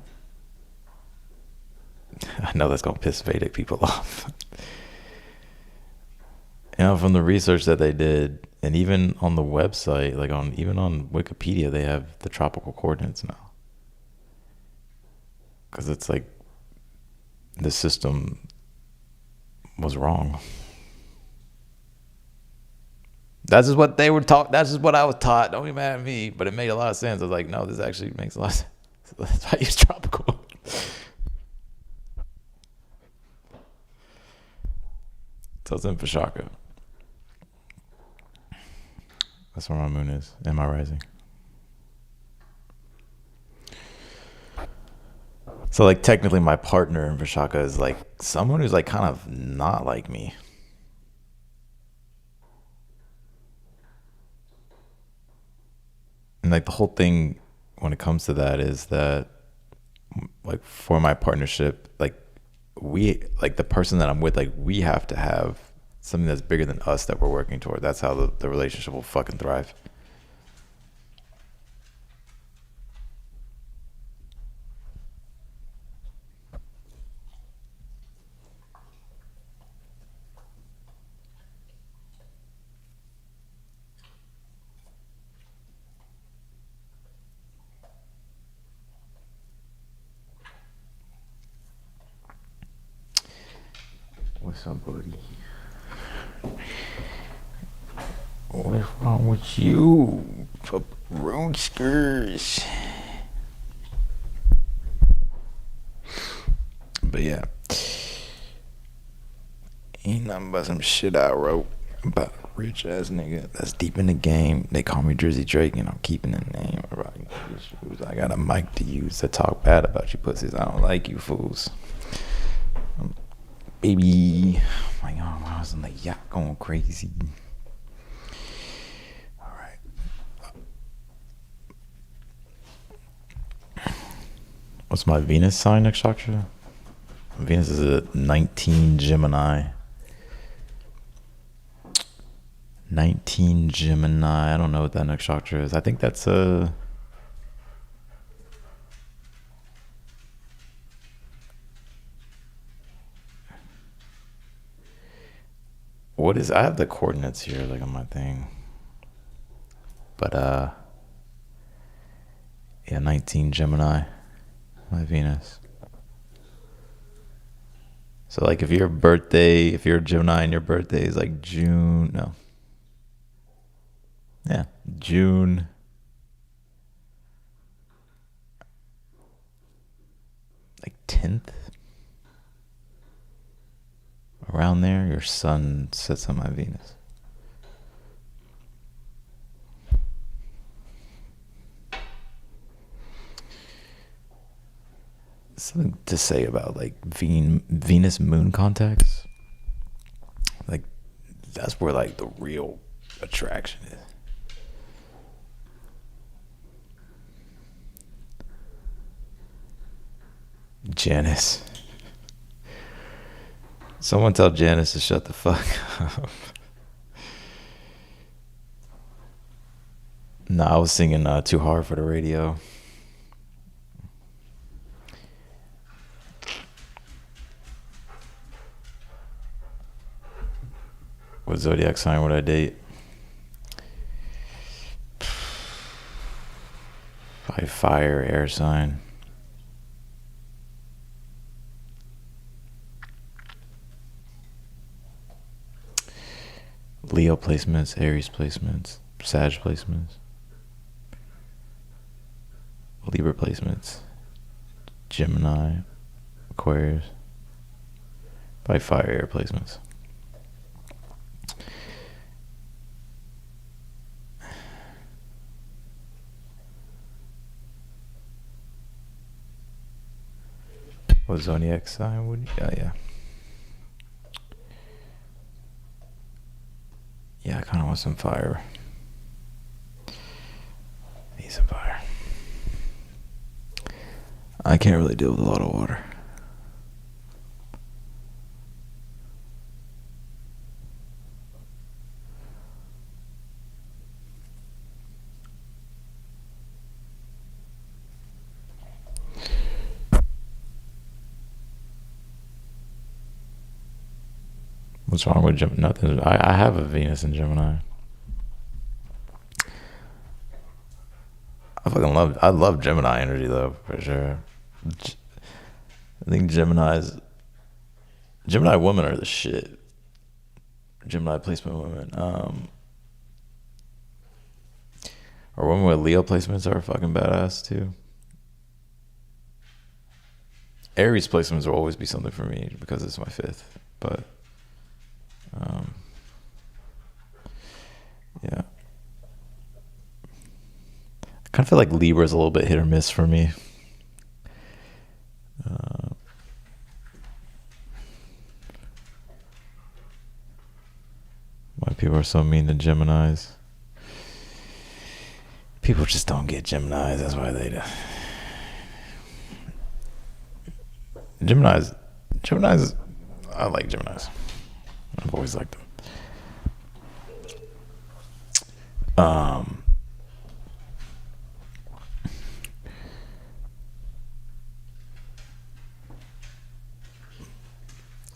[SPEAKER 1] I know that's gonna piss Vedic people off. From the research that they did, and even on the website, like even on Wikipedia, they have the tropical coordinates now. Because it's like the system was wrong. That's just what they were taught. That's just what I was taught. Don't be mad at me, but it made a lot of sense. I was like, no, this actually makes a lot of sense. That's why I use tropical. So it's in Vishaka. That's where my moon is and my rising. So like technically my partner in Vishaka is like someone who's like kind of not like me. And like the whole thing when it comes to that is that like for my partnership, like we like the person that I'm with, like we have to have something that's bigger than us that we're working toward. That's how the relationship will fucking thrive. What's up, buddy? What's wrong with you, roadsters? But yeah, ain't nothing but some shit I wrote about a rich ass nigga that's deep in the game. They call me Drizzy Drake, and I'm keeping the name. I got a mic to use to talk bad about you pussies. I don't like you fools. Baby, oh my God, I was on the yacht going crazy. All right. What's my Venus sign nakshatra? Venus is a 19 Gemini. 19 Gemini. I don't know what that nakshatra is. I think that's a. What is? I have the coordinates here, like on my thing. But yeah, 19 Gemini. My Venus. So like if your birthday, if you're a Gemini and your birthday is like June, no. Yeah, June. Like 10th. Around there, your sun sits on my Venus. Something to say about like Venus moon contacts. Like that's where like the real attraction is. Janice. Someone tell Janice to shut the fuck up. No, I was singing too hard for the radio. What zodiac sign would I date? Probably fire, air sign. Leo placements, Aries placements, Sag placements, Libra placements, Gemini, Aquarius, by fire air placements. What zodiac sign would you? Yeah. Yeah, I kind of want some fire. Need some fire. I can't really deal with a lot of water. What's wrong with Gemini? Nothing. I have a Venus in Gemini. I love Gemini energy though, for sure. I think Gemini women are the shit. Gemini placement women. Or women with Leo placements are fucking badass too. Aries placements will always be something for me because it's my fifth. But yeah. I kind of feel like Libra is a little bit hit or miss for me. Why people are so mean to Geminis. People just don't get Geminis. That's why they do. Geminis, I like Geminis. I've always liked them.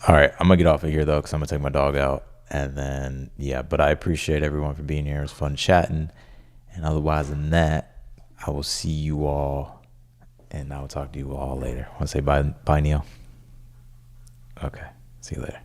[SPEAKER 1] All right, I'm gonna get off of here though, because I'm gonna take my dog out, and then yeah. But I appreciate everyone for being here. It was fun chatting, and otherwise than that, I will see you all, and I will talk to you all later. I want to say bye, Neil. Okay, see you later.